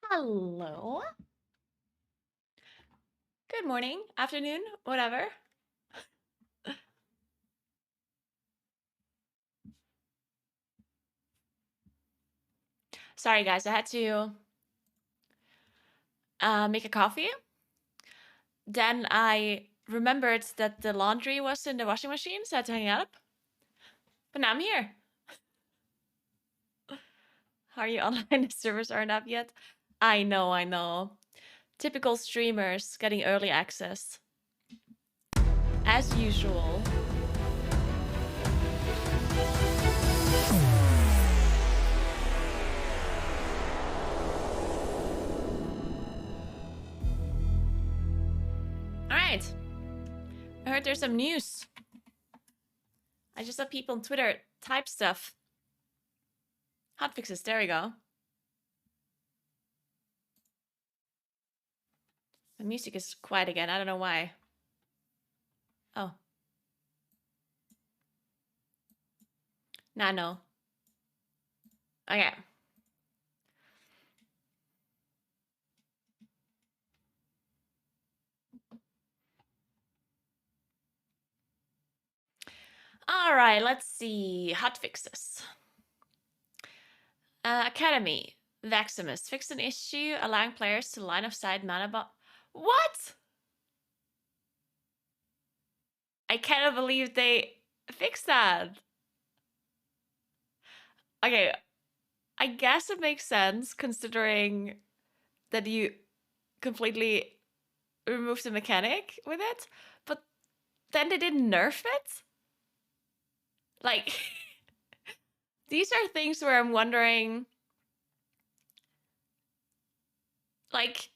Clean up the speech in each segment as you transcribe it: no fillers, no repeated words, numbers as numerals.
Hello. Good morning, afternoon, whatever. Sorry, guys, I had to make a coffee. Then I remembered that the laundry was in the washing machine, so I had to hang it up. But now I'm here. Are you online? The servers aren't up yet. I know. Typical streamers getting early access. As usual. Alright. I heard there's some news. I just saw people on Twitter type stuff. Hotfixes, there we go. The music is quiet again, I don't know why. Oh. Nah, no. Okay. All right, let's see. Hot fixes. Academy. Vaximus. Fixed an issue allowing players to line of sight mana bomb. What? I cannot believe they fixed that. Okay, I guess it makes sense considering that you completely removed the mechanic with it, but then they didn't nerf it? Like, these are things where I'm wondering, like,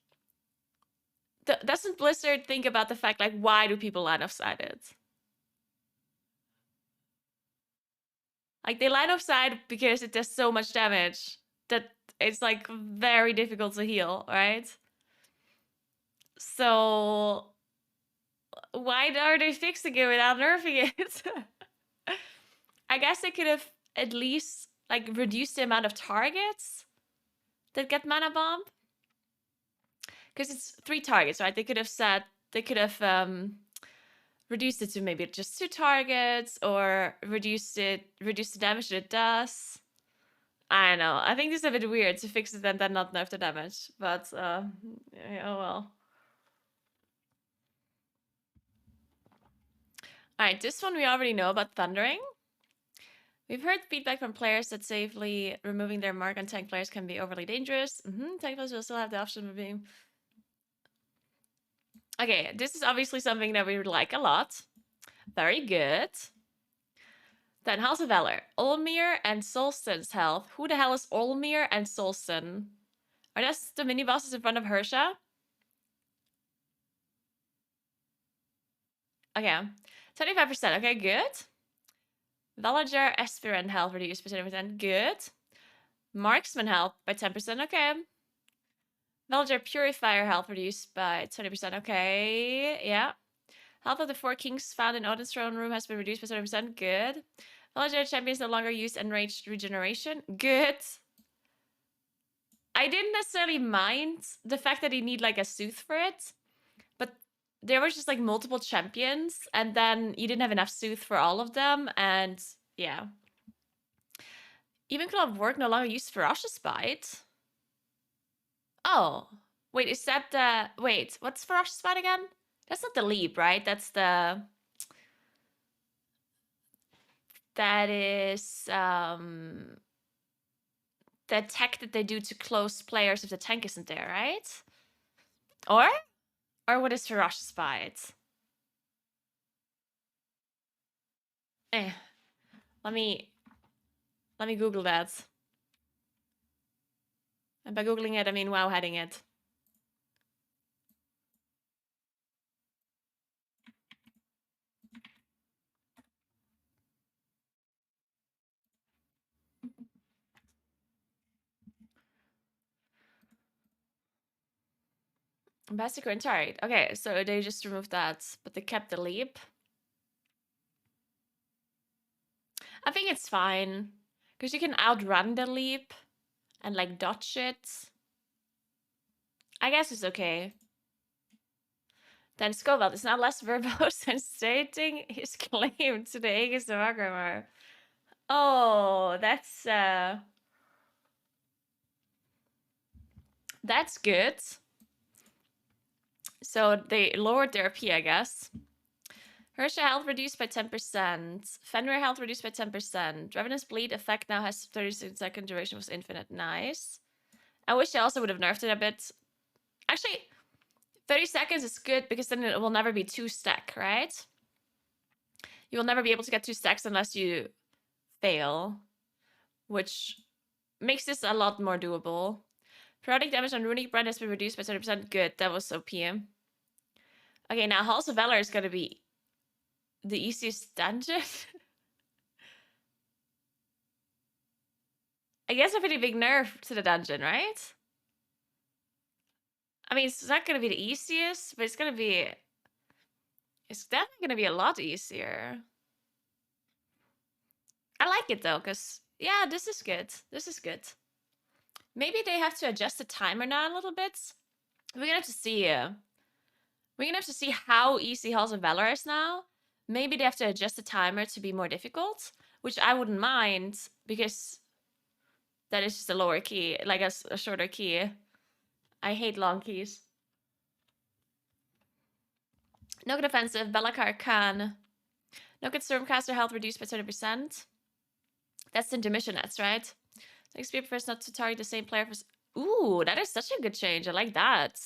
doesn't Blizzard think about the fact, like, why do people line of sight it? Like, they line of sight because it does so much damage that it's, like, very difficult to heal, right? So, why are they fixing it without nerfing it? I guess they could have at least, like, reduced the amount of targets that get mana bomb. Because it's 3 targets, right? They could have reduced it to maybe just 2 targets or reduce the damage that it does. I don't know. I think this is a bit weird to fix it and then not nerf the damage, but oh well. Alright, this one we already know about Thundering. We've heard feedback from players that safely removing their mark on tank players can be overly dangerous. Tank players will still have the option of being... Okay, this is obviously something that we would like a lot. Very good. Then House of Valor. Olmir and Solston's health. Who the hell is Olmir and Solston? Are those the mini bosses in front of Hersha? Okay. 25%. Okay, good. Villager Aspirant health reduced by 10%. Good. Marksman health by 10%. Okay. Villager Purifier health reduced by 20%. Okay. Yeah. Health of the 4 kings found in Odin's throne room has been reduced by 70%. Good. Villager champions no longer use enraged regeneration. Good. I didn't necessarily mind the fact that you need like a soothe for it, but there was just like multiple champions, and then you didn't have enough soothe for all of them, and yeah. Even Club Work no longer used Ferocious Bite. Oh, wait, is that the... Wait, what's Ferocious Bite again? That's not the leap, right? That's the... That is the attack that they do to close players if the tank isn't there, right? Or what is Ferocious Bite? Let me Google that. And by Googling it, I mean wow-heading it. Massacre and Target. Okay, so they just removed that, but they kept the leap. I think it's fine, because you can outrun the leap and like dodge it. I guess it's okay. Then Scoville is not less verbose than stating his claim to the Aegis of Agrimar. Oh, that's good. So they lowered their P, I guess. Hersha health reduced by 10%. Fenrir health reduced by 10%. Ravenous Bleed effect now has 30-second duration, was infinite. Nice. I wish they also would have nerfed it a bit. Actually, 30 seconds is good because then it will never be 2-stack, right? You will never be able to get 2 stacks unless you fail, which makes this a lot more doable. Periodic damage on Runic Brand has been reduced by 30%. Good, that was OP. Okay, now Halls of Valor is gonna be the easiest dungeon. I guess a pretty big nerf to the dungeon, right? I mean, it's not gonna be the easiest, but it's definitely gonna be a lot easier. I like it though, because yeah, this is good. This is good. Maybe they have to adjust the timer now a little bit. We're gonna have to see. We're gonna have to see how easy Halls of Valor is now. Maybe they have to adjust the timer to be more difficult, which I wouldn't mind because that is just a lower key, like a shorter key. I hate long keys. No good offensive. Bellacar can. No good Stormcaster health reduced by 20%. That's the intermission nets, right? XP prefers not to target the same player for... Ooh, that is such a good change. I like that.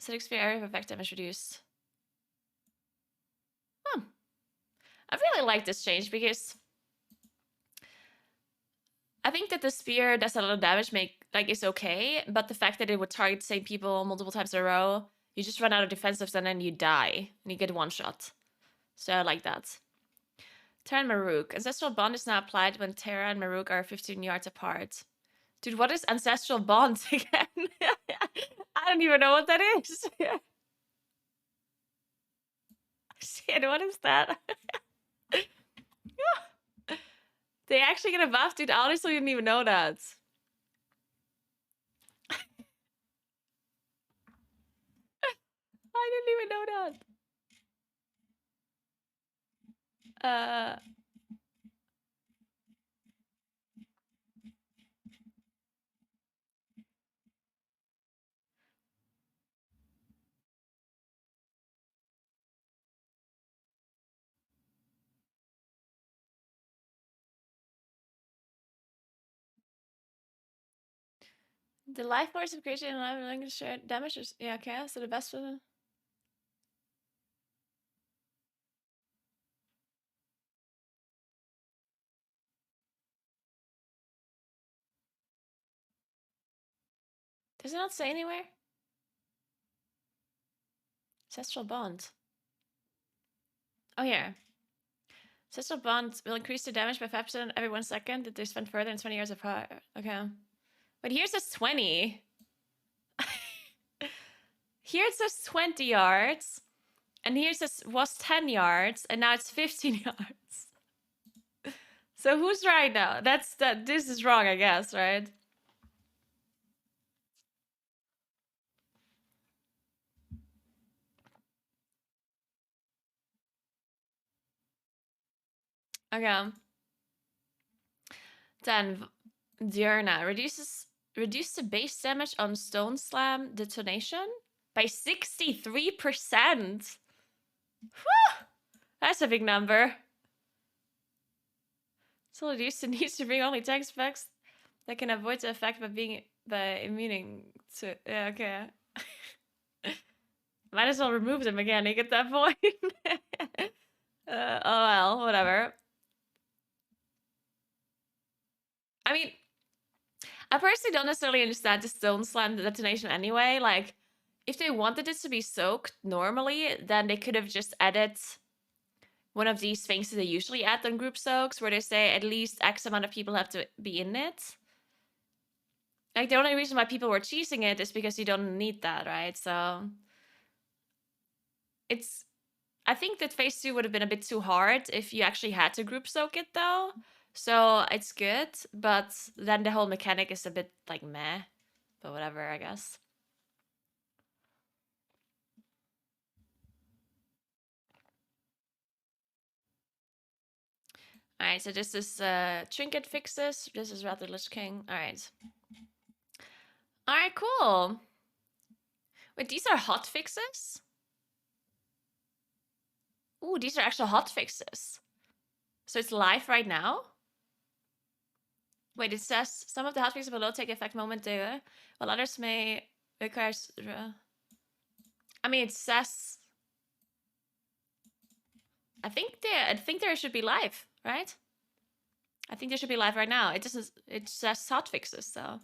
Set XP area of effect damage reduced. I really like this change because I think that the spear does a lot of damage is okay, but the fact that it would target the same people multiple times in a row, you just run out of defensives and then you die and you get one shot. So I like that. Terra and Maruk. Ancestral Bond is now applied when Terra and Maruk are 15 yards apart. Dude, what is Ancestral Bond again? I don't even know what that is. Shit, what is that? They actually get a buff, dude. I honestly didn't even know that. I didn't even know that. The life force of creation and life language share damage is, yeah, okay, so the best one. Does it not say anywhere? Ancestral Bond. Oh, here. Ancestral Bond will increase the damage by 5% every 1 second that they spend further than 20 yards apart. Okay. But here it says 20. Here it says 20 yards. And here it says was 10 yards. And now it's 15 yards. So who's right now? This is wrong, I guess, right? Okay. Then Diurna reduce the base damage on Stone Slam detonation by 63%. That's a big number. So reduce needs to bring only text effects that can avoid the effect by immune to. Yeah, okay. Might as well remove them again. You get that point. Oh well, whatever. I mean, I personally don't necessarily understand the Stone Slam detonation anyway. Like, if they wanted it to be soaked normally, then they could have just added one of these things that they usually add on group soaks, where they say at least X amount of people have to be in it. Like, the only reason why people were cheesing it is because you don't need that, right? So, I think that phase 2 would have been a bit too hard if you actually had to group soak it, though. So, it's good, but then the whole mechanic is a bit, like, meh. But whatever, I guess. Alright, so this is trinket fixes. This is Rather Lich King. Alright. Alright, cool. Wait, these are hot fixes? Ooh, these are actual hot fixes. So it's live right now? Wait, it says some of the hot fixes below take effect momentarily, while others may require... I mean, it says... I think there should be live, right? I think they should be live right now. It doesn't. It says hot fixes, so.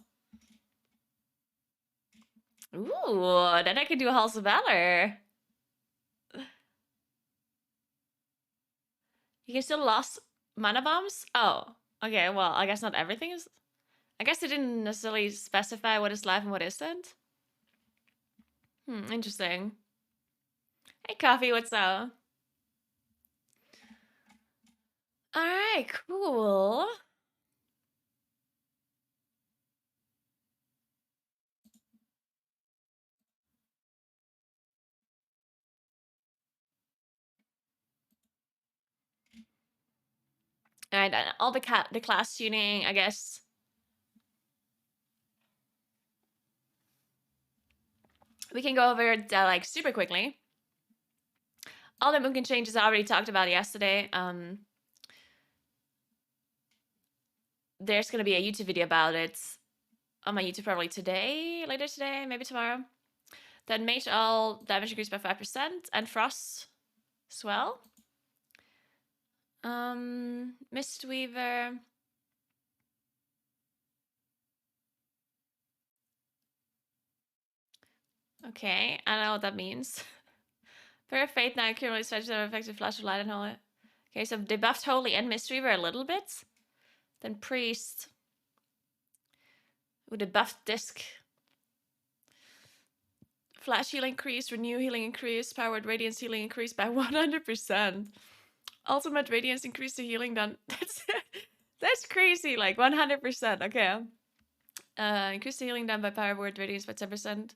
Ooh, then I can do Halls of Valor. You can still lost mana bombs? Oh, okay, well, I guess not everything is... I guess they didn't necessarily specify what is live and what isn't. Interesting. Hey, Coffee, what's up? Alright, cool. Alright, all the class tuning, I guess. We can go over that like super quickly. All the Moonkin changes I already talked about yesterday. There's gonna be a YouTube video about it on my YouTube probably today, later today, maybe tomorrow. Then mage all damage increased by 5% and frost swell. Mistweaver. Okay, I don't know what that means. Prayer of Faith now accumulates special effective flash of light and holy. Okay, so they buffed Holy and Mistweaver a little bit. Then Priest. With the buffed disc. Flash healing increase, renew healing increase, powered radiance healing increased by 100%. Ultimate radiance increase the healing done. That's crazy, like 100%. Okay. Increase the healing done by powered radiance by 10%.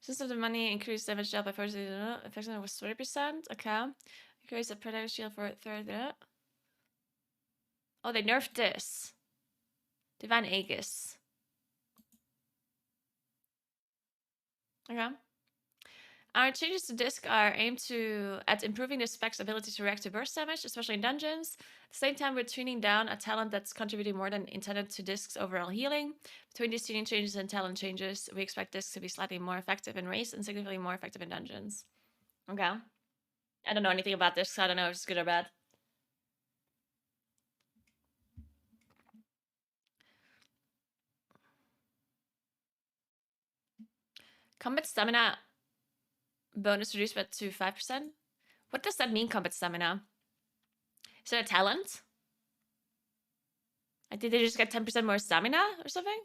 System of money increased damage dealt by 40%. Effectiveness was 20%. Okay. Increase the protective shield for 30%. Oh, they nerfed this. Divine Aegis. Okay. Our changes to disc are aimed at improving the spec's ability to react to burst damage, especially in dungeons. At the same time, we're tuning down a talent that's contributing more than intended to disc's overall healing. Between these tuning changes and talent changes, we expect discs to be slightly more effective in race and significantly more effective in dungeons. Okay. I don't know anything about this, so I don't know if it's good or bad. Combat stamina bonus reduced by to 5%. What does that mean, combat stamina? Is it a talent? Like, did they just get 10% more stamina or something?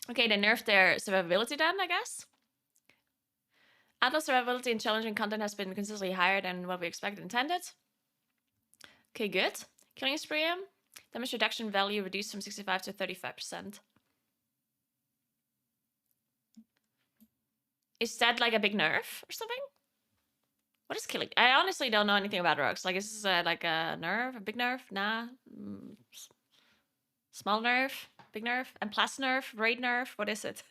Okay, they nerfed their survivability then, I guess. Atlas survivability in challenging content has been consistently higher than what we expected intended. Okay, good. Killing spree. Damage reduction value reduced from 65 to 35%. Is that like a big nerf or something? What is killing? I honestly don't know anything about rogues. Like, is this like a nerf? A big nerf? Nah. Small nerf? Big nerf? And plus nerf? Raid nerf? What is it?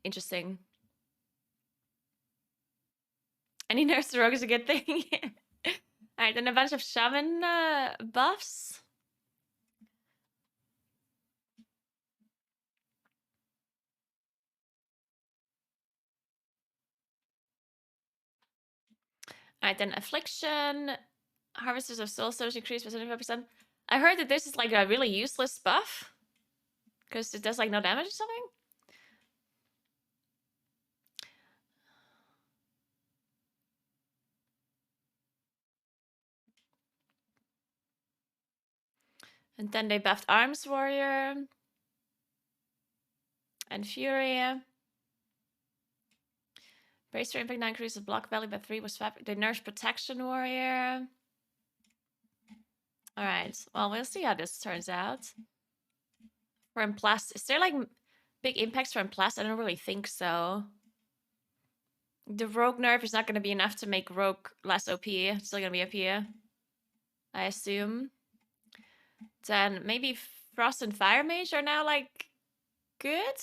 Interesting. Any nerfs to rogue is a good thing. Alright, then a bunch of shaman buffs. Alright, then affliction. Harvesters of soul storage increased by 75%. I heard that this is like a really useless buff. Because it does like no damage or something. And then they buffed Arms Warrior. And Fury. Base for impact 9 increases block value by 3 was 5. They nerfed Protection Warrior. Alright, well, we'll see how this turns out. For M+, is there like big impacts for M+? I don't really think so. The Rogue nerf is not going to be enough to make Rogue less OP. It's still going to be OP, I assume. Then maybe Frost and Fire Mage are now like good.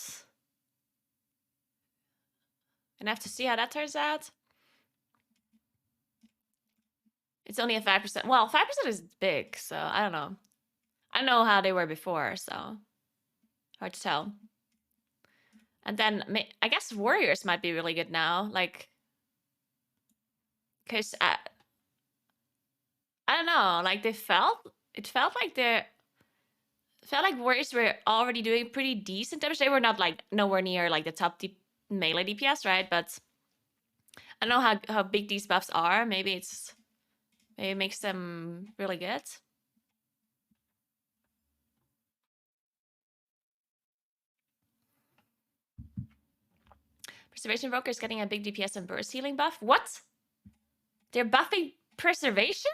And I have to see how that turns out. It's only a 5%. Well, 5% is big, so I don't know. I don't know how they were before, so hard to tell. And then I guess Warriors might be really good now, like, because I don't know, like it felt like Warriors were already doing pretty decent damage. They were not like nowhere near like the top melee DPS, right? But I don't know how big these buffs are. Maybe it makes them really good. Preservation Invoker is getting a big DPS and burst healing buff. What? They're buffing Preservation?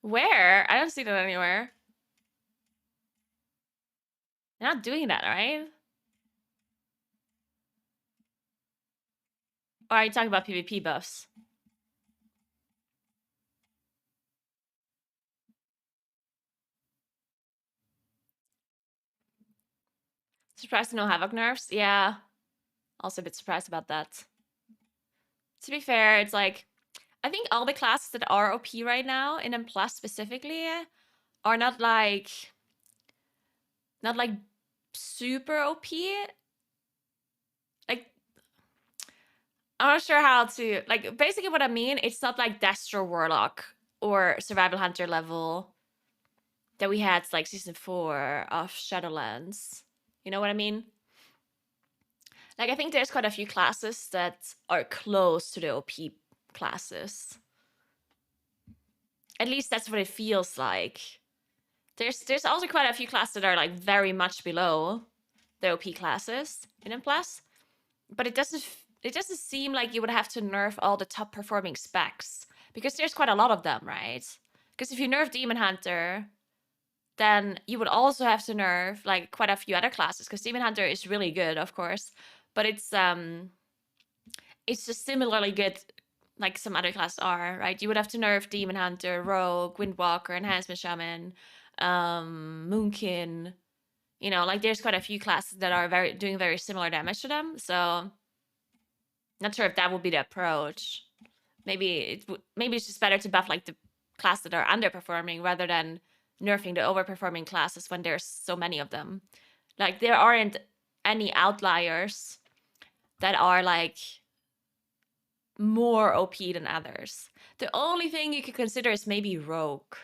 Where? I don't see that anywhere. They're not doing that, right? Or are you talking about PvP buffs? Surprised to no Havoc nerfs? Yeah. Also a bit surprised about that. To be fair, it's like, I think all the classes that are OP right now, in M+ specifically, are not like super OP. Like, I'm not sure how to, like, basically what I mean, it's not like Destro Warlock or Survival Hunter level that we had like season 4 of Shadowlands. You know what I mean? Like, I think there's quite a few classes that are close to the OP classes. At least that's what it feels like. There's also quite a few classes that are like very much below the OP classes in M+, but it doesn't seem like you would have to nerf all the top performing specs, because there's quite a lot of them, right? Because if you nerf Demon Hunter, then you would also have to nerf like quite a few other classes, because Demon Hunter is really good, of course, but it's just similarly good like some other classes are, right? You would have to nerf Demon Hunter, Rogue, Windwalker, Enhancement Shaman, Moonkin. You know, like there's quite a few classes that are doing very similar damage to them. So not sure if that would be the approach. Maybe it's just better to buff like the classes that are underperforming rather than nerfing the overperforming classes when there's so many of them. Like there aren't any outliers that are like more OP than others. The only thing you could consider is maybe Rogue.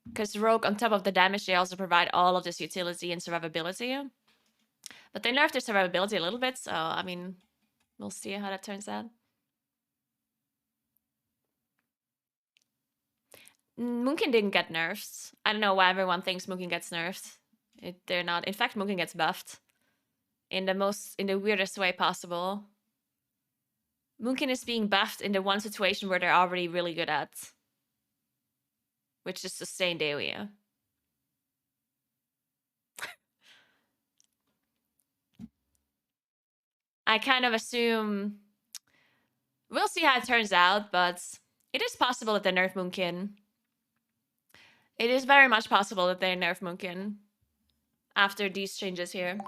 Because Rogue, on top of the damage, they also provide all of this utility and survivability. But they nerfed their survivability a little bit, so, I mean, we'll see how that turns out. Moonkin didn't get nerfed. I don't know why everyone thinks Moonkin gets nerfed. They're not. In fact, Moonkin gets buffed. In the weirdest way possible. Moonkin is being buffed in the one situation where they're already really good at, which is sustained AoE. I kind of assume... We'll see how it turns out, but it is possible that they nerf Moonkin. It is very much possible that they nerf Moonkin after these changes here.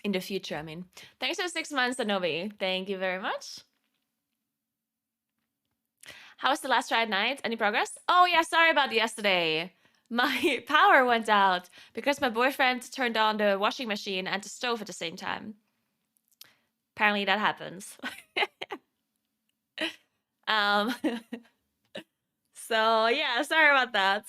In the future, I mean. Thanks for 6 months, Anobi. Thank you very much. How was the last ride night? Any progress? Oh yeah, sorry about yesterday. My power went out because my boyfriend turned on the washing machine and the stove at the same time. Apparently that happens. So yeah, sorry about that.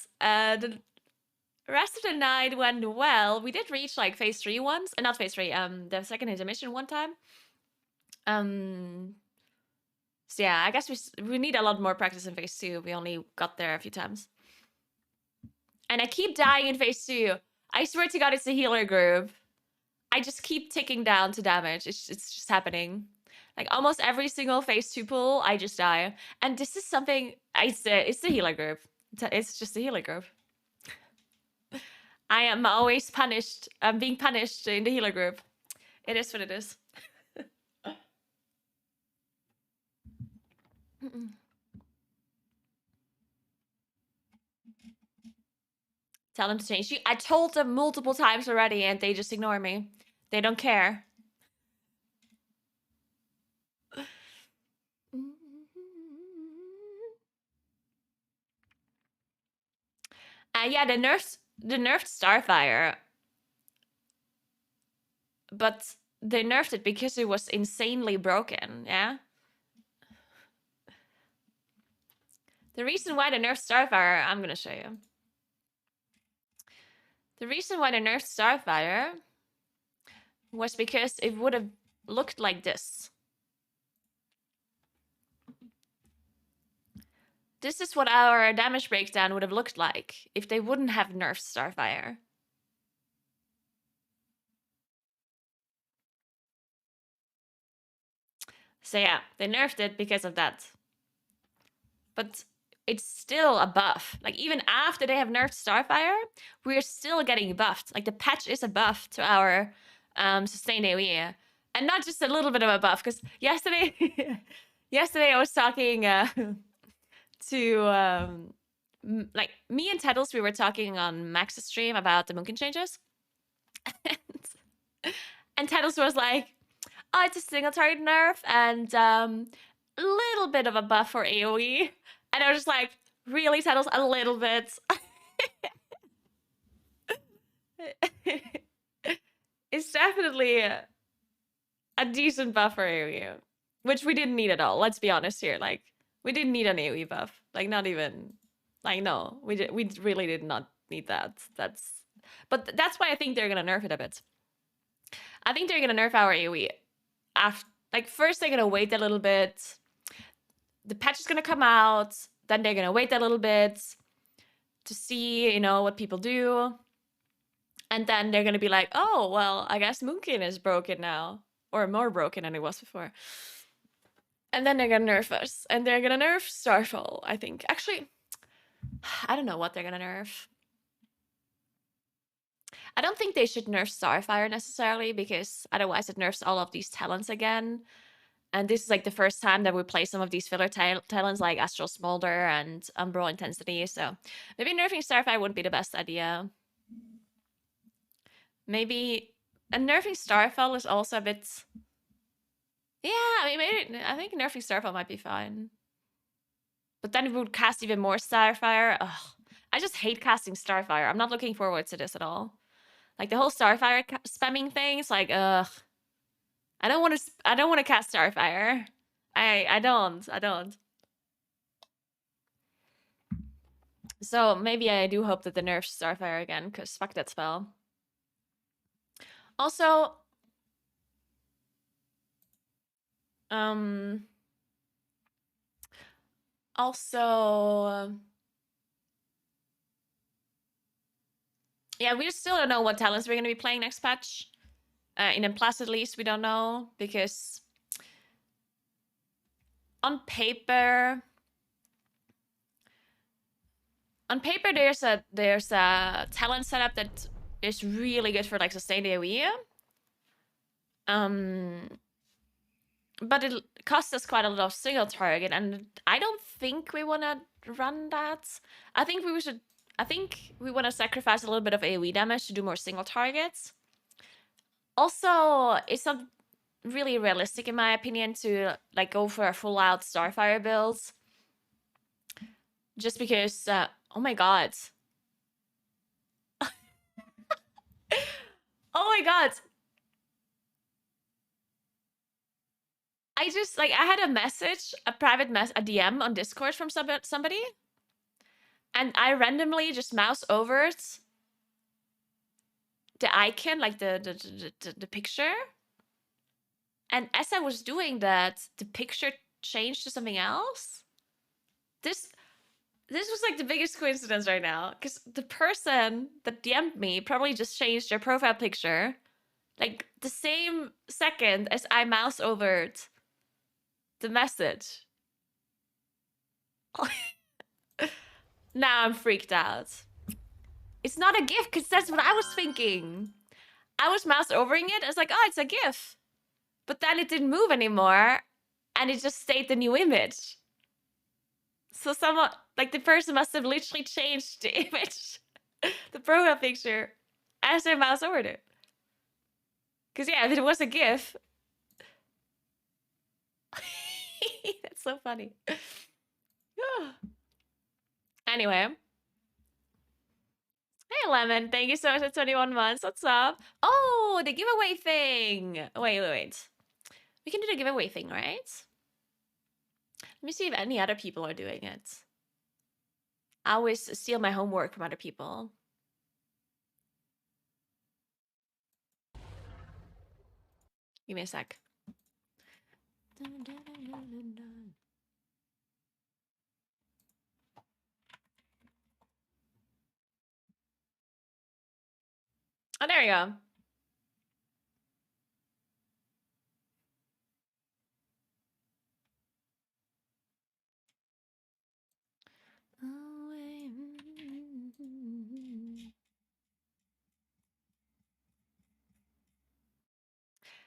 The rest of the night went well. We did reach like phase 3 once, not phase 3, the second intermission one time. So yeah, I guess we need a lot more practice in phase 2. We only got there a few times. And I keep dying in phase 2. I swear to God, it's the healer group. I just keep ticking down to damage. It's just happening. Like almost every single phase 2 pull, I just die. And this is something it's the healer group. It's just the healer group. I am always punished. I'm being punished in the healer group. It is what it is. Tell them to change. I told them multiple times already and they just ignore me. They don't care. Yeah, the nerfed Starfire. But they nerfed it because it was insanely broken, yeah? The reason why they nerfed Starfire, I'm gonna show you. The reason why they nerfed Starfire was because it would have looked like this. This is what our damage breakdown would have looked like if they wouldn't have nerfed Starfire. So yeah, they nerfed it because of that. But it's still a buff. Like even after they have nerfed Starfire, we're still getting buffed. Like the patch is a buff to our sustained AoE. And not just a little bit of a buff, because yesterday I was talking to like me and Teddles, we were talking on Max's stream about the Munkin changes. and Teddles was like, oh, it's a single target nerf and a little bit of a buff for AoE. And I was just like, really, Teddles? A little bit. It's definitely a decent buff for AoE, which we didn't need at all. Let's be honest here. Like, we didn't need an AoE buff. Like, not even. Like, no, we really did not need that. But that's why I think they're gonna nerf it a bit. I think they're gonna nerf our AoE. Like, first they're gonna wait a little bit. The patch is gonna come out. Then they're gonna wait a little bit to see, you know, what people do. And then they're gonna be like, oh, well, I guess Moonkin is broken now. Or more broken than it was before. And then they're gonna nerf us. And they're gonna nerf Starfall, I think. Actually, I don't know what they're gonna nerf. I don't think they should nerf Starfire necessarily, because otherwise it nerfs all of these talents again. And this is like the first time that we play some of these filler talents like Astral Smolder and Umbral Intensity. So maybe nerfing Starfire wouldn't be the best idea. Maybe... And nerfing Starfall is also a bit... Yeah, I mean, maybe... I think nerfing Starfall might be fine. But then we would cast even more Starfire. Ugh. I just hate casting Starfire. I'm not looking forward to this at all. Like, the whole Starfire spamming thing, it's like, ugh. I don't want to cast Starfire. I don't. So maybe I do hope that they nerf Starfire again, because fuck that spell. Also, yeah, we still don't know what talents we're going to be playing next patch. In Implast, at least, we don't know, because on paper, there's a talent setup that is really good for like sustained AoE. But it costs us quite a lot of single target, and I don't think we want to run that. I think we want to sacrifice a little bit of AoE damage to do more single targets. Also, it's not really realistic, in my opinion, to like go for a full-out Starfire build. Just because, oh my god. Oh my god. I just, like, I had a message, a private a DM on Discord from somebody. And I randomly just mouse over it. The icon, like the picture. And as I was doing that, the picture changed to something else. This was like the biggest coincidence right now, because the person that DM'd me probably just changed their profile picture Like the same second as I mouse overed the message. Now I'm freaked out. It's not a GIF, because that's what I was thinking. I was mouse overing it. I was like, oh, it's a GIF. But then it didn't move anymore. And it just stayed the new image. So someone, like the person must have literally changed the image, the profile picture, as I mouse over it. Because yeah, if it was a GIF. That's so funny. Anyway. Hey, Lemon. Thank you so much for 21 months. What's up? Oh, the giveaway thing. Wait. We can do the giveaway thing, right? Let me see if any other people are doing it. I always steal my homework from other people. Give me a sec. Oh, there you go.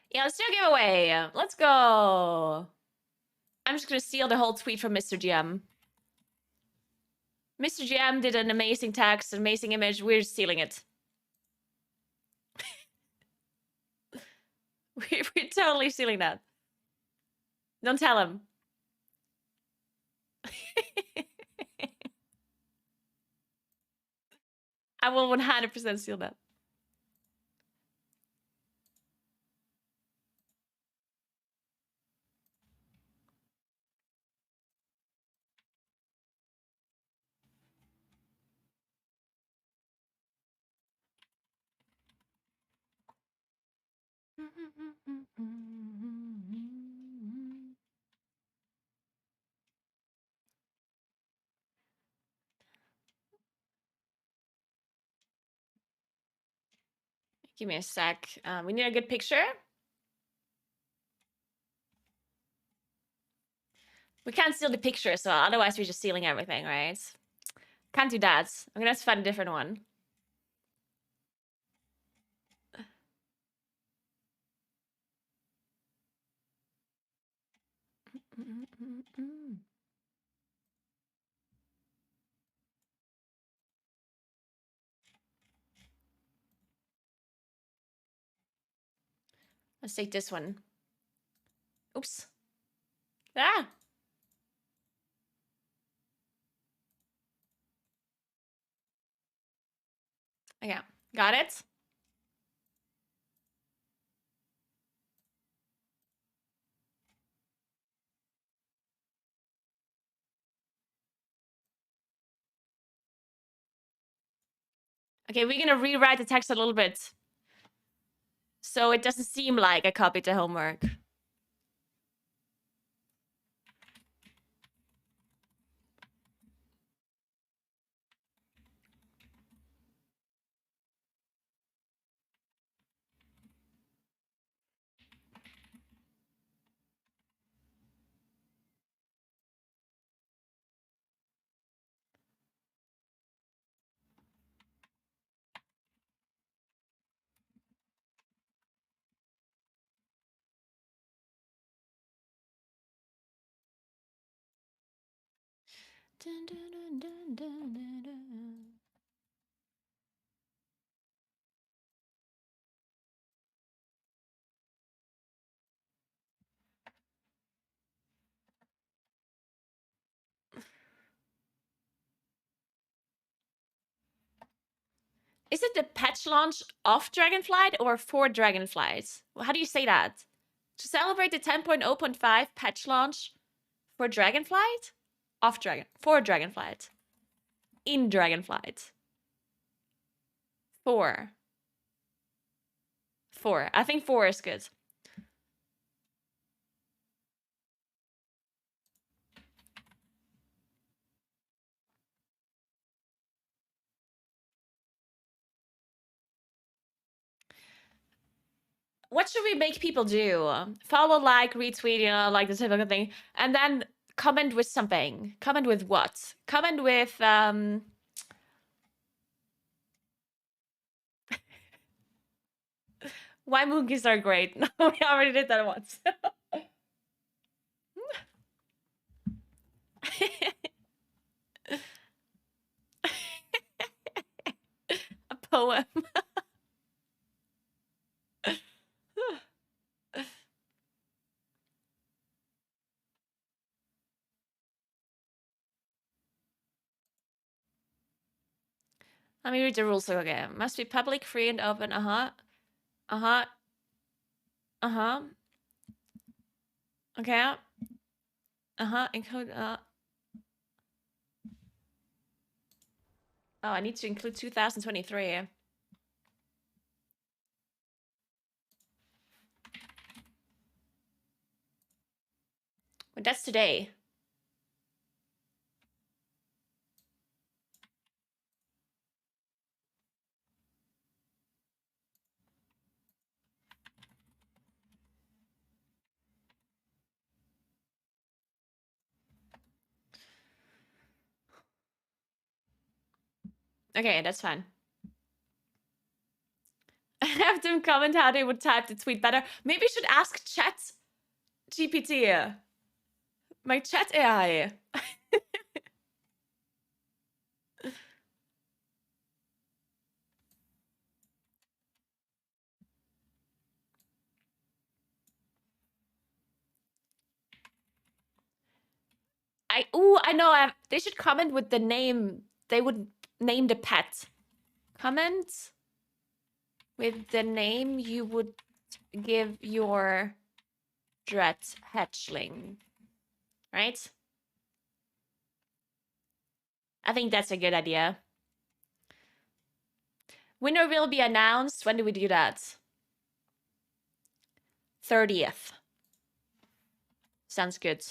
Yeah, let's do a giveaway. Let's go. I'm just gonna steal the whole tweet from Mr. GM. Mr. GM did an amazing text, an amazing image. We're stealing it. We're totally stealing that. Don't tell him. I will 100% steal that. Give me a sec. We need a good picture. We can't steal the picture, so otherwise we're just stealing everything, right? Can't do that. I'm gonna have to find a different one. Let's take this one. Oops. Ah! Okay, got it. Okay, we're gonna rewrite the text a little bit. So it doesn't seem like I copied the homework. Dun, dun, dun, dun, dun, dun, dun. Is it the patch launch of Dragonflight or for Dragonflight? How do you say that? To celebrate the 10.0.5 patch launch for Dragonflight? For Dragonflight. In Dragonflight. For. I think 4 is good. What should we make people do? Follow, like, retweet, you know, like the typical thing. And then comment with something. Comment with what? Comment with, why monkeys are great. No, we already did that once. A poem. Let me read the rules again. Must be public, free, and open. Uh-huh. Uh-huh. Uh-huh. Okay. Uh-huh. Include, oh, I need to include 2023. But that's today. Okay, that's fine. I have them comment how they would type the tweet better. Maybe you should ask Chat GPT. My chat AI. I know. They should comment with the name. They would name the pet. Comment with the name you would give your dread hatchling. Right? I think that's a good idea. Winner will be announced. When do we do that? 30th. Sounds good.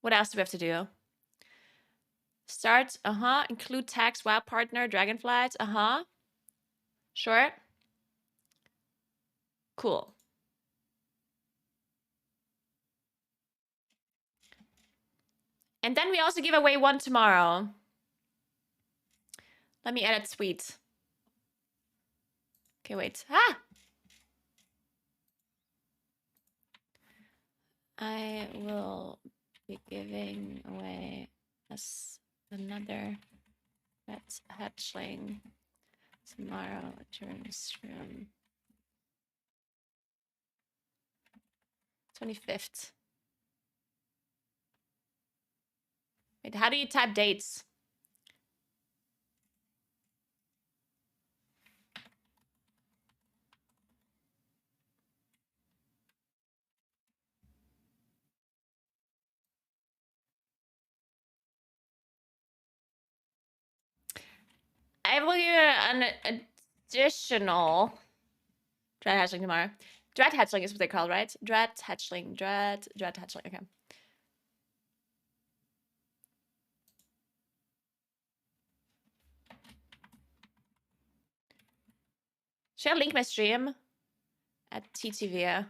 What else do we have to do? Start, include tags, WoW partner, Dragonflight, Sure. Cool. And then we also give away one tomorrow. Let me edit tweet. Okay, wait. I will be giving away another pet hatchling tomorrow during stream. 25th. Wait, how do you type dates? I will give you an additional dread hatchling tomorrow. Dread hatchling is what they call, right? Dread hatchling. Dread hatchling. Okay. Should I link my stream at TTV?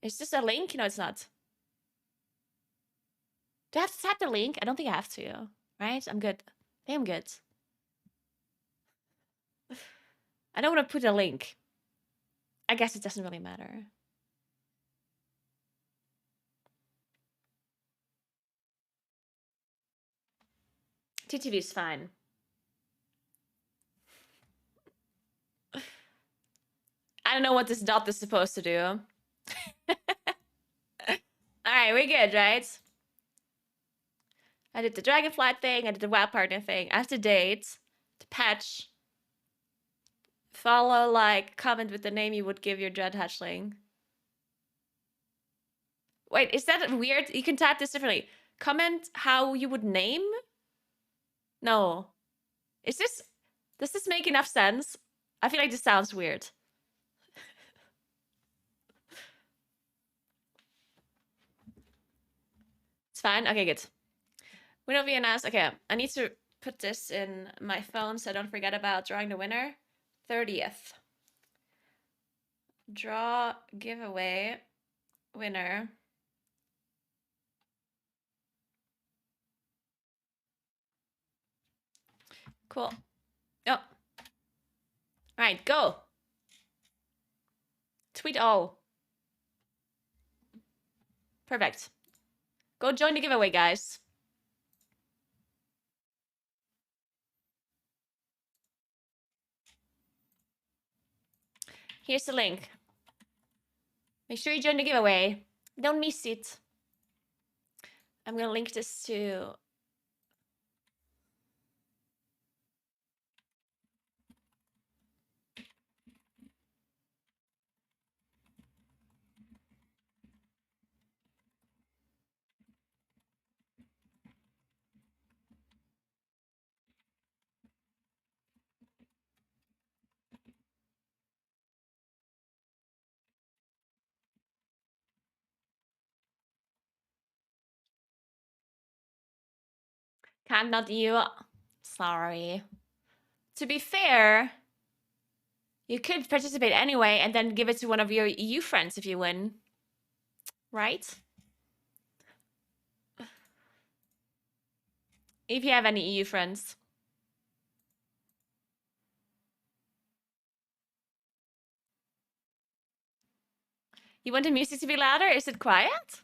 Is this a link? No, it's not. Do I have to tap the link? I don't think I have to. Right? I'm good. I think I'm good. I don't want to put a link. I guess it doesn't really matter. TTV is fine. I don't know what this dot is supposed to do. Alright, we're good, right? I did the Dragonflight thing, I did the WoW partner thing. I have to date, to patch, follow, like, comment with the name you would give your dread hatchling. Wait, is that weird? You can type this differently. Comment how you would name? No. Does this make enough sense? I feel like this sounds weird. It's fine? Okay, good. We don't be announced. Okay, I need to put this in my phone so I don't forget about drawing the winner. 30th. Draw giveaway winner. Cool. Oh. All right, go. Tweet all. Perfect. Go join the giveaway, guys. Here's the link. Make sure you join the giveaway. Don't miss it. I'm gonna link this to... Can't not you. Sorry. To be fair, you could participate anyway and then give it to one of your EU friends if you win. Right? If you have any EU friends. You want the music to be louder? Is it quiet?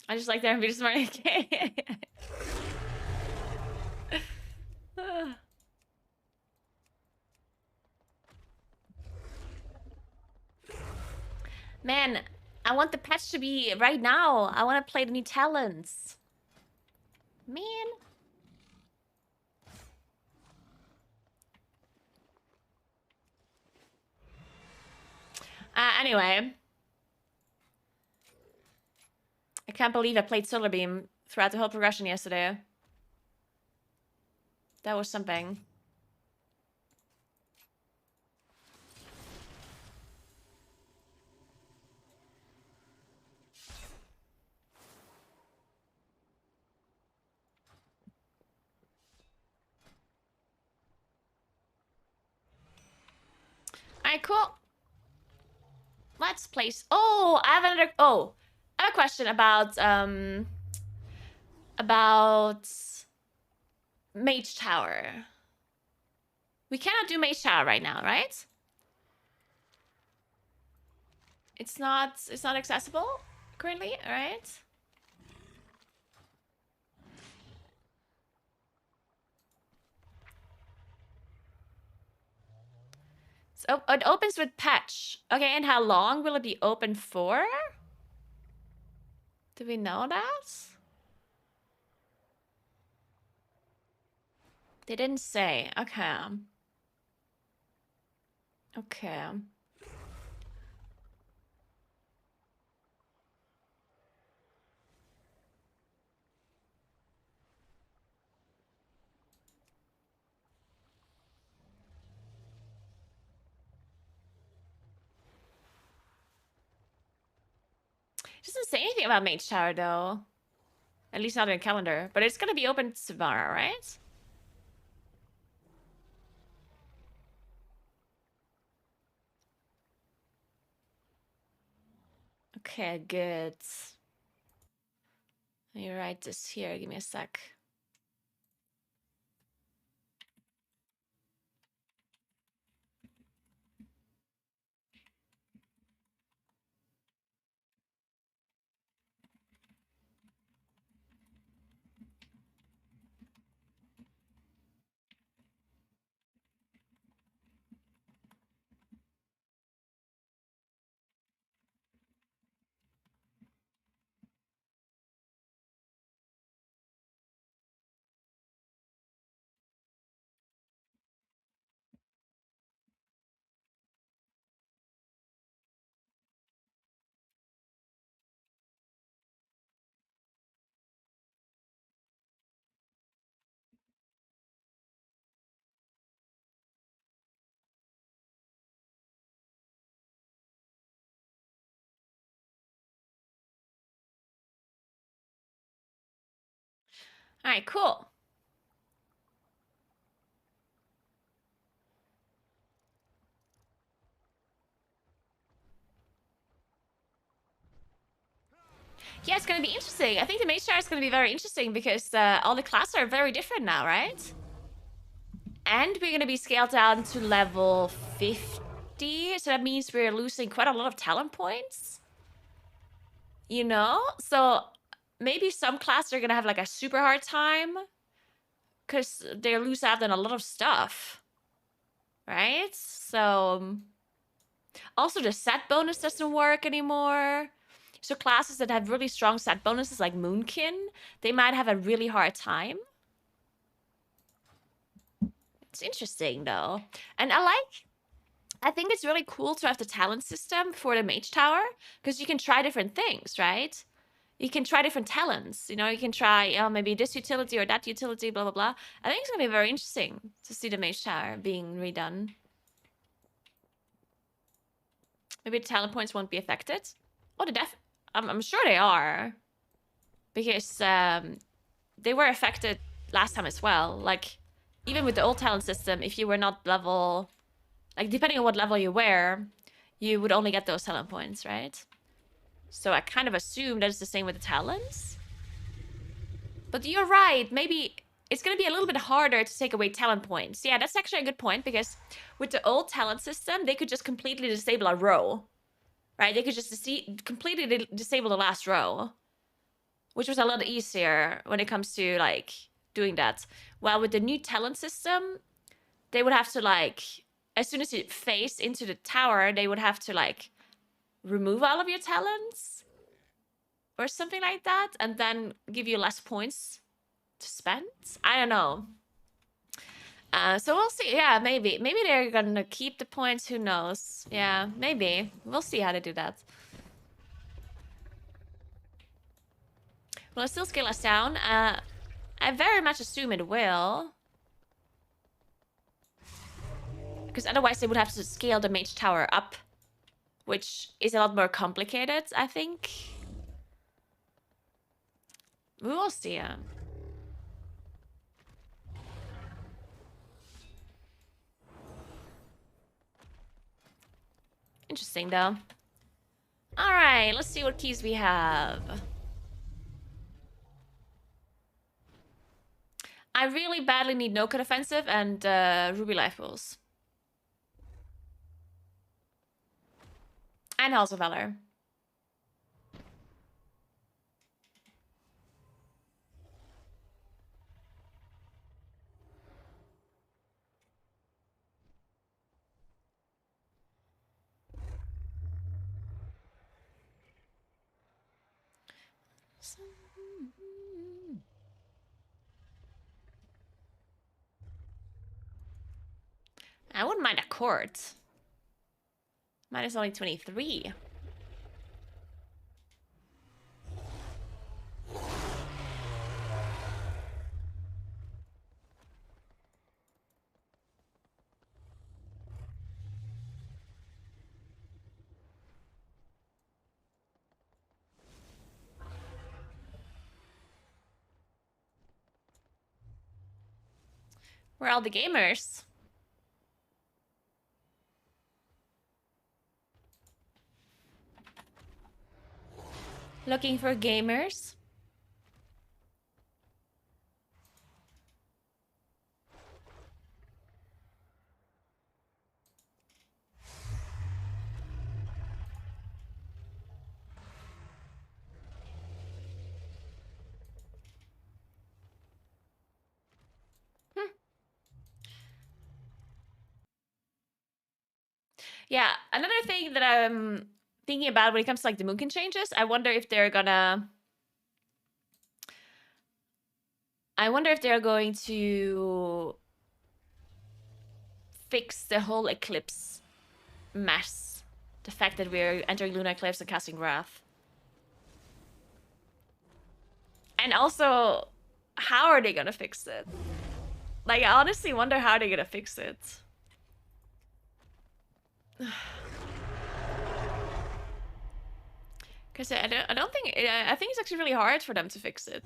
I just like that. I'm just smart. Okay. Man, I want the patch to be right now. I want to play the new talents. Man. Anyway. I can't believe I played Solar Beam throughout the whole progression yesterday. That was something. Alright, cool. Let's place... Oh, I have another... Oh, I have a question about... About... Mage Tower. We cannot do Mage Tower right now, right? It's not accessible currently, alright? So it opens with patch. Okay, and how long will it be open for? Do we know that? They didn't say. Okay. Okay. It doesn't say anything about Mage Tower, though. At least not in the calendar. But it's gonna be open tomorrow, right? Okay, good. Let me write this here. Give me a sec. Alright, cool. Yeah, it's gonna be interesting. I think the mage tower is gonna be very interesting because all the classes are very different now, right? And we're gonna be scaled down to level 50, so that means we're losing quite a lot of talent points. You know? So maybe some classes are gonna have like a super hard time because they lose out on a lot of stuff. Right? So also the set bonus doesn't work anymore. So classes that have really strong set bonuses like Moonkin, they might have a really hard time. It's interesting though. And I think it's really cool to have the talent system for the mage tower because you can try different things, right? You can try different talents. You know, you can try maybe this utility or that utility, blah, blah, blah. I think it's going to be very interesting to see the mage tower being redone. Maybe the talent points won't be affected. Oh, I'm sure they are. Because they were affected last time as well. Like, even with the old talent system, if you were not level... Like, depending on what level you were, you would only get those talent points, right? So I kind of assume that it's the same with the talents. But you're right. Maybe it's going to be a little bit harder to take away talent points. Yeah, that's actually a good point because with the old talent system, they could just completely disable a row. Right? They could just completely disable the last row. Which was a lot easier when it comes to, like, doing that. While with the new talent system, they would have to, like... As soon as you face into the tower, they would have to, like, remove all of your talents. Or something like that. And then give you less points to spend. I don't know. So we'll see. Yeah, maybe. Maybe they're gonna keep the points. Who knows? Yeah, maybe. We'll see how to do that. Will it still scale us down? I very much assume it will. Because otherwise they would have to scale the mage tower up. Which is a lot more complicated, I think. We will see. Interesting, though. Alright, let's see what keys we have. I really badly need no-cut offensive and Ruby Life Pools. And Halls of Valor. I wouldn't mind a court. Mine is only 23. Where are all the gamers? Looking for gamers? Yeah, another thing that I'm thinking about when it comes to like the Moonkin changes, I wonder if they're gonna... I wonder if they're going to fix the whole eclipse mess. The fact that we're entering Lunar Eclipse and casting Wrath. And also, how are they gonna fix it? Like, I honestly wonder how they're gonna fix it. Because I don't think... I think it's actually really hard for them to fix it.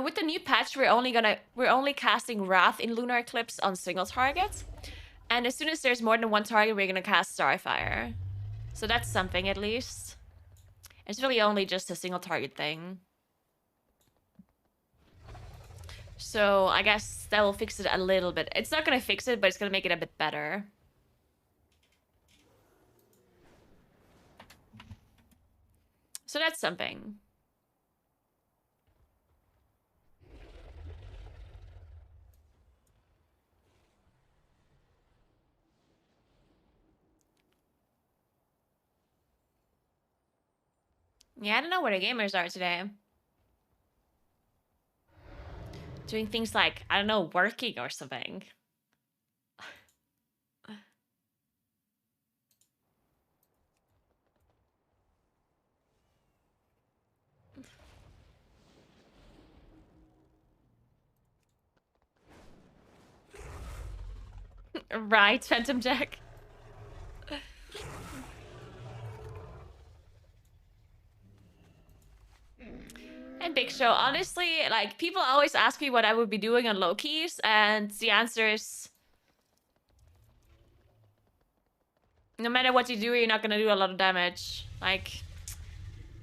with the new patch, we're only casting Wrath in Lunar Eclipse on single targets. And as soon as there's more than one target, we're gonna cast Starfire. So that's something at least. It's really only just a single target thing. So I guess that will fix it a little bit. It's not gonna fix it, but it's gonna make it a bit better. So that's something. Yeah, I don't know where the gamers are today. Doing things like, I don't know, working or something. Right, Phantom Jack. And Big Show, honestly, like, people always ask me what I would be doing on low keys, and the answer is... no matter what you do, you're not gonna do a lot of damage. Like,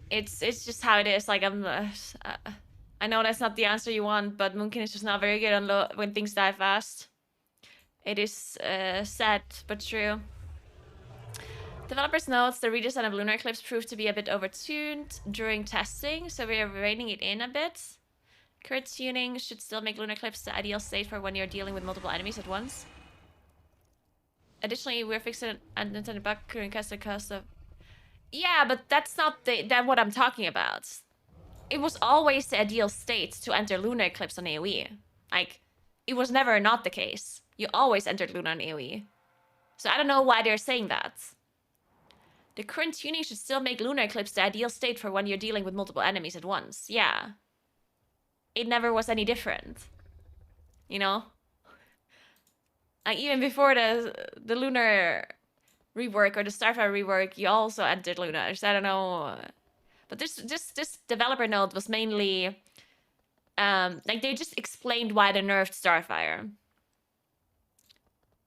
it's just how it is. Like, I know that's not the answer you want, but Moonkin is just not very good on when things die fast. It is sad, but true. Developers notes the redesign of Lunar Eclipse proved to be a bit overtuned during testing, so we are reining it in a bit. Current tuning should still make Lunar Eclipse the ideal state for when you're dealing with multiple enemies at once. Additionally, we're fixing an unintended bug current cost of... yeah, but that's not what I'm talking about. It was always the ideal state to enter Lunar Eclipse on AoE. Like, it was never not the case. You always entered Luna on AoE. So I don't know why they're saying that. The current tuning should still make Lunar Eclipse the ideal state for when you're dealing with multiple enemies at once. Yeah. It never was any different. You know? Like, even before the Lunar rework or the Starfire rework, you also entered Luna. So I don't know. But this developer note was mainly... like, they just explained why they nerfed Starfire.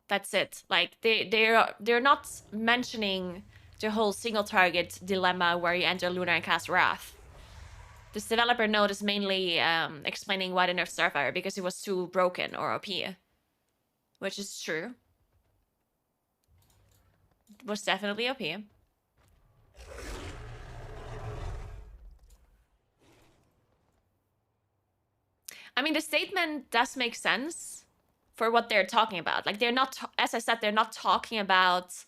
That's it. Like, they're not mentioning the whole single target dilemma where you enter Luna and cast Wrath. This developer note is mainly explaining why they nerfed Starfire, because it was too broken or OP. Which is true. It was definitely OP. I mean, the statement does make sense for what they're talking about. Like, they're not, as I said, they're not talking about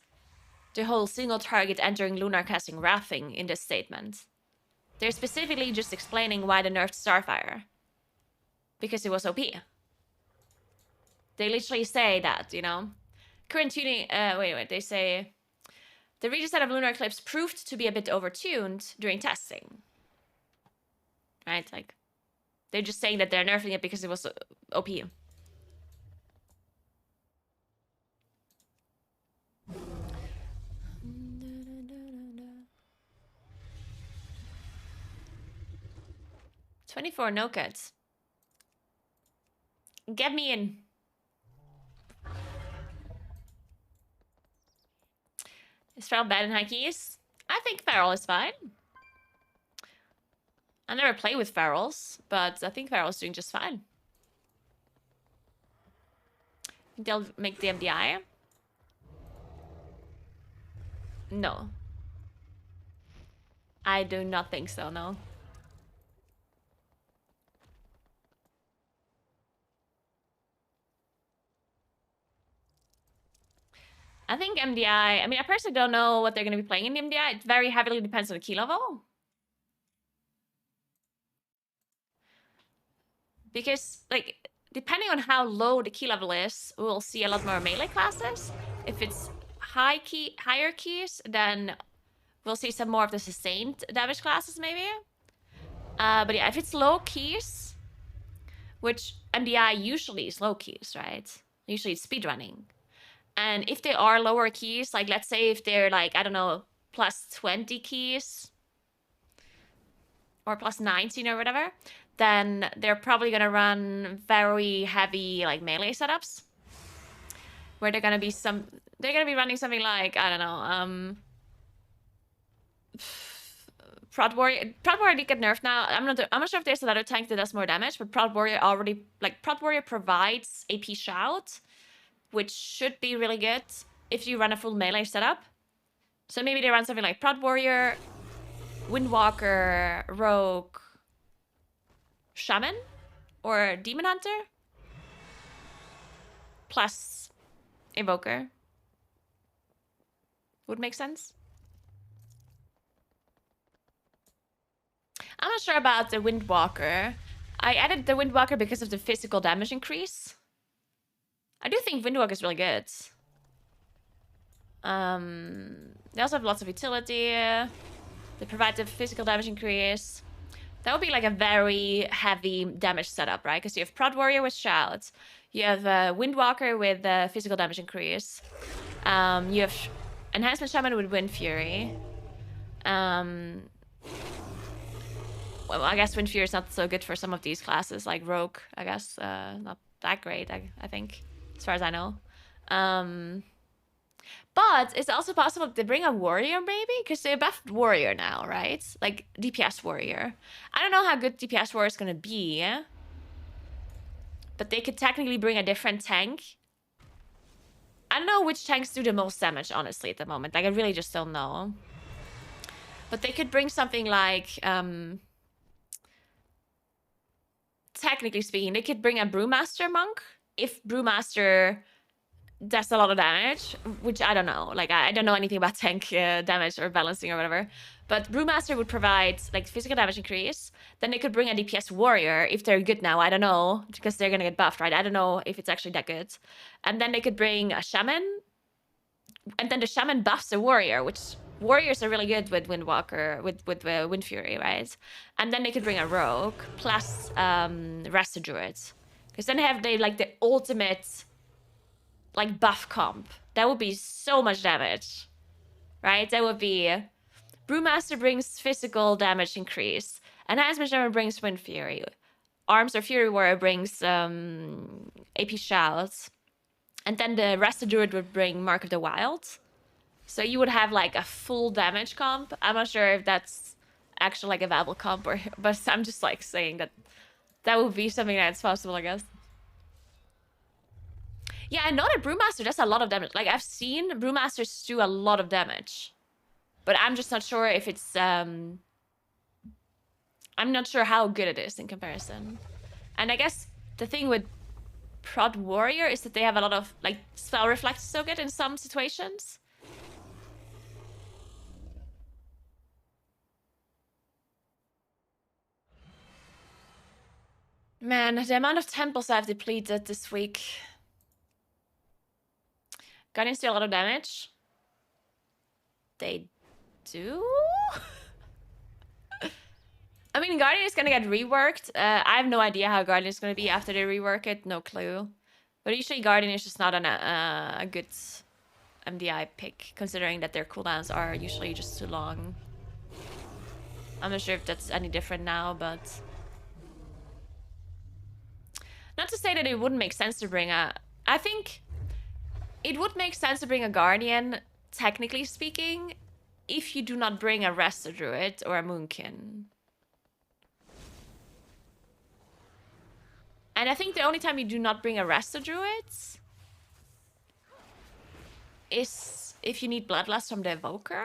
the whole single target entering Lunar casting Wrath thing in this statement. They're specifically just explaining why they nerfed Starfire. Because it was OP. They literally say that, you know? Current tuning, wait, they say... the redesign of Lunar Eclipse proved to be a bit overtuned during testing. Right, like... they're just saying that they're nerfing it because it was OP. $24 no cuts. Get me in. Is Feral bad in high keys? I think Feral is fine. I never play with Ferals, but I think Feral's doing just fine. They'll make the MDI? No. I do not think so, no. I think MDI... I mean, I personally don't know what they're going to be playing in the MDI. It very heavily depends on the key level. Because, like, depending on how low the key level is, we'll see a lot more melee classes. If it's higher keys, then we'll see some more of the sustained damage classes, maybe. But yeah, if it's low keys, which MDI usually is low keys, right? Usually it's speedrunning. And if they are lower keys, like, let's say if they're, like, I don't know, plus 20 keys, or plus 19 or whatever, then they're probably gonna run very heavy like melee setups, where they're gonna be running something like, I don't know, Prod Warrior did get nerfed now. I'm not sure if there's another tank that does more damage, but Prod Warrior provides AP Shout, which should be really good if you run a full melee setup. So maybe they run something like Prod Warrior, Windwalker, Rogue, Shaman, or Demon Hunter, plus Invoker. Would make sense. I'm not sure about the Windwalker. I added the Windwalker because of the physical damage increase. I do think Windwalker is really good. They also have lots of utility. They provide the physical damage increase. That would be like a very heavy damage setup, right? Because you have Prod Warrior with Shout. You have Windwalker with physical damage increase. You have Enhancement Shaman with Wind Fury. Well, I guess Wind Fury is not so good for some of these classes, like Rogue, I guess. Not that great, I think, as far as I know. But it's also possible to bring a Warrior, maybe? Because they buffed Warrior now, right? Like, DPS Warrior. I don't know how good DPS Warrior is going to be. But they could technically bring a different tank. I don't know which tanks do the most damage, honestly, at the moment. Like, I really just don't know. But they could bring something like... technically speaking, they could bring a Brewmaster Monk. If Brewmaster does a lot of damage, which I don't know. Like, I don't know anything about tank damage or balancing or whatever. But Brewmaster would provide, like, physical damage increase. Then they could bring a DPS Warrior if they're good now. I don't know, because they're gonna get buffed, right? I don't know if it's actually that good. And then they could bring a Shaman. And then the Shaman buffs the Warrior, which... Warriors are really good with Windwalker, with Wind Fury, right? And then they could bring a Rogue, plus Rest Druid. Because then they like the ultimate, like, buff comp. That would be so much damage, right? That would be... Brewmaster brings physical damage increase. Enhancement Shaman brings Wind Fury. Arms or Fury Warrior brings AP Shouts. And then the Rest Druid would bring Mark of the Wild. So you would have, like, a full damage comp. I'm not sure if that's actually, like, a viable comp, but I'm just, like, saying that that would be something that's possible, I guess. Yeah, I know that Brewmaster does a lot of damage. Like, I've seen Brewmasters do a lot of damage. But I'm just not sure if it's, I'm not sure how good it is in comparison. And I guess the thing with Prod Warrior is that they have a lot of, like, Spell Reflect is so good in some situations. Man, the amount of temples I've depleted this week. Guardians do a lot of damage. They do? I mean, Guardian is gonna get reworked. I have no idea how Guardian is gonna be after they rework it. No clue. But usually Guardian is just not a good MDI pick, considering that their cooldowns are usually just too long. I'm not sure if that's any different now, but... Not to say that it wouldn't make sense to bring a... I think it would make sense to bring a Guardian, technically speaking, if you do not bring a Rest Druid or a Moonkin. And I think the only time you do not bring a Rest Druid is if you need Bloodlust from the Evoker.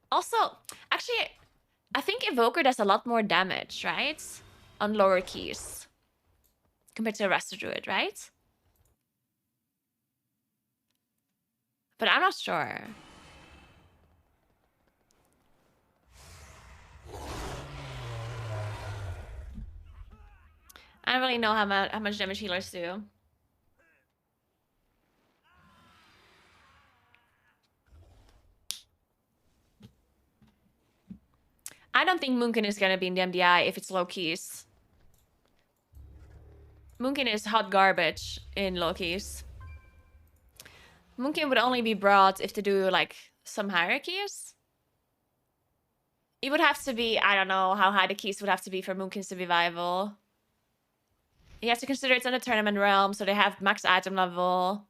Also, actually, I think Evoker does a lot more damage, right? On lower keys. Compared to a Rest Druid, right? But I'm not sure. I don't really know how much damage healers do. I don't think Moonkin is gonna be in the MDI if it's low keys. Moonkin is hot garbage in low keys. Moonkin would only be brought if to do, like, some hierarchies. It would have to be, I don't know how high the keys would have to be for Moonkins to be viable. You have to consider it's in the tournament realm, so they have max item level.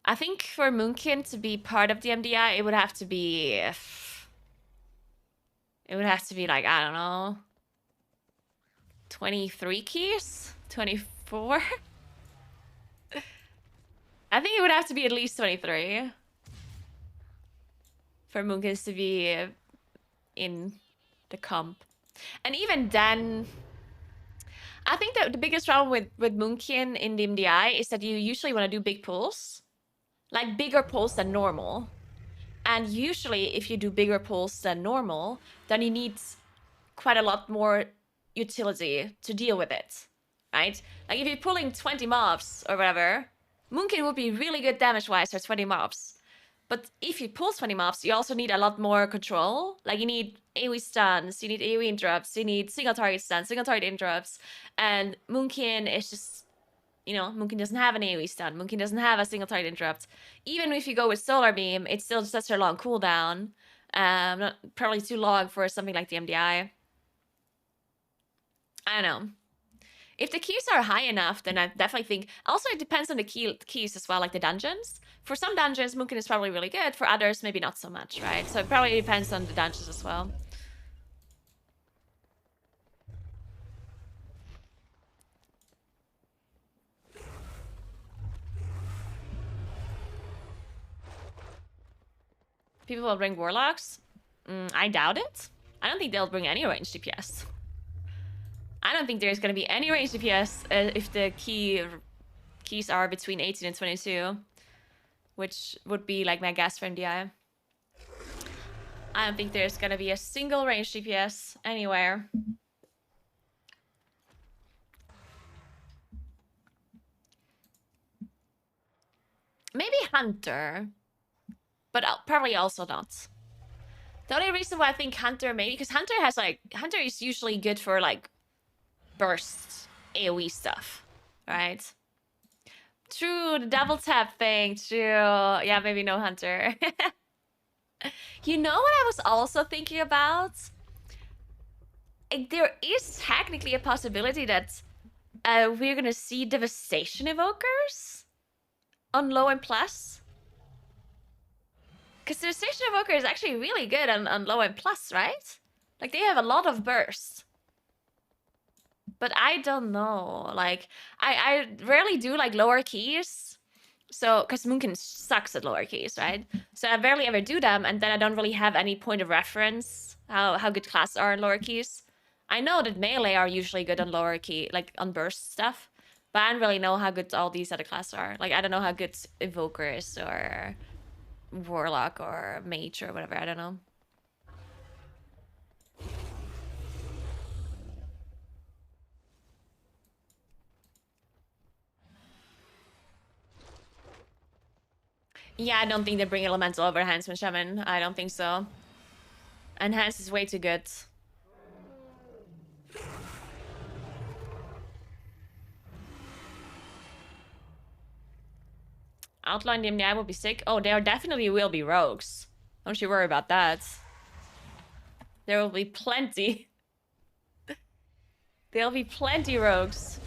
I think for Moonkin to be part of the MDI, it would have to be... It would have to be like, I don't know... 23 keys? 24? I think it would have to be at least 23. For Moonkins to be in the comp. And even then... I think that the biggest problem with Moonkin in the MDI is that you usually want to do big pulls. Like bigger pulls than normal. And usually if you do bigger pulls than normal, then you need quite a lot more utility to deal with it. Right? Like if you're pulling 20 mobs or whatever, Moonkin would be really good damage-wise for 20 mobs. But if you pull 20 mobs, you also need a lot more control. Like you need AoE stuns, you need AoE interrupts, you need single target stuns, single target interrupts. And Moonkin is just, you know, Moonkin doesn't have an AoE stun. Moonkin doesn't have a single target interrupt. Even if you go with Solar Beam, it's still such a long cooldown. Not, probably too long for something like the MDI. I don't know. If the keys are high enough, then I definitely think... Also, it depends on the keys as well, like the dungeons. For some dungeons, Moonkin is probably really good. For others, maybe not so much, right? So it probably depends on the dungeons as well. People will bring Warlocks? I doubt it. I don't think they'll bring any range DPS. I don't think there's going to be any range DPS if the keys are between 18 and 22. Which would be like my guess for MDI. I don't think there's going to be a single range DPS anywhere. Maybe Hunter. But probably also not. The only reason why I think Hunter maybe... Because Hunter has like... Hunter is usually good for like... burst AoE stuff. Right? True, the double tap thing. True. Yeah, maybe no Hunter. You know what I was also thinking about? There is technically a possibility that we're gonna see Devastation Evokers on low and plus. Because Devastation Evoker is actually really good on low and plus, right? Like, they have a lot of burst. But I don't know. Like, I rarely do, like, lower keys. So, because Moonkin sucks at lower keys, right? So I barely ever do them, and then I don't really have any point of reference how good classes are in lower keys. I know that melee are usually good on lower key, like, on burst stuff. But I don't really know how good all these other classes are. Like, I don't know how good Evoker is, or Warlock, or Mage, or whatever. I don't know. Yeah, I don't think they bring Elemental over Enhancement Shaman. I don't think so. Enhance is way too good. Outline the MDI will be sick. Oh, there definitely will be rogues. Don't you worry about that. There will be plenty. There'll be plenty rogues.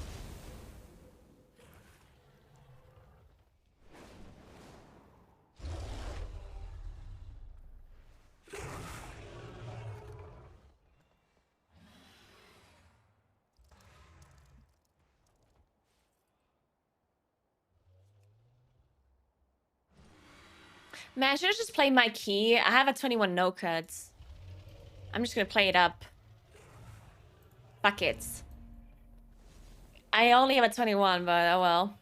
Man, I should have just played my key. I have a 21 no cuts. I'm just gonna play it up. Fuck it. I only have a 21, but oh well.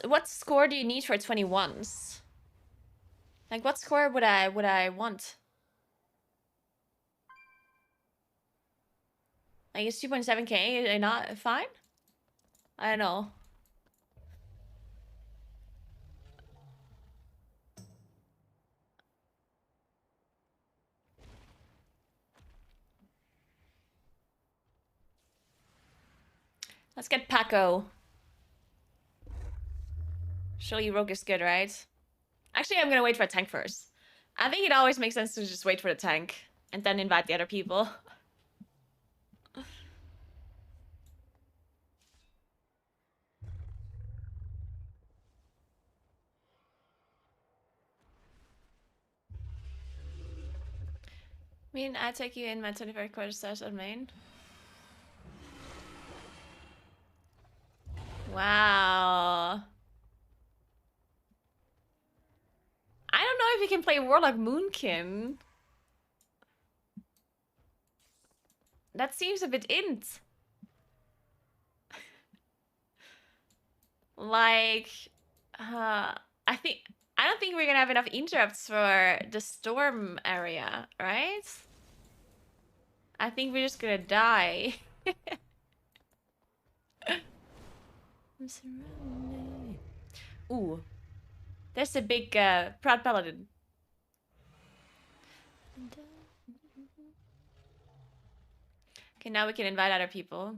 What score do you need for 21s? Like, what score would I want? Like, is 2.7k not fine? I don't know. Let's get Paco. Surely Rogue is good, right? Actually, I'm gonna wait for a tank first. I think it always makes sense to just wait for the tank and then invite the other people. I mean, I take you in my 25 quarter stars on main. Wow. I don't know if you can play Warlock Moonkin. That seems a bit int. Like, I don't think we're gonna have enough interrupts for the storm area, right? I think we're just gonna die. I'm surrounded. Ooh, there's a big proud paladin. Okay, now we can invite other people.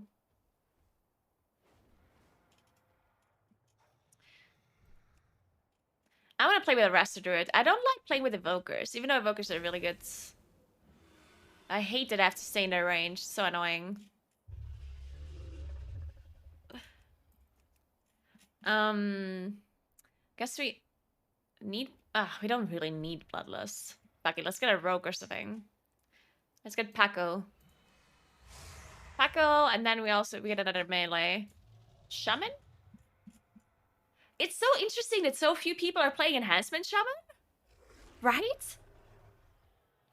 I want to play with a Raster Druid. I don't like playing with Evokers, even though Evokers are really good. I hate that I have to stay in their range. So annoying. Guess we need... we don't really need Bloodlust. Okay, let's get a Rogue or something. Let's get Paco. Paco, and then we get another melee. Shaman? It's so interesting that so few people are playing Enhancement Shaman. Right?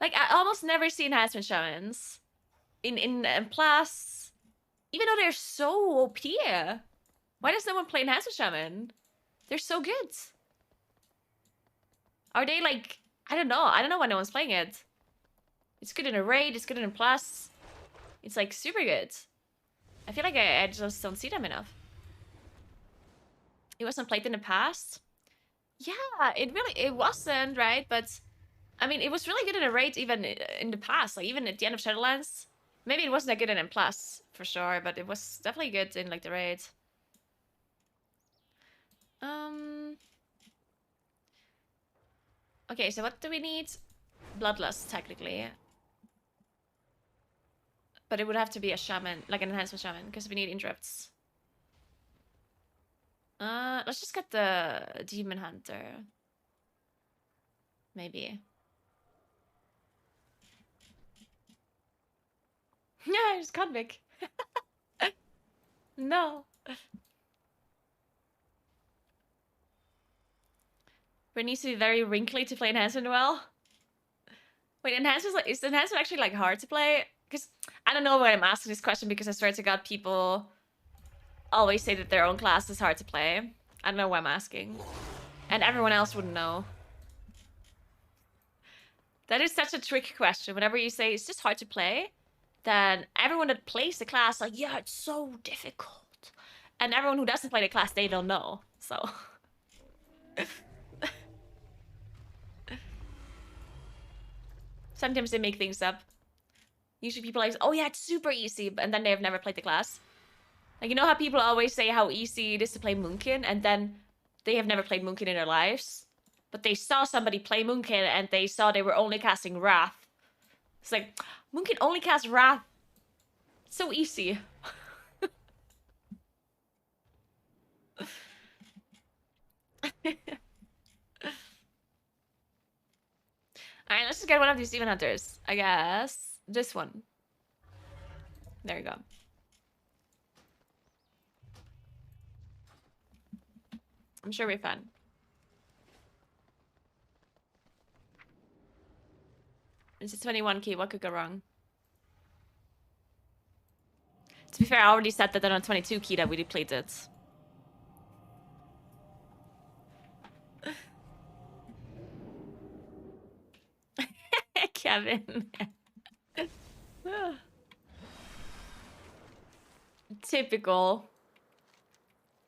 Like, I almost never see Enhancement Shamans. In Plus, even though they're so OP. Why does no one play Enhancement Shaman? They're so good. Are they like... I don't know. I don't know why no one's playing it. It's good in a raid. It's good in a plus. It's like super good. I feel like I just don't see them enough. It wasn't played in the past. Yeah, it wasn't, right? But I mean, it was really good in a raid even in the past. Like even at the end of Shadowlands. Maybe it wasn't that good in M+, for sure, but it was definitely good in like the raid. Okay, so what do we need? Bloodlust, technically. But it would have to be a shaman, like an enhancement shaman, because we need interrupts. Let's just get the demon hunter. Maybe. Yeah, it's convict. No. But it needs to be very wrinkly to play enhancement well. Wait, is enhancement actually like hard to play? Because I don't know why I'm asking this question, because I swear to God, people always say that their own class is hard to play. I don't know why I'm asking. And everyone else wouldn't know. That is such a tricky question. Whenever you say it's just hard to play, then everyone that plays the class like, yeah, it's so difficult. And everyone who doesn't play the class, they don't know. So... Sometimes they make things up. Usually people are like, oh yeah, it's super easy, and then they have never played the class. Like, you know how people always say how easy it is to play Moonkin, and then they have never played Moonkin in their lives? But they saw somebody play Moonkin, and they saw they were only casting Wrath. It's like, Moonkin only casts Wrath. It's so easy. Alright, let's just get one of these demon hunters. I guess. This one. There you go. I'm sure we're fine. It's a 21 key. What could go wrong? To be fair, I already said that on 22 key that we depleted. Kevin. Typical.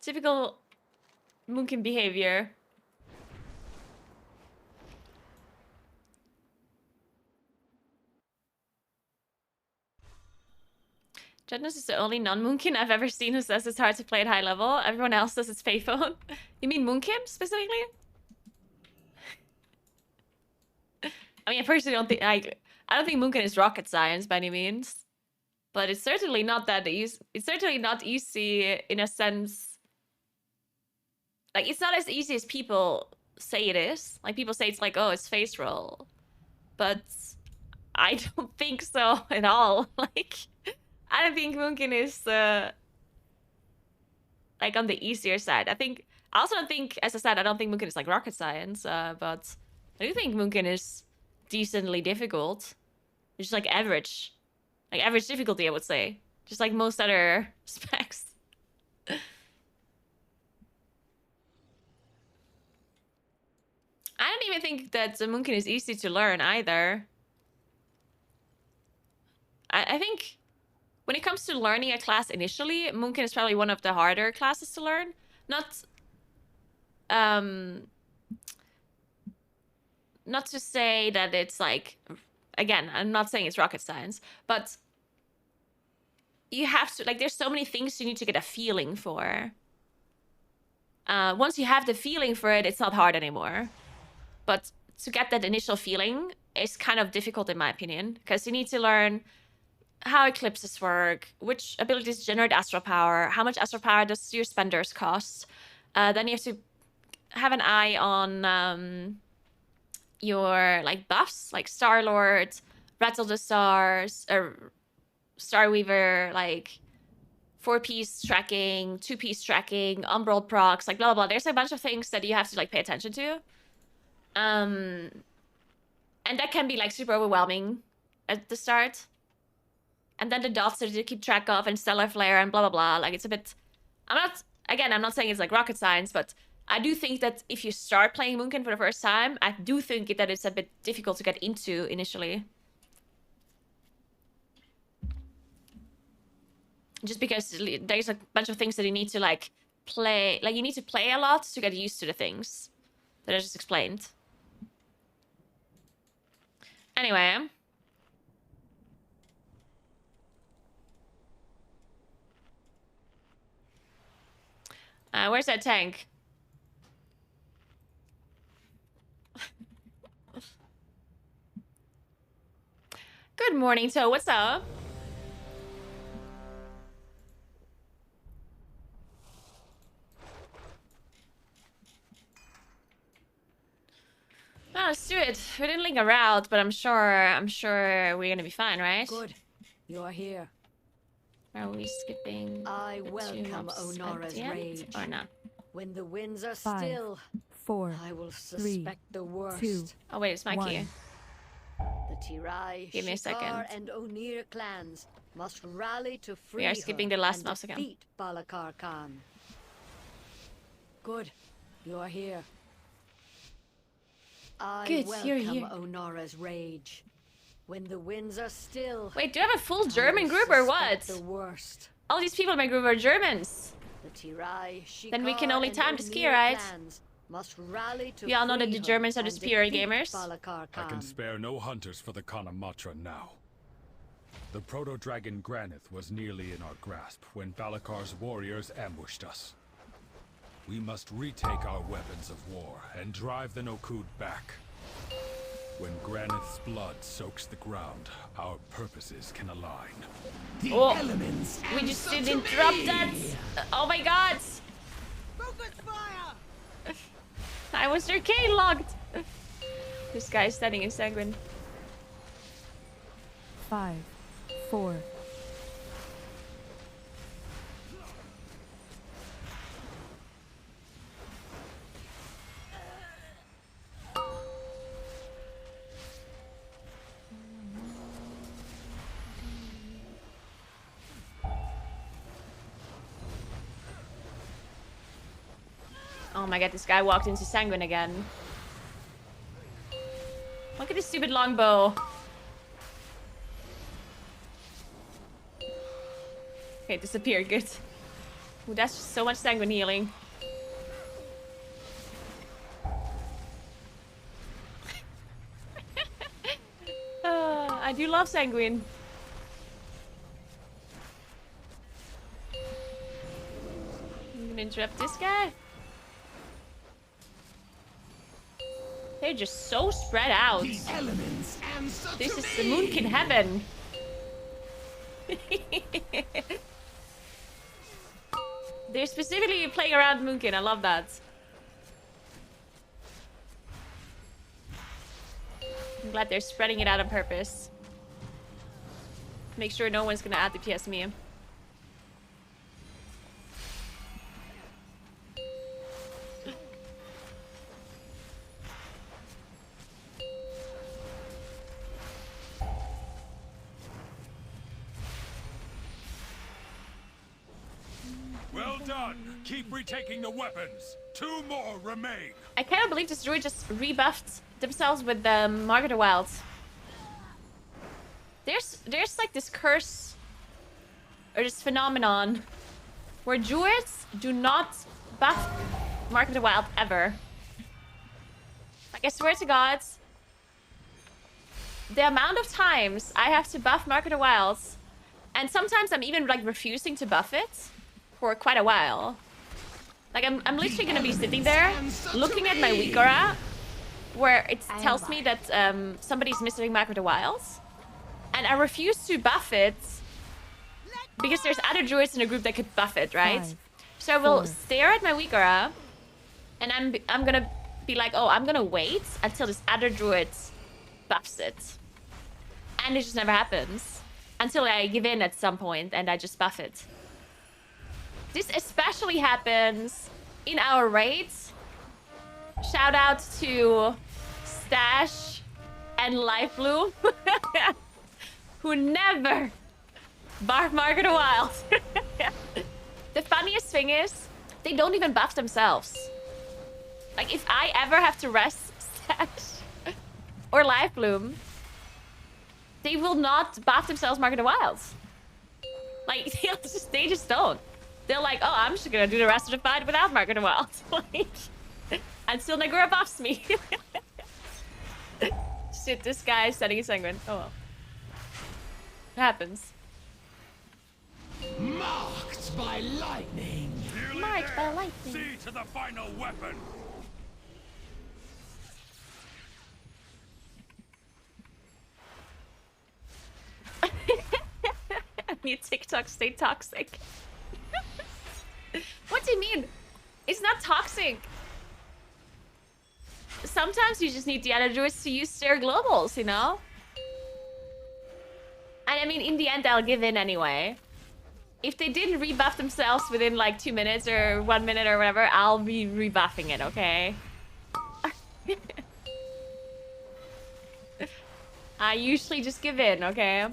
Typical Moonkin behavior. Tetanus is the only non-Moonkin I've ever seen who says it's hard to play at high level. Everyone else says it's payphone. You mean Moonkim specifically? I mean, I personally don't think I don't think Moonkin is rocket science by any means, but it's certainly not that easy. It's certainly not easy in a sense. Like, it's not as easy as people say it is. Like, people say it's like, oh, it's face roll, but I don't think so at all. Like, I don't think Moonkin is like on the easier side. I also don't think, as I said, I don't think Moonkin is like rocket science, but I do think Moonkin is decently difficult. It's just like average difficulty, I would say. Just like most other specs. I don't even think that the Moonkin is easy to learn either. I think when it comes to learning a class initially, Moonkin is probably one of the harder classes to learn. Not to say that it's like, again, I'm not saying it's rocket science, but you have to, like, there's so many things you need to get a feeling for. Once you have the feeling for it, it's not hard anymore. But to get that initial feeling is kind of difficult in my opinion, because you need to learn how eclipses work, which abilities generate astral power, how much astral power does your spenders cost. Then you have to have an eye on your like buffs, like Star-Lord, Rattle the Stars, or Starweaver, like 4-piece tracking, 2-piece tracking, Umbral procs, like blah blah blah. There's a bunch of things that you have to like pay attention to. And that can be like super overwhelming at the start. And then the dots that you keep track of and stellar flare and blah blah blah. Like, it's a bit, I'm not saying it's like rocket science, but I do think that if you start playing Moonkin for the first time, I do think that it's a bit difficult to get into initially. Just because there's a bunch of things that you need to like play, like you need to play a lot to get used to the things that I just explained. Anyway. Where's that tank? Good morning, Toe. What's up? Oh, let's do it. We didn't link a route, but I'm sure we're gonna be fine, right? Good. You're here. Are we skipping? I welcome Onora's rage. Or not? When the winds are 5, still, 4, I will 3, suspect the worst. 2, Oh wait, it's my 1. key. The Tirai, Give me a second. Shikar, and Onir clans must rally to free We are skipping the last and mouse again. defeat Balakar Khan. Good. You're here. I Good, welcome you're here. Onora's rage. When the winds are still, Wait, do you have a full German I will group or suspect what? The worst. All these people in my group are Germans. The Tirai, Shikar, Then we can only and time to ski, Onir right? clans must rally to We all know that free the her Germans are the and superior defeat gamers. Balakar I can Khan. spare no hunters for the Kanamatra now. The proto-dragon Granith was nearly in our grasp when Balakar's warriors ambushed us. We must retake our weapons of war and drive the Nokud back. When Granith's blood soaks the ground, our purposes can align. The Oh, elements we answer just to didn't me! drop that. Oh my god! Focus fire! I was arcade locked. This guy's standing in Sanguine. 5, 4. Oh my god, this guy walked into Sanguine again. Look at this stupid longbow. Okay, disappeared, good. Ooh, that's just so much Sanguine healing. I do love Sanguine. interrupt this guy. They're just so spread out. The elements answer This to is me. the Moonkin heaven. They're specifically playing around Moonkin. I love that. I'm glad they're spreading it out on purpose. Make sure no one's gonna add DPS me. Well done. Keep retaking the weapons. 2 more remain. I cannot believe this druid just rebuffed themselves with the Mark of the Wild. There's like this curse or this phenomenon where druids do not buff Mark of the Wild ever. Like I swear to God, the amount of times I have to buff Mark of the Wild, and sometimes I'm even like refusing to buff it for quite a while. Like I'm literally gonna be sitting there looking at my weak aura where it tells me that somebody's missing Mark of the Wild, and I refuse to buff it because there's other druids in the group that could buff it, right? 5, So I will 4. stare at my weak aura, and I'm gonna be like, oh, I'm gonna wait until this other druid buffs it, and it just never happens until I give in at some point and I just buff it. This especially happens in our raids. Shout out to Stash and Life Blue, who never buff Mark of the Wild. The funniest thing is, they don't even buff themselves. Like, if I ever have to rest Stash or Life Bloom, they will not buff themselves Mark of the Wild. Like, they just don't. They're like, oh, I'm just gonna do the rest of the fight without Mark of the Wild. Like, until Naguura buffs me. Shit, this guy is setting a sanguine. Oh well. It happens. Marked by lightning. Nearly Marked by there. lightning. See to the final weapon. New TikTok stay toxic. What do you mean? It's not toxic. Sometimes you just need the other druids to use their globals, you know? And I mean, in the end, I'll give in anyway. If they didn't rebuff themselves within like 2 minutes or 1 minute or whatever, I'll be rebuffing it, okay? I usually just give in, okay?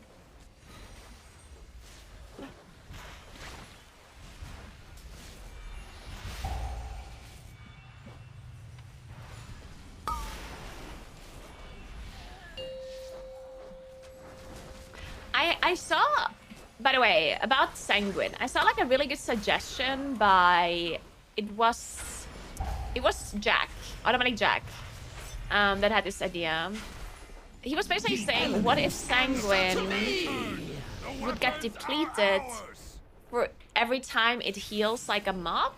I saw, by the way, about Sanguine, I saw like a really good suggestion by, it was Jack, Automatic Jack, that had this idea. He was basically saying, what if Sanguine would get depleted for every time it heals like a mob?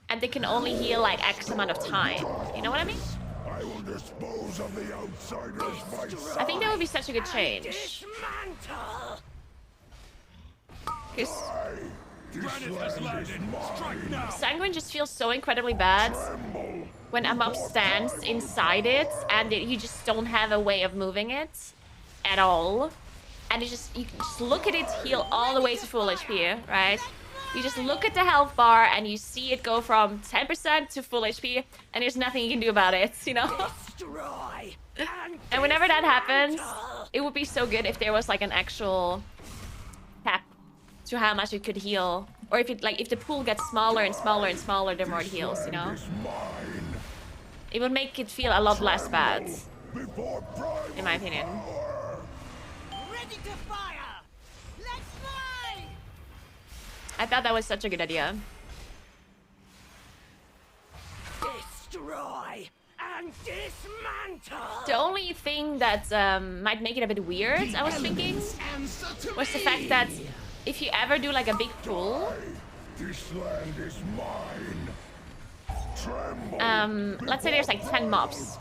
And they can only heal like X amount of time. You know what I mean? I will dispose of the outsiders myself. I think that would be such a good change. Dismantle. Because Granite has landed. Strike now. Sanguine just feels so incredibly bad when a mob stands inside it and you just don't have a way of moving it at all. And you just look at it heal all the way to full HP, right? You just look at the health bar and you see it go from 10% to full HP, and there's nothing you can do about it, you know? Destroy. And whenever that happens, it would be so good if there was like an actual cap to how much it could heal. Or if it if the pool gets smaller and smaller and smaller, the more it heals, you know? It would make it feel a lot less bad, in my opinion. Ready to fire! Let's fly! I thought that was such a good idea. Destroy and dismantle. The only thing that might make it a bit weird, I was thinking, was the fact that if you ever do like a big pool, This land is mine. Tremble. let's say there's like 10 mobs,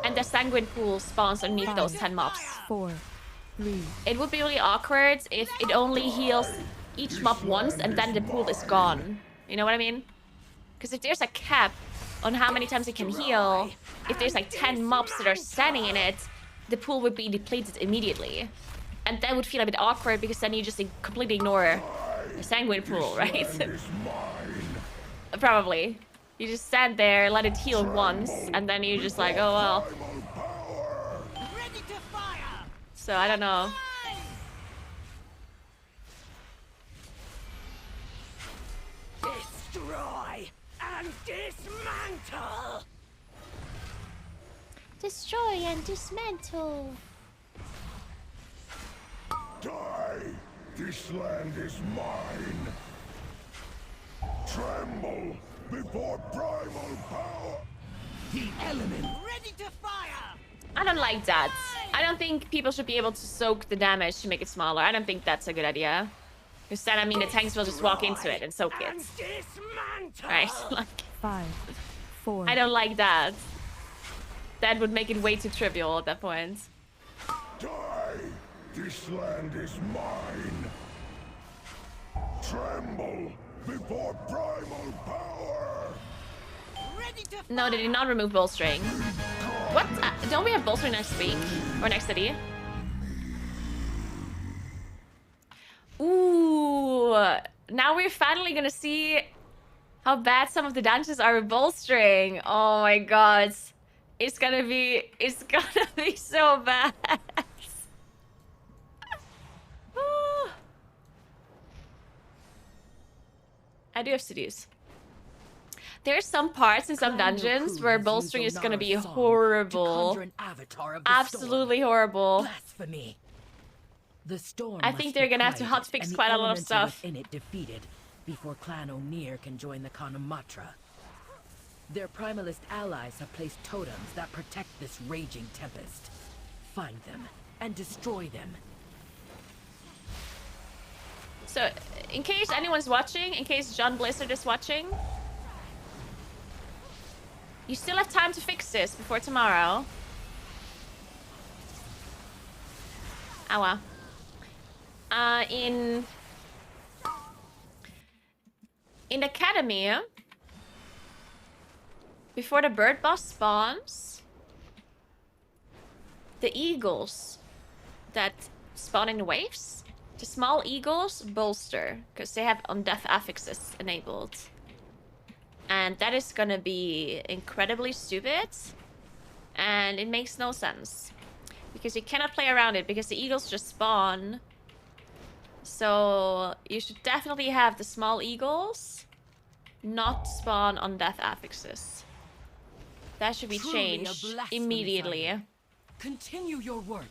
and the sanguine pool spawns underneath those 10 mobs. 4, 3, It would be really awkward if it only heals each mob once and then the pool is gone. You know what I mean? Because if there's a cap on how many times it can heal, if there's like 10 mobs that are standing in it, the pool would be depleted immediately. And that would feel a bit awkward because then you just completely ignore the sanguine pool, right? Probably. You just stand there, let it heal once, and then you're just like, oh well. Ready to fire! So I don't know. Destroy and dismantle. Destroy and dismantle. Die. This land is mine. Tremble before primal power. The element. Ready to fire! I don't like that. I don't think people should be able to soak the damage to make it smaller. I don't think that's a good idea. Because then, I mean, the tanks will just walk into it and soak it. And dismantle. Right? Like, 5, 4, I don't like that. That would make it way too trivial at that point. Die. This land is mine. Tremble before primal power. Ready to fire! No, they did not remove bolstering. What? Don't we have bolstering next week? Or next city? Ooh. Now we're finally gonna see how bad some of the dungeons are with bolstering. Oh my god. It's gonna be so bad. I do have studios. There's some parts in some dungeons where bolstering is gonna be horrible. Absolutely horrible. Blasphemy. The storm I must think be they're gonna have to quieted hotfix and the quite a lot of elemental stuff. within it defeated before Clan O'Neill can join the Kanamatra. Their primalist allies have placed totems that protect this raging tempest. Find them and destroy them. So, in case anyone's watching, in case John Blizzard is watching, you still have time to fix this before tomorrow. Ow. In Academy, before the bird boss spawns, the eagles that spawn in the waves, the small eagles bolster because they have undeath affixes enabled. And that is gonna be incredibly stupid. And it makes no sense. Because you cannot play around it because the eagles just spawn. So you should definitely have the small eagles not spawn on death affixes. That should be Truly a changed blasphemy, immediately. Simon. Continue your work.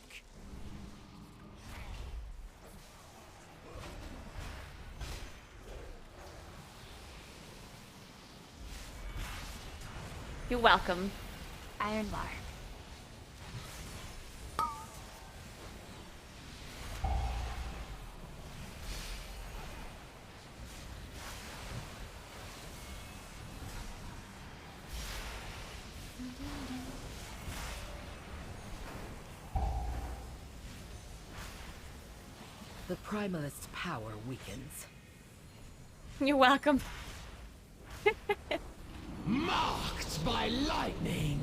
You're welcome. Iron bar. The primalist's power weakens. You're welcome. Marked by lightning.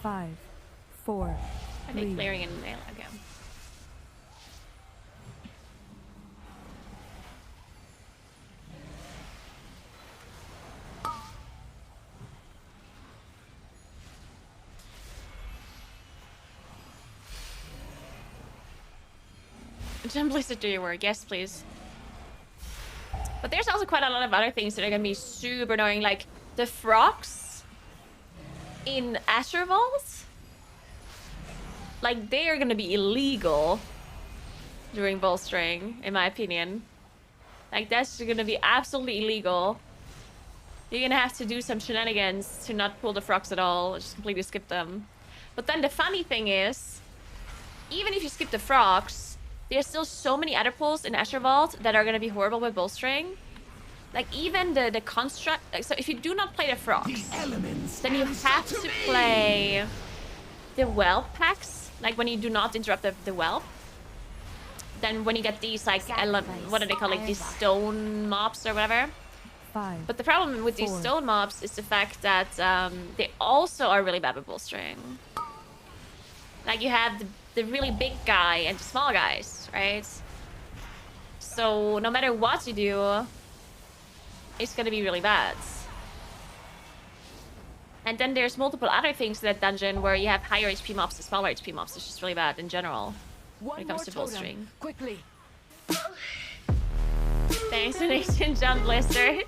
Five, 4, Are they 3, clearing in there? Okay. John Blizzard, do your work. Yes, please. But there's also quite a lot of other things that are gonna be super annoying, like the frogs in Asher Vault. Like, they are gonna be illegal during bolstering, in my opinion. Like, that's gonna be absolutely illegal. You're gonna have to do some shenanigans to not pull the frogs at all. Just completely skip them. But then the funny thing is, even if you skip the frogs, there's still so many other pulls in Azure Vault that are gonna be horrible with bolstering. Like even the construct. Like, so if you do not play the frogs, then you have to play the whelp packs. Like when you do not interrupt the whelp. Then when you get these like what do they call, like these stone mobs or whatever. 5, But the problem with these 4. stone mobs is the fact that they also are really bad with bolstering. Like you have the really big guy and the small guys, right? So no matter what you do, it's gonna be really bad. And then there's multiple other things in that dungeon where you have higher HP mobs and smaller HP mobs. It's just really bad in general when it comes to bolstering. Quickly. Thanks, donation, John Blister.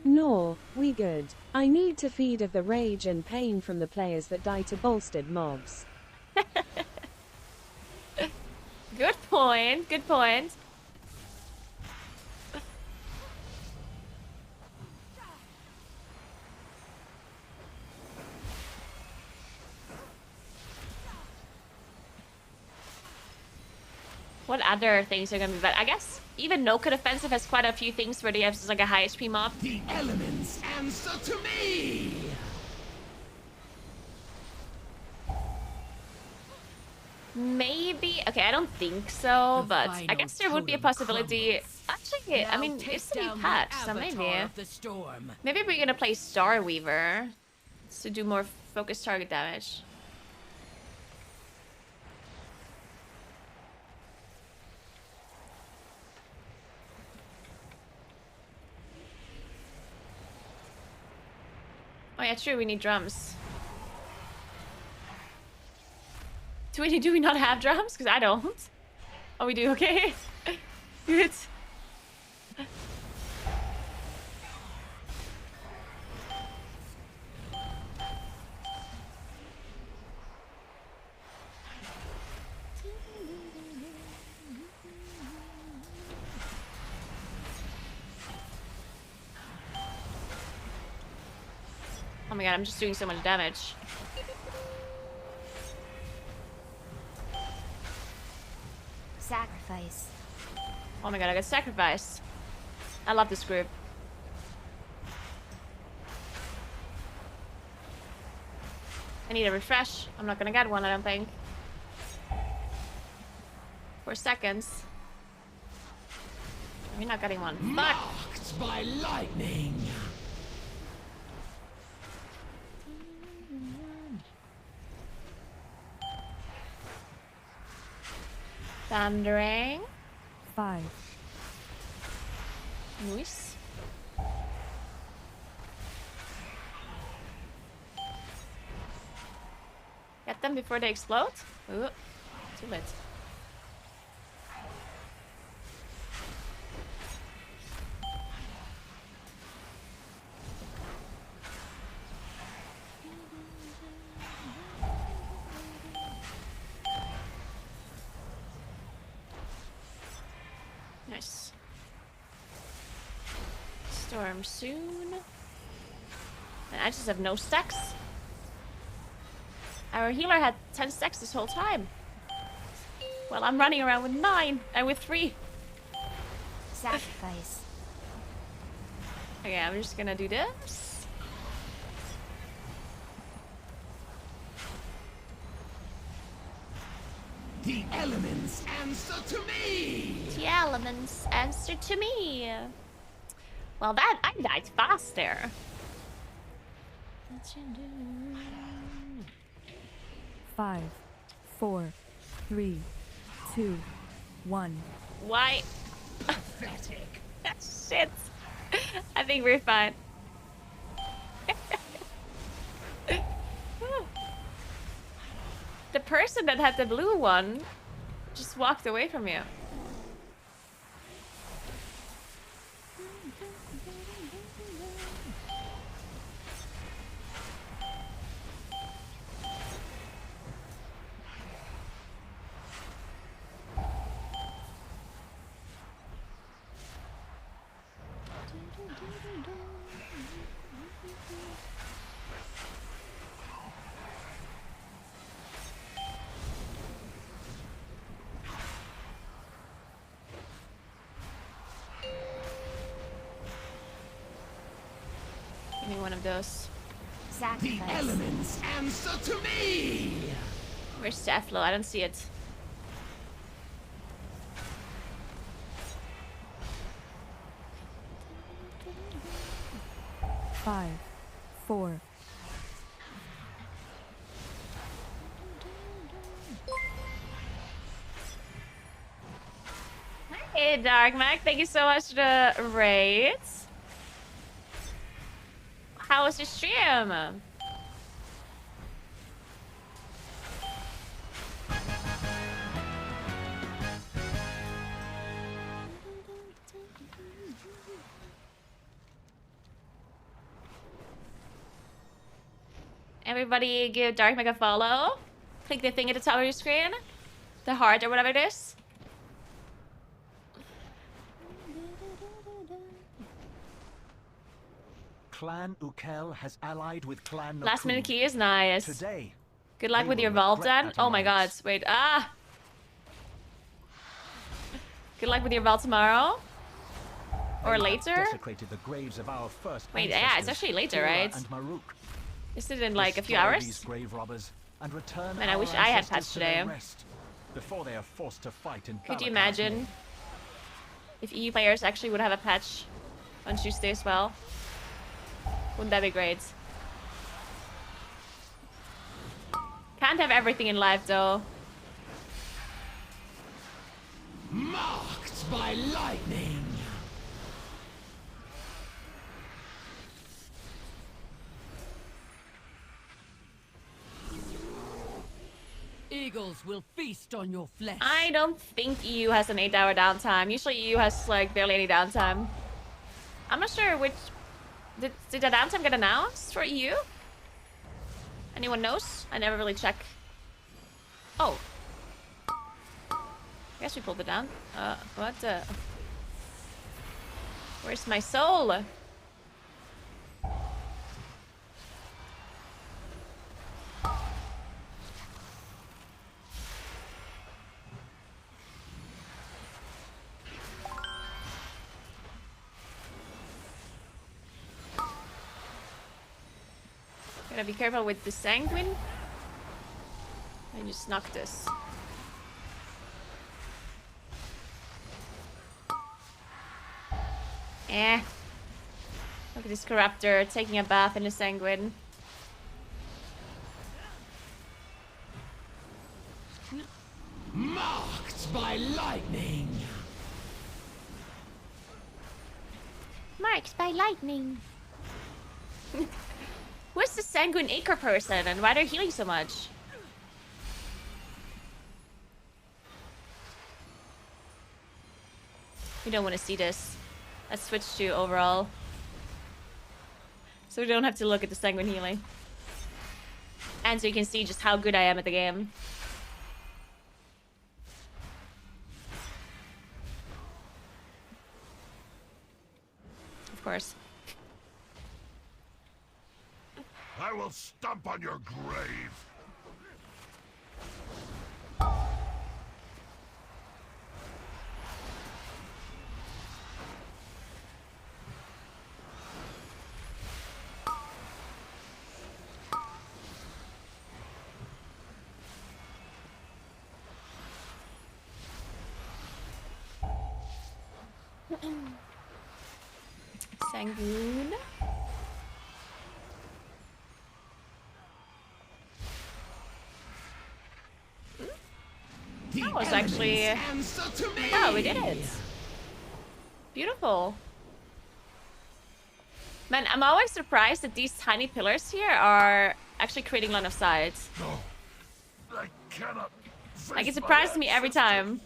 No, we good. I need to feed of the rage and pain from the players that die to bolstered mobs. Good point. Good point. What other things are gonna be bad? I guess even no-code offensive has quite a few things where they have just like a high HP mob. The elements answer to me! Maybe. Okay, I don't think so, The but I final guess there would be a totem possibility. Actually, I Now mean, take it's a new down the patch, so avatar maybe. of the storm. Maybe we're gonna play Star Weaver to do more focused target damage. Oh yeah, true, we need drums. Do we not have drums? Because I don't. Oh, we do, okay. Good. Oh my god, I'm just doing so much damage. Sacrifice. Oh my god, I got sacrificed. I love this group. I need a refresh. I'm not gonna get one, I don't think. 4 seconds. You're not getting one. Fuck! Marked by lightning! Thundering. 5, Nice. Get them before they explode? Ooh, too late. Nice. Storm soon. And I just have no stacks. Our healer had 10 stacks this whole time. Well, I'm running around with 9 and with 3. Sacrifice. Okay, I'm just gonna do this. The elements answer to me! The elements answer to me. Well, that I died faster. 5, 4, 3, 2, 1. Why? Pathetic. Shit. I think we're fine. The person that had the blue one just walked away from you. Give me one of those. The Sacrifice. elements answer to me! Where's Cephalon? I don't see it. Five, four, Hey, Dark Mac, thank you so much for the raids. How was your stream? Everybody give Dark Mac a follow. Click the thing at the top of your screen. The heart or whatever it is. Clan Ukel has allied with Clan Last minute Naguura. key is nice. Today, Good luck they with will your vault regret then. that Oh my god, alliance. wait. Ah! Good luck with your vault tomorrow. They Or have later. desecrated the graves of our first Wait, yeah, it's ancestors, actually later, Tura right? and Maruk. Is it in like a few Destroy hours? these grave robbers and return Man, I our wish I had ancestors patch to their today. rest before they are forced to fight in Could you Balakar's imagine name. if EU players actually would have a patch on Tuesday as well? Wouldn't that be great? Can't have everything in life though. Marked by lightning! Eagles will feast on your flesh. I don't think EU has an 8-hour downtime. Usually EU has like barely any downtime. I'm not sure which... Did the downtime get announced for EU? Anyone knows? I never really check. Oh. I guess we pulled it down. What the... Where's my soul? Gotta be careful with the sanguine. I just knocked this. Eh. Look at this corruptor taking a bath in the sanguine. Marked by lightning! Marked by lightning. Who's the sanguine acre person and why they're healing so much? We don't want to see this. Let's switch to overall. So we don't have to look at the sanguine healing. And so you can see just how good I am at the game. Of course. I will stomp on your grave. Sanguine. The That was actually... elements answer to me! Oh, we did it. Beautiful. Man, I'm always surprised that these tiny pillars here are actually creating line of sight. No, I cannot. Like, it surprises me every time.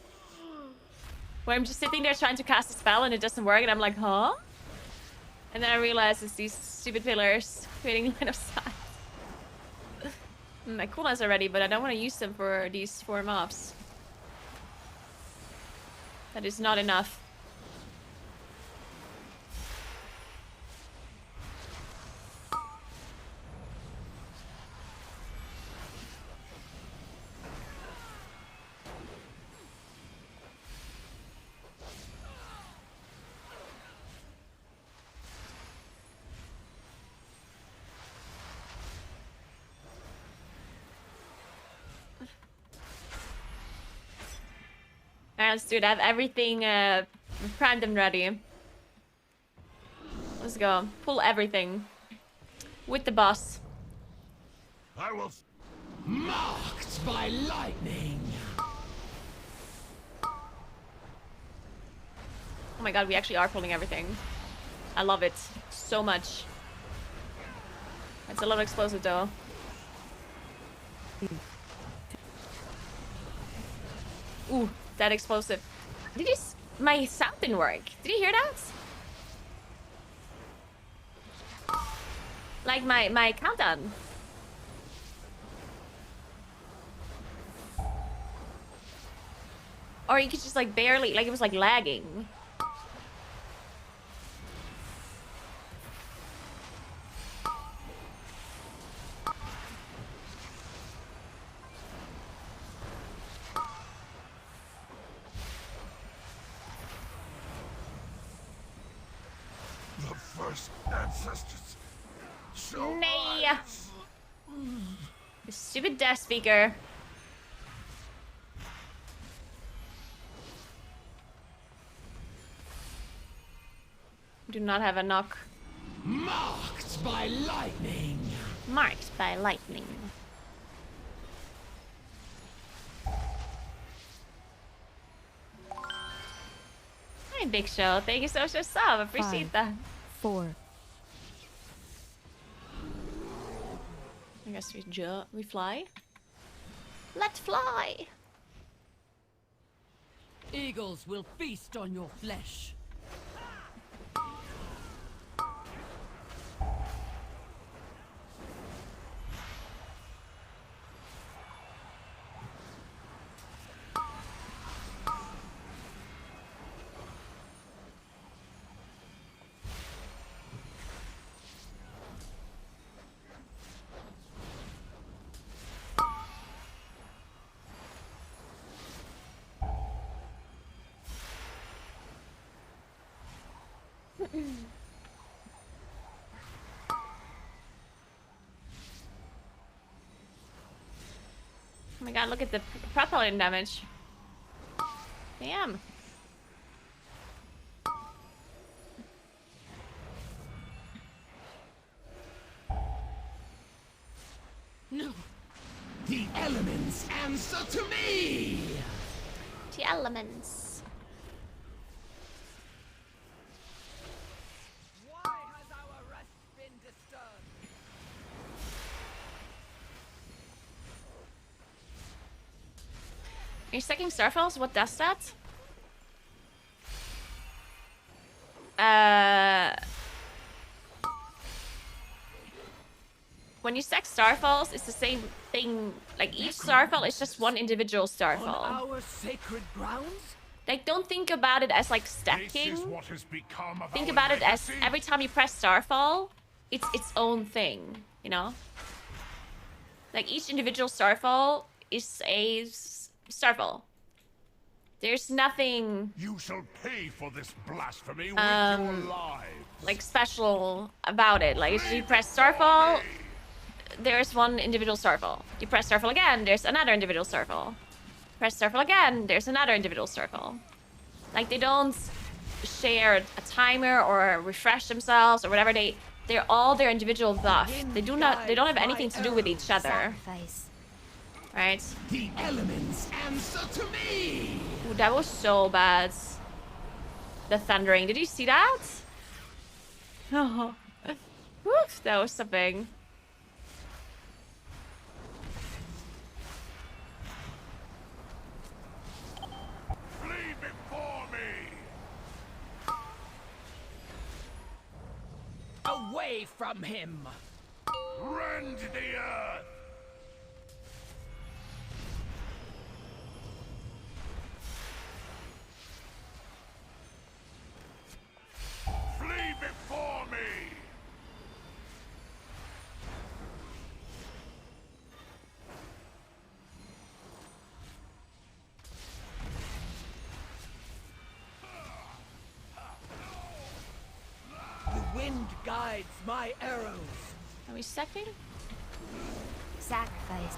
Where I'm just sitting there trying to cast a spell and it doesn't work and I'm like, huh? And then I realize it's these stupid pillars creating line of sight. My cooldowns are ready, but I don't want to use them for these 4 mobs. That is not enough. Alright, let's do it. I have everything primed and ready. Let's go. Pull everything. With the boss. I will. Marked by lightning. Oh my god, we actually are pulling everything. I love it so much. It's a lot of explosive though. Ooh, that explosive. Did you my sound didn't work. Did you hear that? Like my countdown. Or you could just like barely, like it was like lagging. The first ancestors. So Nay. The stupid death speaker. Do not have a knock. Marked by lightning. Marked by lightning. Hi, Big Show. Thank you so much for sub. Appreciate 5, that. 4, I guess we fly. Let's fly. Eagles will feast on your flesh. Oh my god, look at the propellant damage. Damn. No. The elements answer to me. The elements. Why has our rest been disturbed? Are you stacking Starfalls? What does that? When you stack Starfalls, it's the same thing. Like each Starfall is just one individual On Starfall. our sacred grounds. Like don't think about it as like this stacking. is what has become of Think our about it as legacy. every time you press Starfall, it's its own thing, you know? Like each individual Starfall is a Starfall. There's nothing You shall pay for this blasphemy with your lives. like special about it. Like if you press Starfall, there's one individual Starfall. You press Starfall again, there's another individual Starfall. Press Starfall again, there's another individual Starfall. Like they don't share a timer or refresh themselves or whatever. They're all their individual buff. They don't have anything to do with each other. Right? The elements answer to me. Ooh, that was so bad. The thundering. Did you see that? Oh. Woof, that was something. Flee before me. Away from him. Rend the earth. Flee before me. The wind guides my arrows. Are we second? Sacrifice.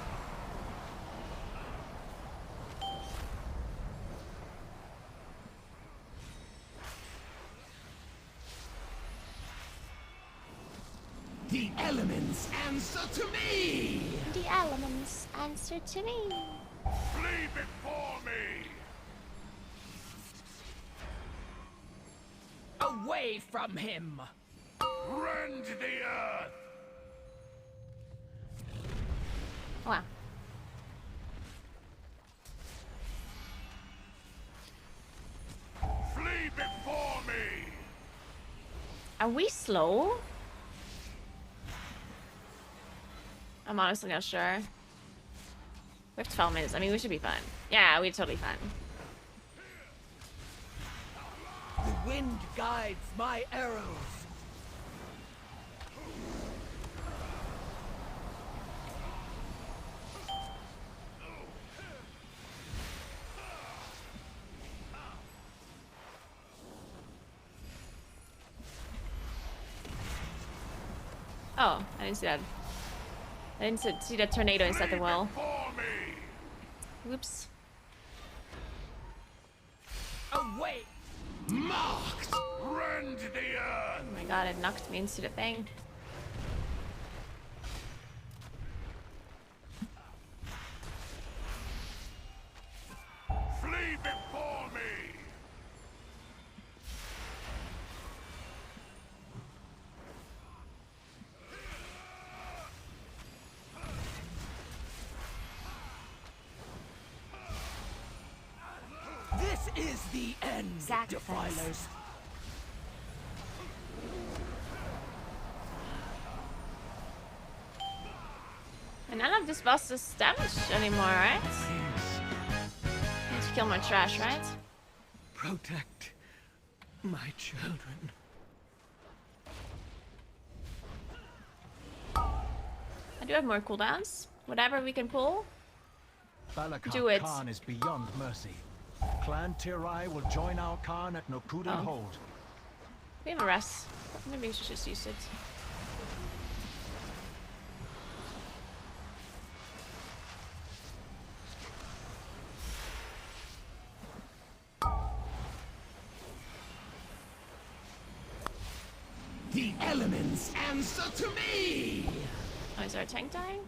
The elements answer to me! The elements answer to me. Flee before me! Away from him! Rend the earth! Wow. Flee before me! Are we slow? I'm honestly not sure. We have 12 minutes. I mean, we should be fine. Yeah, we're totally fine. The wind guides my arrows. Oh, I didn't see that. I didn't see that tornado inside the well. Before me! Whoops. Away! Marked! Rend the earth! Oh my god, it knocked me into the thing. Flee before me! This is the end, Sacrifice. Defilers. And none of this boss is damaged anymore, right? Need to kill more trash, right? Protect my children. I do have more cooldowns. Whatever we can pull. Balakar Do it. Khan is beyond mercy. Clan Tirai will join our Khan at Nokudan Oh. Hold. We have a rest. Maybe we should just use it. The elements answer to me! Oh, is our tank dying?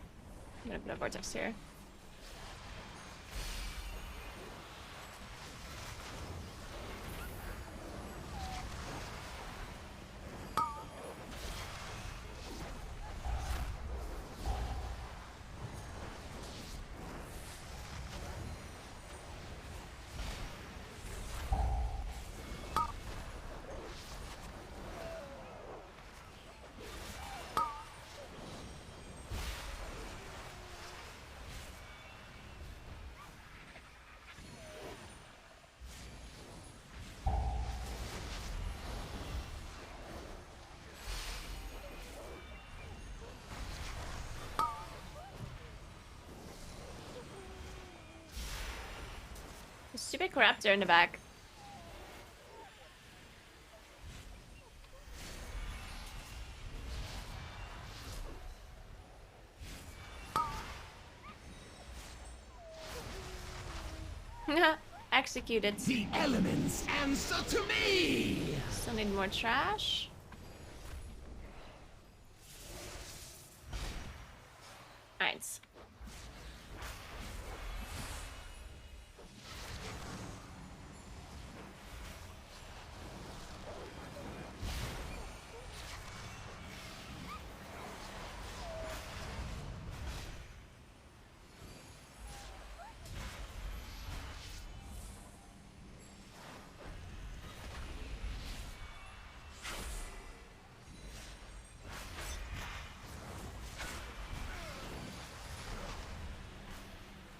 I'm gonna put a vortex here. The stupid corruptor in the back. Executed. The elements answer to me! Still need more trash. Alright.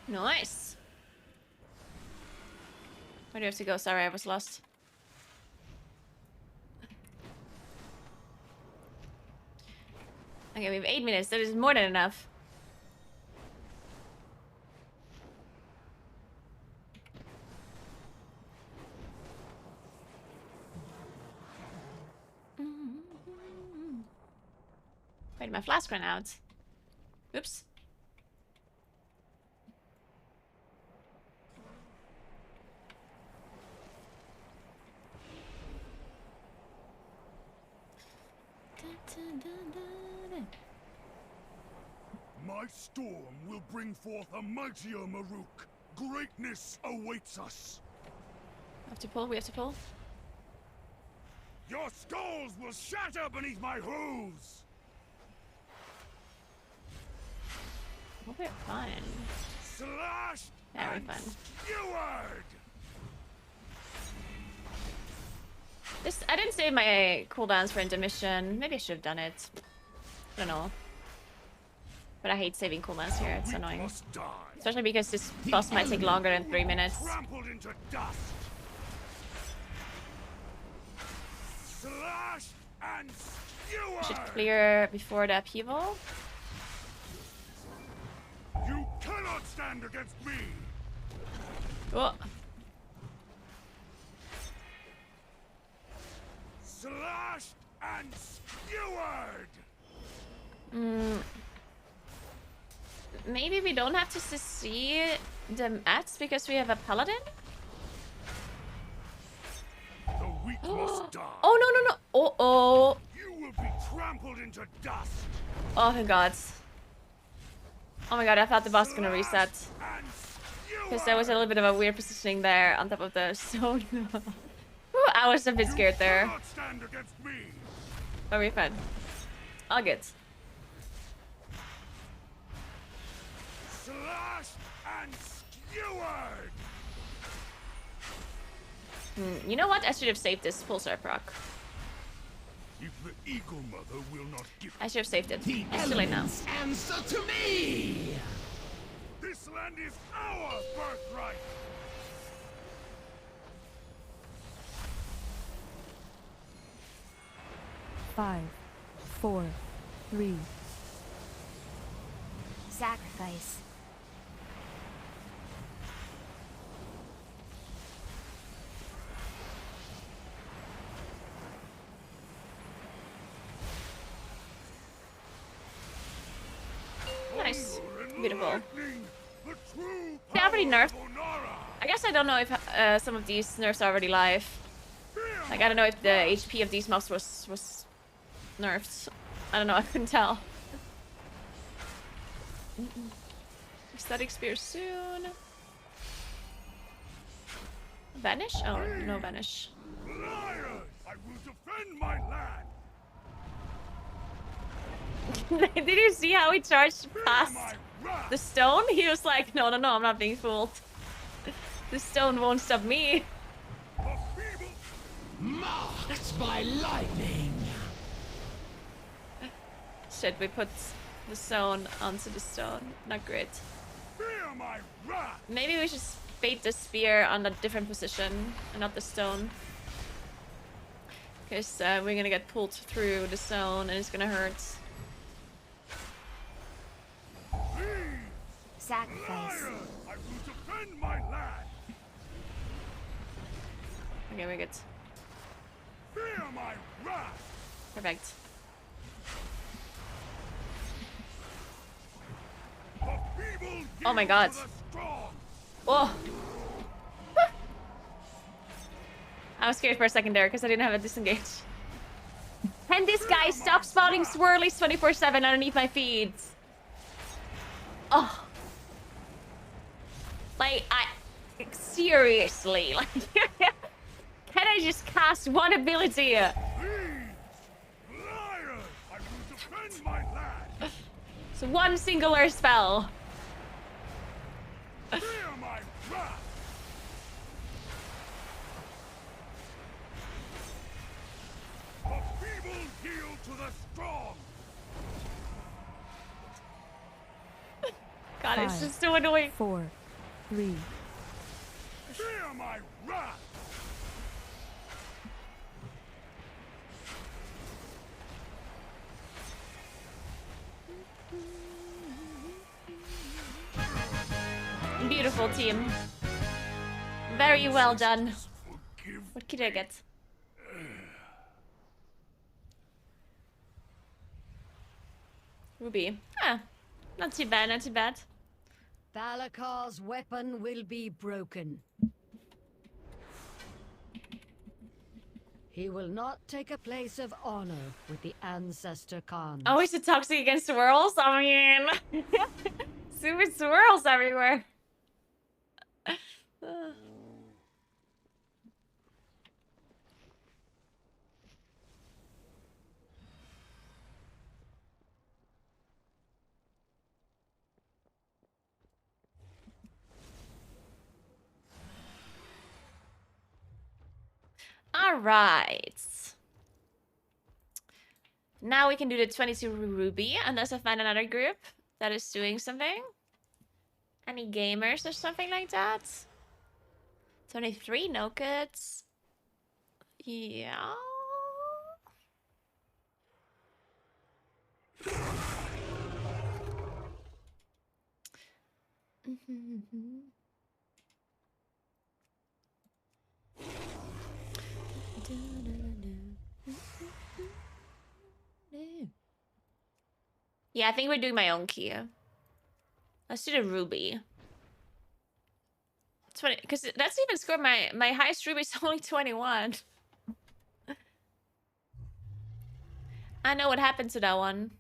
Nice. Where do you have to go? Sorry, I was lost. Okay, we have 8 minutes. That is more than enough. Wait, my flask ran out. Oops. My storm will bring forth a mightier Maruk. Greatness awaits us. We have to pull, we have to pull. Your skulls will shatter beneath my hooves. Hope we're fine. Slashed Yeah, we're and fine. skewered. This, I didn't save my cooldowns for intermission. Maybe I should have done it. I don't know. But I hate saving cooldowns here, it's We annoying. must die. Especially because this boss might take longer than 3 minutes. Trampled into dust. Slashed and skewered. Should clear before the upheaval. You cannot stand against me. Oh, Slashed and skewered. maybe we don't have to see the mats because we have a paladin? The weak must die. Oh, no, no, no. Oh, oh. You will be trampled into dust. Oh my god. Oh my god, I thought the boss was gonna reset. And Because there was a little bit of a weird positioning there on top of the stone. Ooh, I was a bit scared there. cannot stand against me. But we're fine. All good. Slashed and skewered. You know what? I should have saved this pulsar proc. If the Eagle Mother will not give I should have saved it. The It's too late now. elements answer to me! this land is our birthright. Five, 4, 3, Sacrifice. Nice. Thunder and Beautiful. lightning, the true They already power nerfed. of Onara. I guess I don't know if some of these nerfs are already live. Like, I don't know if the HP of these mobs was nerfed. I don't know, I couldn't tell. Static spear soon. Vanish? Oh, no vanish. Liars! I will defend my land. Did you see how he charged Fear past my wrath. the stone? He was like, no, no, no, I'm not being fooled. The stone won't stop me. The feeble. Marked by lightning! Shit, we put the stone onto the stone. Not great. Fear my wrath. Maybe we should bait the spear on a different position and not the stone. Because we're gonna get pulled through the stone and it's gonna hurt. Sacrifice. Liars! I will defend my land. Okay, we're good. Fear my wrath. Perfect. The feeble Oh my yield god. to the strong. Oh! I was scared for a second there because I didn't have a disengage. Can this guy stop spawning swirlies 24/7 underneath my feet? Oh. Like, seriously, like, can I just cast one ability? Liars! I will defend my land. It's one singular spell. Fear my wrath. The feeble yield to the strong. God, it's 5, just so annoying. 4, 3, Fear my wrath. Beautiful team. Very well done. Forgive. What could I get? Ruby. Ah, not too bad, not too bad. Thalakar's weapon will be broken. He will not take a place of honor with the Ancestor Khans. Always a toxic against swirls? I mean... Super swirls everywhere. All right. Now we can do the 22 ruby, unless I find another group that is doing something. Any gamers or something like that? 23 no cuts. Yeah. Yeah, I think we're doing my own key. Let's do the ruby. 20, because that's even scored my highest ruby is only 21. I know what happened to that one.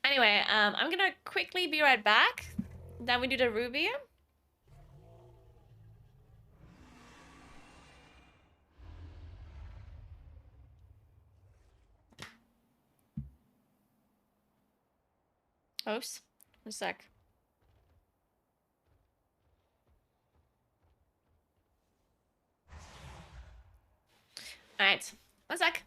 Anyway, I'm gonna quickly be right back. Then we do the ruby. Oops. One sec. Alright. One sec.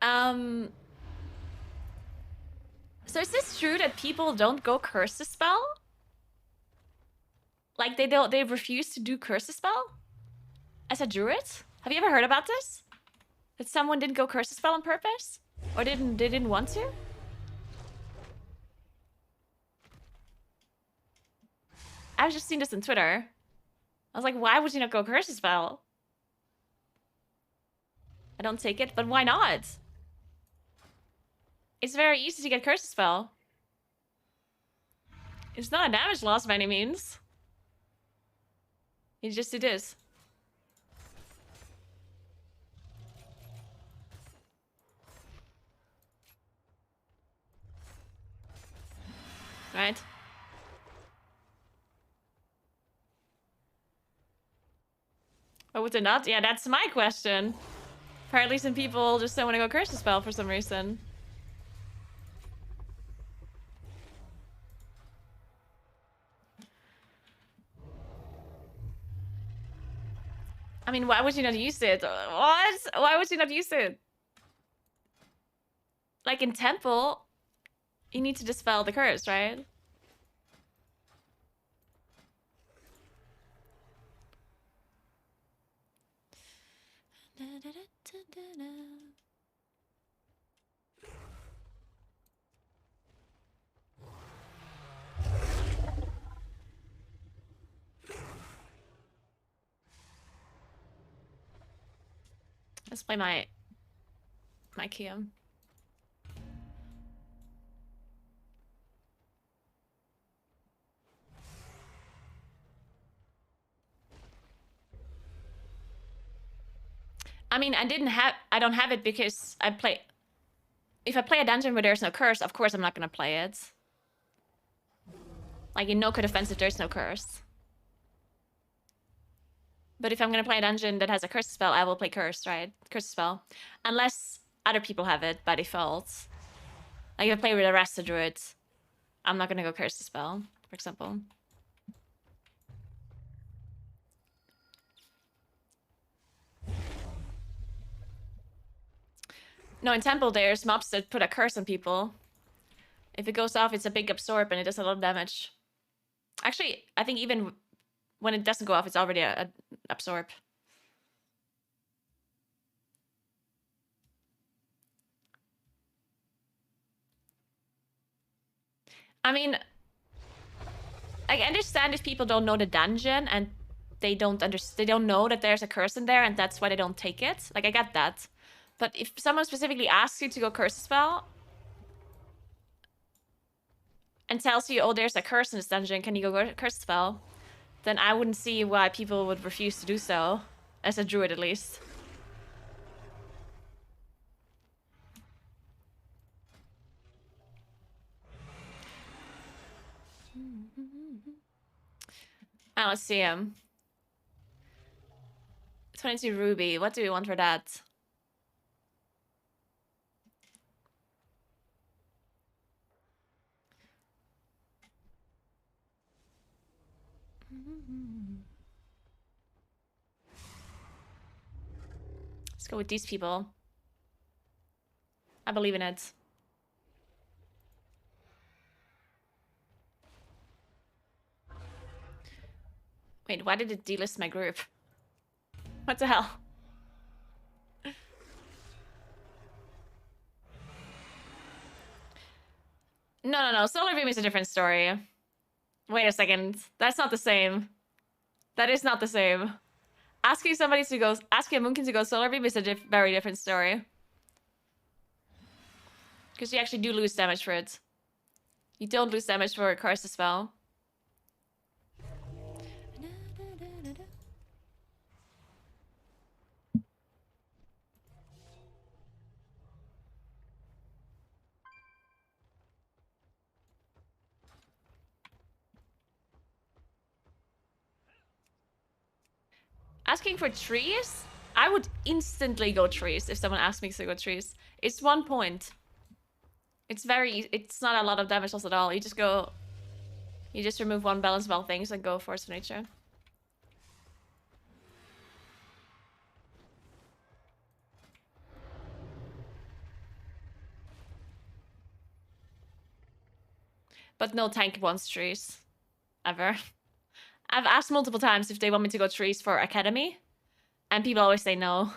So is this true that people don't go curse the spell? Like they refuse to do curse the spell? As a druid? Have you ever heard about this? That someone didn't go curse the spell on purpose? Or they didn't want to? I've just seen this on Twitter. I was like, why would you not go curse the spell? I don't take it, but why not? It's very easy to get curse the spell. It's not a damage loss by any means. You just do this. Right? Or would they not? Yeah, that's my question. Apparently some people just don't want to go curse the spell for some reason. I mean, why would you not use it? What? Why would you not use it? Like in Temple, you need to dispel the curse, right? Let's play my Kiam. I mean, I don't have it because if I play a dungeon where there's no curse, of course I'm not gonna play it. Like in No Code Offensive, there's no curse. But if I'm gonna play a dungeon that has a curse spell, I will play curse, right? Curse spell. Unless other people have it by default. Like if I play with a Rasta Druid, I'm not gonna go curse the spell, for example. No, in Temple there's mobs that put a curse on people. If it goes off, it's a big absorb and it does a lot of damage. Actually, I think even when it doesn't go off, it's already a absorb. I mean, I understand if people don't know the dungeon and they don't know that there's a curse in there and that's why they don't take it. Like, I get that. But if someone specifically asks you to go curse a spell and tells you, oh, there's a curse in this dungeon, can you go curse a spell? Then I wouldn't see why people would refuse to do so. As a druid, at least. Ah, let's see him. 22 ruby. What do we want for that? Let's go with these people. I believe in it. Wait, why did it delist my group? What the hell? No. Solar Beam is a different story. Wait a second. That's not the same. That is not the same. Asking a Moonkin to go Solar Beam is a very different story. Because you actually do lose damage for it. You don't lose damage for a Curse spell. Asking for trees? I would instantly go trees if someone asked me to go trees. It's 1 point. It's not a lot of damage loss at all. You just remove one balance spell things and go Force of Nature. But no tank wants trees. Ever. I've asked multiple times if they want me to go trees for academy. And people always say no.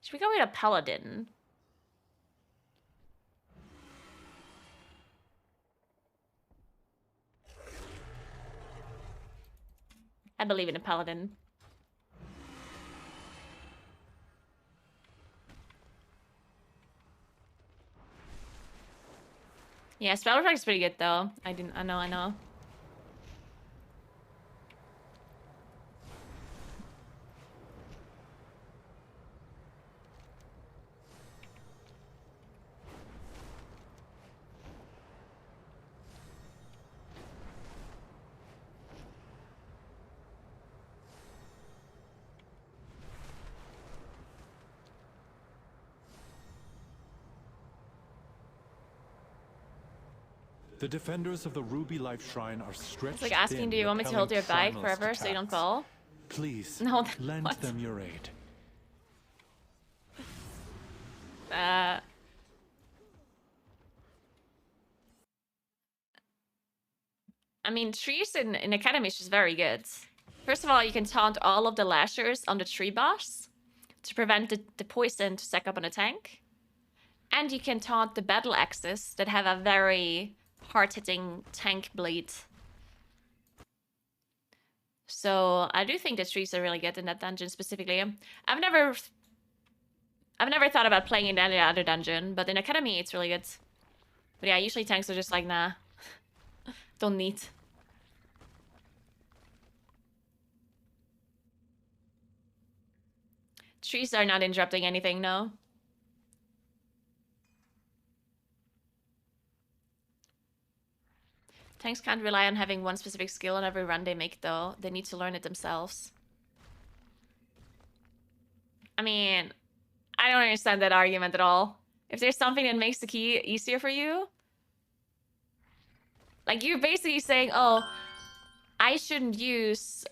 Should we go with a paladin? I believe in a paladin. Yeah, spell reflect is pretty good though. I know. The defenders of the Ruby Life Shrine are stretched. It's like asking, do you want me to hold your bike forever so you don't fall? Please, no, lend what? them your aid. I mean, trees in Academy is just very good. First of all, you can taunt all of the lashers on the tree boss to prevent the poison to stack up on a tank. And you can taunt the battle axes that have a very hard-hitting tank bleed. So I do think the trees are really good in that dungeon specifically. I've never thought about playing in any other dungeon, but in Academy it's really good. But yeah, usually tanks are just like, nah. Don't need. Trees are not interrupting anything, no. Tanks can't rely on having one specific skill on every run they make, though. They need to learn it themselves. I mean, I don't understand that argument at all. If there's something that makes the key easier for you... Like, you're basically saying, oh, I shouldn't use...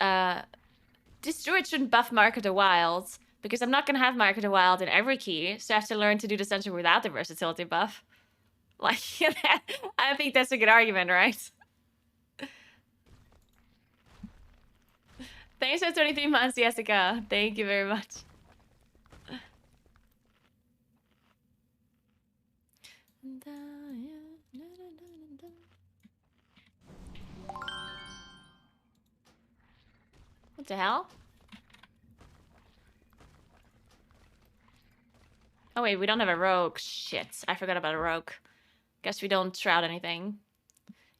this druid shouldn't buff Mark of the Wild, because I'm not going to have Mark of the Wild in every key, so I have to learn to do the center without the versatility buff. Like, I think that's a good argument, right? Thanks for 23 months, Jessica. Thank you very much. What the hell? Oh wait, we don't have a rogue. Shit, I forgot about a rogue. Guess we don't shroud anything.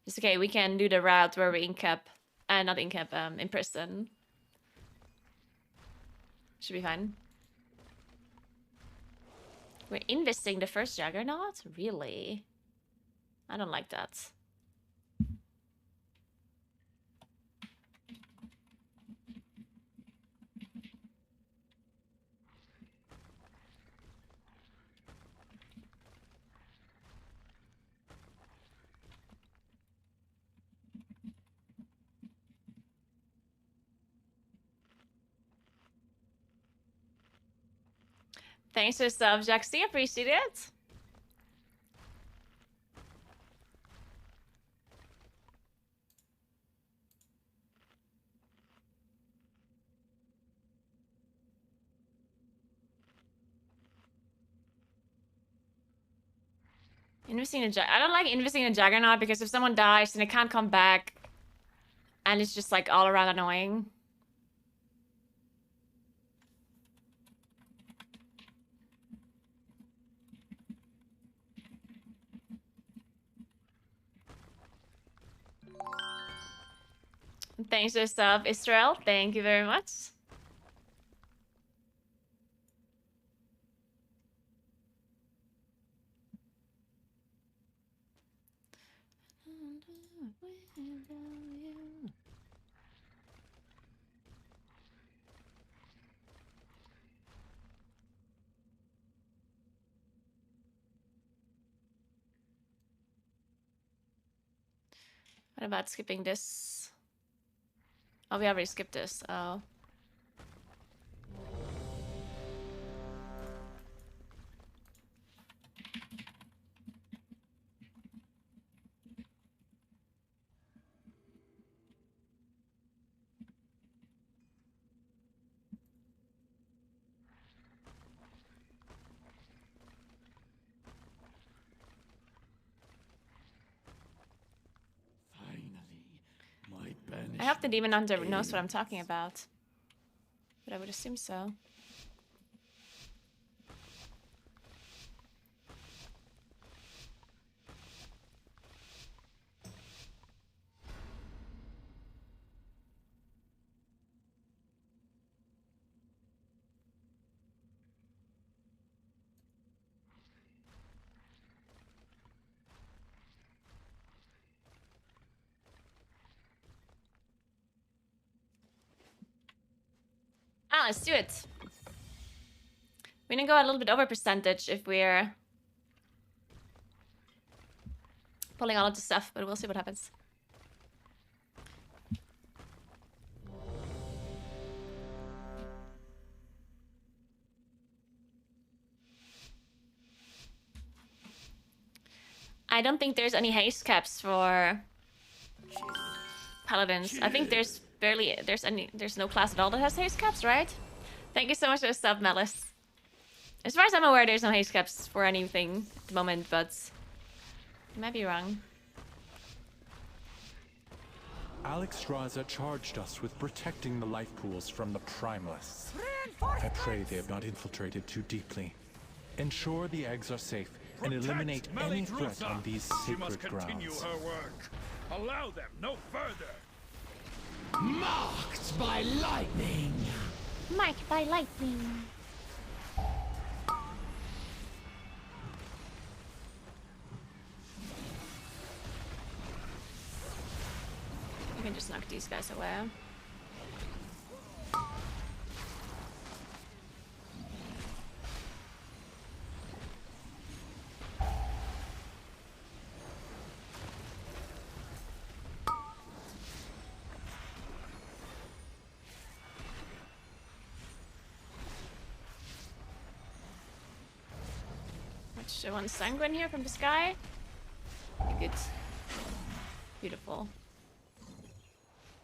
It's okay, we can do the route where we incap... not incap, imprison. Should be fine. We're investing the first Juggernaut? Really? I don't like that. Thanks for the sub, Jaxi. Appreciate it. Investing in I don't like investing in a Juggernaut because if someone dies then it can't come back. And it's just like all around annoying. Thanks for the sub, Israel. Thank you very much. What about skipping this? Oh, we already skipped this. Oh. I hope the demon hunter knows what I'm talking about. But I would assume so. Ah, let's do it. We're gonna go a little bit over percentage if we're pulling all of the stuff, but we'll see what happens. I don't think there's any haste caps for paladins. I think there's no class at all that has haste caps, right? Thank you so much for the sub, Malice. As far as I'm aware, there's no haste caps for anything at the moment, but I might be wrong. Alexstrasza charged us with protecting the life pools from the Primalists. I pray they have not infiltrated too deeply. Ensure the eggs are safe and eliminate any threat on these sacred grounds. She must continue her work. Allow them no further. Marked by lightning. Marked by lightning. We can just knock these guys away. Much one sanguine here from the sky. Good. Beautiful.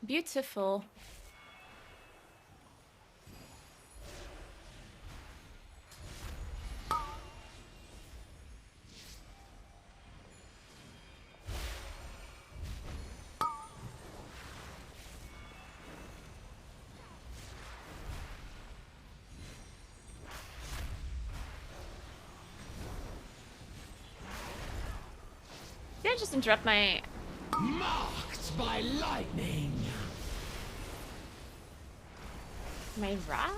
Beautiful. Did I just interrupt my... Marked by lightning. My wrath?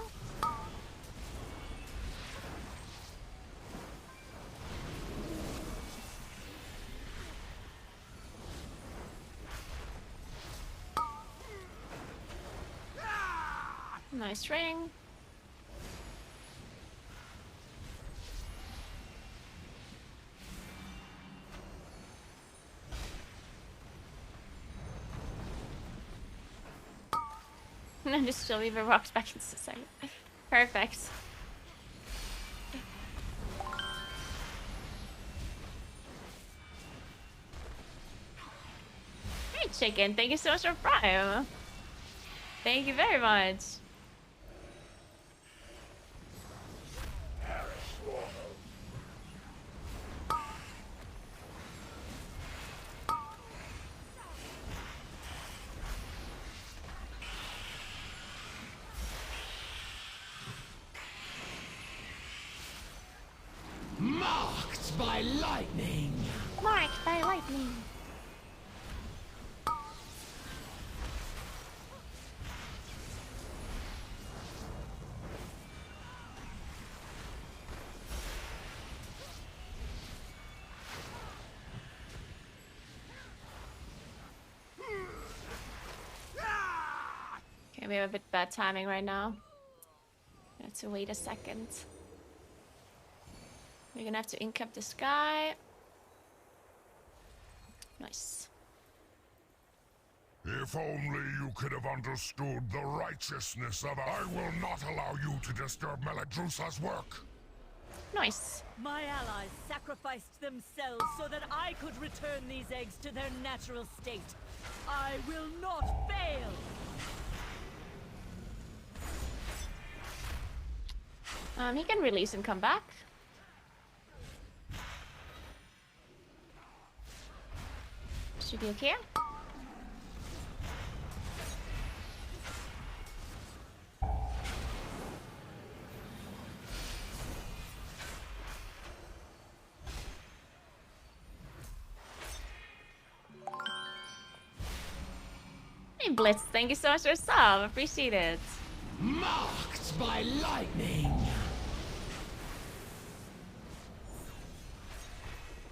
Nice ring. And just still leave it rocked back into the second. Perfect. Hey, chicken. Thank you so much for Prime. Thank you very much. Marked by lightning. Marked by lightning. Okay, we have a bit bad timing right now. We have to wait a second. We're gonna have to incap this guy. Nice. If only you could have understood the righteousness of I will not allow you to disturb Meladrusa's work. Nice. My allies sacrificed themselves so that I could return these eggs to their natural state. I will not fail! He can release and come back. Should be okay. Hey Blitz, thank you so much for the sub. Appreciate it. Marked by lightning.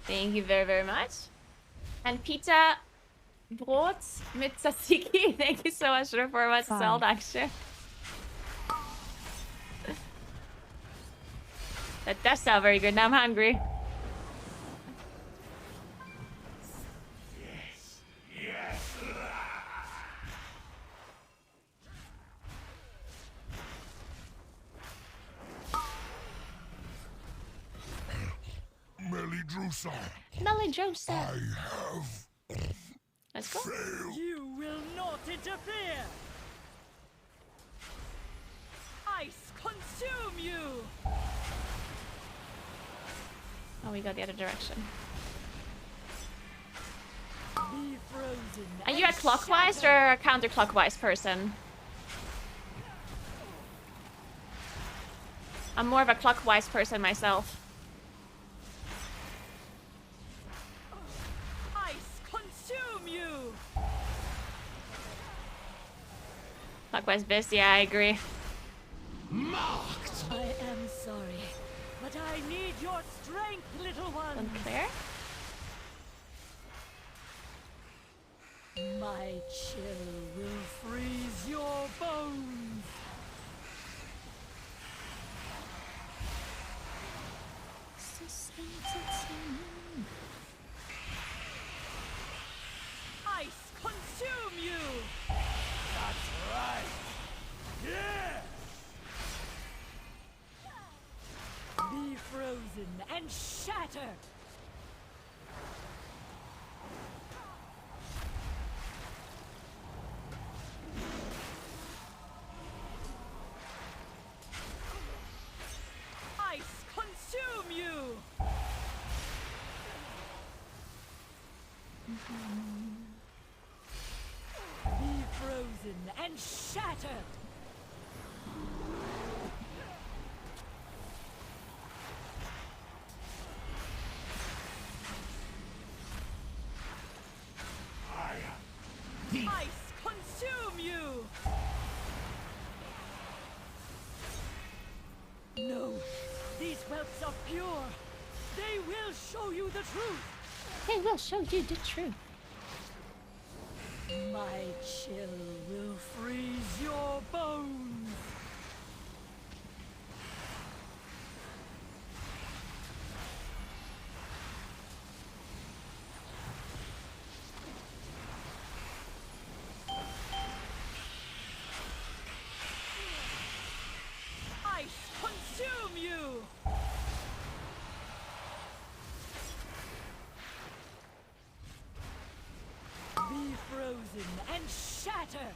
Thank you very, very much. And Pita Brot mit Tzatziki, thank you so much for the 4 months sold extra. That does sound very good. Now I'm hungry. Meladrusa. Meladrusa. I have. Let's go. Failed. You will not interfere! Ice consume you! Oh, we got the other direction. Be frozen. Are you a clockwise or a counterclockwise person? I'm more of a clockwise person myself. Clockwise best, yeah, I agree. Marked! I am sorry, but I need your strength, little one. Unclear? My chill will freeze your bones. Ice consume you! That's right! Yeah! Be frozen and shatter! Ice consume you! Be frozen and shatter! Ice consume you! No, these whelps are pure. They will show you the truth. They will show you the truth. My chill will freeze your bones. Ice consume you! Be frozen and shatter!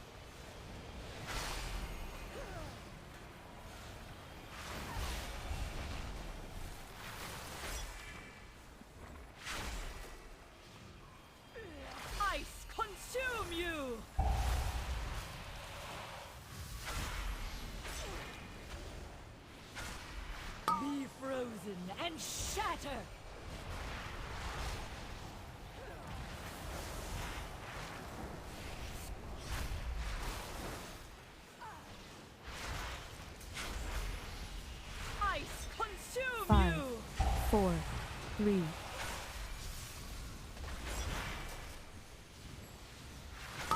Ice consume you! Be frozen and shatter! Ice consume 5, you! 4, 3,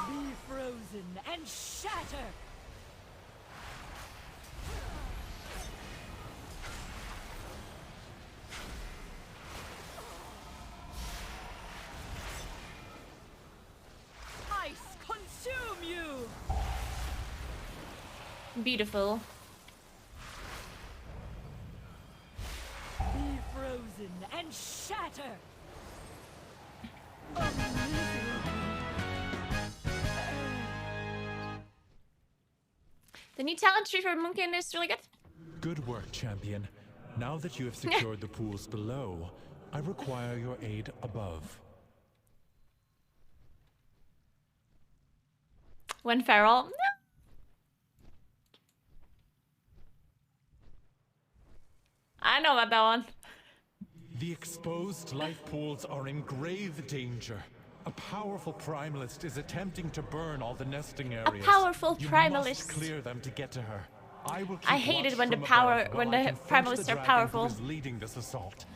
Be frozen and shatter! Ice consume Beautiful. Be frozen and shatter. The new talent tree for Moonkin is really good. Good work, champion. Now that you have secured the pools below, I require your aid above. When feral. No. I know about that one. The exposed life pools are in grave danger. A powerful primalist is attempting to burn all the nesting areas. A powerful You primalist. must clear them to get to her. I will keep I hate watch it when the from power above when while I the confront primalists the are dragon powerful. who is leading this assault.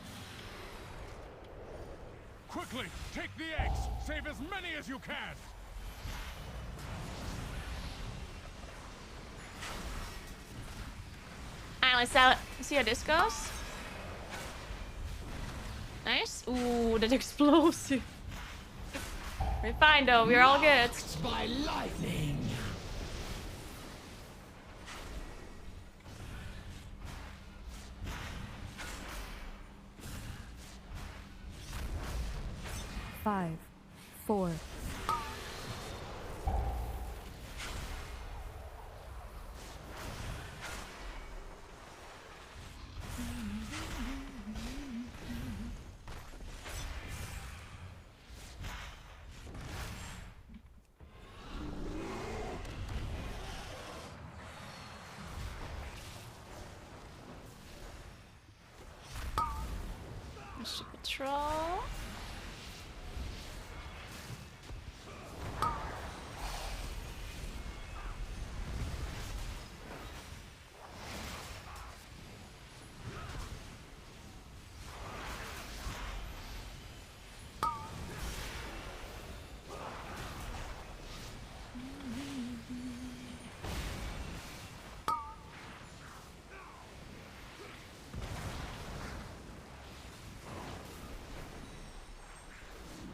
Quickly, take the eggs! Save as many as you can! Alright, let's see how this goes. Nice. Ooh, that explosive. We're fine though, we're all good. By lightning. Five, 4. Mission patrol.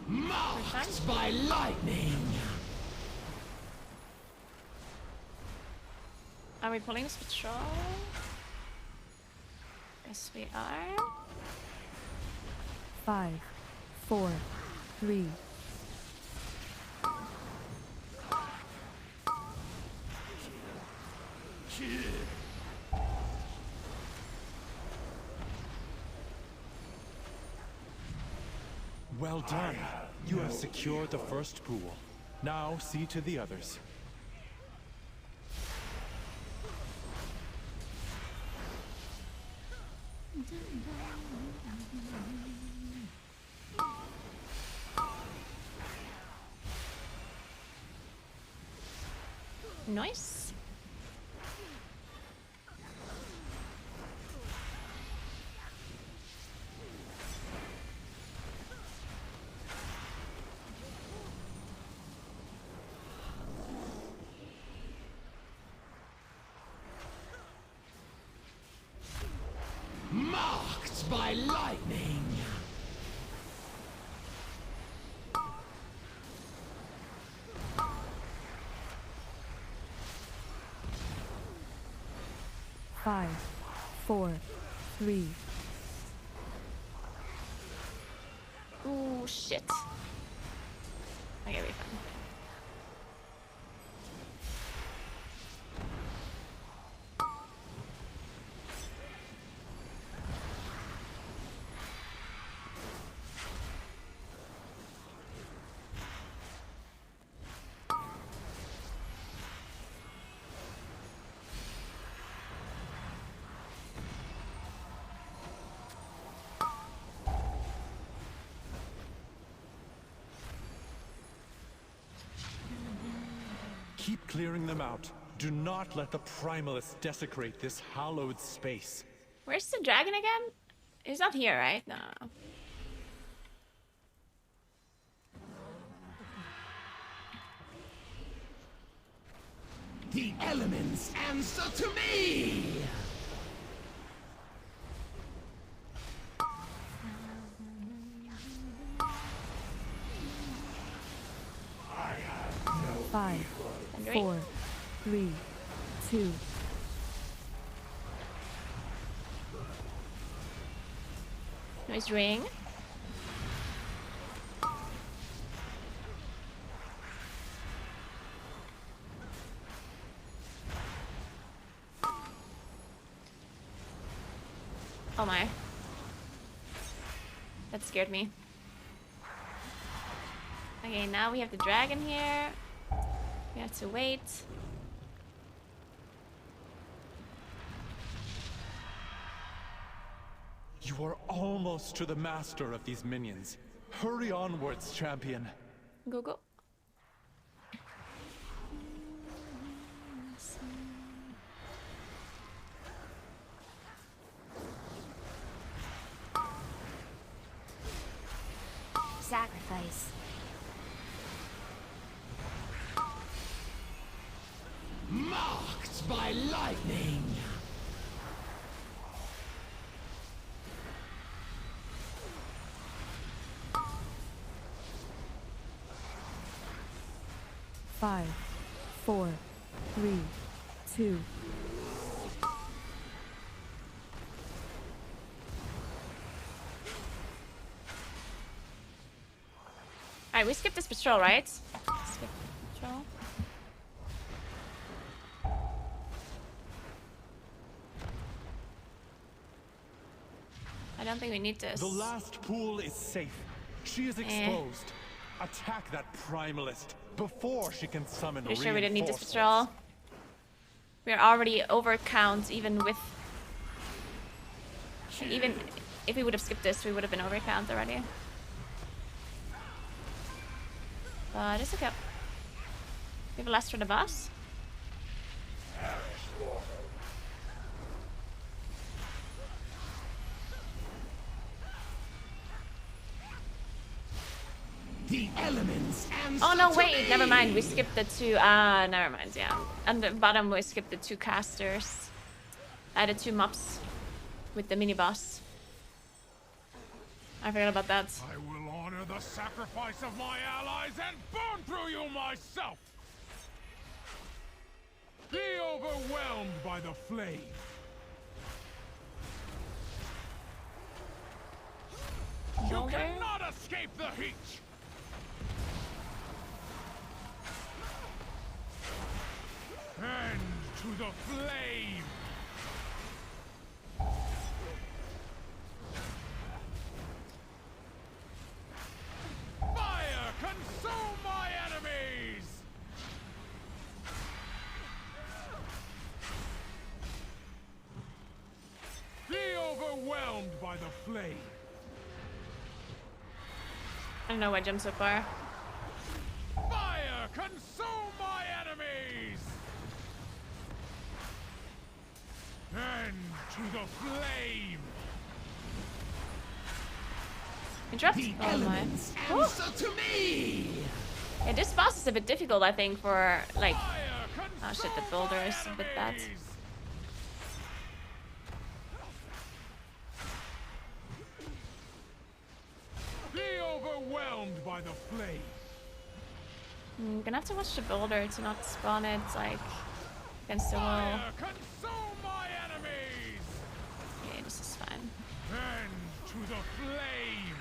Marked by lightning. Are we pulling this patrol? Yes, we are. 5, 4, 3. Well done. You have secured the first pool. Now see to the others. Nice. Marked by lightning. Five, 4, 3. Ooh, shit. I gotta be fine. Keep clearing them out. Do not let the primalists desecrate this hallowed space. Where's the dragon again? He's not here, right? No. The elements answer to me. Five, 4, 3, 2. Nice ring. Oh my. That scared me. Okay, now we have the dragon here. We have to wait. You are almost to the master of these minions. Hurry onwards, champion. Go, go. Sacrifice. Marked by lightning. Five, 4, 3, 2. Alright, we skipped this patrol, right? Skip patrol. I don't think we need this. The last pool is safe. She is exposed. Attack that primalist before she can summon Pretty sure we didn't need this reinforcements. patrol. We're already over count, even with... Even if we would have skipped this, we would have been over count already. But it's okay. We have a last for the boss. The elements and Oh no, wait, never mind. We skipped the two. Never mind. Yeah, on the bottom we skipped the two casters. The two mobs with the mini boss. I forgot about that. I will honor the sacrifice of my allies and burn through you myself. Be overwhelmed by the flame. You cannot escape the heat. And to the flame! Fire, consume my enemies! Be overwhelmed by the flame! I don't know why I jumped so far. Fire, consume my enemies! And to the flame! Interrupt? The Oh my. elements answer to me. Yeah, this boss is a bit difficult, I think, for like... Oh shit, the boulder is a bit bad. Be overwhelmed by the flame! I'm gonna have to watch the boulder to not spawn it, like, against the wall. Fire, consume my enemies! Okay, this is fine. And to the flame!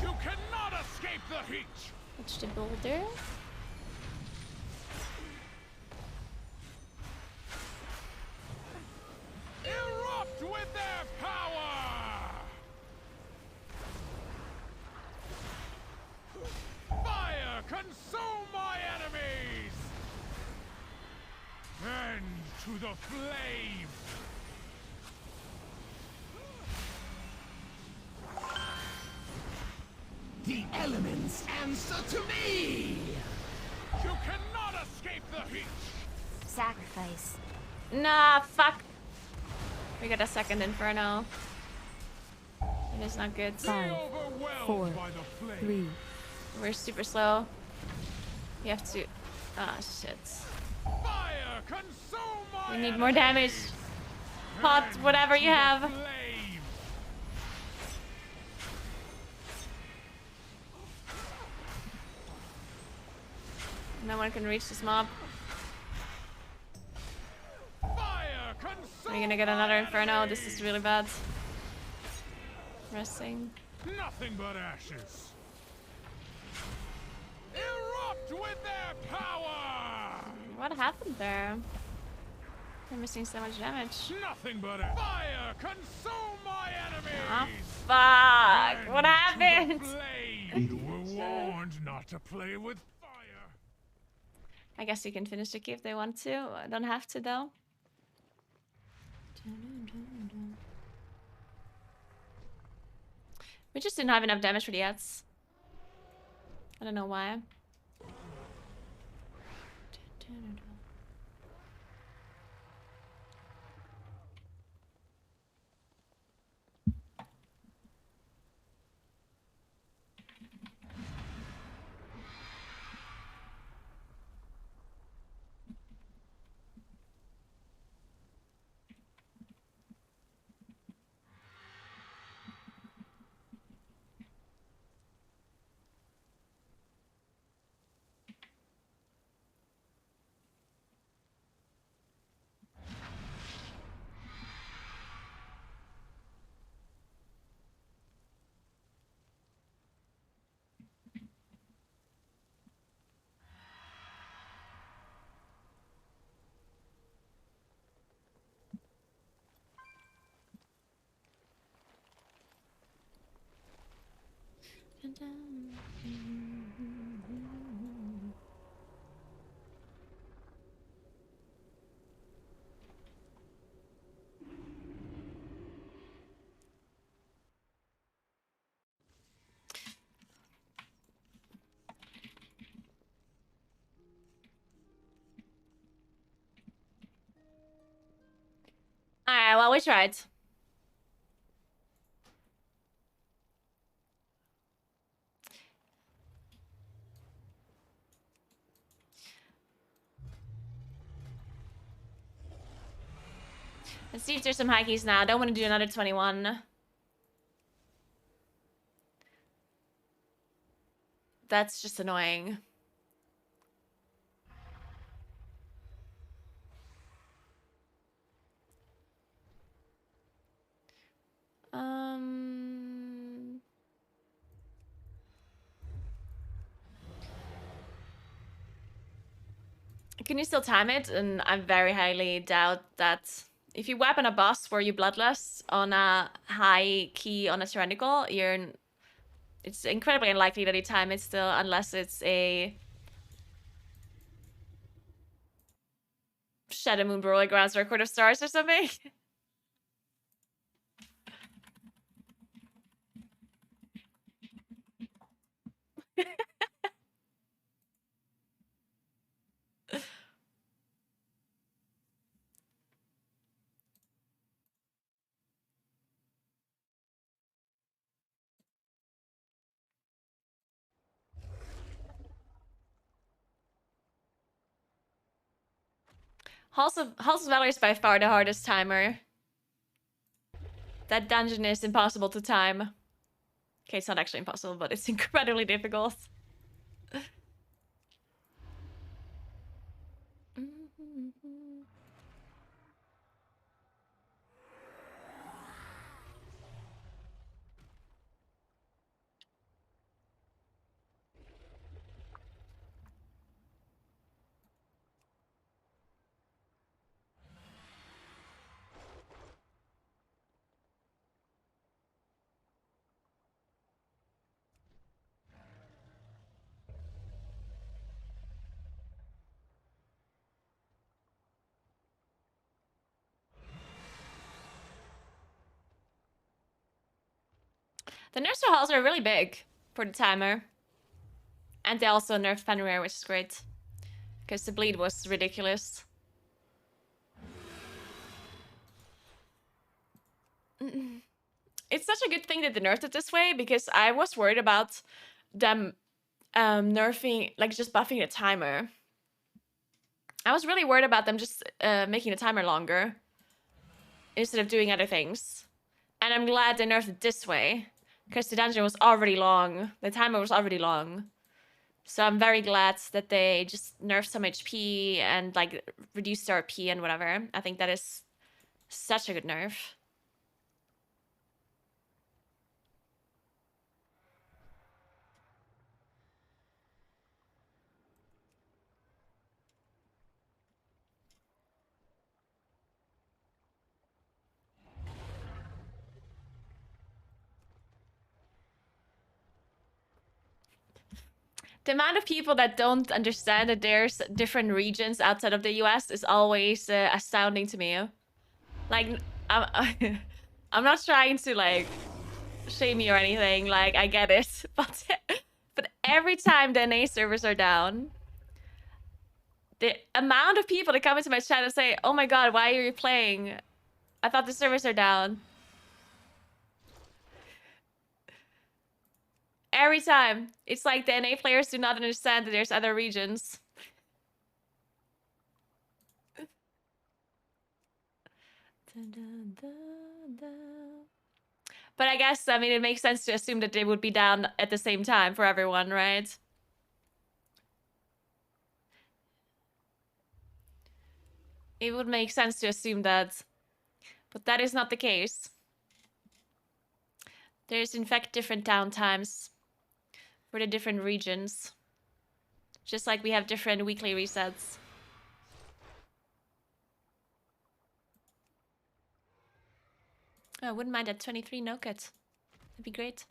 You cannot escape the heat! Watch the boulder. Erupt with their power! Fire, consume my enemies! And to the flame! The elements answer to me. You cannot escape the heat! Sacrifice. Nah, fuck. We got a second inferno. It is not good. 5, 4, 3. We're super slow. We have to... Ah, shit. Fire, consume my We need more damage. Pot, whatever you have. flame! No one can reach this mob. Are you gonna get another Inferno? This is really bad. Resting. Nothing but ashes. Erupt with their power! What happened there? They're missing so much damage. Nothing but fire! Consume my enemies! Oh, fuck! What happened? You were warned not to play with fire. I guess you can finish the key if they want to. I don't have to though. We just didn't have enough damage for the ads. I don't know why. Alright, well, we tried. Let's see if there's some high keys now. I don't want to do another 21. That's just annoying. Can you still time it? And I very highly doubt that. If you weapon a boss where you bloodlust on a high key on a tyrannical, it's incredibly unlikely that you time it still, unless it's a Shadow Moon Brawler Grounds Record of Stars or something. Halls of Valor is by far the hardest timer. That dungeon is impossible to time. Okay, it's not actually impossible, but it's incredibly difficult. The nerfs for halls are really big for the timer. And they also nerfed Fenrir, which is great. Because the bleed was ridiculous. It's such a good thing that they nerfed it this way, because I was worried about them nerfing, like just buffing the timer. I was really worried about them just making the timer longer instead of doing other things. And I'm glad they nerfed it this way, because the dungeon was already long. The timer was already long. So I'm very glad that they just nerfed some HP and like reduced RP and whatever. I think that is such a good nerf. The amount of people that don't understand that there's different regions outside of the US is always astounding to me. Like, I'm, I'm not trying to, like, shame you or anything. Like, I get it. But every time the NA servers are down, the amount of people that come into my chat and say, oh my god, why are you playing? I thought the servers are down. Every time. It's like the NA players do not understand that there's other regions. But I guess, I mean, it makes sense to assume that they would be down at the same time for everyone, right? It would make sense to assume that. But that is not the case. There's, in fact, different downtimes for the different regions. Just like we have different weekly resets. Oh, I wouldn't mind that 23 no-cut. That'd be great.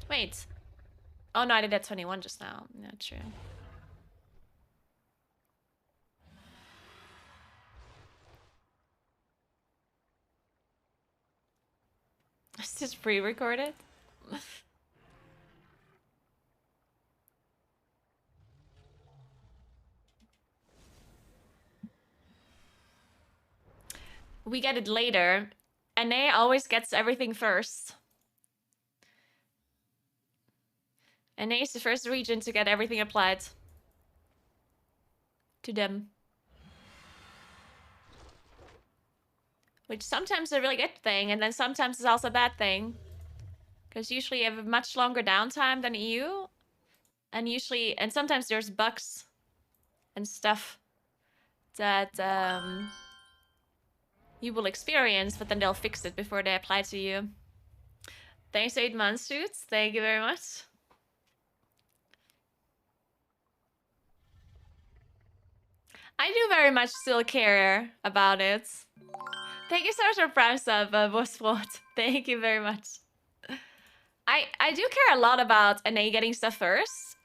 Wait. Oh no, I did that 21 just now. Yeah, true. Is this pre-recorded? We get it later. NA always gets everything first. NA is the first region to get everything applied to them. Which sometimes is a really good thing, and then sometimes is also a bad thing. Because usually you have a much longer downtime than EU. And sometimes there's bugs and stuff that you will experience, but then they'll fix it before they apply to you. Thanks, 8 months, Suits. Thank you very much. I do very much still care about it. Thank you so much for Prime Sub, Bosswort. Thank you very much. I do care a lot about NA getting stuff first.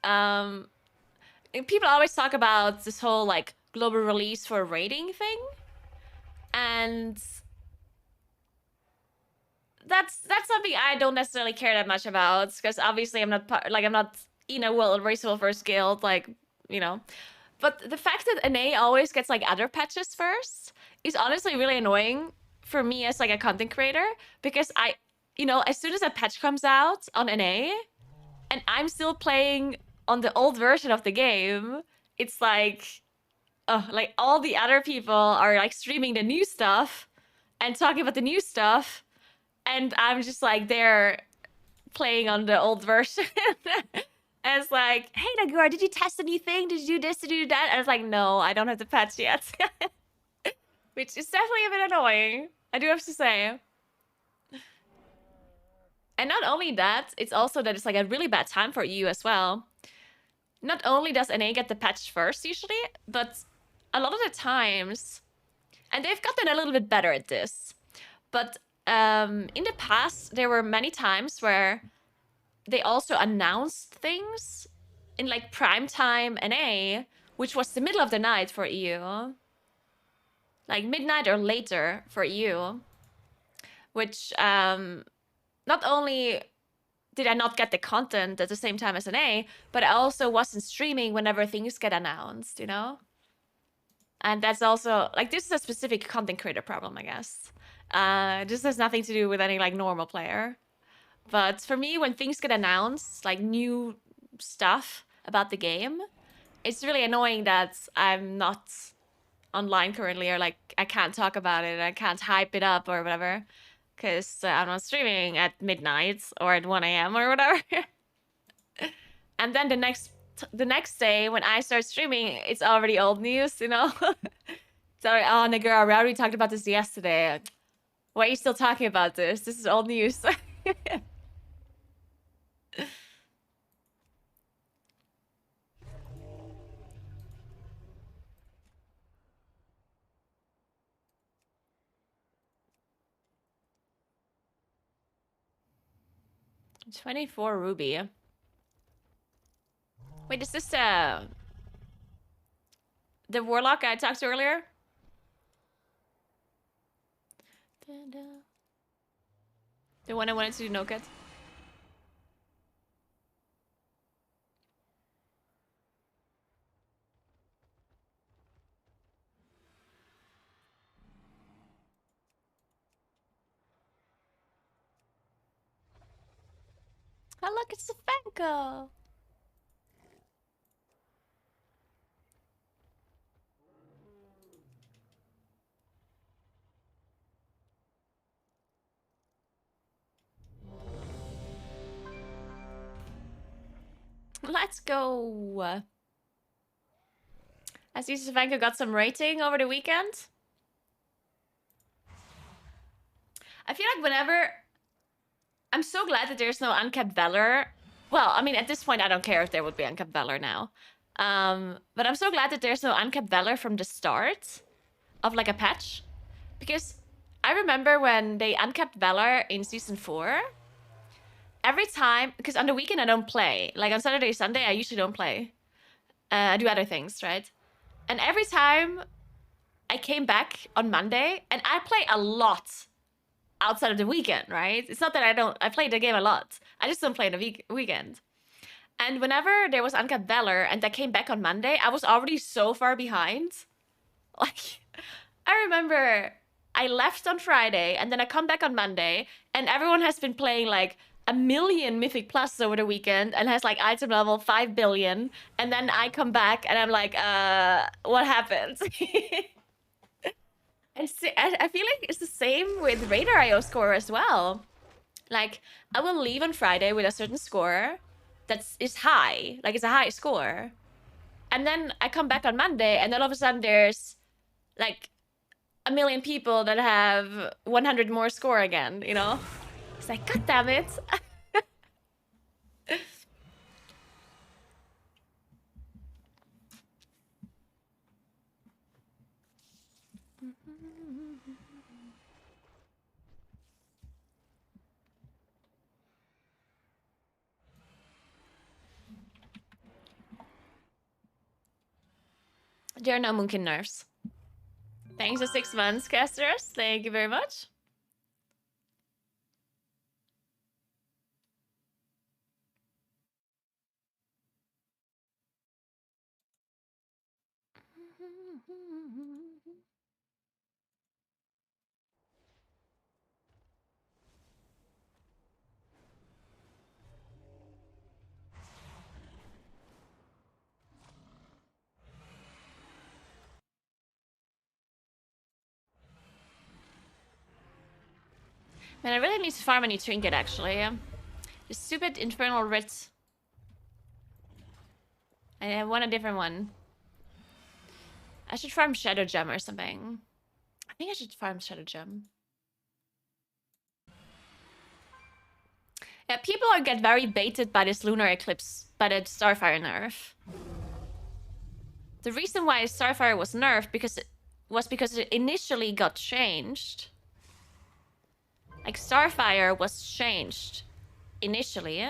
People always talk about this whole, like, global release for rating thing. And that's something I don't necessarily care that much about, because obviously I'm not in a world race will first guild, like, you know. But the fact that NA always gets like other patches first is honestly really annoying for me as like a content creator, because as soon as a patch comes out on NA and I'm still playing on the old version of the game, it's like all the other people are like streaming the new stuff and talking about the new stuff, and I'm just like there playing on the old version. And it's like, hey, Naguura, did you test a new thing? Did you do this? Did you do that? And I was like, no, I don't have the patch yet. Which is definitely a bit annoying, I do have to say. And not only that, it's also that it's like a really bad time for EU as well. Not only does NA get the patch first usually, but a lot of the times, and they've gotten a little bit better at this, but in the past, there were many times where they also announced things in like primetime NA, which was the middle of the night for EU. Like midnight or later for EU. Which not only did I not get the content at the same time as NA, but I also wasn't streaming whenever things get announced, you know? And that's also, like, this is a specific content creator problem, I guess. This has nothing to do with any like normal player. But for me, when things get announced, like new stuff about the game, it's really annoying that I'm not online currently, or like I can't talk about it, I can't hype it up or whatever, because I'm not streaming at midnight or at 1 a.m. or whatever. And then the next day when I start streaming, it's already old news, you know? Sorry, oh, Naguura, we already talked about this yesterday. Why are you still talking about this? This is old news. $24 ruby. Wait, is this the warlock I talked to earlier? The one I wanted to do no cut. Oh look, it's the Fanko. Let's go. I see Savanka got some rating over the weekend. I feel like whenever... I'm so glad that there's no unkept valor. Well, I mean, at this point, I don't care if there would be unkept valor now. But I'm so glad that there's no unkept valor from the start of like a patch. Because I remember when they unkept valor in Season 4... Every time, because on the weekend I don't play. Like on Saturday, Sunday, I usually don't play. I do other things, right? And every time I came back on Monday, and I play a lot outside of the weekend, right? It's not that I play the game a lot. I just don't play in the weekend. And whenever there was uncapped valor and I came back on Monday, I was already so far behind. Like, I remember I left on Friday and then I come back on Monday and everyone has been playing like 1 million Mythic Plus over the weekend and has like item level 5 billion. And then I come back and I'm like, what happened? And I feel like it's the same with Radar IO score as well. Like, I will leave on Friday with a certain score that is high. Like, it's a high score. And then I come back on Monday and then all of a sudden there's like 1 million people that have 100 more score again, you know? It's like, God damn it. There are no Moonkin nerfs. Thanks for 6 months, casters. Thank you very much. Man, I really need to farm a new trinket, actually. The stupid Infernal Writ. I want a different one. I should farm Shadow Gem or something. I think I should farm Shadow Gem. Yeah, people get very baited by this Lunar Eclipse, by the Starfire nerf. The reason why Starfire was nerfed was because it initially got changed. Like, Starfire was changed initially.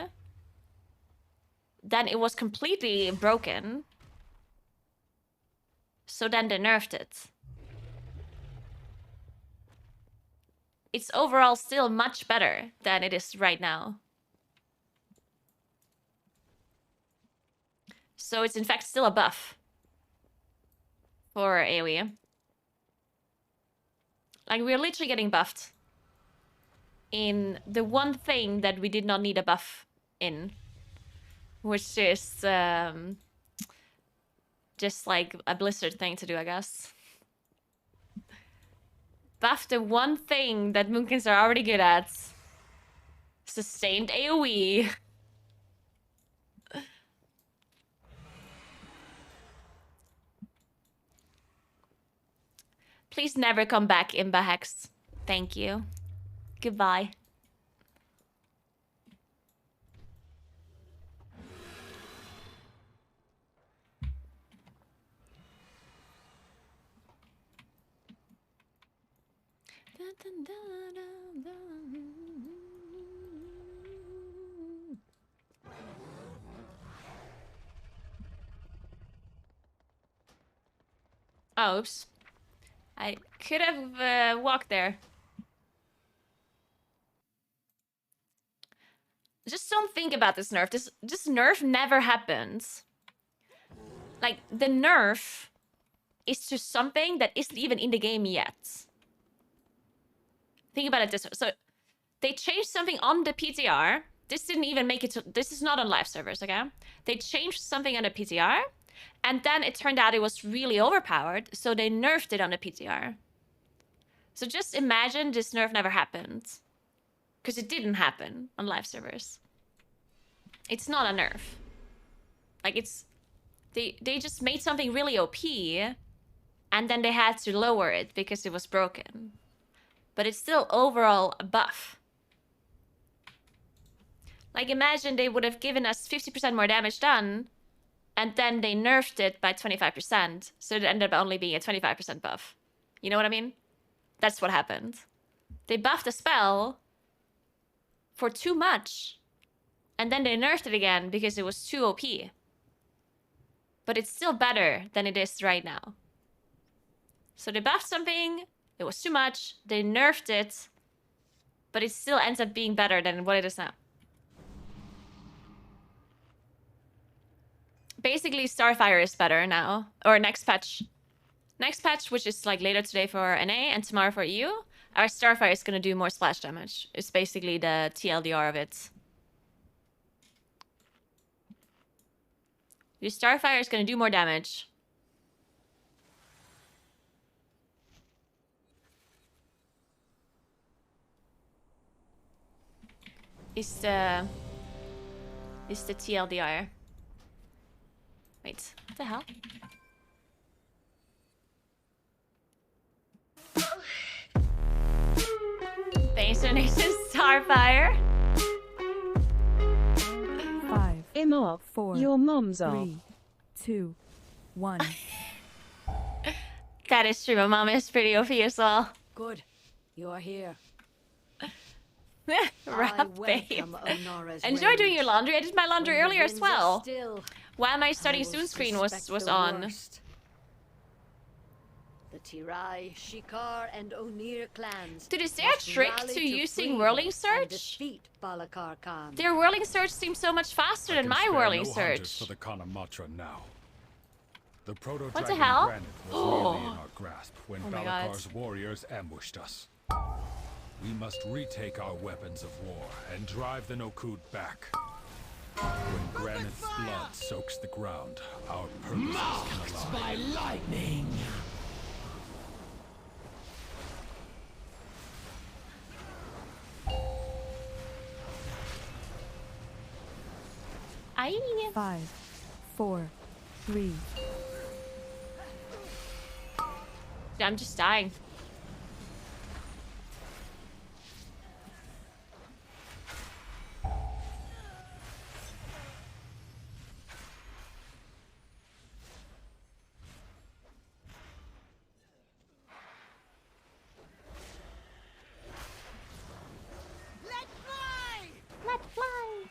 Then it was completely broken. So then they nerfed it. It's overall still much better than it is right now. So it's in fact still a buff for AoE. Like, we're literally getting buffed in the one thing that we did not need a buff in, which is just like a Blizzard thing to do, I guess. Buff the one thing that Moonkins are already good at. Sustained AoE. Please never come back, Imba Hex. Thank you. Goodbye. Oh, oops. I could have walked there. Just don't think about this nerf. This nerf never happens. Like, the nerf is to something that isn't even in the game yet. Think about it this way. So, they changed something on the PTR. This didn't even make it to... This is not on live servers, okay? They changed something on the PTR. And then it turned out it was really overpowered. So they nerfed it on the PTR. So just imagine this nerf never happened. Because it didn't happen on live servers. It's not a nerf. Like, it's... They just made something really OP. And then they had to lower it because it was broken. But it's still overall a buff. Like, imagine they would have given us 50% more damage done, and then they nerfed it by 25%, so it ended up only being a 25% buff. You know what I mean? That's what happened. They buffed a spell for too much, and then they nerfed it again because it was too OP. But it's still better than it is right now. So they buffed something, it was too much, they nerfed it, but it still ends up being better than what it is now. Basically, Starfire is better now. Or next patch. Next patch, which is like later today for NA and tomorrow for EU, our Starfire is going to do more splash damage. It's basically the TLDR of it. Your Starfire is going to do more damage. It's the TLDR. Wait, what the hell? Thanks donation, Starfire. 5, Imop, 4, your mom's off. 3, 2, 1. That is true. My mom is pretty OP as well. Good. You're here. Rap, babe. Enjoy doing your laundry. I did my laundry earlier as well. While my study soon screen was on. The Tirai, Shikar, and Onir clans. Dude, is there a trick to using whirling search? Their whirling search seems so much faster than my whirling search. For the Kanamatra now. The What the hell? Granite was nearly in our grasp when Balakar's warriors ambushed us. We must retake our weapons of war and drive the Nokud back. When Granite's blood soaks the ground, our purposes can align. By lightning. Aye. 5, 4, 3. I'm just dying. Let's fly!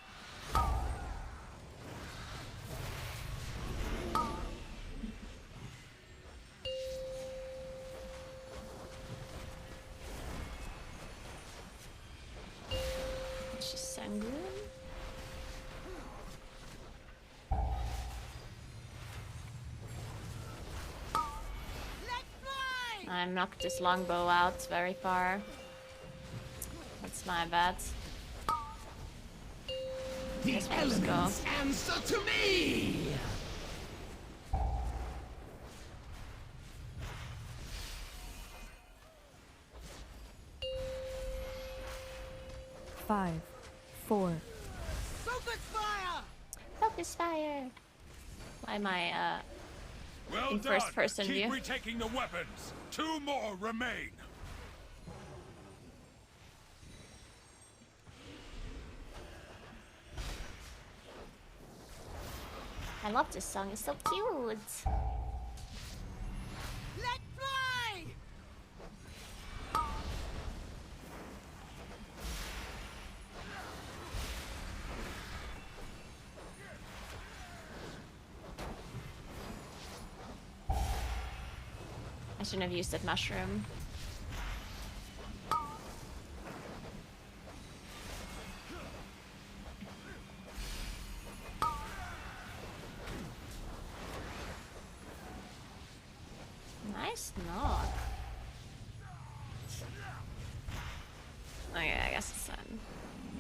She's sanguine. I knocked this longbow out very far. That's my bad. The elements answer to me! Five, 4. Focus fire! Focus fire! Why am I, Well in done. first-person Keep view. retaking the weapons. 2 more remain. I love this song. It's so cute. Let fly! I shouldn't have used that mushroom. Nice knock. Okay, I guess it's done.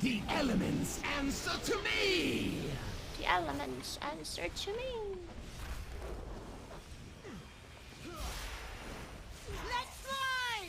The elements answer to me! The elements answer to me. Let fly!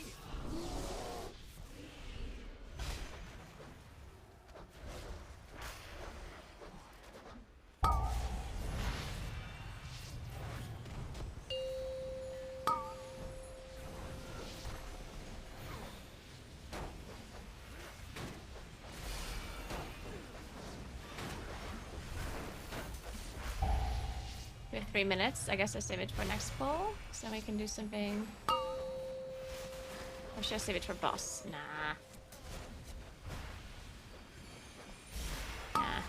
We have 3 minutes. I guess I save it for next pull, so we can do something. Or should I save it for boss? Nah. Nah.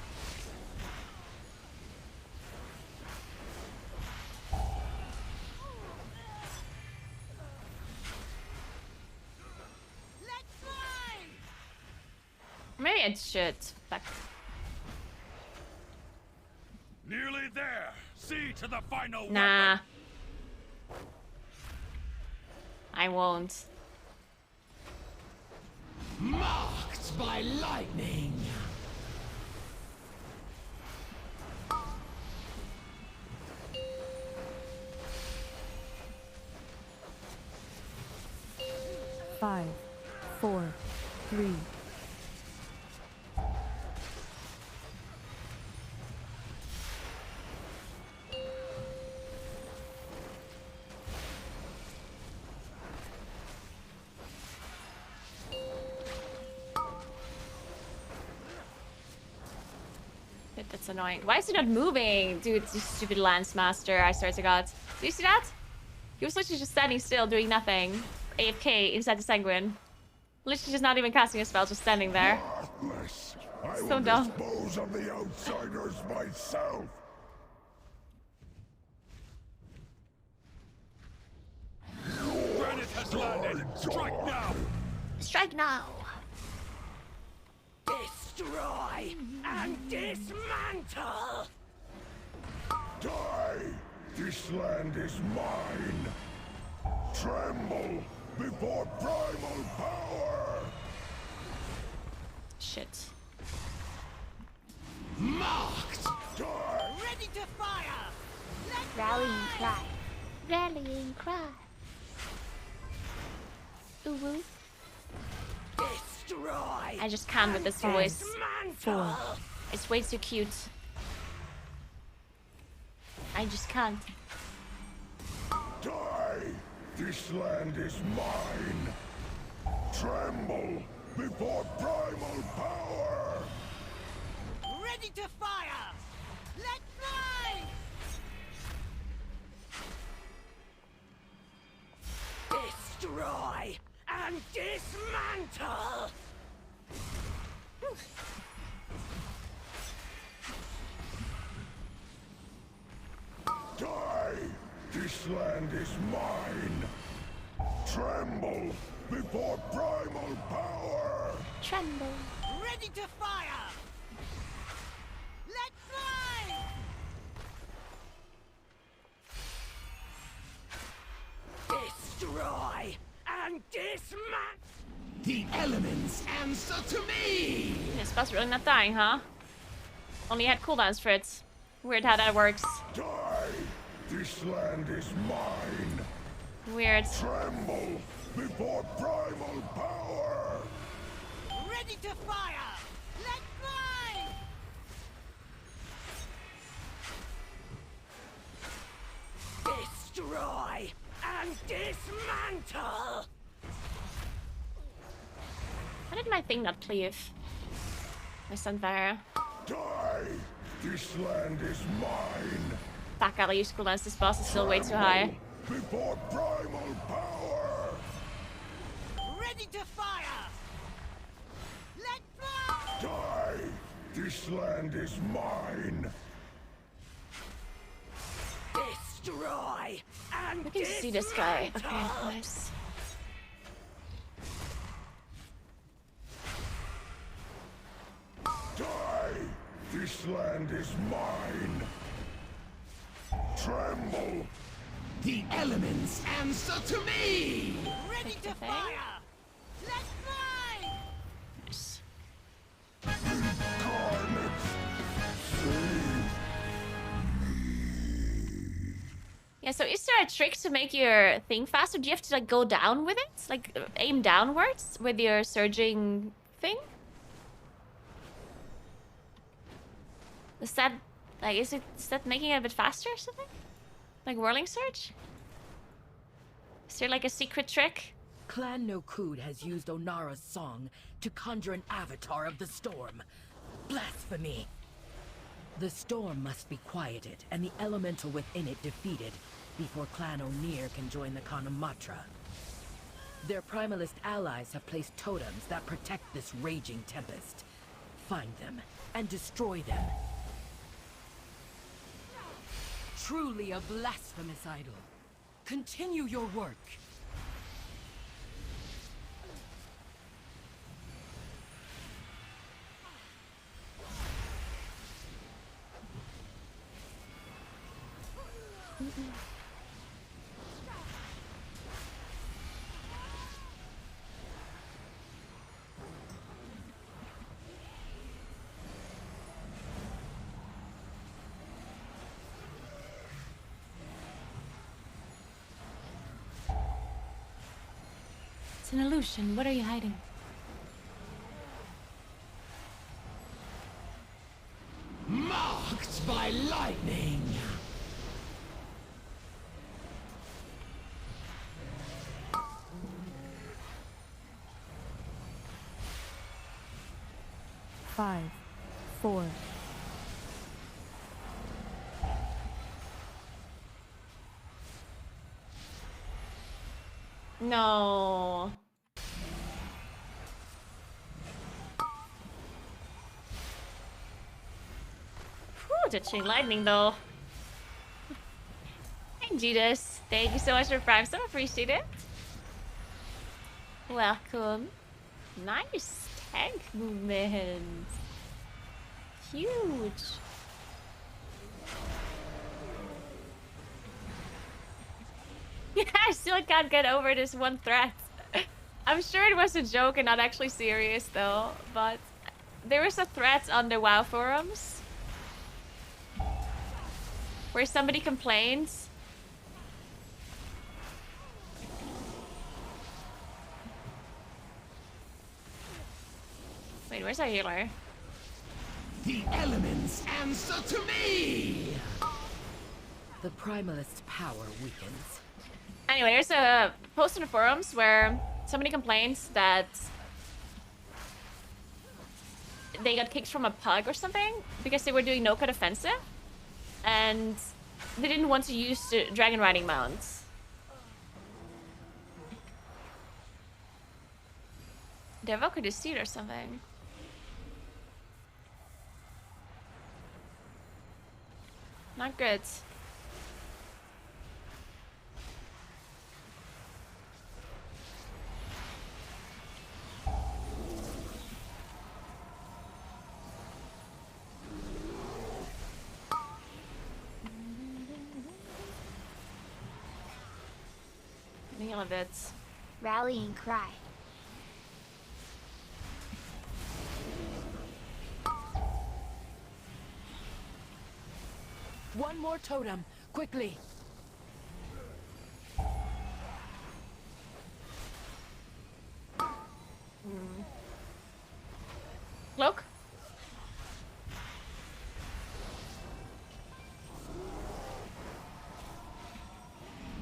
Let fly! Maybe I should. Fuck. Nearly there. See to the final Nah. weapon. I won't. Marked by lightning! 5, 4, 3. That's annoying. Why is he not moving? Dude, you stupid Lance Master, I swear to God. Do you see that? He was literally just standing still, doing nothing. AFK inside the Sanguine. Literally just not even casting a spell, just standing there. Worthless. I So will dumb. dispose of the outsiders myself. Granite has landed. Strike now. Strike now. Destroy and dismantle! Die! This land is mine. Tremble before primal power. Shit. Marked! Die! Ready to fire! Let Rallying fly! cry. Rallying cry. Ooh woo. Destroy! I just can't with this voice. Dismantle! It's way too cute. I just can't. Die! This land is mine. Tremble before primal power. Ready to fire! Let fly! Destroy and dismantle! Die! This land is mine. Tremble before primal power. Tremble. Ready to fire! Let fly! Destroy and dismantle! The elements answer to me! This spell's really not dying, huh? Only had cooldowns for it. Weird how that works. Die! This land is mine. Weird. Tremble before primal power. Ready to fire! Let fly! my thing not cleave? My Sunfire. Die! This land is mine! Fuck, I'll use cooldowns. This boss is still way too high. Before primal power! Ready to fire! Let fly! Die! This land is mine! Destroy and I can see this guy. Okay, nice. Die! This land is mine! Tremble! The elements answer to me! ready to fire! Let fly! Nice. Incarnate! Yeah, so is there a trick to make your thing faster? Do you have to like go down with it? Like aim downwards with your surging thing? Is that like is that making it a bit faster or something? Like whirling surge? Is there like a secret trick? Clan Nokud has used Onara's song to conjure an avatar of the storm. Blasphemy! The storm must be quieted and the elemental within it defeated before Clan O'Neill can join the Kanamatra. Their primalist allies have placed totems that protect this raging tempest. Find them and destroy them. Truly a blasphemous idol. Continue your work. It's an illusion. What are you hiding? Marked by lightning! Five, four. No. Whew, ditching lightning though. Hey Judas, thank you so much for Prime. So appreciate it. Welcome. Nice tank movement. Huge. Yeah, I still can't get over this one threat. I'm sure it was a joke and not actually serious though, but there was a threat on the WoW forums where somebody complained Wait, where's our healer? The elements answer to me! The primalist's power weakens. Anyway, there's a post in the forums where somebody complains that they got kicked from a pug or something because they were doing no-cut offensive and they didn't want to use dragon riding mounts. They evoke a seed or something. Not good. Heal a bit. Rallying cry. One more totem, quickly. Cloak?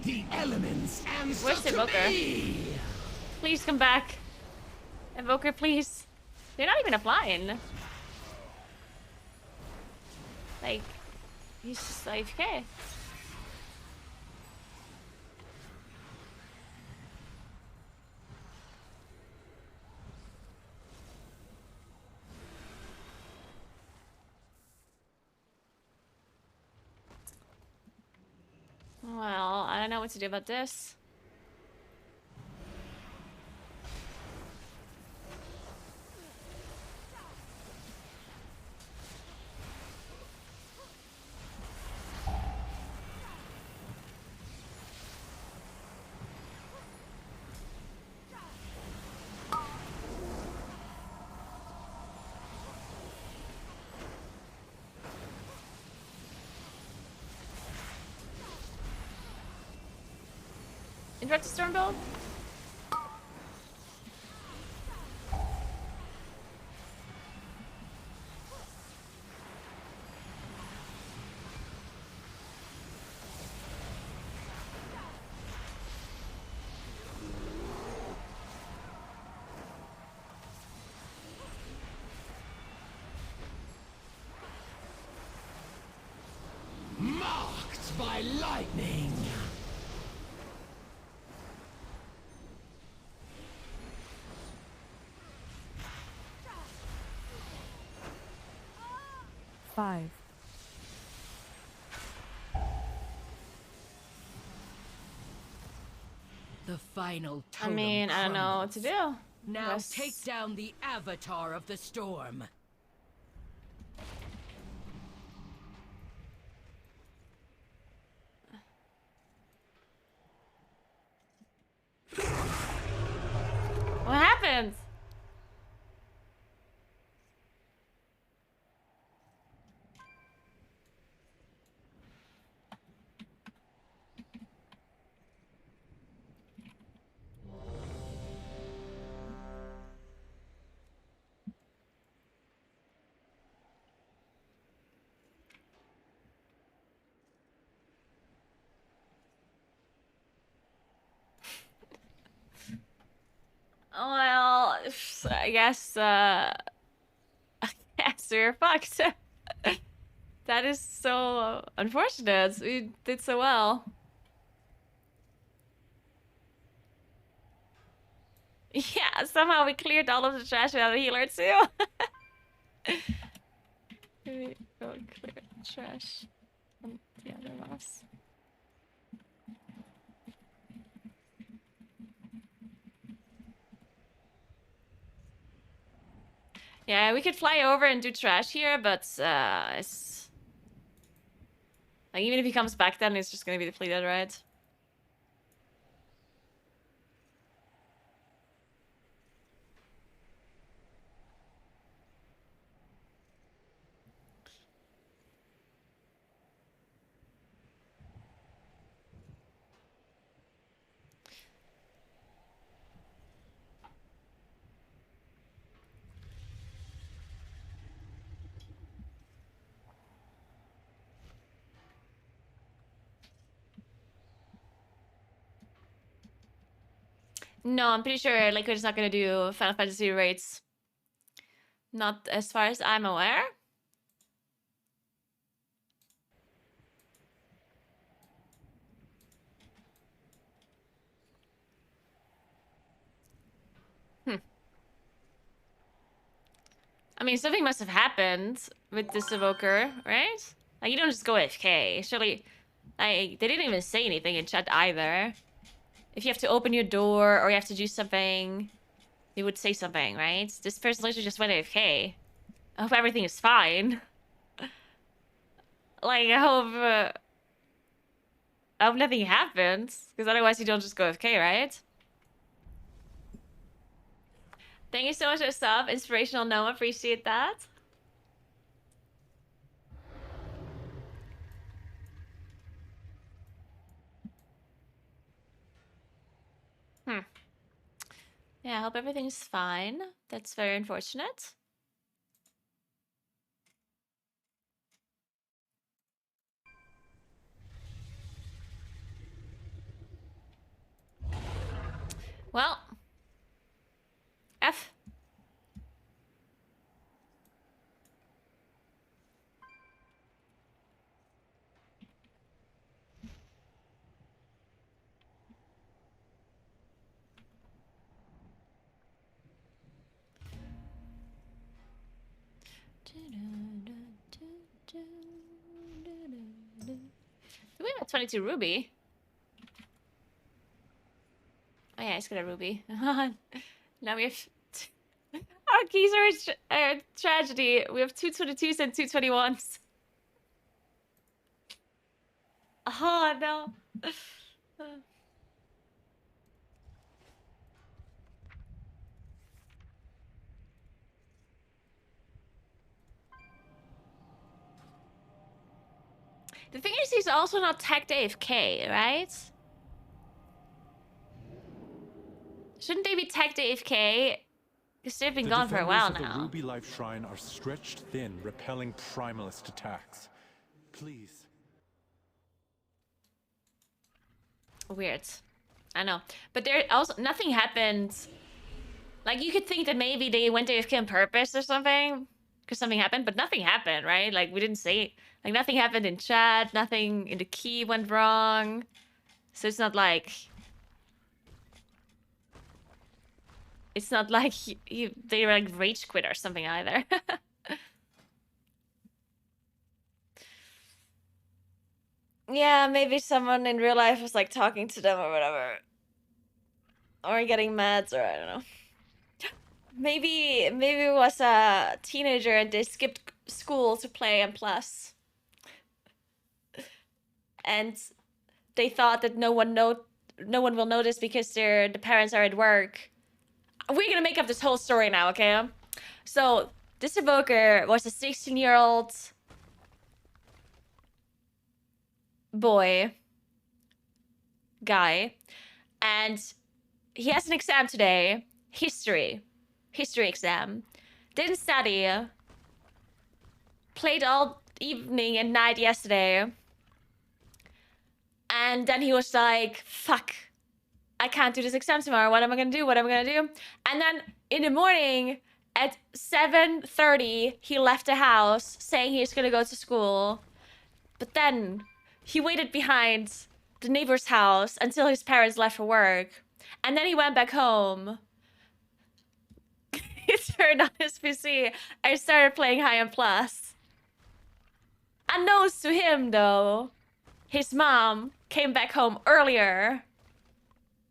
The elements answer Where's the to Booker? me! Please come back. Evoker, please. They're not even applying. Like, he's just AFK. Well, I don't know what to do about this. Interrupt the storm build? Marked by lightning. Five. The final I totem mean, I don't know what to do. Now Yes. take down the avatar of the storm. What happened? Well, I guess we're fucked. That is so unfortunate. We did so well. Yeah, somehow we cleared all of the trash out of the healer too. We go clear trash from the other boss. Yeah, we could fly over and do trash here, but it's like even if he comes back, then it's just gonna be depleted, right? No, I'm pretty sure Liquid's not gonna do Final Fantasy raids. Not as far as I'm aware. I mean, something must have happened with this evoker, right? Like, you don't just go AFK. Surely, like, they didn't even say anything in chat either. If you have to open your door or you have to do something, they would say something, right? This person literally just went AFK. I hope everything is fine. Like, I hope nothing happens. Because otherwise you don't just go AFK, right? Thank you so much for the sub. Inspirational Noah. Appreciate that. Yeah, I hope everything's fine. That's very unfortunate. Well. F. We have a 22 ruby. Oh yeah, it's got a ruby. Now we have our keys are a tragedy. We have 222s and 221s. Oh no. The thing is, he's also not tagged AFK, right? Shouldn't they be tagged AFK? Because they've been gone for a while The now. Ruby Life Shrine are stretched thin, repelling primalist attacks. Please. Weird. I know. But there also nothing happened. Like, you could think that maybe they went to AFK on purpose or something. Because something happened, but nothing happened, right? Like, we didn't say... Like, nothing happened in chat. Nothing in the key went wrong. So it's not like... It's not like they were like rage quit or something either. Yeah, maybe someone in real life was like talking to them or whatever. Or getting mad, or I don't know. Maybe it was a teenager and they skipped school to play M+. And they thought that no one will notice because the parents are at work. We're gonna make up this whole story now, okay? So, this evoker was a 16-year-old guy, and he has an exam today. History exam. Didn't study. Played all evening and night yesterday. And then he was like, fuck, I can't do this exam tomorrow. What am I gonna do? And then in the morning at 7:30, he left the house saying he's gonna go to school. But then he waited behind the neighbor's house until his parents left for work. And then he went back home. He turned on his PC and started playing High and Plus. Unknowns to him, though, his mom came back home earlier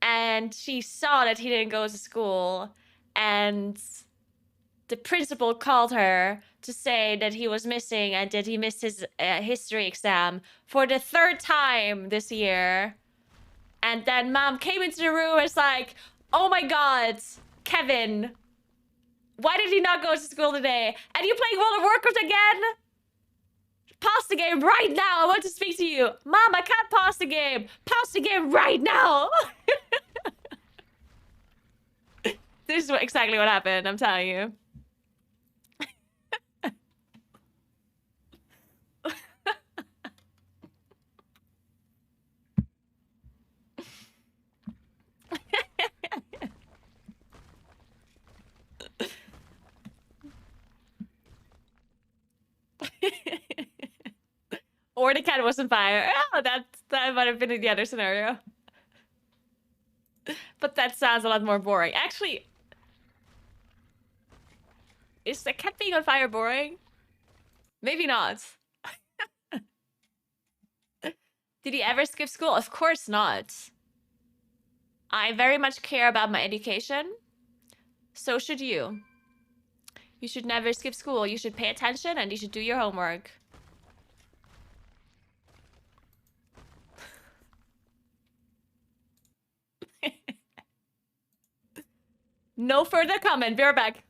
and she saw that he didn't go to school, and the principal called her to say that he was missing and that he missed his history exam for the 3rd time this year. And then mom came into the room and was like, oh my god, Kevin, why did he not go to school today? And you playing World of Warcraft again? Pause the game right now. I want to speak to you. Mom, I can't pause the game. Pause the game right now. This is exactly what happened, I'm telling you. Or the cat was on fire. Oh, that might have been in the other scenario. But that sounds a lot more boring. Actually, is the cat being on fire boring? Maybe not. Did he ever skip school? Of course not. I very much care about my education. So should you. You should never skip school. You should pay attention and you should do your homework. No further comment. Be right back.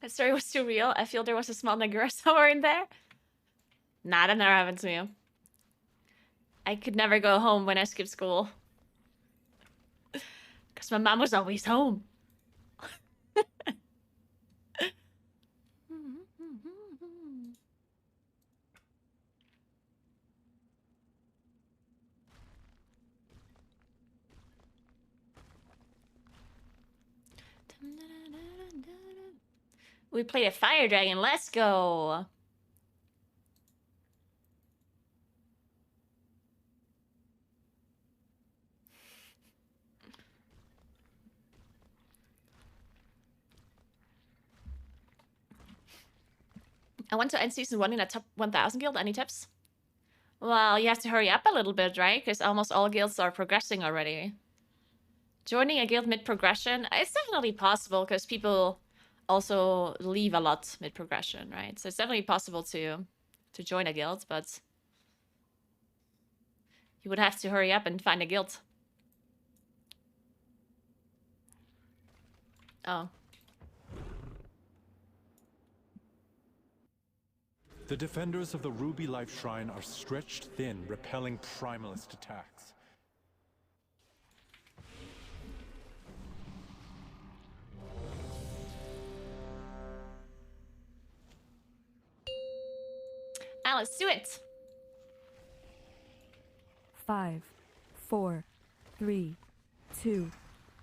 That story was too real. I feel there was a small Naguura somewhere in there. Nah, that never happened to me. I could never go home when I skipped school. Because my mom was always home. We played a fire dragon. Let's go. I want to end season 1 in a top 1000 guild. Any tips? Well, you have to hurry up a little bit, right? Because almost all guilds are progressing already. Joining a guild mid-progression, it's definitely possible because people also leave a lot mid-progression, right? So it's definitely possible to join a guild, but you would have to hurry up and find a guild. Oh. The defenders of the Ruby Life Shrine are stretched thin, repelling primalist attacks. Now let's do it. 5, 4, 3, 2,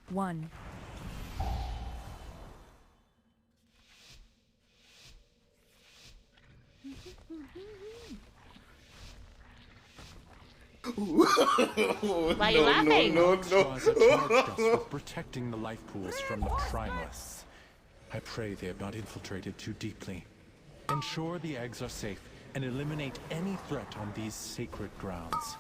1. Why are you laughing? Alexstrasza charged us with protecting the life pools from the primalists. I pray they have not infiltrated too deeply. Ensure the eggs are safe and eliminate any threat on these sacred grounds.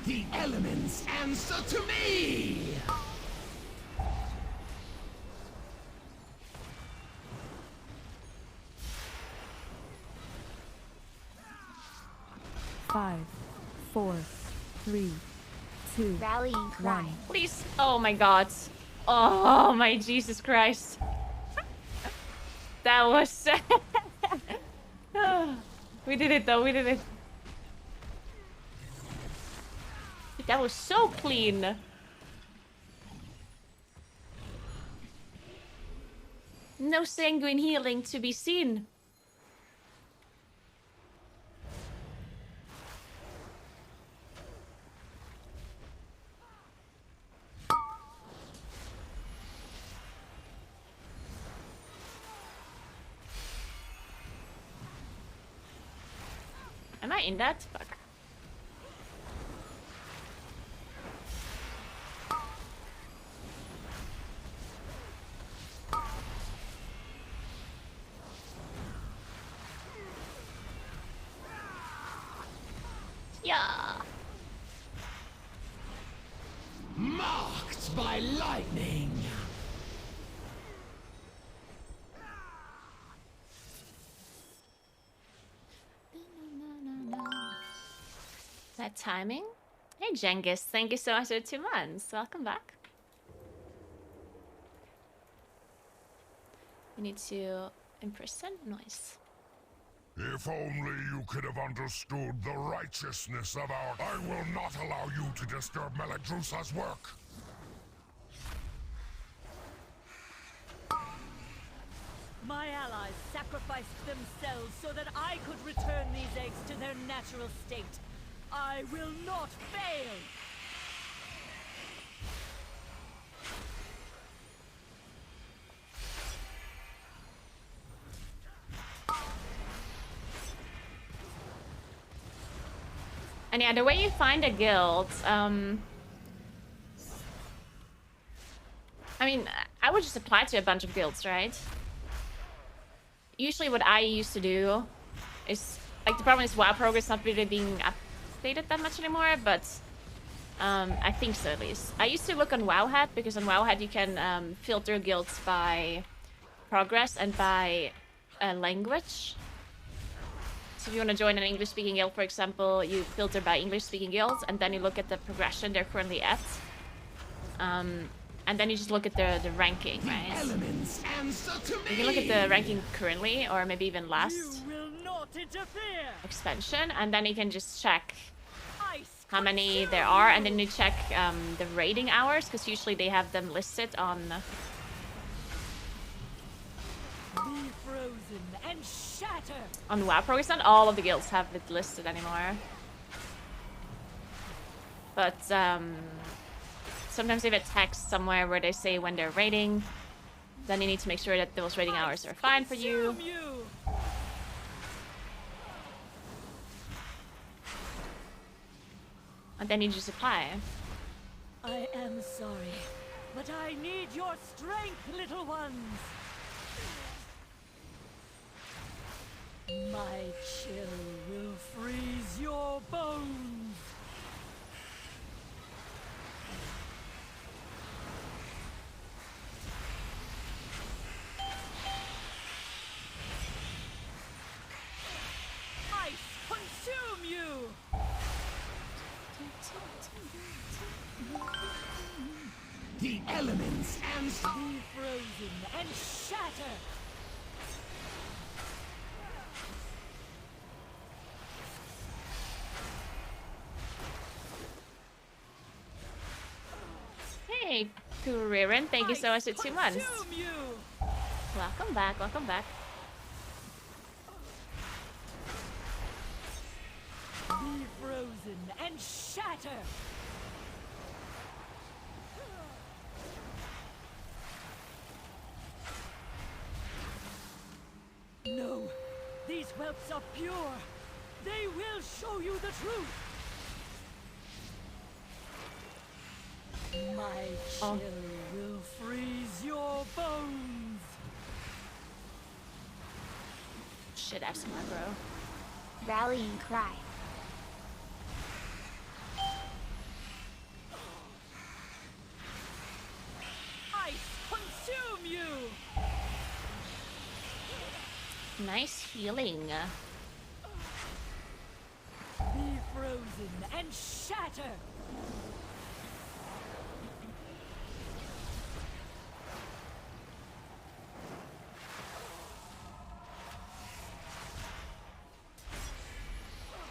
The elements answer to me! Five, 4, 3, 2, Rallying cry. 1. Please. Oh my god. Oh my Jesus Christ. That was... We did it though, we did it. That was so clean. No sanguine healing to be seen. Am I in that? Fuck. Yeah. Marked by lightning. That timing? Hey Jengis, thank you so much for 2 months. Welcome back. We need to imprison noise. If only you could have understood the righteousness of our... I will not allow you to disturb Meladrusa's work. My allies sacrificed themselves so that I could return these eggs to their natural state. I will not fail! And yeah, the way you find a guild, I mean, I would just apply to a bunch of guilds, right? Usually what I used to do is, like, the problem is WoW progress not really being updated that much anymore, but I think so at least. I used to look on WoWhead, because on WoWhead you can filter guilds by progress and by language. So if you want to join an English-speaking guild, for example, you filter by English-speaking guilds, and then you look at the progression they're currently at. And then you just look at the ranking, right? Elements answer to me. You can look at the ranking currently, or maybe even last You will not interfere. expansion, and then you can just check how many there are, and then you check the raiding hours, because usually they have them listed on... Be frozen and shatter. On WoW Progress. Not all of the guilds have it listed anymore. But sometimes they have a text somewhere where they say when they're raiding. Then you need to make sure that those raiding hours are fine for you. And then you just apply. I am sorry, but I need your strength, little ones. My chill will freeze your bones. Ice consume you. The elements answer. Be frozen and shatter. Hey, Kuririn, thank you so much for 2 months. You. Welcome back, welcome back. Be frozen and shatter. No, these whelps are pure. They will show you the truth. My chill will freeze your bones. Shit, I have some aggro. Rallying cry. Ice consume you. Nice healing. Be frozen and shatter.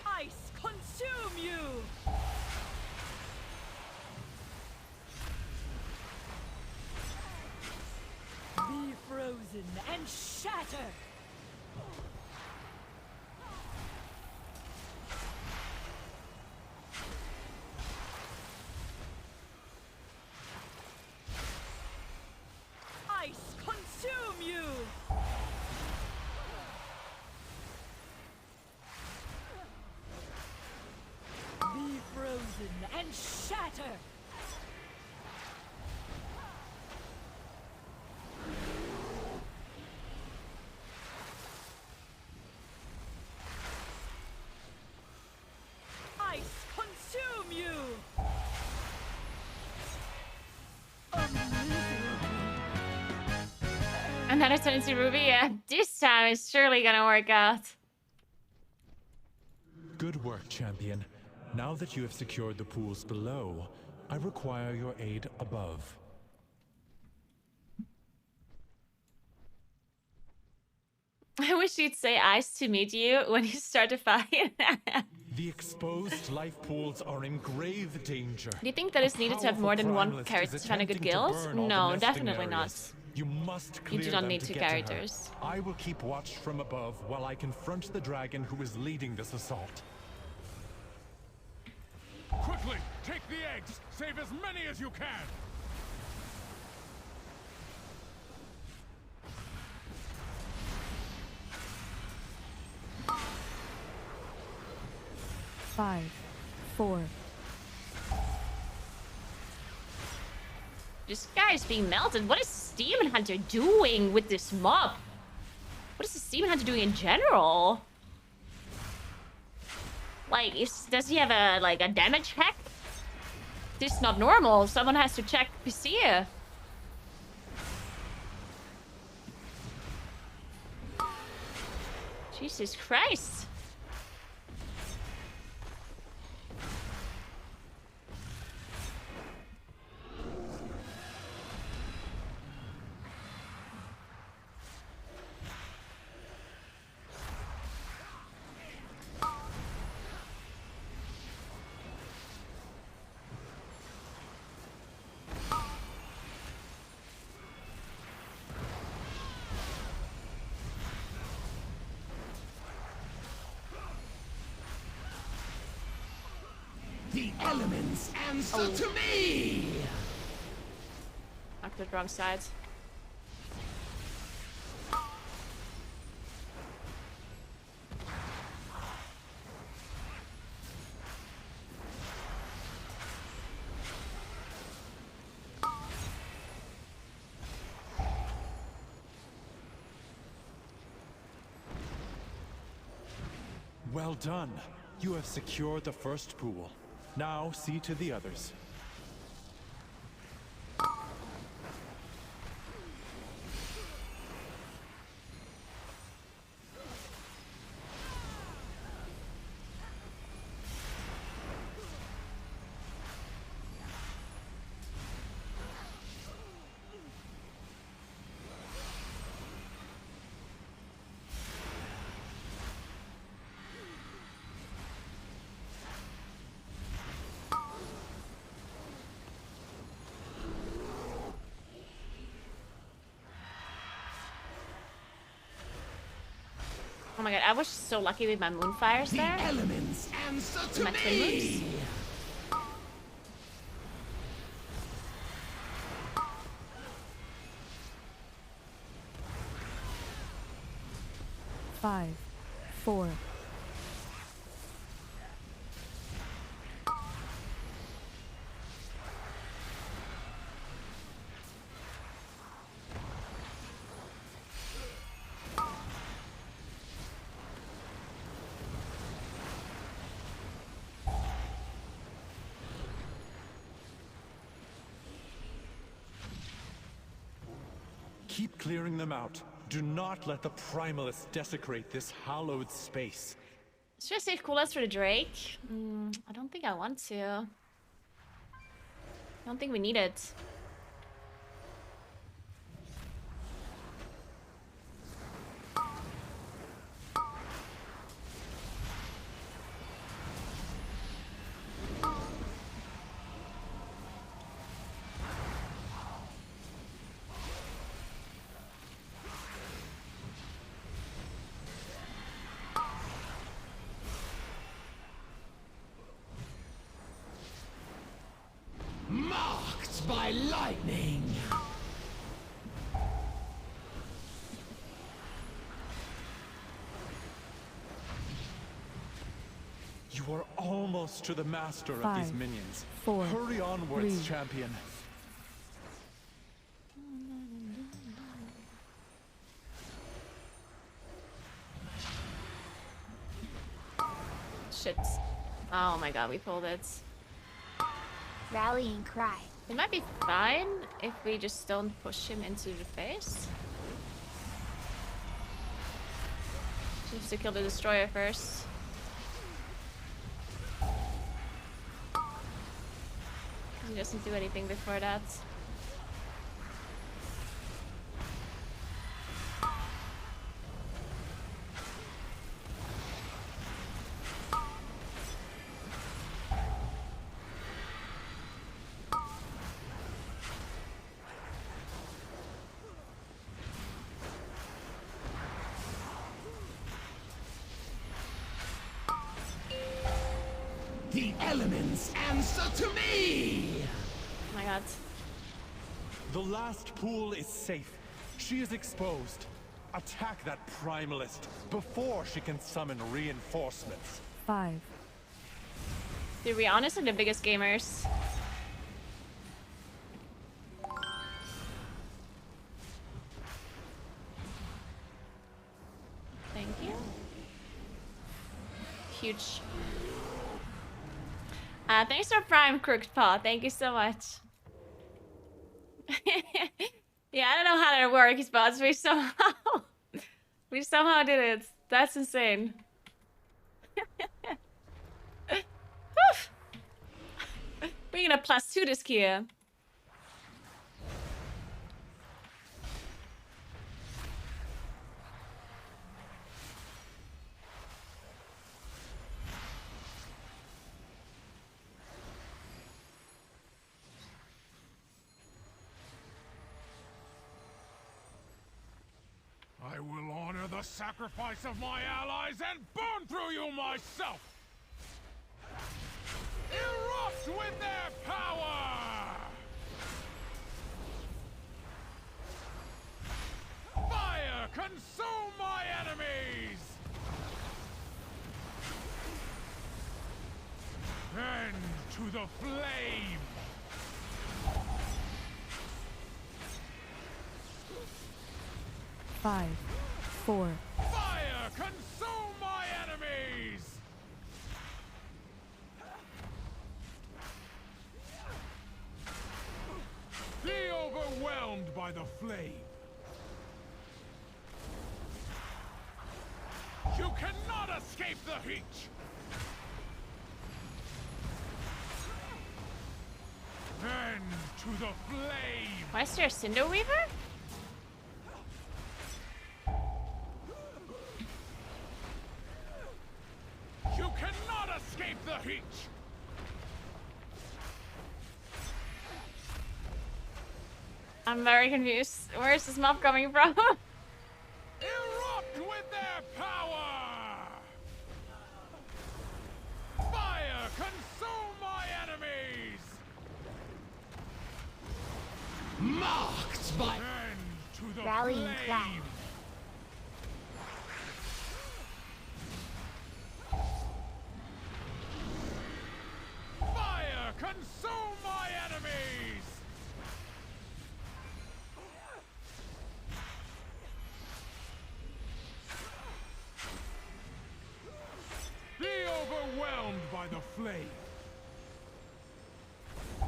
Ice consume you. Be frozen and shatter. Ice consume you. Be frozen and shatter. Ice consume you. Another 22 Ruby, yeah. This time it's surely gonna work out. Good work, champion. Now that you have secured the pools below, I require your aid above. I wish you'd say "ice to meet you" when you start a fight. The exposed life pools are in grave danger. Do you think that it's needed to have more than one character to find a good guild? No, definitely not. You must You clear do not them need to 2 get to her. characters. I will keep watch from above while I confront the dragon who is leading this assault. Quickly, take the eggs! Save as many as you can! Five, 4. This guy is being melted. What is the Demon Hunter doing with this mob? What is the Demon Hunter doing in general? Like, does he have a damage hack? This is not normal. Someone has to check PC. Jesus Christ. The elements answer to me! Knocked the wrong side. Well done. You have secured the first pool. Now see to the others. Oh my god, I was so lucky with my moonfires there. The elements answer to my twin moves. me! 5, 4, Keep clearing them out. Do not let the Primalists desecrate this hallowed space. Should I save coolers for the Drake? I don't think I want to. I don't think we need it. Marked by lightning! You are almost to the master of 5, these minions. 4, Hurry onwards, 3. champion. Shit. Oh my god, we pulled it. Rallying cry. It might be fine if we just don't push him into the face. Just to kill the destroyer first. He doesn't do anything before that. The elements answer to me! Oh my god. The last pool is safe. She is exposed. Attack that Primalist before she can summon reinforcements. 5, Dude, we honestly the biggest gamers. Thank you. Huge. Thanks for Prime Crooked Paw. Thank you so much. Yeah, I don't know how that works, but we somehow did it. That's insane. Bringing a +2 this gear. I will honor the sacrifice of my allies and burn through you myself! Erase! with their power! Fire, consume my enemies! And to the flame! 5, 4, Fire, consume my enemies! Be overwhelmed by the flame. You cannot escape the heat! And to the flame! Why is there a Cinder Weaver? You cannot escape the heat! I'm very confused. Where is this mob coming from? Erupt with their power! Fire, consume my enemies! Marked by And to the Rallying flame! cry. Fire, consume my enemies! Be overwhelmed by the flame!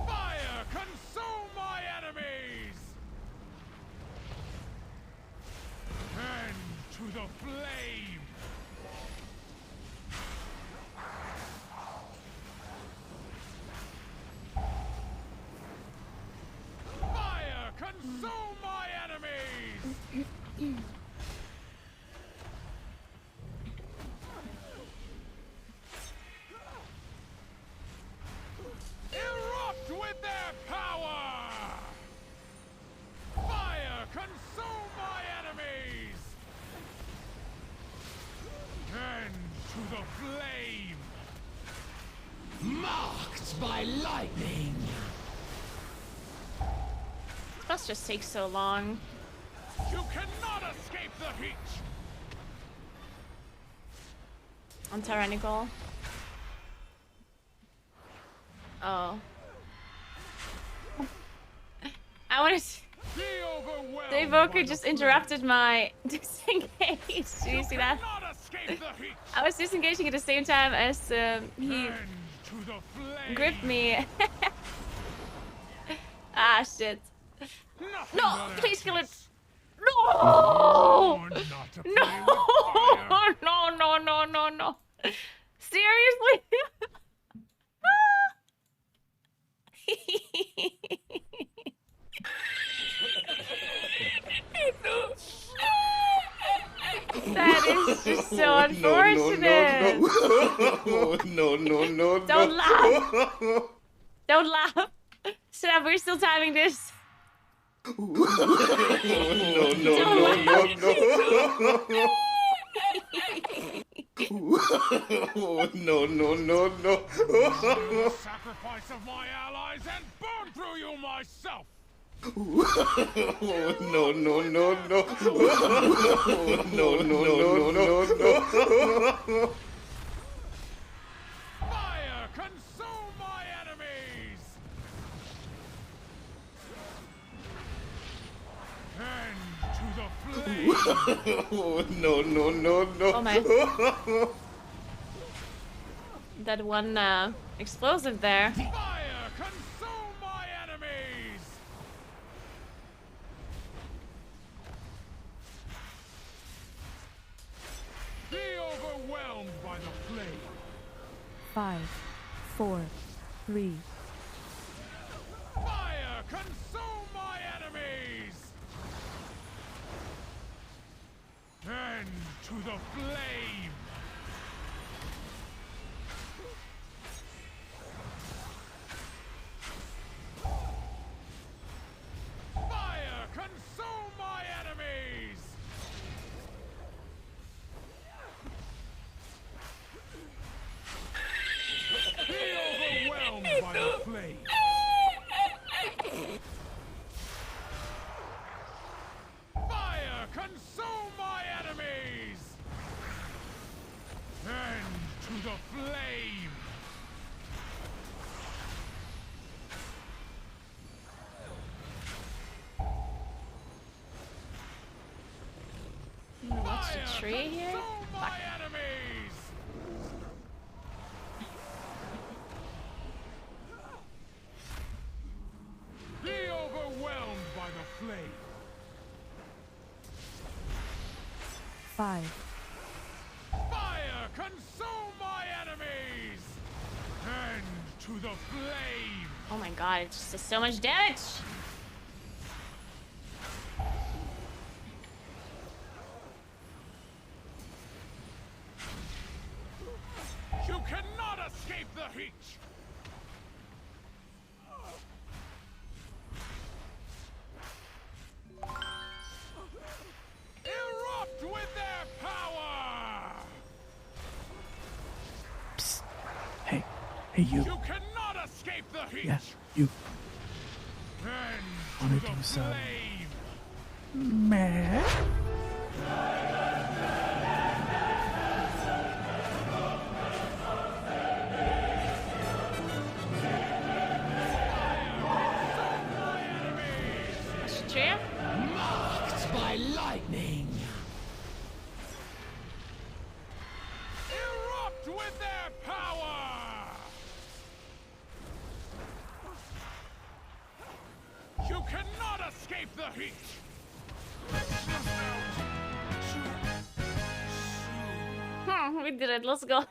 Fire, consume my enemies! And to the flame! Fire, consume my enemies! Erupt with their power! Fire, consume my enemies! And to the flame! marked by lightning. This just takes so long. You cannot escape the heat! I'm tyrannical. Oh. I want to. Be overwhelmed The evoker by just the interrupted my disengage. Did you flame. see that? Cannot escape the heat! I was disengaging at the same time as he And to the flame! gripped me. Ah, shit. Nothing No, but please kill it. ashes. No! Born not to play No! with fire. No, no, no, no, no. Seriously? That is just so unfortunate. No. Don't laugh. Don't laugh. Snap, we're still timing this. No. The sacrifice of my allies and burn through you myself! No. Fire, consume my enemies! And to the flame! No. Oh my. That one explosive there. Fire, consume my enemies! Be overwhelmed by the flame! 5, 4, 3, Fire, consume my enemies! And to the flame! Fire, consume my enemies! Be overwhelmed by the There's a tree here. Consume Fuck. my enemies! Be overwhelmed by the flame. 5, Fire, consume my enemies! And to the flame! Oh my god, it just does so much damage. You cannot escape the heat! Erupt with their power! Psst. Hey, you. You cannot escape the heat! Yeah, you. And Wanna to the do some flame! math? That's a tree. Marked by lightning! Erupt with their power! You cannot escape the heat! We did it. Let's go.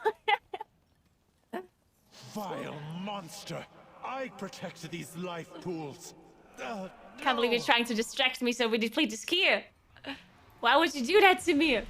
Vile monster! I protect these life pools. Can't believe you're trying to distract me so we deplete this key. Why would you do that to me?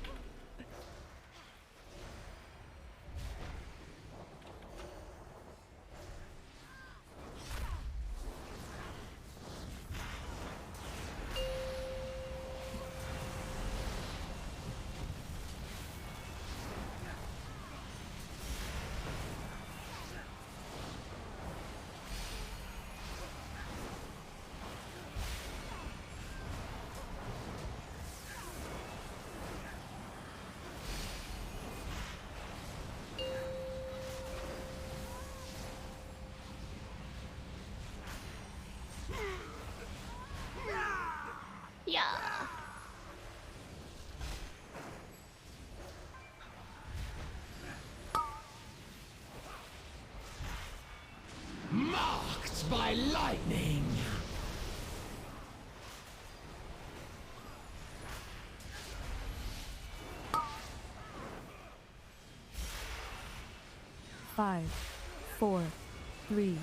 Yeah. Marked by lightning! Five, 4, 3,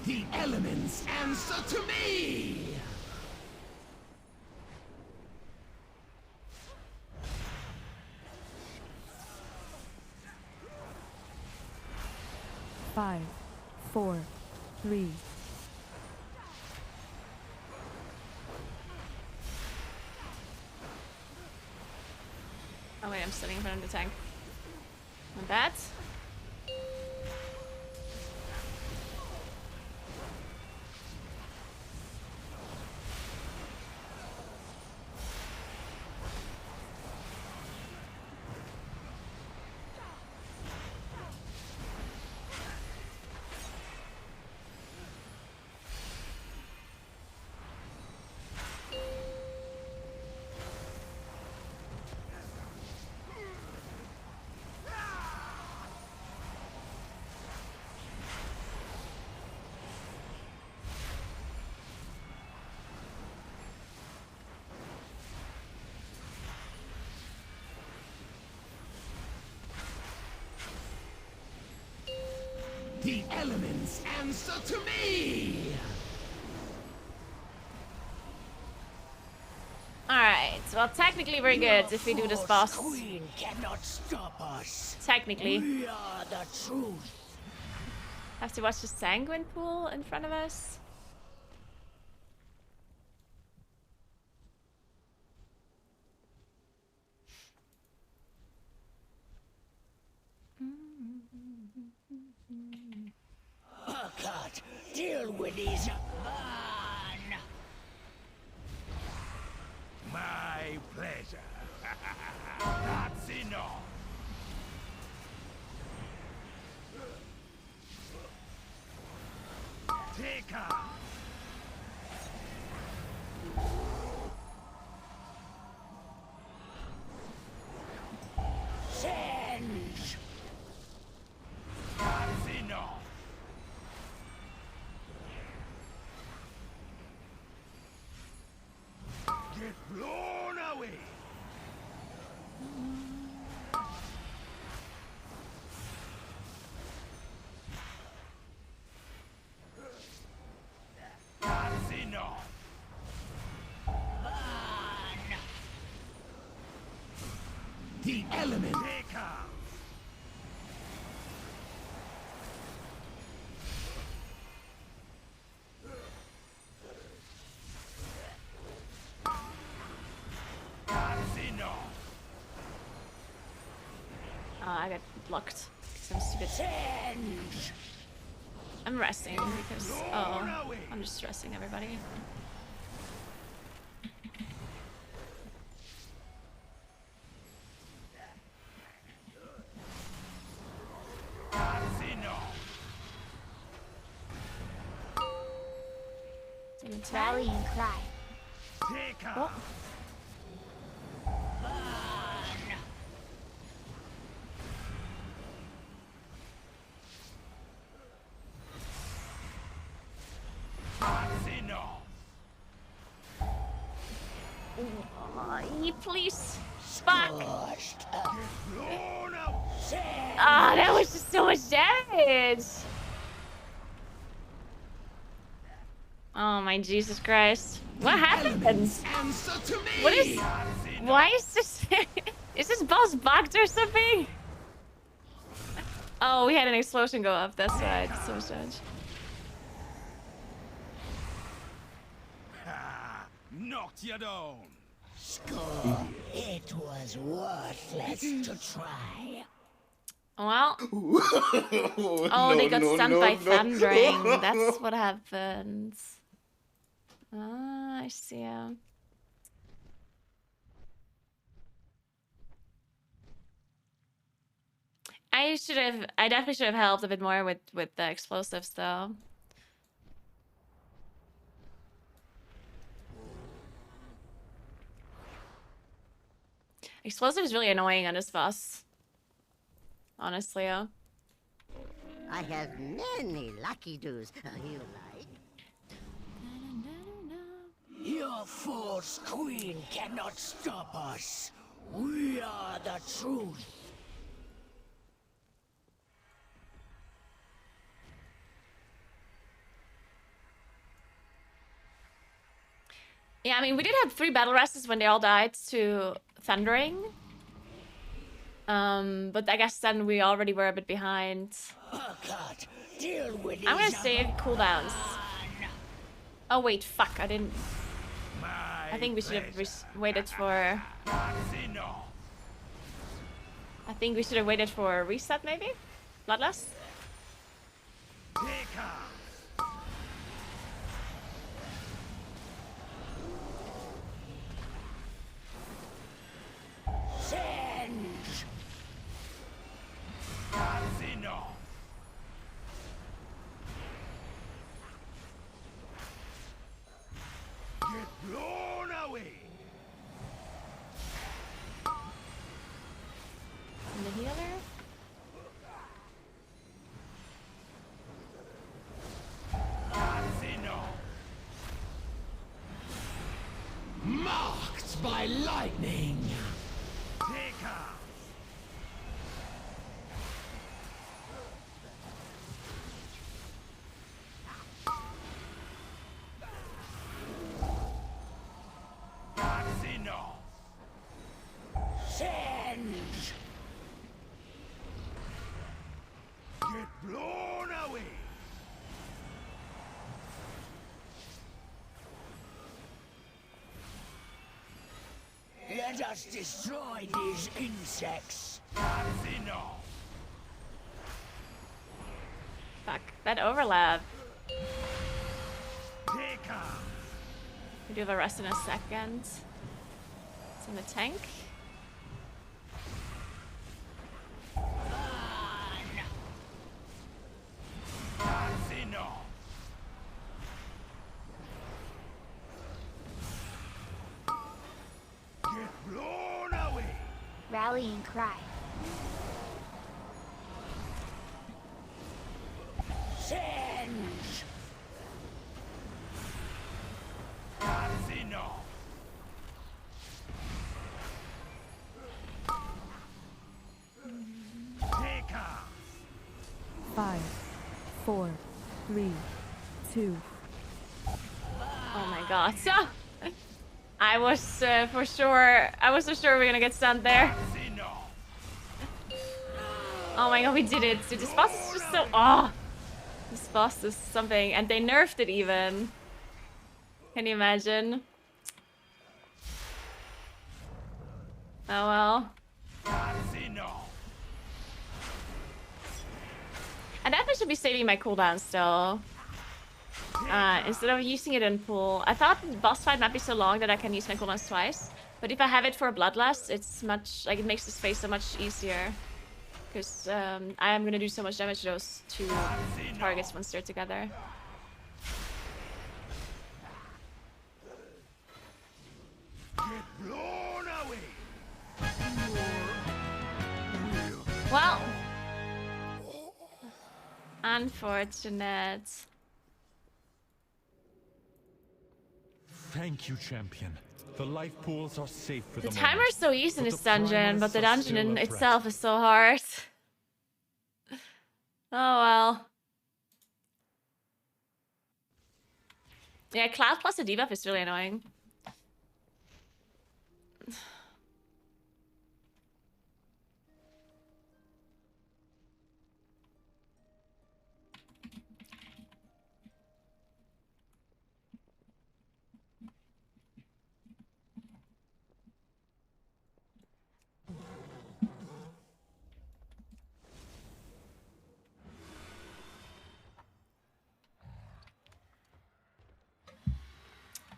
The elements answer to me! Five, 4, 3, Oh wait, I'm sitting in front of the tank. And that. The elements answer to me! Alright, well technically we're good if we do this boss. Queen cannot stop us. Technically. We are the truth. Have to watch the sanguine pool in front of us. Hurcut, deal with these man. My pleasure. That's enough. Take her. Change. That's enough. Get blown away. That's enough. Burn. The element taker. That's enough. Oh, I got blocked. Some stupid. Change. I'm resting because I'm just stressing everybody. That's enough. Rally and cry. Take her. Oh. Burn. That's enough. Please. Fuck. Blown out. Ah, that was just so much damage. Oh my Jesus Christ. What happened? What is... Why is this... Is this boss bugged or something? Oh, we had an explosion go off. That's why it's so strange. Knocked you down. Score. It was worthless to try. Well. Oh, they got stunned by thundering. That's what happens. Ah, I see. I definitely should have helped a bit more with the explosives though. Explosive is really annoying on this boss. Honestly, I have many lucky doos. You like? Your false queen cannot stop us. We are the truth. Yeah, I mean, we did have 3 battle rests when they all died to thundering. But I guess then we already were a bit behind. I'm gonna save cooldowns. Oh wait, fuck, I didn't... I think we should have waited for... I think we should have waited for a reset maybe? Bloodlust? Change. That's enough. Get blown away. And the healer? That's enough. Marked by lightning. Take her. Let us destroy these insects. Fuck, that overlap. We do the rest in a second. It's in the tank. Get blown away. Rallying cry. Sends. Take 5, 4, 3, 2. Oh my god. So, I was for sure. I was so sure we were gonna get stunned there. Oh my god, we did it. Dude, this boss is just so. Oh, this boss is something, and they nerfed it even. Can you imagine? Oh well. I definitely should be saving my cooldown still. Instead of using it in pool. I thought the boss fight might be so long that I can use my cooldowns twice. But if I have it for a Bloodlust, it's much, like, it makes this phase so much easier. Because I am gonna do so much damage to those two targets once they're together. Get blown away. Well. Unfortunate. Thank you, champion. The life pools are safe for The the timer's so easy in but this the dungeon, but the Primalists are dungeon still in a threat. itself is so hard. Oh well. Yeah, Cloud plus a debuff is really annoying.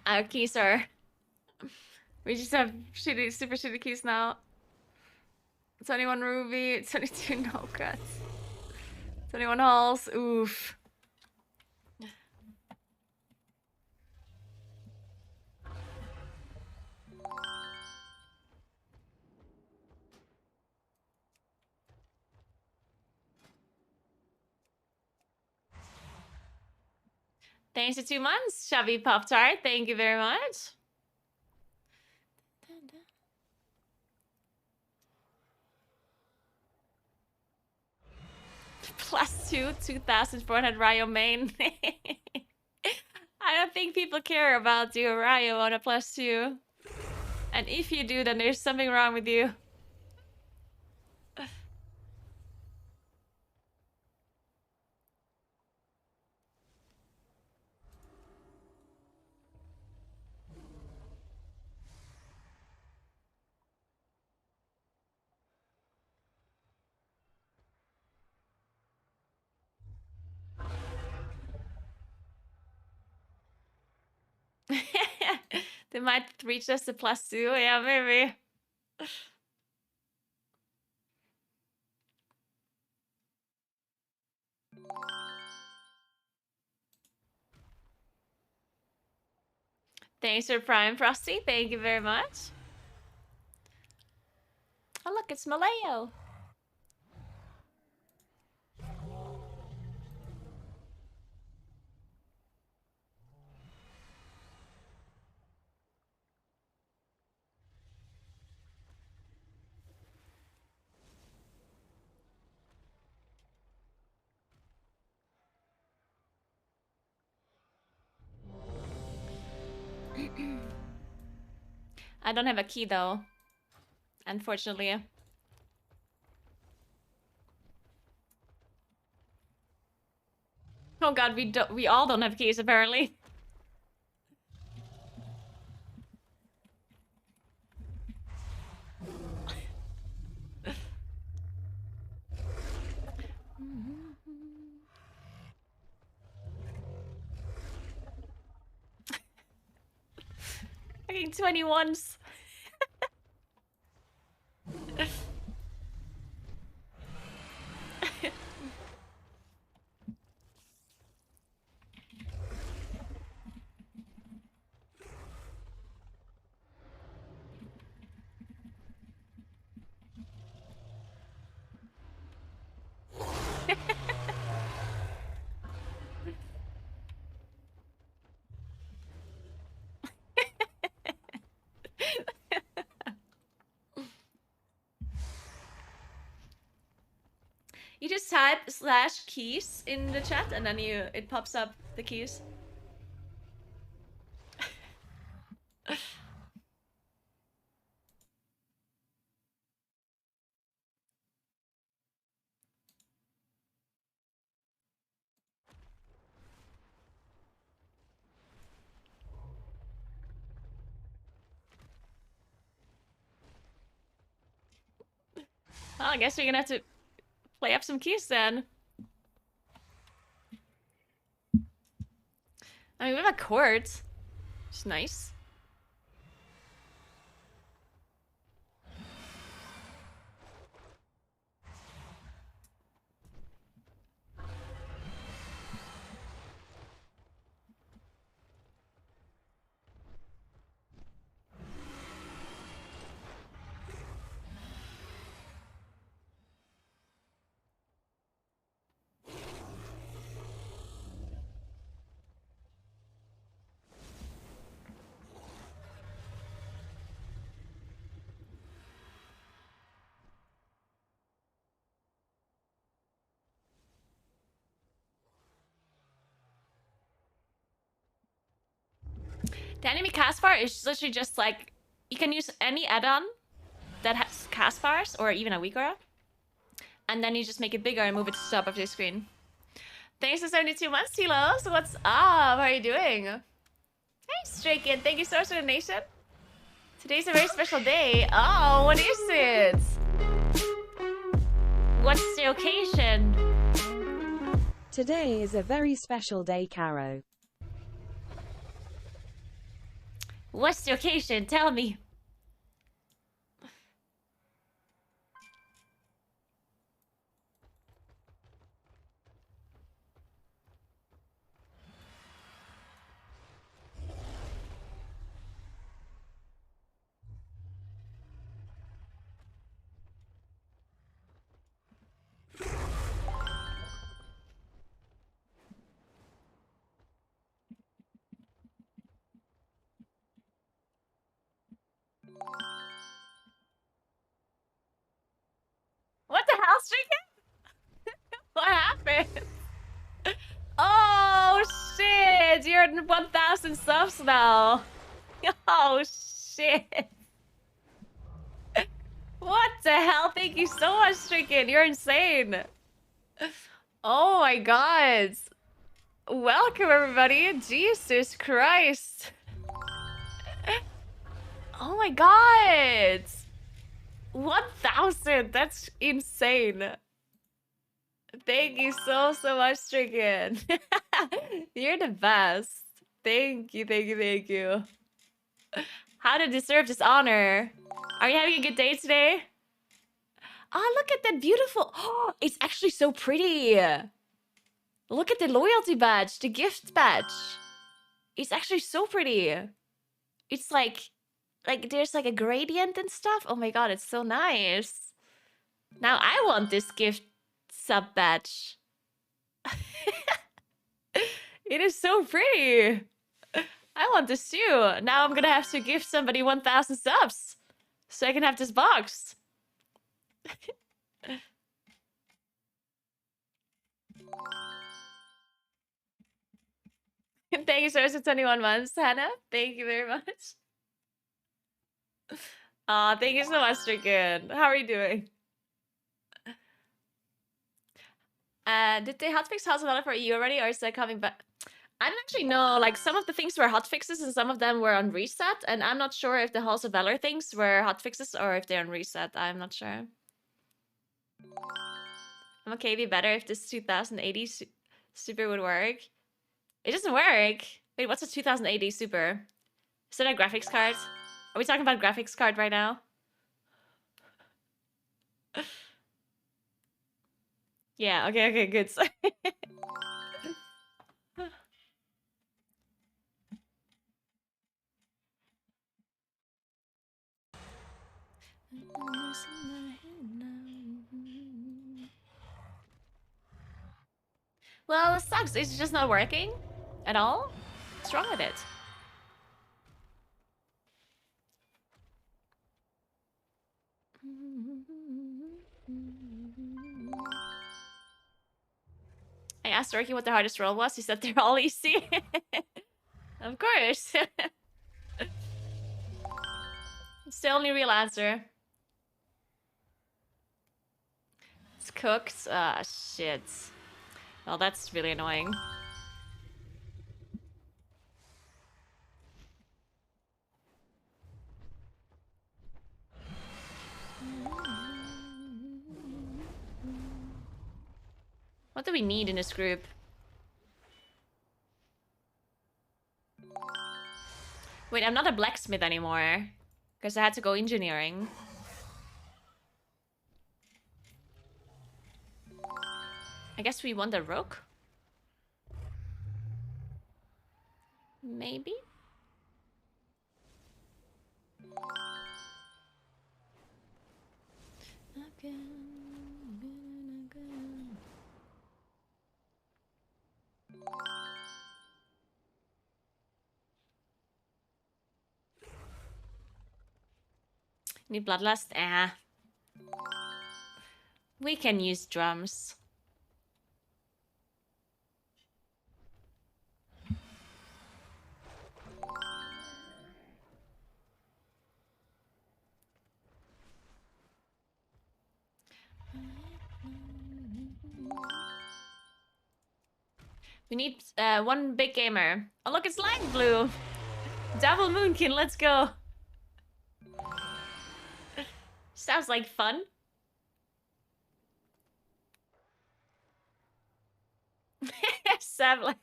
Our keys are... We just have shitty, super shitty keys now. 21 ruby, 22 no cuts. 21 halls, oof. Thanks for 2 months, Chubby Pop Tart. Thank you very much. +2, 2,400 Ryo main. I don't think people care about you, Ryo, on a +2. And if you do, then there's something wrong with you. They might reach us to +2. Yeah, maybe. Thanks for Prime Frosty. Thank you very much. Oh, look, it's Malayo. I don't have a key though, unfortunately. Oh god, we all don't have keys apparently. 1921s. You just type /keys in the chat and then it pops up the keys. Well, I guess we're gonna have to play up some keys then. I mean, we have a court. It's nice. The enemy cast bar is literally just like, you can use any add-on that has cast bars, or even a Naguura, and then you just make it bigger and move it to the top of your screen. Thanks for 72 months, Tilos. What's up? How are you doing? Hey, Stray Kid. Thank you so much for the donation. Today's a very special day. Oh, what is it? What's the occasion? Today is a very special day, Caro. What's the occasion? Tell me. What the hell, Streaker? What happened? Oh shit! You're at 1,000 subs now. Oh shit! What the hell? Thank you so much, Streaker. You're insane. Oh my god! Welcome everybody. Jesus Christ! Oh my god! 1,000! That's insane. Thank you so much, Stricken. You're the best. Thank you, thank you, thank you. How to deserve this honor. Are you having a good day today? Oh, look at that beautiful... Oh, it's actually so pretty. Look at the loyalty badge, the gift badge. It's actually so pretty. It's like there's like a gradient and stuff. Oh my god, it's so nice. Now I want this gift sub badge. It is so pretty. I want this too. Now I'm gonna have to gift somebody 1,000 subs so I can have this box. Thank you so much for 21 months, Hannah. Thank you very much. Aw, thank you so much, Stricken. How are you doing? Did they hotfix House of Valor for EU already, or is that coming back? I don't actually know. Like, some of the things were hotfixes and some of them were on reset, and I'm not sure if the House of Valor things were hotfixes or if they're on reset. I'm not sure. I'm okay, it'd be better if this 2080 super would work. It doesn't work. Wait, what's a 2080 super? Is that a graphics card? Are we talking about graphics card right now? Yeah, okay, good. Sorry. Well, it sucks. It's just not working at all. What's wrong with it? I asked Orky what the hardest role was. He said they're all easy. Of course. It's the only real answer. It's cooked. Ah, shit. Well, that's really annoying. What do we need in this group? Wait, I'm not a blacksmith anymore. Because I had to go engineering. I guess we want a rook? Maybe? Need bloodlust? Ah. We can use drums. We need one big gamer. Oh look, it's Light Blue. Double Moonkin, let's go. Sounds like fun. Savlet.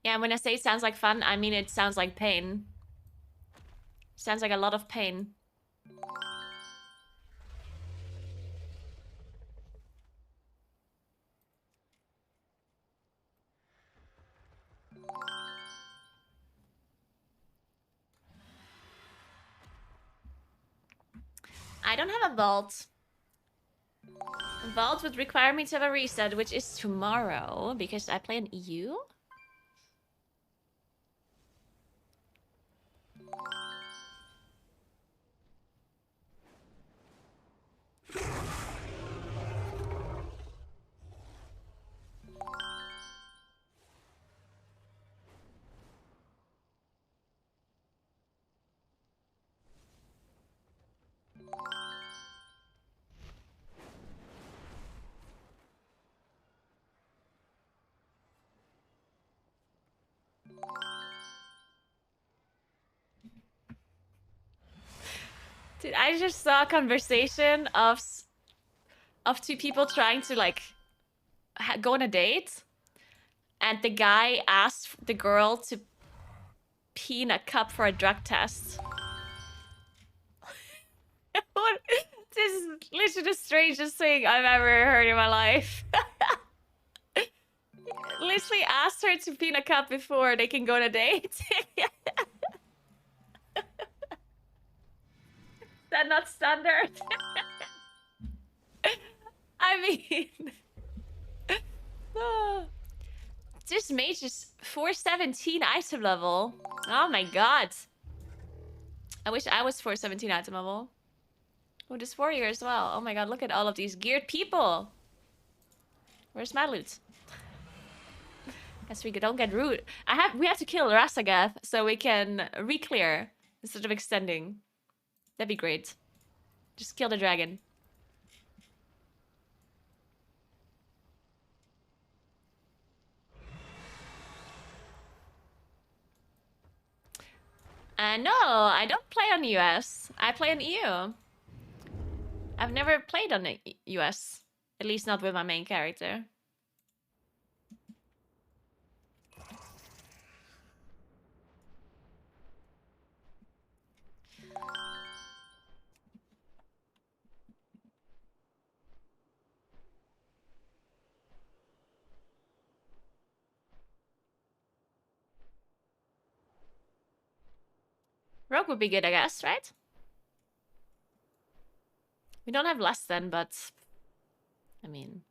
Yeah, when I say it sounds like fun, I mean it sounds like pain. Sounds like a lot of pain. I don't have a vault. A vault would require me to have a reset, which is tomorrow, because I play an EU. Dude, I just saw a conversation of two people trying to like go on a date, and the guy asked the girl to pee in a cup for a drug test. What? This is literally the strangest thing I've ever heard in my life. Literally asked her to pee in a cup before they can go on a date. That not standard? I mean... This mage is 417 item level. Oh my god. I wish I was 417 item level. Oh, this warrior as well. Oh my god, look at all of these geared people. Where's my loot? Guess we don't get rude. We have to kill Rasagath so we can re-clear instead of extending. That'd be great. Just kill the dragon. No, I don't play on US. I play on EU. I've never played on the US, at least not with my main character. Rogue would be good, I guess, right? We don't have less than, but I mean,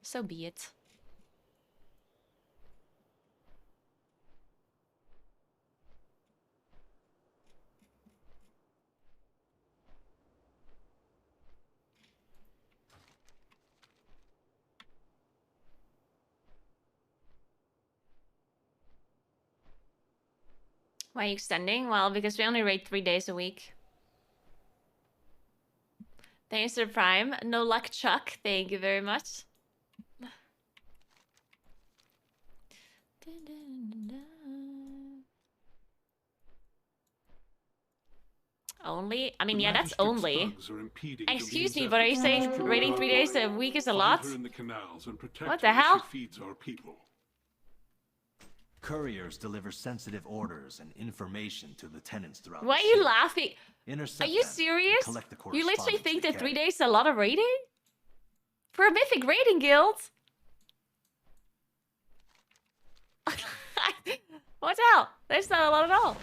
so be it. Why are you extending? Well, because we only raid 3 days a week. Thanks for Prime. No luck, Chuck. Thank you very much. Only? I mean, yeah, that's only. Excuse me, but are you saying raiding 3 days a week is a lot? What the hell? Couriers deliver sensitive orders and information to lieutenants throughout. Why are you laughing? Are you serious? You literally think that 3 days is a lot of raiding? For a Mythic raiding guild? What the hell? That's not a lot at all.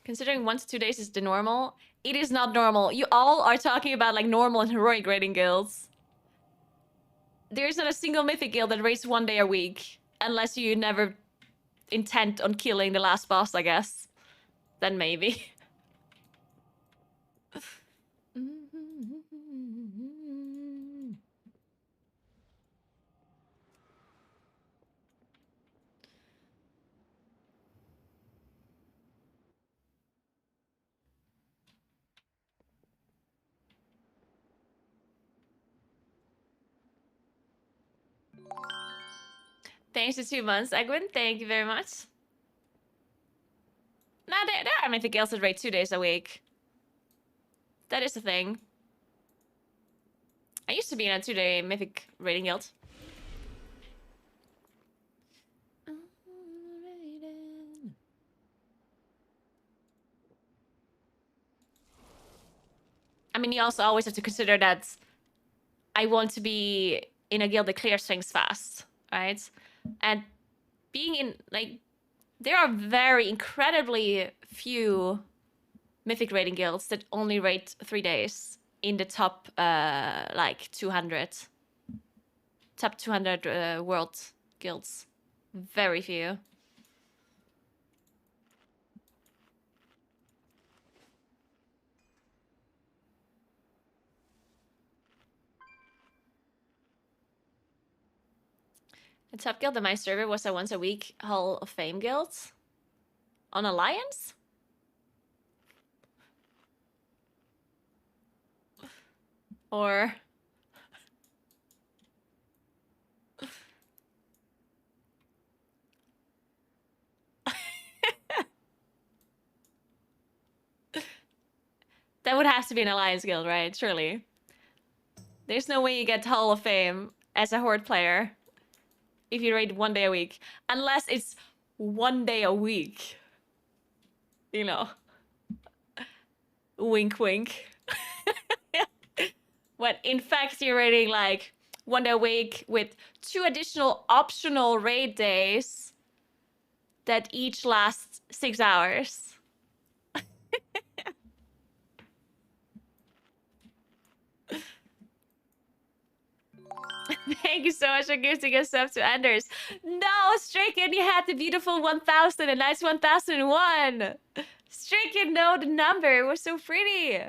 Considering 1 to 2 days is the normal, it is not normal. You all are talking about like normal and heroic raiding guilds. There's not a single Mythic guild that raids 1 day a week. Unless you never intend on killing the last boss, I guess. Then maybe. Thanks for 2 months, Egwin. Thank you very much. Nah, there are Mythic guilds that raid 2 days a week. That is a thing. I used to be in a 2-day Mythic raiding guild. I mean, you also always have to consider that I want to be in a guild that clears things fast, right? And being in, like, there are very incredibly few Mythic raiding guilds that only raid 3 days in the top, like, 200. Top 200 world guilds. Very few. The top guild in my server was a once a week Hall of Fame guild. On Alliance? Or... That would have to be an Alliance guild, right? Surely. There's no way you get Hall of Fame as a Horde player if you raid 1 day a week. Unless it's 1 day a week. You know. Wink, wink. When in fact you're raiding like 1 day a week with 2 additional optional raid days that each last 6 hours. Thank you so much for gifting us up to Anders. No, Stricken, you had the beautiful 1000 and nice 1001. Stricken, no, the number was so pretty.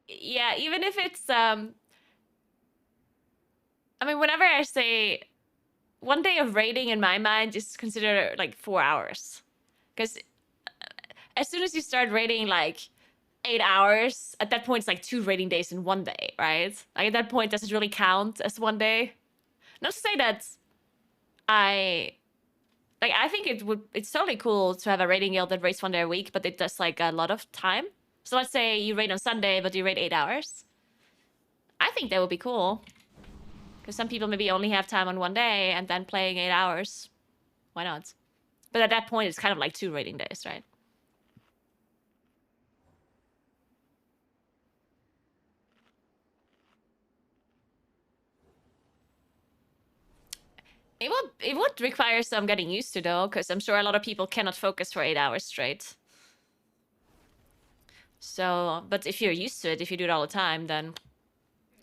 Yeah, even if it's I mean, whenever one day of raiding in my mind is considered like 4 hours. Because as soon as you start raiding like 8 hours, at that point it's like 2 raiding days in one day, right? Like at that point, does it really count as one day? Not to say that I think it's totally cool to have a raiding guild that raids 1 day a week, but it does like a lot of time. So let's say you raid on Sunday, but you raid 8 hours. I think that would be cool. Because some people maybe only have time on 1 day and then playing 8 hours. Why not? But at that point, it's kind of like 2 raiding days, right? It would require some getting used to, though, because I'm sure a lot of people cannot focus for 8 hours straight. So, but if you're used to it, if you do it all the time, then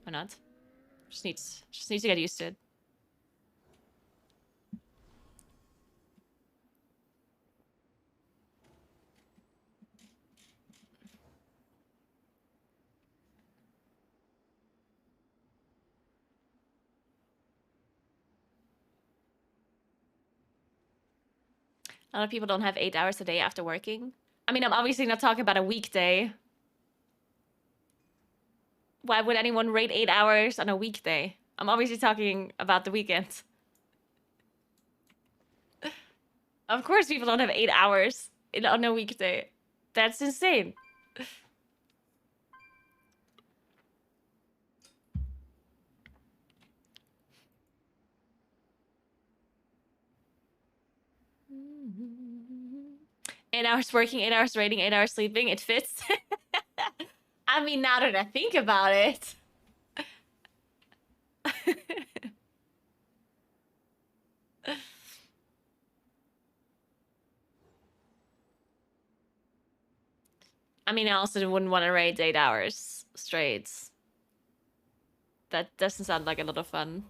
why not? Just needs to get used to it. A lot of people don't have 8 hours a day after working. I mean, I'm obviously not talking about a weekday. Why would anyone raid 8 hours on a weekday? I'm obviously talking about the weekend. Of course people don't have 8 hours on a weekday. That's insane. Eight hours working, 8 hours raiding, 8 hours sleeping. It fits. I mean, now that I think about it. I mean, I also wouldn't want to raid 8 hours straight. That doesn't sound like a lot of fun.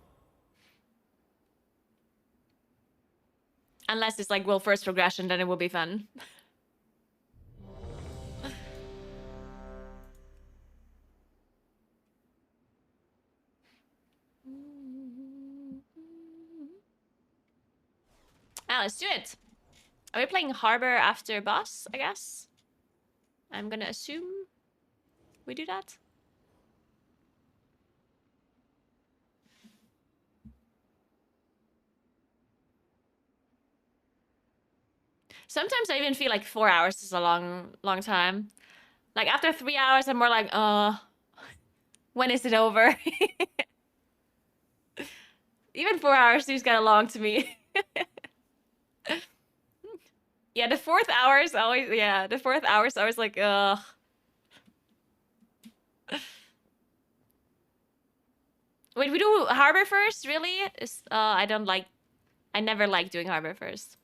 Unless it's like, well, first progression, then it will be fun. Ah, let's do it. Are we playing Harbor after boss, I guess? I'm gonna assume we do that. Sometimes I even feel like 4 hours is a long time. Like after 3 hours, I'm more like, when is it over? Even 4 hours seems kind of long to me. Yeah, the fourth hour is always, like, ugh. Wait, we do Harbor first? Really? I never like doing Harbor first.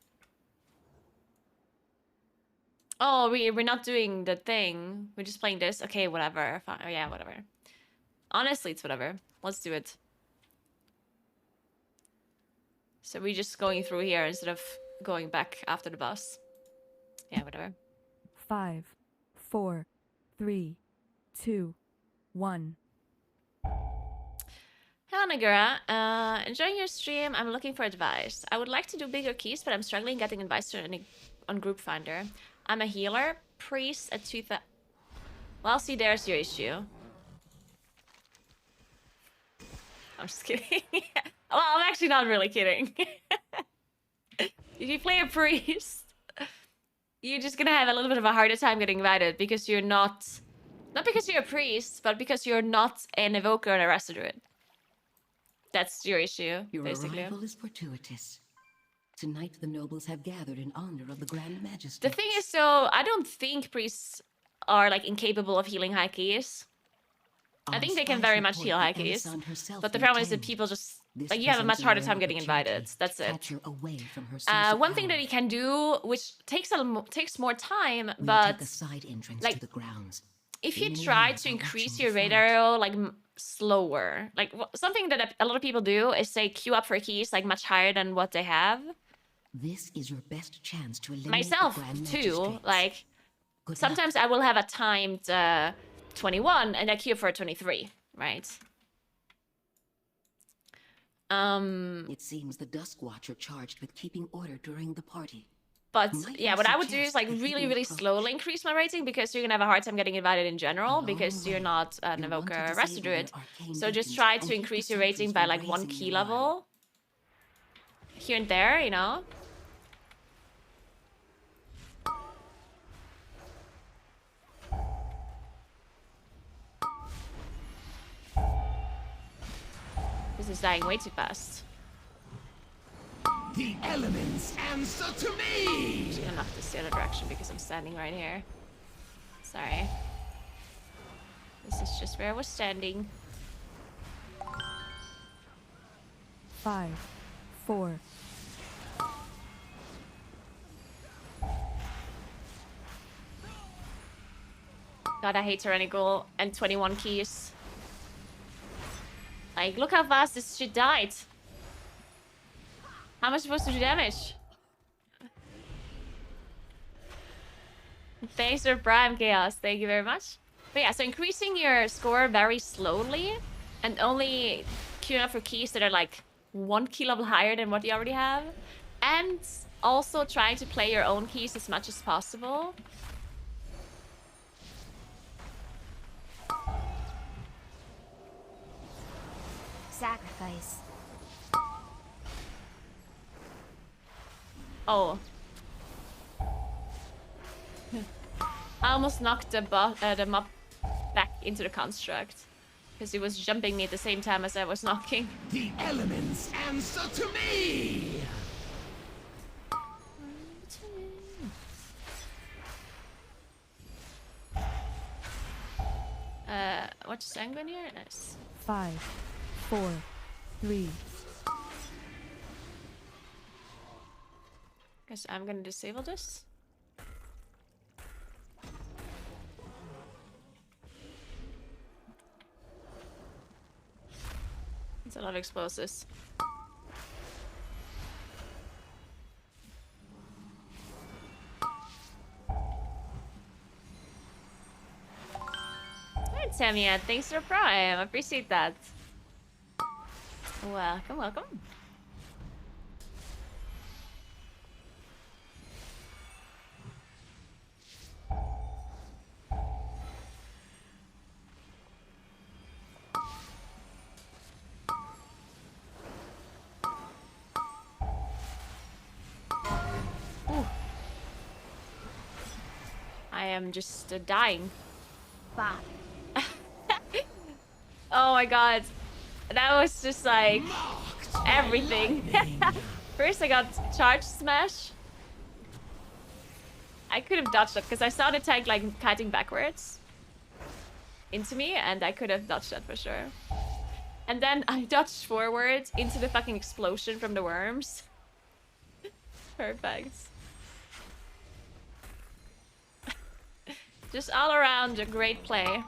Oh, we're not doing the thing. We're just playing this. Okay, whatever. Fine. Oh, yeah, whatever. Honestly, it's whatever. Let's do it. So we're just going through here instead of going back after the boss. Yeah, whatever. 5, 4, 3, 2, 1. Hello, Naguura. Enjoying your stream. I'm looking for advice. I would like to do bigger keys, but I'm struggling getting advice on Group Finder. I'm a healer, priest at 2000. Well, see, there's your issue. I'm just kidding. Well, I'm actually not really kidding. If you play a priest, you're just gonna have a little bit of a harder time getting invited because you're not because you're a priest, but because you're not an evoker and a resto druid. That's your issue, your basically. Arrival is fortuitous. Tonight the nobles have gathered in honor of the Grand Majesty. The thing is, so I don't think priests are like incapable of healing high keys. I think they can very much heal high keys. But the problem is that people just like you have a much harder time getting invited. That's it. One thing that you can do, which takes more time, but like if you try to increase your raid arrow like slower, like something that a lot of people do is say queue up for keys like much higher than what they have. This is your best chance to eliminate myself too. Like sometimes I will have a timed 21 and I queue for a 23, right? It seems the Dusk Watcher charged with keeping order during the party. But Might yeah, I what I would do is suggest like a really, hidden really approach? slowly increase my rating because you're gonna have a hard time getting invited in general Along because the you're way, not an you'll want evoker to or Resto disable their Druid. arcane So just beacons try and to keep the increase your sentries rating by from like 1 raising key the alarm. level. Here and there, you know? This is dying way too fast. The elements answer to I'm me! just gonna knock this the other direction because I'm standing right here. Sorry. This is just where I was standing. 5, 4. God, I hate Tyrannical and 21 keys. Like, look how fast this shit died. How am I supposed to do damage? Thanks for Prime Chaos. Thank you very much. But yeah, so increasing your score very slowly and only queuing up for keys that are like 1 key level higher than what you already have. And also trying to play your own keys as much as possible. Sacrifice. Oh. I almost knocked the mob back into the construct. Because he was jumping me at the same time as I was knocking. The elements answer to me! What's sanguine here? Nice. 5, 4, 3. Guess I'm gonna disable this. It's a lot of explosives. Alright, Samia, thanks for Prime. I appreciate that. Welcome, welcome. Ooh. I am just dying. Bah. Oh my god. That was just like everything. First I got charge smash. I could have dodged that because I saw the tank like kiting backwards into me and I could have dodged that for sure. And then I dodged forward into the fucking explosion from the worms. Perfect. Just all around a great play.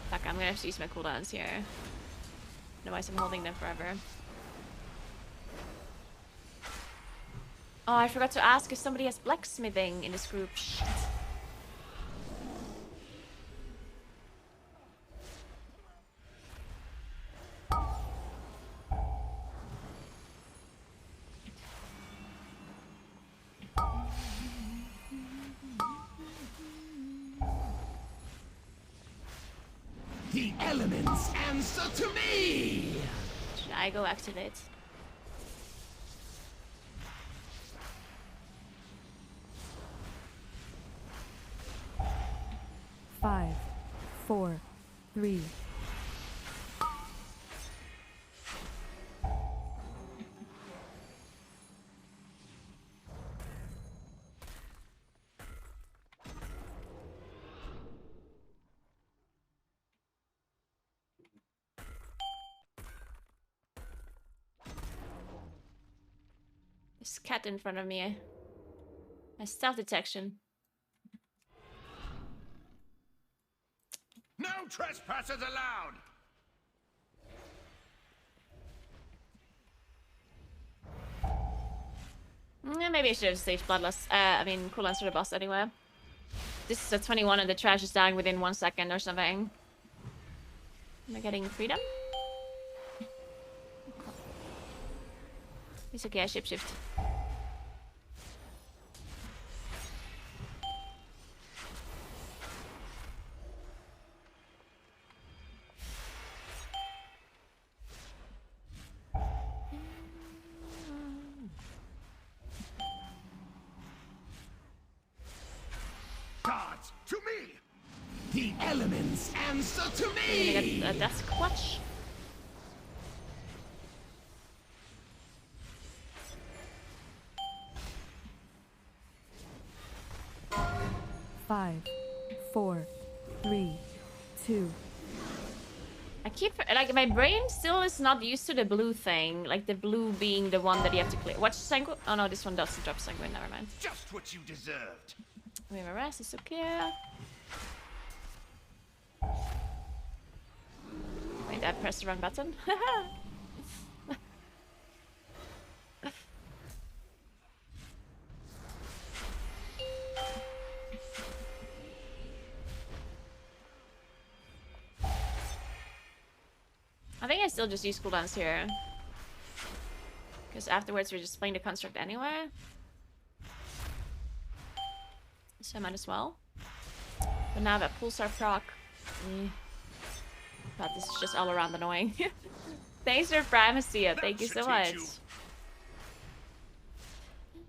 Fuck, I'm gonna have to use my cooldowns here. Otherwise I'm holding them forever. Oh, I forgot to ask if somebody has blacksmithing in this group. Shit. The elements answer to me! Should I go activate? Five, 4, 3. There's a cat in front of me. My stealth detection. No trespassers allowed! Maybe I should have saved Bloodlust. I mean, cooldowns for the boss anyway. This is a 21 and the trash is dying within 1 second or something. Am I getting freedom? It's okay, I shapeshift. Gods, to me! The elements answer to I'm me! gonna get a death clutch. Five, 4, 3, 2. I keep like my brain still is not used to the blue thing, like the blue being the one that you have to clear. Watch Sanguine. Oh no, this one doesn't drop Sanguine. Never mind. Just what you deserved. We have a rest. It's okay. Wait, I pressed the wrong button. I think I still just use cooldowns here. Because afterwards we're just playing the construct anyway. So I might as well. But now that pulsar proc. God, this is just all around annoying. Thanks for primacy. Thank you so much.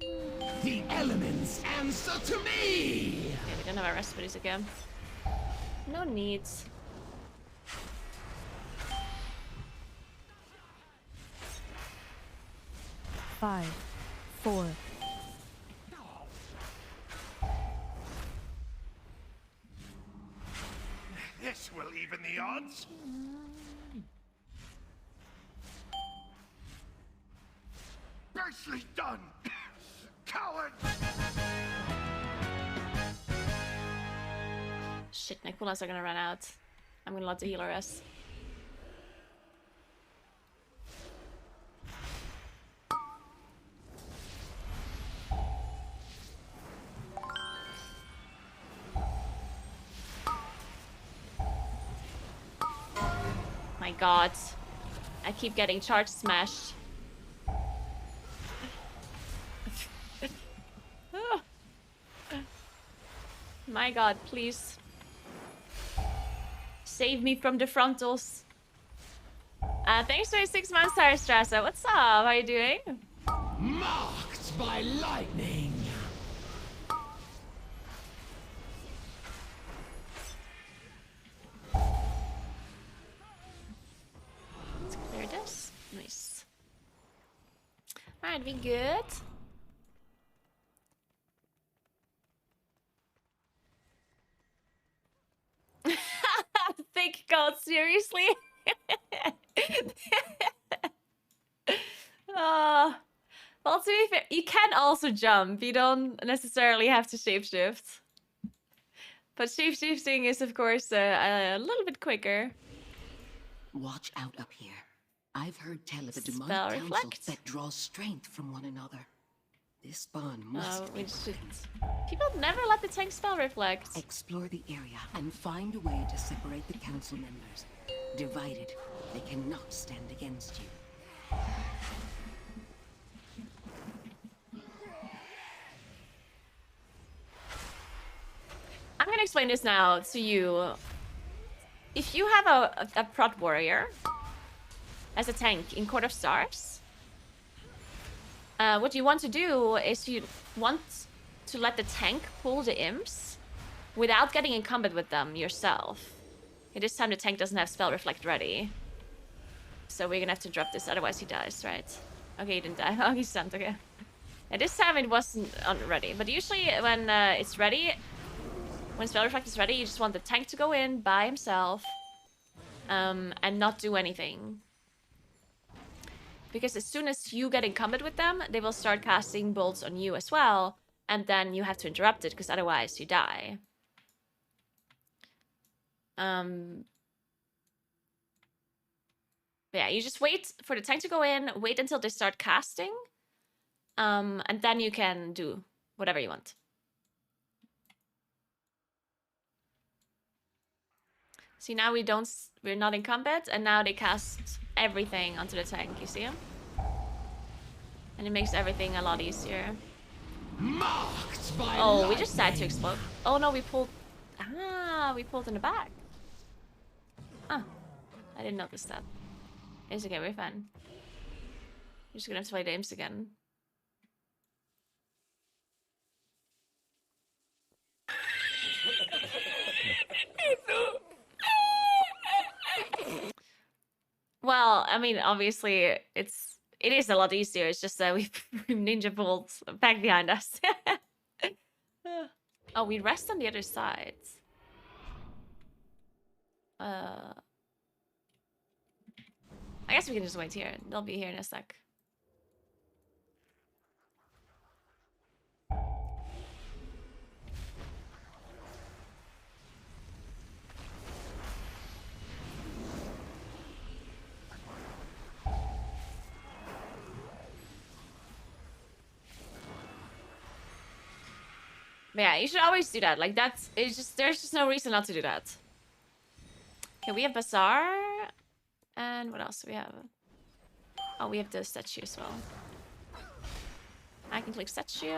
The elements answer to me! Okay, we don't have our rest buddies again. No needs. Five, 4. This will even the odds. Nicely done! Coward! Shit, my cooldowns are gonna run out. I'm gonna let the healer rest. My god. I keep getting charge smashed. My god, please. Save me from the frontals. Thanks for 6 months, Sarah Strassa. What's up? How are you doing? Marked by lightning! Let's clear this. Nice. Alright, we good? Thank God, seriously? Well, to be fair, you can also jump. You don't necessarily have to shapeshift. But shapeshifting is, of course, a little bit quicker. Watch out up here. I've heard tell of a Spell demonic council reflect? that draws strength from one another. This bond must We should... People never let the tank spell reflect. explore the area and find a way to separate the council members. Divided, they cannot stand against you. I'm gonna explain this now to you. If you have a prot warrior as a tank in Court of Stars, what you want to do is you want to let the tank pull the imps without getting encumbered with them yourself. Okay, this time the tank doesn't have spell reflect ready. So we're gonna have to drop this, otherwise he dies, right? Okay, he didn't die. Oh, he's stunned, okay. And this time it wasn't ready. But usually when it's ready, when spell reflect is ready, you just want the tank to go in by himself and not do anything. Because as soon as you get encumbered with them, they will start casting bolts on you as well. And then you have to interrupt it, because otherwise you die. Yeah, you just wait for the tank to go in, wait until they start casting, and then you can do whatever you want. See, now we're not in combat, and now they cast everything onto the tank, you see him? And it makes everything a lot easier. Oh, we just died to explode. Oh no, we pulled... Ah, we pulled in the back. Ah, I didn't notice that. It's okay, we're fine. We're just gonna have to play the imps again. Well, I mean, obviously, it is a lot easier. It's just that we've ninja pulled back behind us. Oh, we rest on the other side. I guess we can just wait here. They'll be here in a sec. But yeah, you should always do that. Like there's just no reason not to do that. Okay, we have Bazaar. And what else do we have? Oh, we have the statue as well. I can click statue.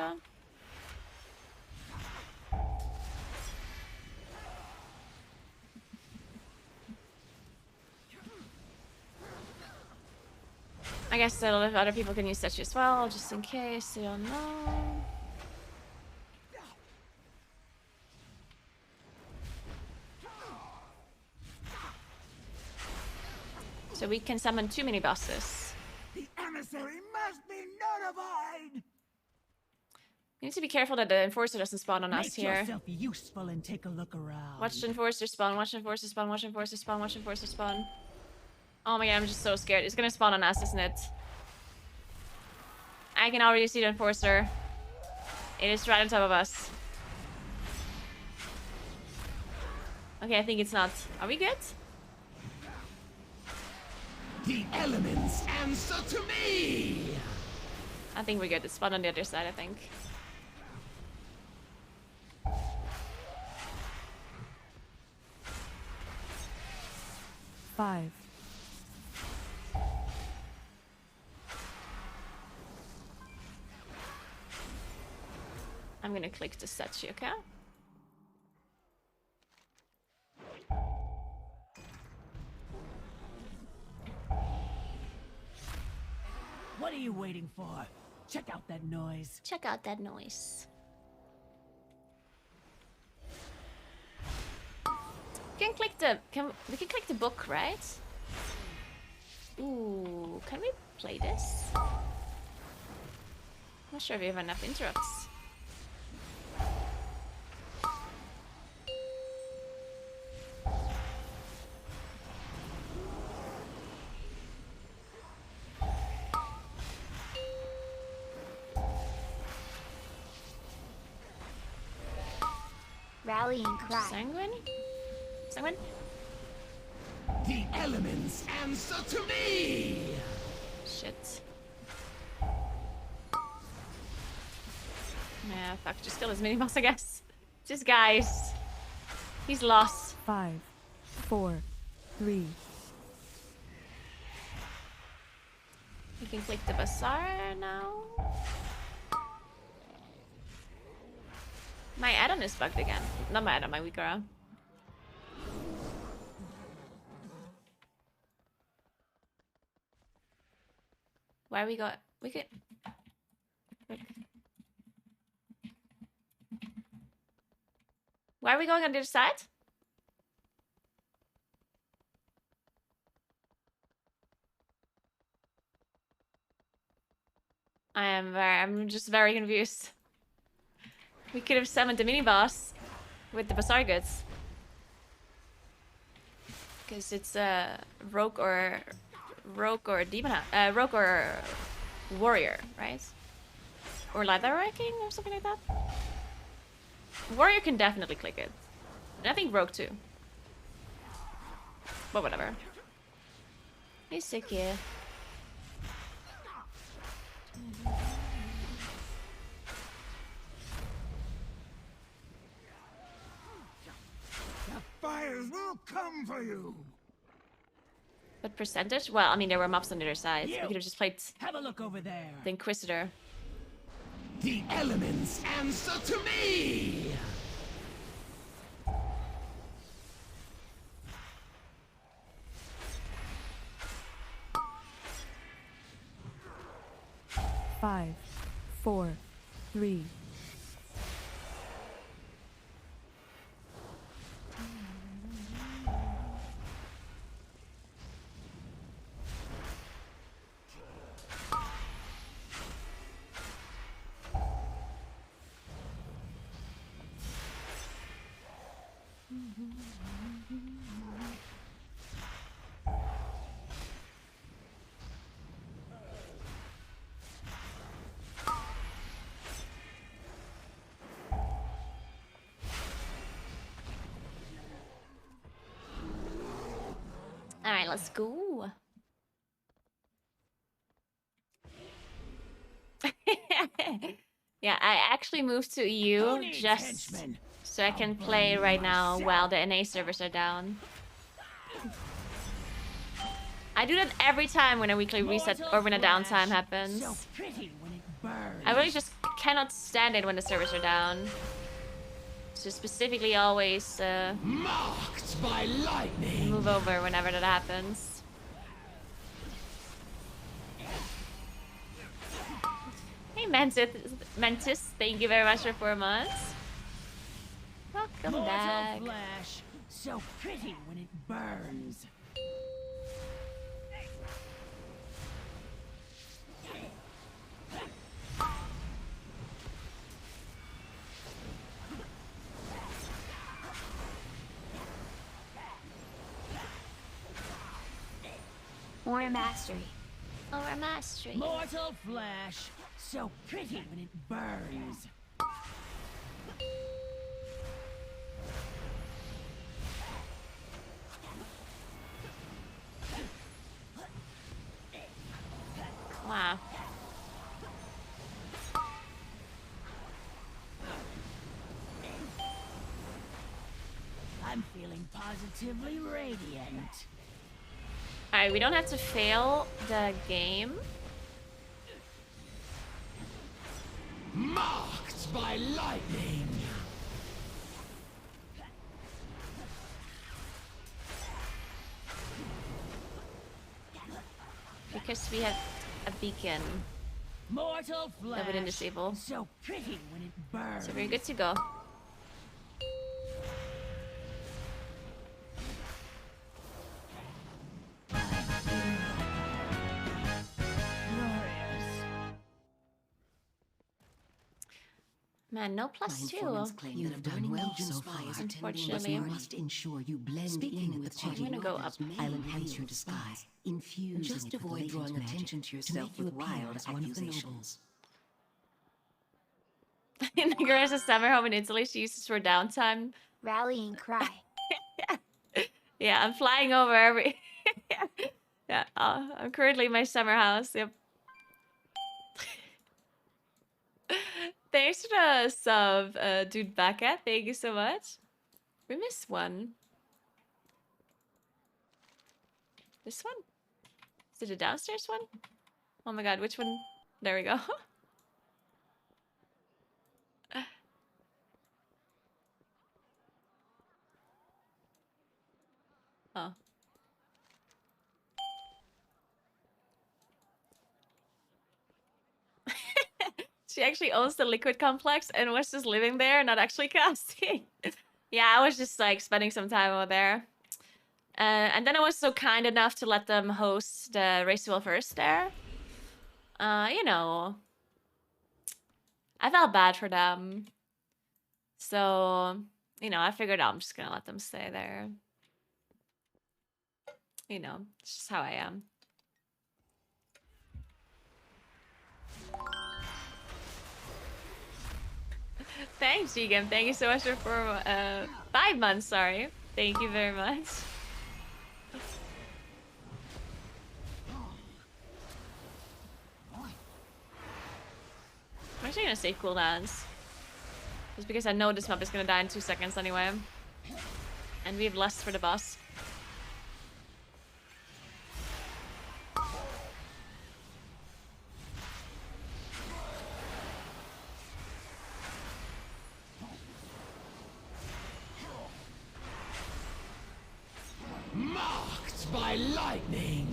I guess a lot of other people can use statue as well, just in case they don't know. So we can summon 2 mini bosses. The emissary must be notified. We need to be careful that the enforcer doesn't spawn on us here. Make yourself useful and take a look around. Watch the enforcer spawn, watch the enforcer spawn, watch the enforcer spawn, watch the enforcer spawn. Oh my god, I'm just so scared. It's gonna spawn on us, isn't it? I can already see the enforcer. It is right on top of us. Okay, I think it's not. Are we good? The elements answer to me! I think we're good. It's spawned on the other side, I think. Five. I'm gonna click the statue, okay? What are you waiting for? Check out that noise. Check out that noise. We can click the book, right? Ooh, can we play this? I'm not sure if we have enough interrupts. Rallying cry. Sanguine? Sanguine? The elements answer to me! Shit. Yeah, fuck. Just kill his mini-boss, I guess. Just guys. He's lost. 5, 4, 3. You can click the bazaar now. My add-on is bugged again. Not my add-on, my Naguura. Where we got? We could. Where are we going on the other side? I'm just very confused. We could have summoned the mini-boss with the bazaar goods. Because it's rogue or demon, rogue or warrior, right? Or leather wrecking or something like that. Warrior can definitely click it. And I think rogue too. But whatever. He's sick here. The fires will come for you. What percentage? Well, I mean, there were mobs on the other side. We could have just played Have a look over there. the Inquisitor. The elements answer to me. Five, 4, 3. All right, let's go. Yeah, I actually moved to EU just so I can play right now while the NA servers are down. I do that every time when a weekly reset or when a downtime happens. I really just cannot stand it when the servers are down. So specifically always Marked by lightning. move over whenever that happens. Hey Mantis, thank you very much for 4 months. Welcome back. Flash, so pretty when it burns. More mastery. More mastery. Mortal flesh, so pretty when it burns. Wow. I'm feeling positively radiant. Alright, we don't have to fail the game. Marked by lightning. Because we have a beacon Mortal flesh, that we didn't disable. so pretty when it burns. So we're good to go. Man, no +2. You have done well so far, Unfortunately. but we must ensure you blend in with the I'm gonna go up. I'll enhance your disguise, infuse just avoid drawing attention to yourself with wild accusations. Naguura's summer home in Italy. She uses for downtime. Rallying cry. Yeah, I'm flying over every. Yeah, I'm currently in my summer house. Yep. Thanks for the sub, dude Becca. Thank you so much. We missed one. This one? Is it a downstairs one? Oh my god, which one? There we go. Oh. She actually owns the liquid complex and was just living there, not actually casting. Yeah, I was just like spending some time over there. And then I was so kind enough to let them host the Race to Will First there. You know, I felt bad for them. So, you know, I figured I'm just gonna let them stay there. You know, it's just how I am. Thanks, Egan. Thank you so much for 5 months, sorry. Thank you very much. actually gonna save cooldowns. Just because I know this map is gonna die in 2 seconds anyway. And we have less for the boss. Marked by lightning.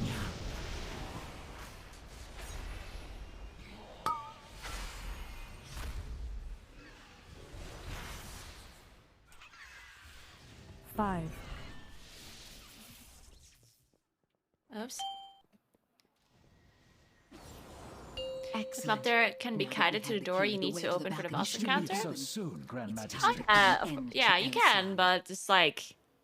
Five. Oops. This Excellent. map there can be Now that guided we to the have door key you to need way to to the open for the balcony, boss should we encounter. So soon, Grand Majesty. Yeah, you can, but it's like...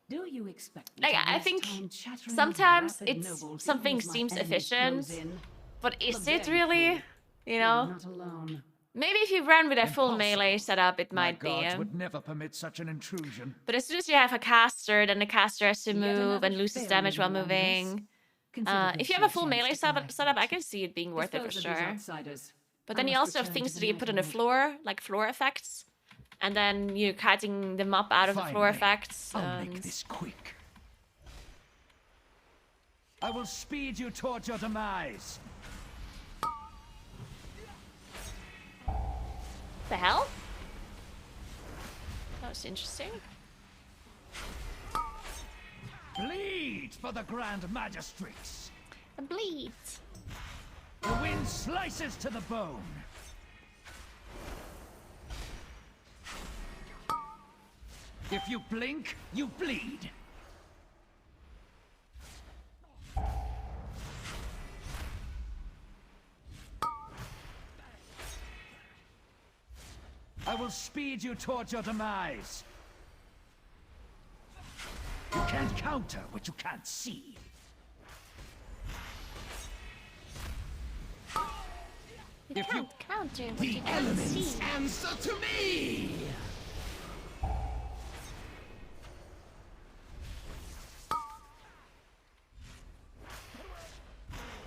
Do you expect me Like, to I waste think time chattering with sometimes rapid it's nobles something even as my seems enemies efficient, close in? but is But it very really? cool. You You're know? not alone. Maybe if you ran with a full Impossible. melee setup, it My might be. guards would never permit such an intrusion. But as soon as you have a caster, then the caster has to Yet move another and loses failure damage while in the long race. moving. Consider If this you have your a full chance melee to correct setup, it. I can see it being worth it for Dispose of these sure. outsiders. But I then you must also have return things to that you put on the Night floor, like floor effects. And then you're cutting them up out of the floor Finally, effects. I'll make and- this quick. I will speed you toward your demise. The hell? That was interesting. Bleed for the Grand Magistrates. A bleed. The wind slices to the bone. If you blink, you bleed. I will speed you towards your demise. You can't counter what you can't see. You can't counter what The you can't elements see. answer to me.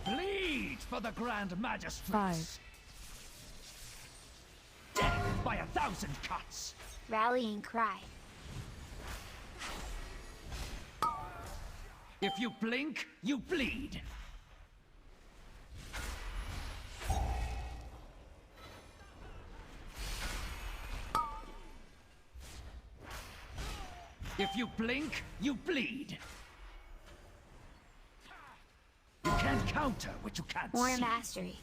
Bleed for the Grand Magistrates. Five. Death by 1,000 cuts. Rallying cry. If you blink, you bleed. If you blink, you bleed. You can't counter what you can't More see. mastery.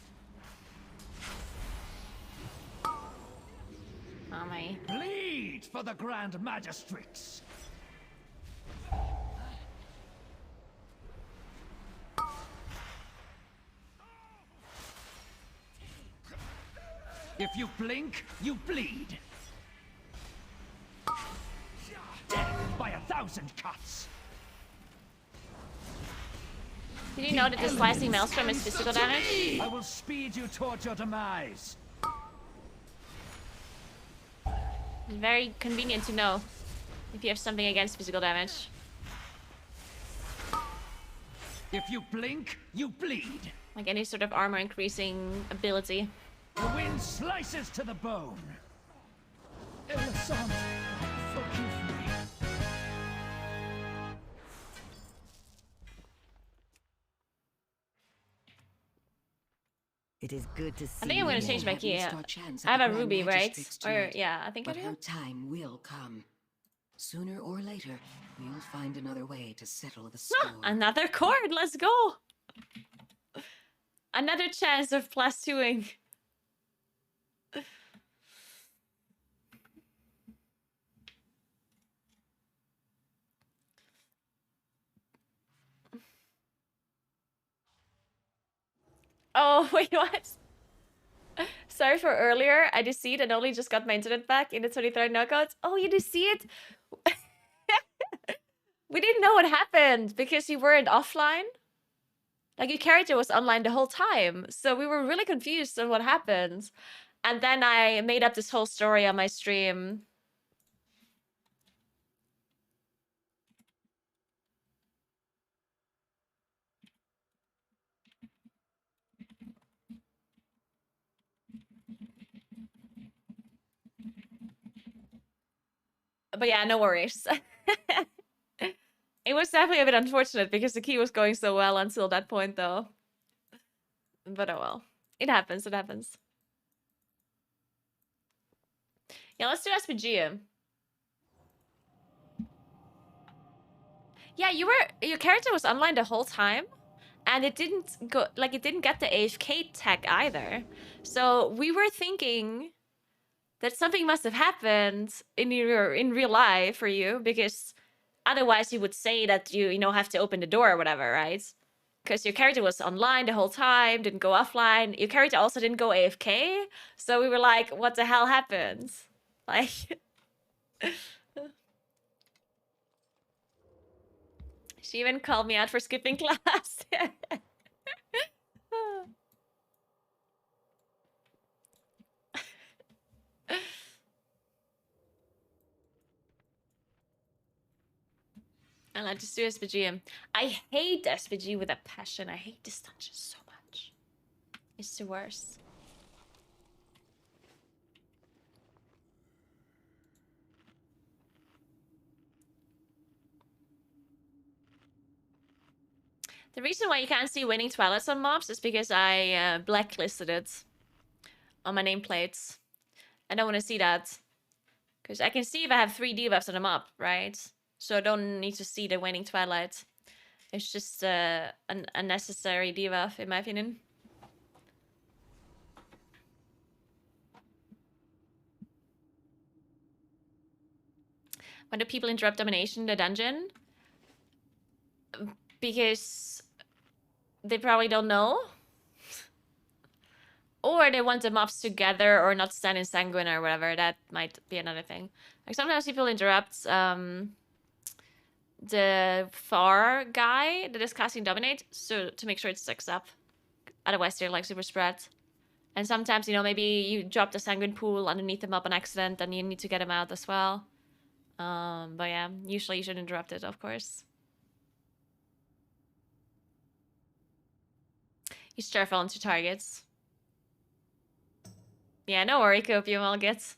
Oh my. Bleed for the Grand Magistrates. If you blink, you bleed. Death by 1,000 cuts. Did you know that the slicing maelstrom is physical damage? I will speed you towards your demise. Very convenient to know if you have something against physical damage. If you blink, you bleed. Like any sort of armor increasing ability. The wind slices to the bone. Elisande, forgive me. It is good to see I think I'm gonna you. change my key. Missed our chance I at have the a Grand ruby, right? Magistrates Or tonight. yeah, I think I But do. her time will come. Sooner or later, we'll find another way to settle the score. Another chord, let's go! Another chance of plus 2ing. Oh, wait, what? Sorry for earlier. I deceived and only just got my internet back in the 23rd knockouts. Oh, you deceived? We didn't know what happened because you weren't offline. Like, your character was online the whole time. So we were really confused on what happened. And then I made up this whole story on my stream. But yeah, no worries. It was definitely a bit unfortunate because the key was going so well until that point, though. But oh well. It happens, it happens. Yeah, let's do SPG. Yeah, your character was online the whole time, and it didn't go, like, it didn't get the AFK tag either. So we were thinking that something must have happened in real life for you, because otherwise you would say that you know, have to open the door or whatever, right? Because your character was online the whole time, didn't go offline. Your character also didn't go AFK. So we were like, what the hell happened? Like... She even called me out for skipping class. And I just do SPG. I hate SPG with a passion. I hate this dungeon so much. It's the worst. The reason why you can't see winning Twilights on mobs is because I blacklisted it on my nameplates. I don't want to see that. Because I can see if I have 3 debuffs on a mob, right? So I don't need to see the waning Twilight. It's just an unnecessary debuff, in my opinion. When do people interrupt domination in the dungeon? Because they probably don't know. Or they want the mobs together or not stand in sanguine or whatever. That might be another thing. Like sometimes people interrupt the far guy that is casting dominate, so to make sure it sticks up. Otherwise they're like super spread. And sometimes, you know, maybe you drop the sanguine pool underneath them up on accident and you need to get them out as well. But yeah, usually you should interrupt it, of course. You stir fall into targets. Yeah, no worry, Copium, I'll get.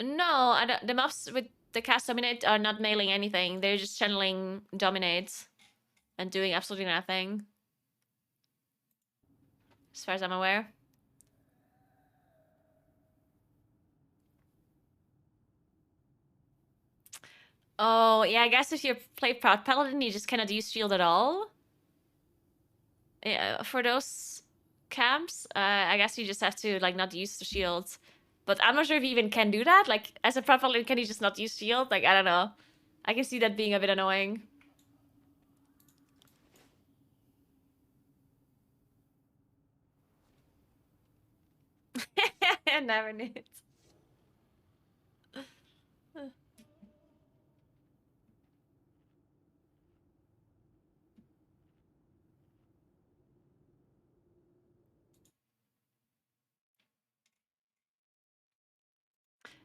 No, I don't, the mobs with the cast dominate are not mailing anything. They're just channeling dominate and doing absolutely nothing. As far as I'm aware. Oh, yeah, I guess if you play Proud Paladin, you just cannot use shield at all. Yeah, for those camps, I guess you just have to, like, not use the shield. But I'm not sure if you even can do that. Like, as a Proud Paladin, can you just not use shield? Like, I don't know. I can see that being a bit annoying. Never knew it.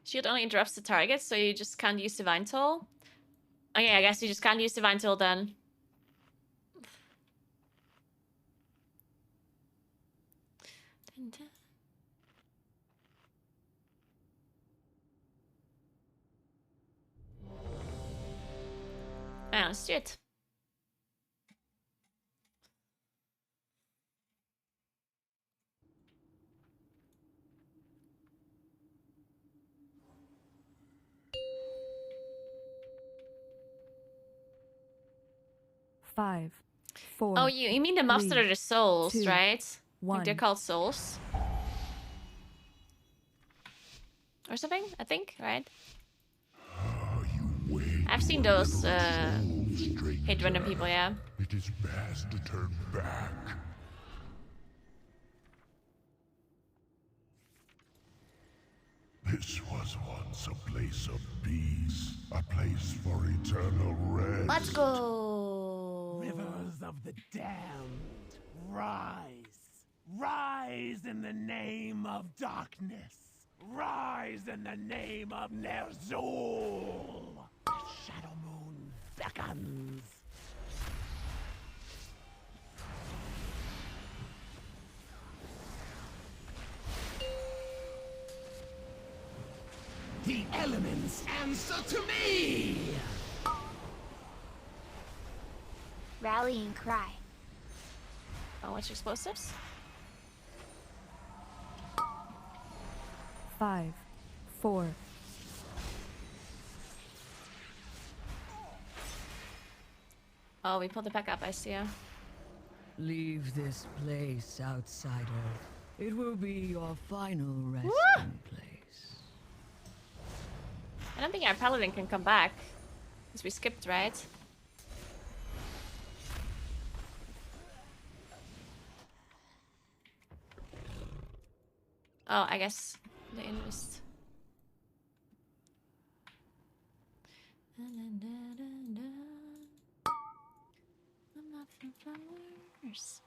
Shield only interrupts the target, so you just can't use Divine Toll. Okay, I guess you just can't use Divine Toll then. Ah, let's do it. Five, four. Oh, you mean the mobs that are the souls, 2, right? 1. Like they're called souls. Or something, I think, right? I've seen those hit random people, yeah. It is best to turn back. This was once a place of peace, a place for eternal rest. Let's go. Rivers of the damned, rise. Rise in the name of darkness. Rise in the name of Ner'zhul. The Shadow Moon beckons. The elements answer to me! Rallying cry. Oh, what's explosives? 5, 4. Oh, we pulled it back up, I see. Leave this place, outsider. It will be your final resting place. I don't think our paladin can come back. Because we skipped, right? Oh, I guess the invest. I'm not from flowers.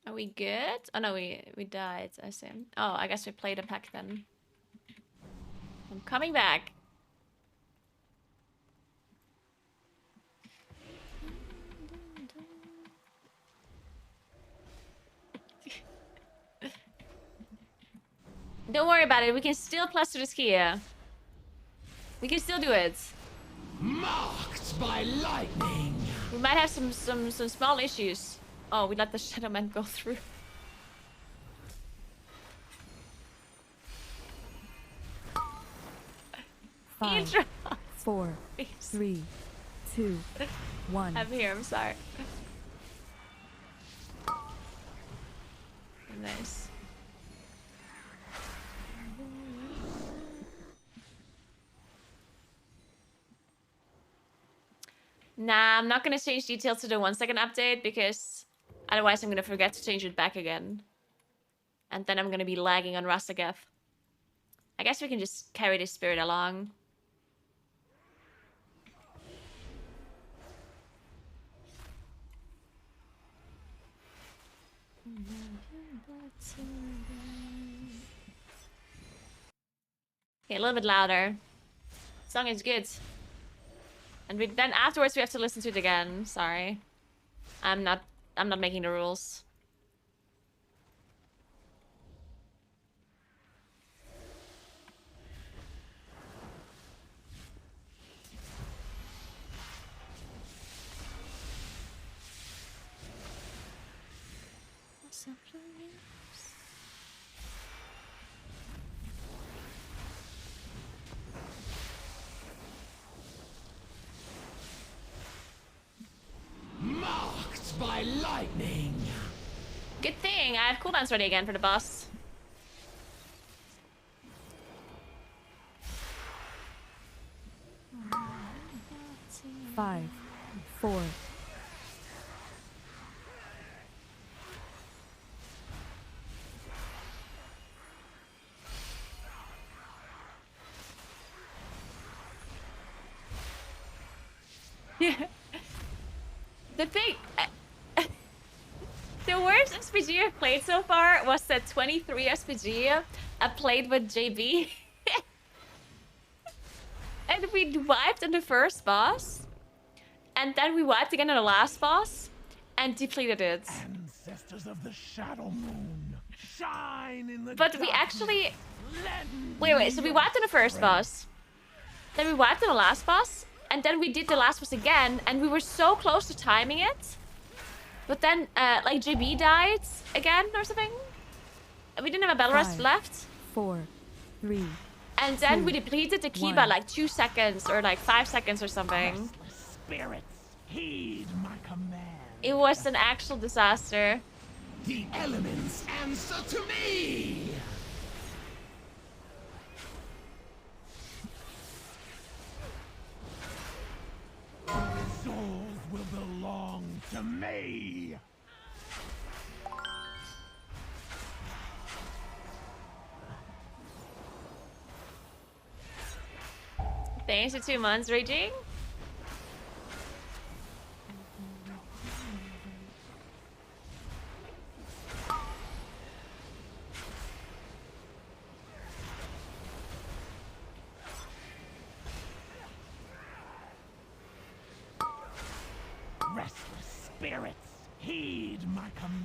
Are we good? Oh no, we died, I see. Oh, I guess we played a pack then. I'm coming back. Don't worry about it, we can still plus to the skier. We can still do it. Marked by lightning. We might have some small issues. Oh, we let the Shadow Man go through. Five, 4, 3, 2, 1. I'm here, I'm sorry. Nice. Nah, I'm not gonna change details to the 1-second update because otherwise I'm gonna forget to change it back again. And then I'm gonna be lagging on Rastageth. I guess we can just carry this spirit along. Okay, a little bit louder. Song is good. And then afterwards we have to listen to it again. Sorry. I'm not making the rules. Marked by lightning. Good thing I have cooldowns ready again for the boss. Five, 4. Yeah. The thing... the worst SPG I've played so far was that 23 SPG I played with JB. And we wiped on the first boss. And then we wiped again on the last boss. And depleted it. Ancestors of the Shadow Moon, shine in the But we actually... Wait, so we wiped on the first boss. Then we wiped on the last boss. And then we did the last boss again. And we were so close to timing it. But then, like, JB died again or something. And we didn't have a battle rest left. 4, 3. And then we depleted the key by like 2 seconds or like 5 seconds or something. Spirits, heed my command. It was an actual disaster. The elements answer to me. Souls will belong to me. Thanks for 2 months, Raging. Restless spirits, heed my command.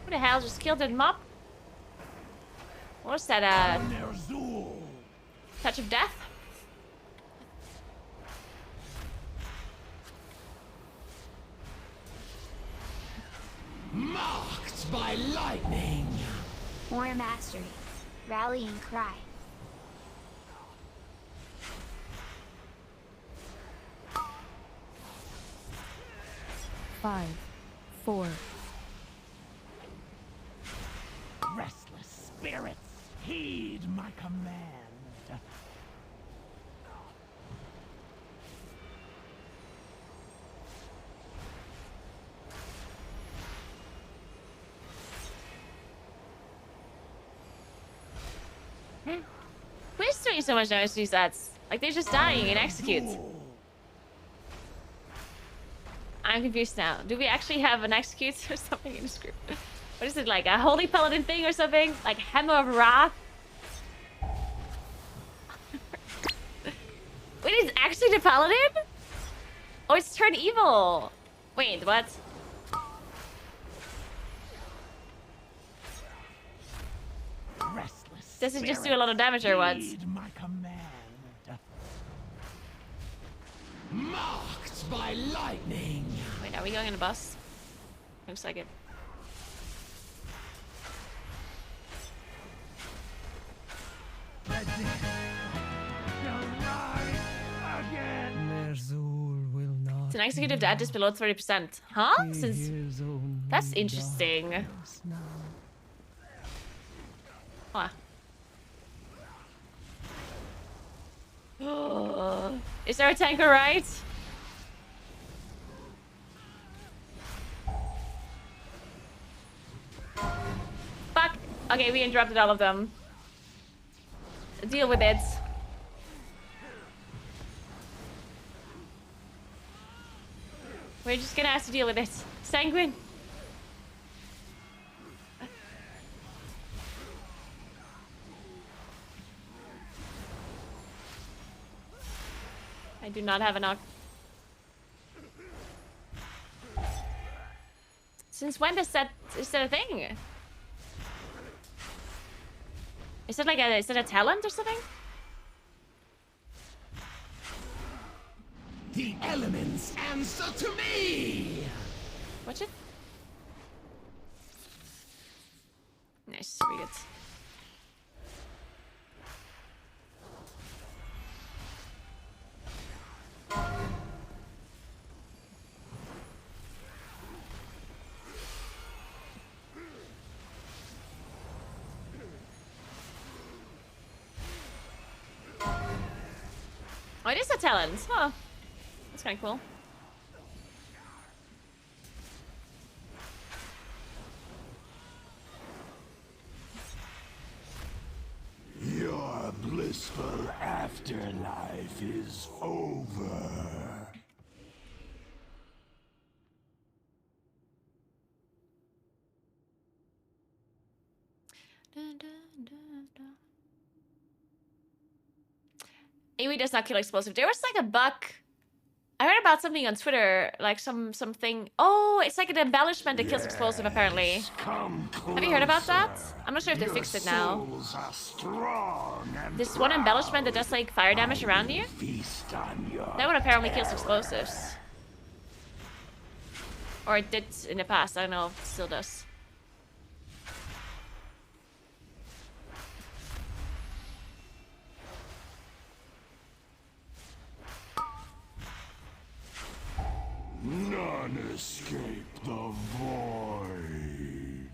Who the hell just killed that mob? What's that, touch of death? Marked by lightning. More mastery. Rallying cry. Five, four. Restless spirits, heed my command. Who's doing so much damage to these ads? Like, they're just dying and execute. I'm confused now. Do we actually have an execute or something in this group? What is it, like a holy paladin thing or something? Like Hammer of Wrath? Wait, it's actually the paladin? Oh, it's turned evil. Wait, what? Does it just do a lot of damage or what? My command. Marked by lightning. Wait, are we going on a bus? Looks like it. It's an executive death is below 30%. Huh? Since that's interesting. Huh. Is there a tanker right? Fuck. Okay, we interrupted all of them. Deal with it. We're just gonna have to deal with it. Sanguine. I do not have a knock. Since when is that a thing? Is it like a talent or something? The elements answer to me. Watch it. Nice, very good. Oh, it is a talent. Huh. That's kind of cool. Your blissful afterlife is over. AoE does not kill explosive. There was like a bug. I heard about something on Twitter, like something. Oh, it's like an embellishment that kills explosive. Apparently. Have you heard about that? I'm not sure if they fixed it now. This one embellishment that does like fire damage around you. That one apparently kills explosives. Or it did in the past. I don't know if it still does. None escape the void.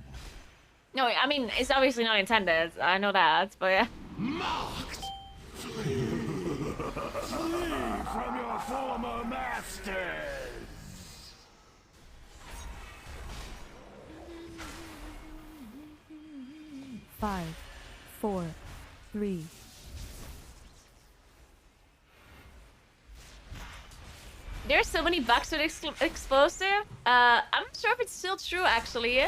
No, I mean, it's obviously not intended. I know that, but yeah. Marked! Flee from your former masters! Five, four, three. There's so many bugs with explosive. I'm not sure if it's still true, actually.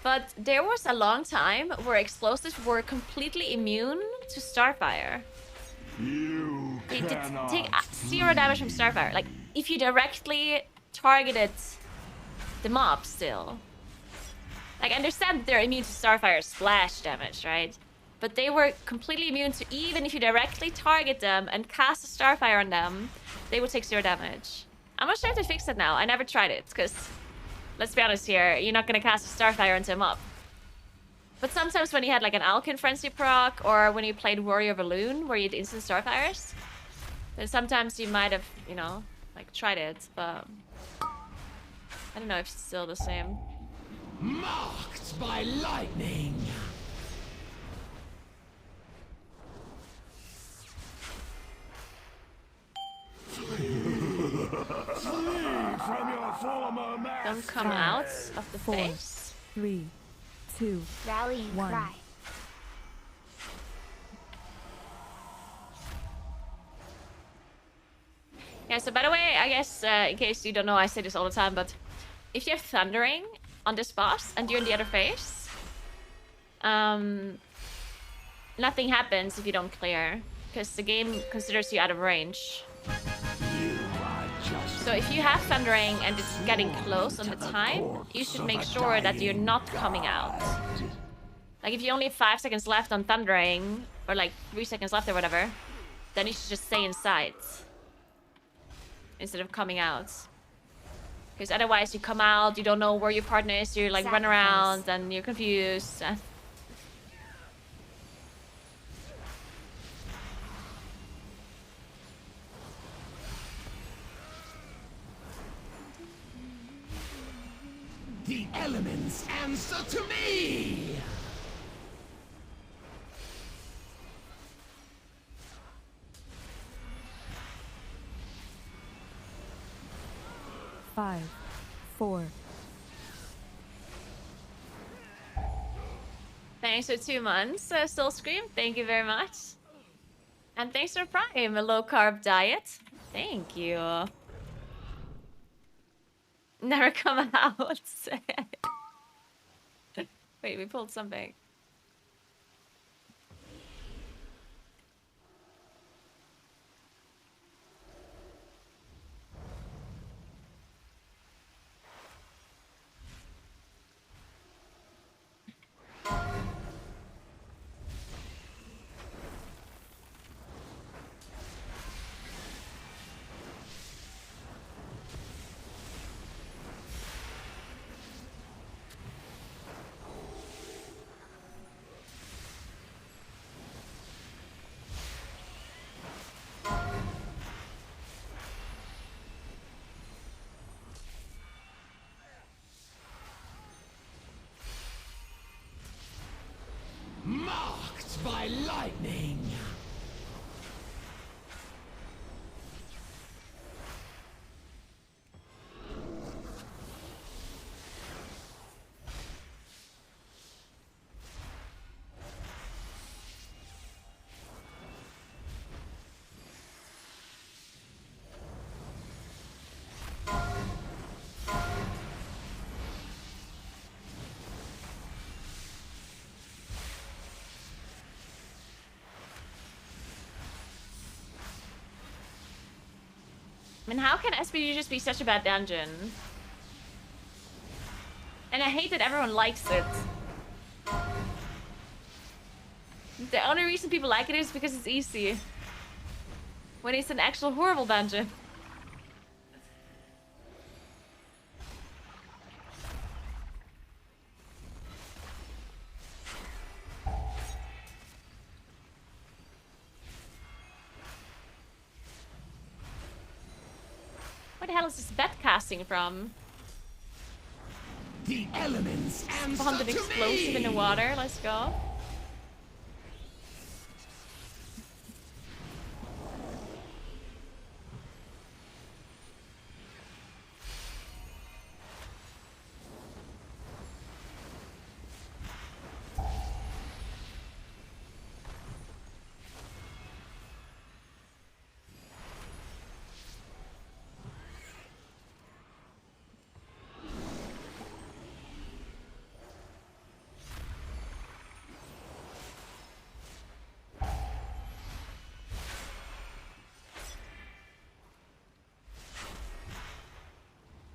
But there was a long time where explosives were completely immune to Starfire. They did take 0 damage from Starfire. Like, if you directly targeted the mob still. Like, I understand that they're immune to Starfire splash damage, right? But they were completely immune to, even if you directly target them and cast a Starfire on them, they would take 0 damage. I'm not sure if to fix it now. I never tried it, because, let's be honest here, you're not going to cast a Starfire into him up. But sometimes when you had like an Alkin Frenzy proc, or when you played Warrior of Loon, where you had instant Starfires, then sometimes you might have, you know, like tried it, but I don't know if it's still the same. Marked by lightning! From your former master. Don't come out of the 4, face. 3, 2, Rallying 1. cry. Yeah, so by the way, I guess, in case you don't know, I say this all the time, but if you have Thundering on this boss and you're in the other phase, nothing happens if you don't clear, because the game considers you out of range. So if you have Thundering and it's getting close on the time, you should make sure that you're not coming out. Like if you only have 5 seconds left on Thundering, or like 3 seconds left or whatever, then you should just stay inside instead of coming out. Because otherwise you come out, you don't know where your partner is, you like run around and you're confused. The elements answer to me! Five, 4. Thanks for 2 months, Soul Scream. Thank you very much. And thanks for Prime, a low-carb diet. Thank you. Never come out. Wait, we pulled something. Marked by lightning! I mean, how can SPG just be such a bad dungeon? And I hate that everyone likes it. The only reason people like it is because it's easy. When it's an actual horrible dungeon. Where the hell is this bet casting from? The elements answer Spawned an to explosive me! in the water. Let's go.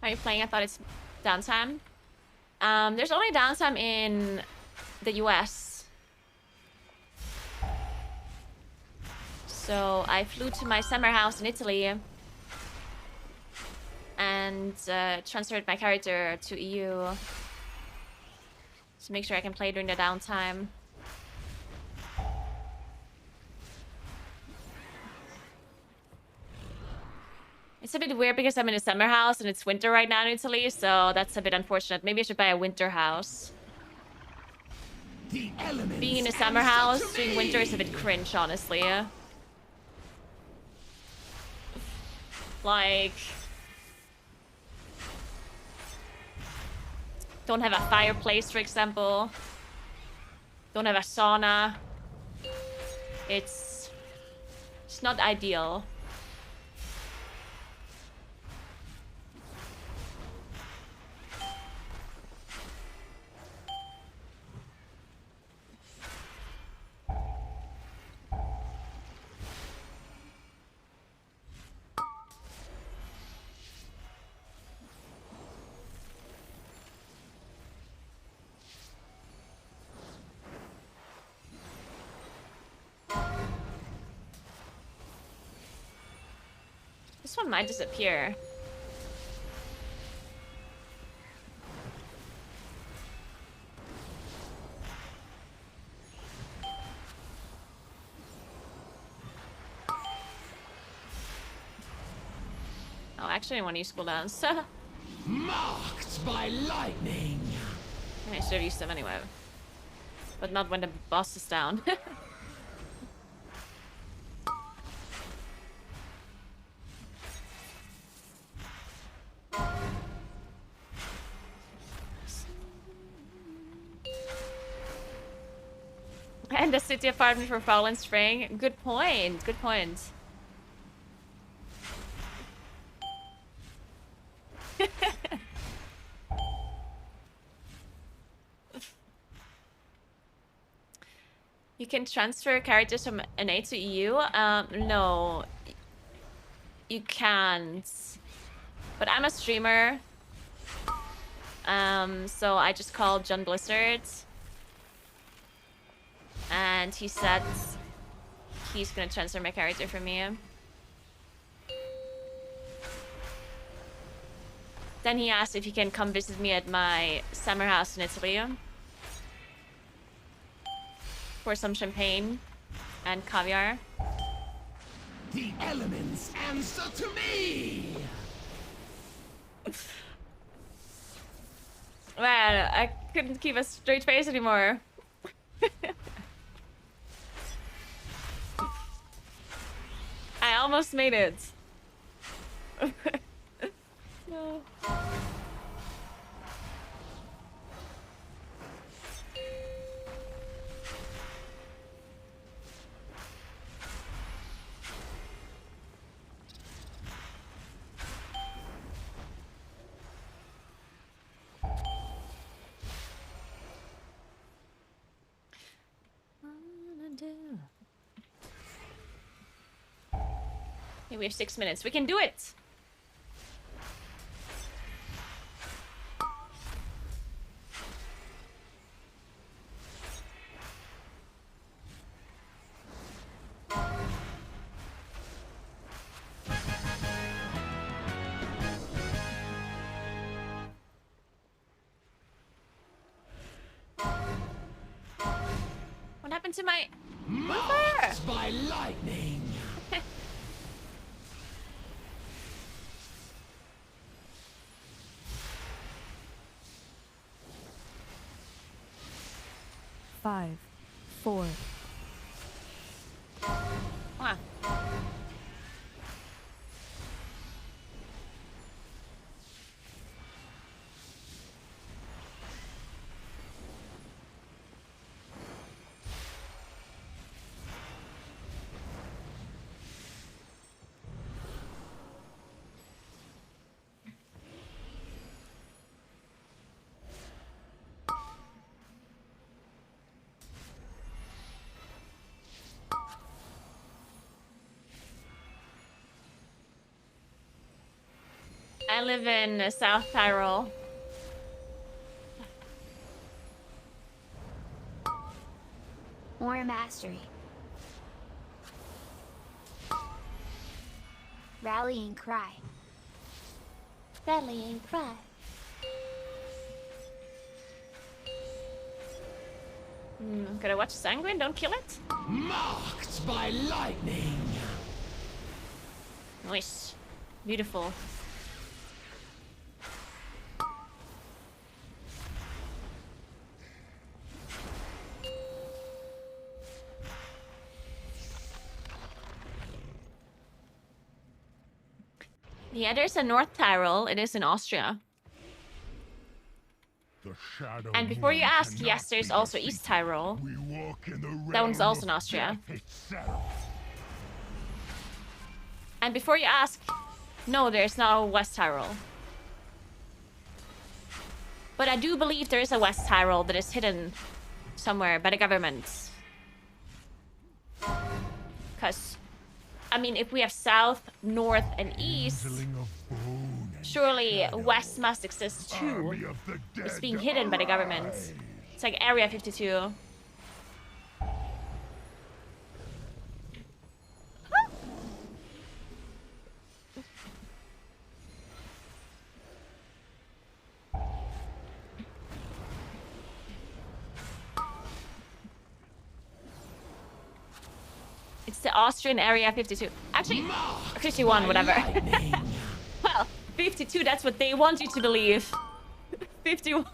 Are you playing? I thought it's downtime. There's only downtime in the US. So I flew to my summer house in Italy and transferred my character to EU to make sure I can play during the downtime. It's a bit weird because I'm in a summer house and it's winter right now in Italy, so that's a bit unfortunate. Maybe I should buy a winter house. Being in a summer house during winter is a bit cringe, honestly. Like, don't have a fireplace, for example. Don't have a sauna. It's not ideal. This one might disappear. Oh, actually, I want to use cooldowns. Marked by lightning. I should have used them anyway. But not when the boss is down. And the city apartment for fall and spring. Good point. Good point. You can transfer characters from NA to EU? No. You can't. But I'm a streamer. So I just called John Blizzard. And he said he's gonna transfer my character for me. Then he asked if he can come visit me at my summer house in Italy. For some champagne and caviar. The elements answer to me! Man, I couldn't keep a straight face anymore. I almost made it. No. Okay, we have 6 minutes. We can do it. What happened to my Marked by lightning. Five, four. Wow. I live in South Tyrol. War mastery. Rallying cry. Rallying cry. Gotta watch Sanguine, don't kill it. Marked by lightning. Nice. Beautiful. Yeah, there's a North Tyrol. It is in Austria. And before you ask, yes, there's also East Tyrol. That one's also in Austria. And before you ask, no, there's no West Tyrol. But I do believe there is a West Tyrol that is hidden somewhere by the government. Because, I mean, if we have South, North, and East, surely West must exist too. It's being hidden by the government. It's like Area 52. It's the Austrian Area 52. Actually, 51, whatever. Well, 52, that's what they want you to believe. 51.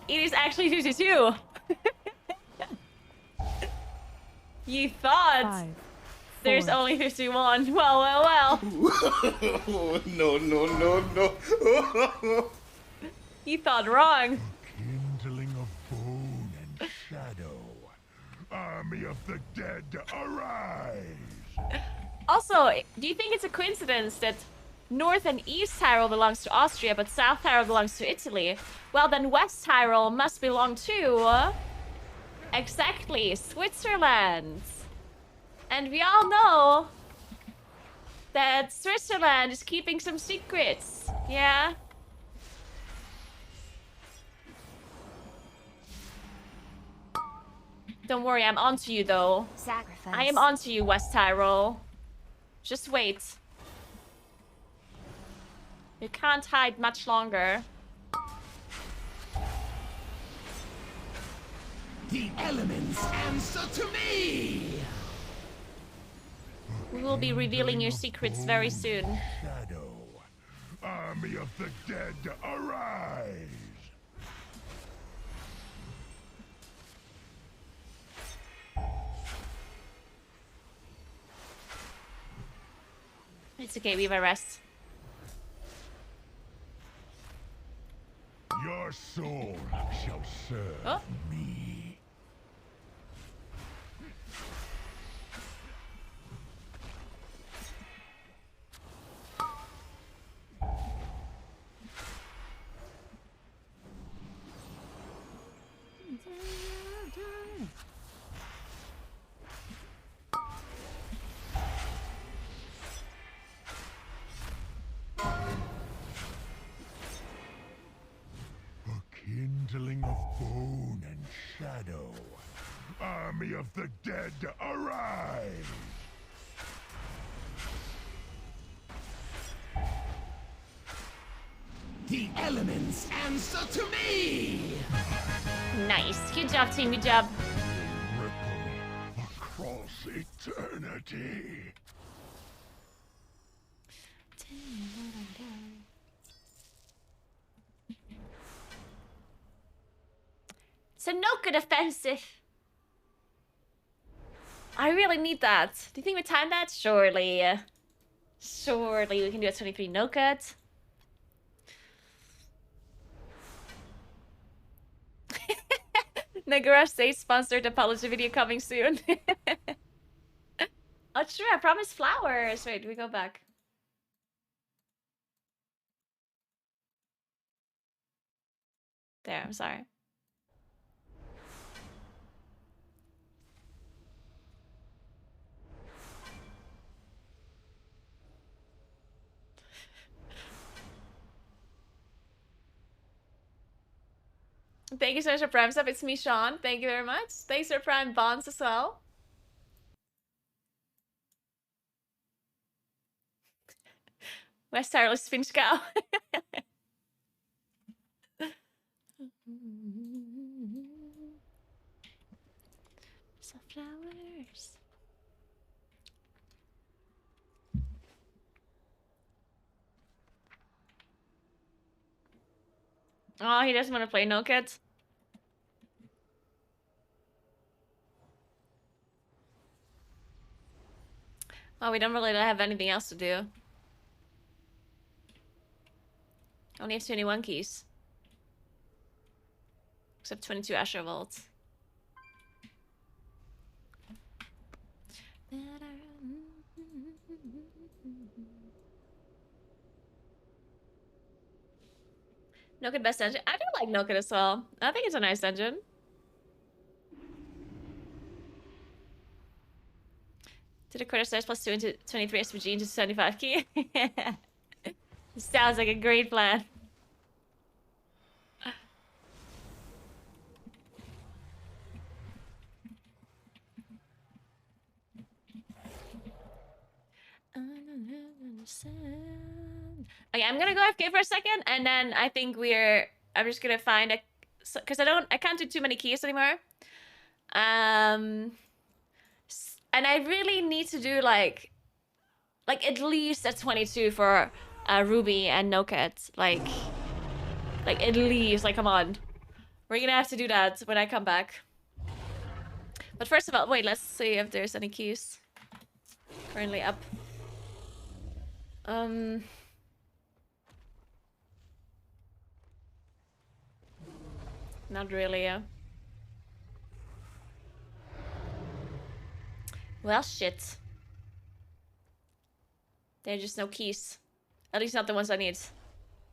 It is actually 52. You thought there's only 51. Well, well, well. No, no, no, no. You thought wrong. Kindling of bone and shadow. Army of the dead, arise! Also, do you think it's a coincidence that North and East Tyrol belongs to Austria, but South Tyrol belongs to Italy? Well, then West Tyrol must belong to... exactly, Switzerland. And we all know that Switzerland is keeping some secrets. Yeah? Don't worry, I'm onto you though. Sacrifice. I am onto you, West Tyrol. Just wait. You can't hide much longer. The elements answer to me! We will be revealing your secrets very soon. Shadow. Army of the dead, arise! It's okay, we have a rest. Your soul shall serve me. Kindling of bone and shadow. Army of the dead, arise! The elements answer to me! Nice. Good job, team. Good job. Ripple across eternity. It's a no good offensive. I really need that. Do you think we time that? Surely. Surely we can do a 23 no cut. Naguura says sponsored apology video coming soon. Oh, true. I promised flowers. Wait, we go back. There, I'm sorry. Thank you so much for Prime Sub. It's me, Sean. Thank you very much. Thanks for Prime Bonds as well. West Tireless Finch Cow. Sunflowers. Oh, he doesn't want to play No Kids. Oh, we don't really have anything else to do. Only have 21 keys. Except 22 Asher Vaults. Nokid best engine. I do like Nokid as well. I think it's a nice engine. Did a quarter size plus 2 into 23 SPG into 75 key. Sounds like a great plan. Okay, I'm gonna go AFK for a second, and then I think I'm just gonna find a, because I can't do too many keys anymore. And I really need to do like at least a 22 for Ruby and Noket. Like at least, like, come on. We're gonna have to do that when I come back. But first of all, wait, let's see if there's any keys currently up. Not really, yeah. Well, shit. There are just no keys. At least not the ones I need.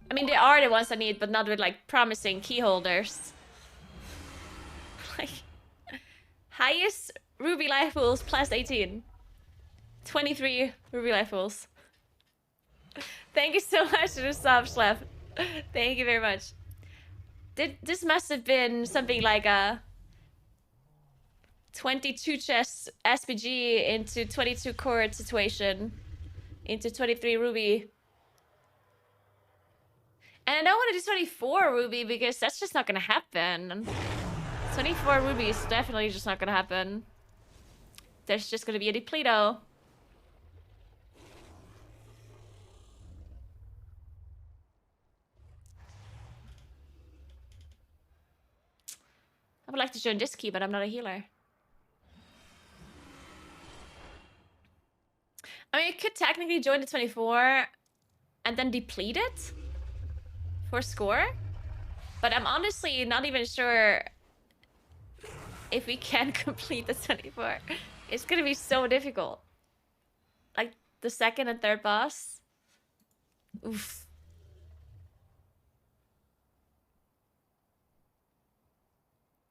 I mean, they are the ones I need, but not with, like, promising key holders. Like, highest Ruby Life Pools plus 18. 23 Ruby Life Pools. Thank you so much for the sub, Schleff. Thank you very much. This must have been something like a 22 chest SPG into 22 cord situation into 23 Ruby. And I don't want to do 24 Ruby because that's just not gonna happen. 24 Ruby is definitely just not gonna happen. There's just gonna be a Depleto. I would like to join this key, but I'm not a healer. I mean, I could technically join the 24 and then deplete it for score. But I'm honestly not even sure if we can complete the 24. It's gonna be so difficult. Like, the second and third boss. Oof.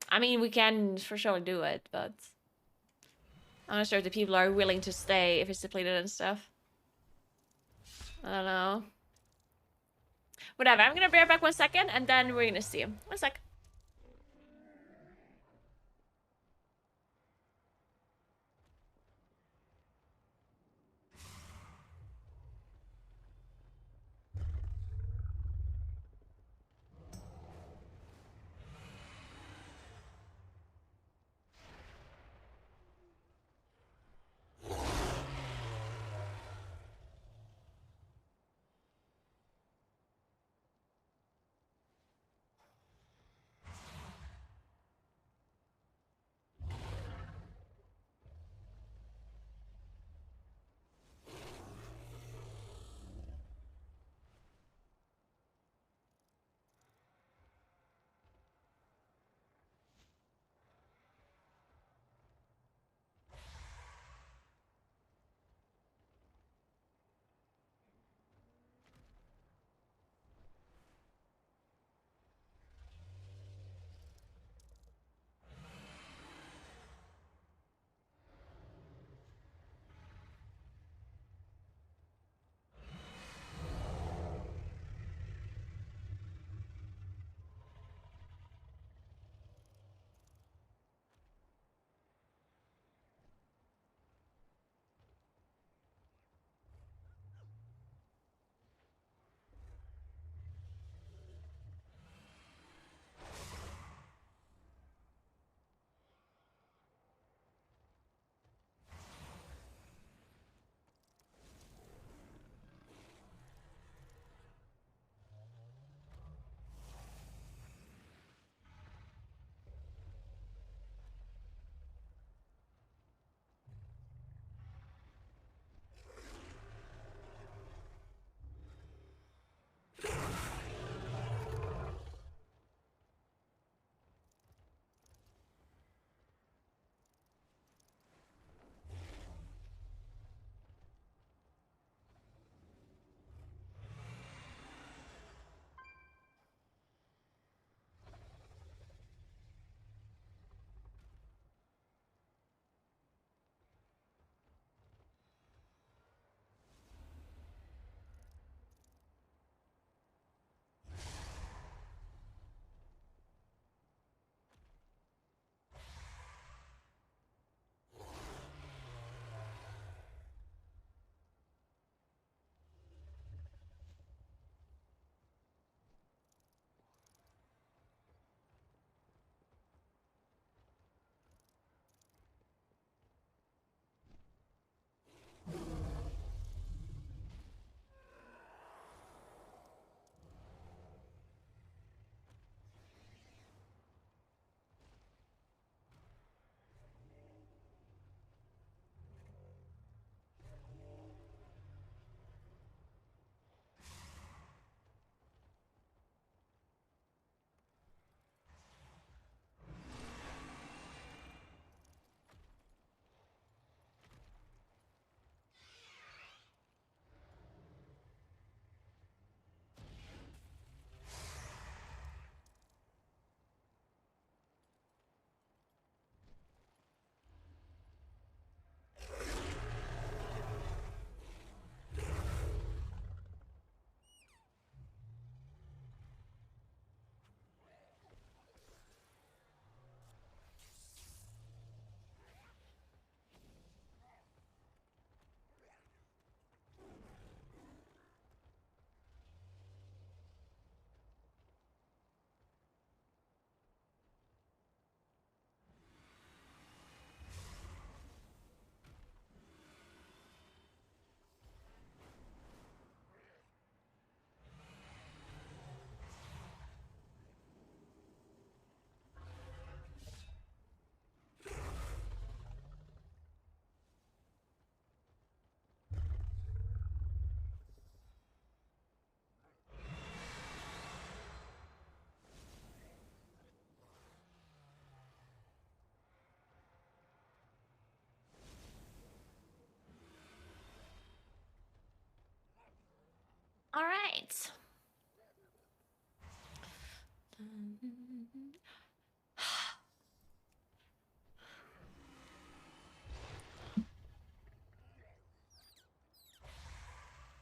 I mean, we can for sure do it, but I'm not sure if the people are willing to stay if it's depleted and stuff. I don't know. Whatever, I'm gonna be right back 1 second, and then we're gonna see him. 1 sec. All right.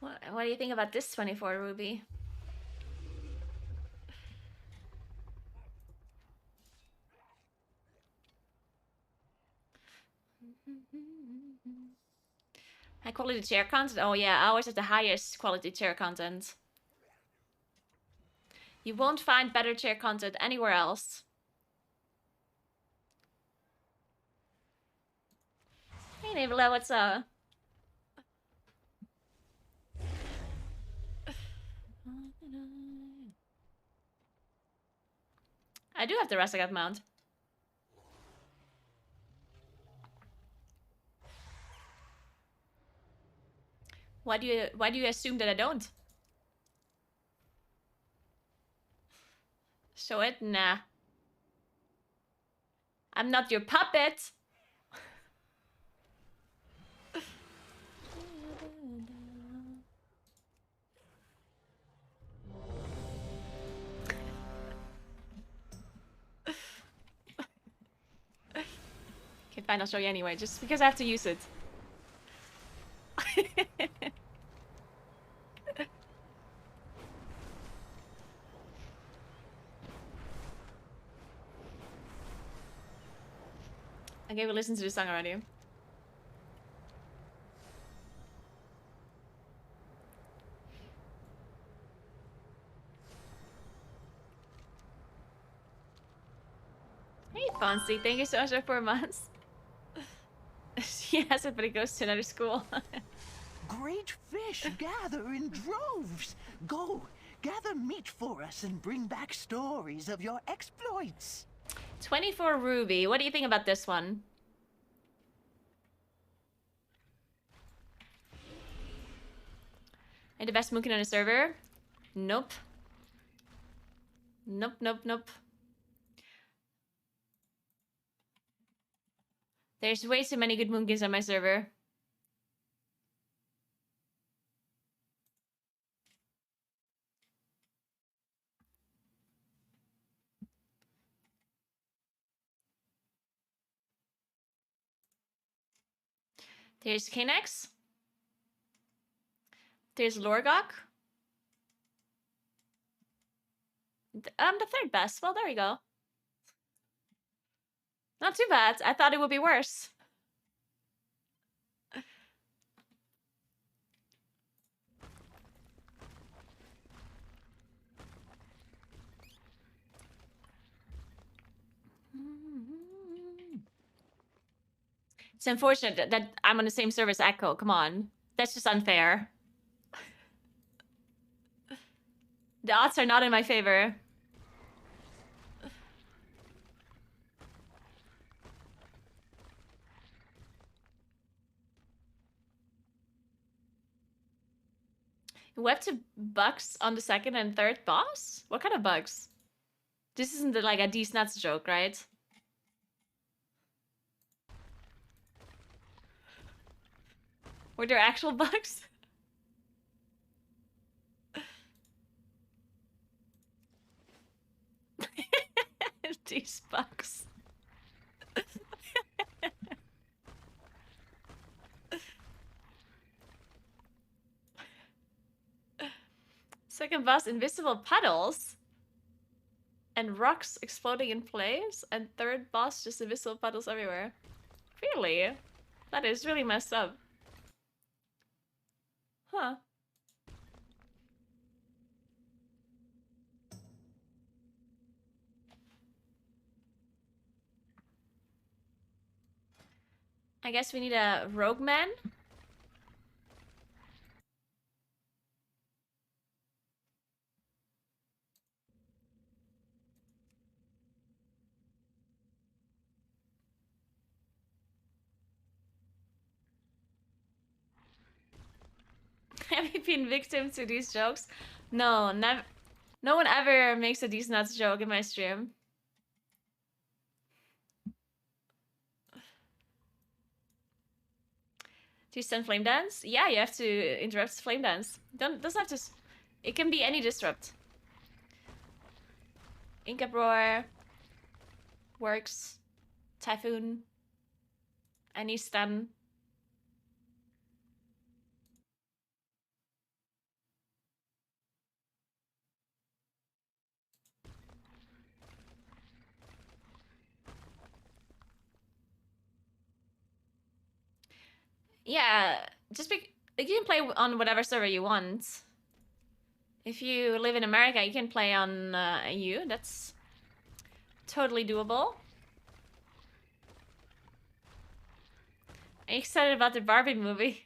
What do you think about this 24 ruby? High quality chair content? Oh yeah, ours is the highest quality chair content. You won't find better chair content anywhere else. Hey Nebula, what's up? I do have the Rasagat mount. Why do you assume that I don't? Show it? Nah. I'm not your puppet. Okay, fine, I'll show you anyway, just because I have to use it. Okay, we listened to the song already. Hey, Fonzie, thank you so much for 4 months. She has it, but it goes to another school. Great fish gather in droves. Go, gather meat for us and bring back stories of your exploits. 24 ruby. What do you think about this one? Are you the best mookin on the server? Nope. Nope, nope, nope. There's way too many good moon games on my server. There's Kinex. There's Lorgok. The third best. Well, there you go. Not too bad. I thought it would be worse. It's unfortunate that I'm on the same server as Echo. Come on. That's just unfair. The odds are not in my favor. We have to bugs on the second and third boss? What kind of bugs? This isn't like a D's nuts joke, right? Were there actual bugs? These bugs. Second boss, invisible puddles. And rocks exploding in place. And third boss, just invisible puddles everywhere. Really? That is really messed up. Huh. I guess we need a rogue man. Have you been victim to these jokes? No, never. No one ever makes a these nuts joke in my stream. Do you send flame dance? Yeah, you have to interrupt flame dance. Doesn't have to. It can be any disrupt. Ink Uproar works. Typhoon. Any stun. Yeah, just you can play on whatever server you want. If you live in America, you can play on EU. That's totally doable. Are you excited about the Barbie movie?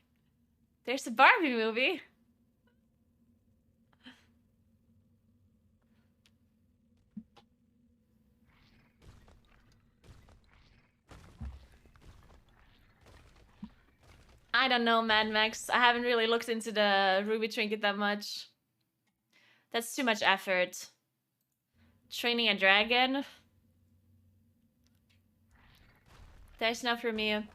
There's a Barbie movie. I don't know, Mad Max. I haven't really looked into the Ruby Trinket that much. That's too much effort. Training a dragon? That's not for me.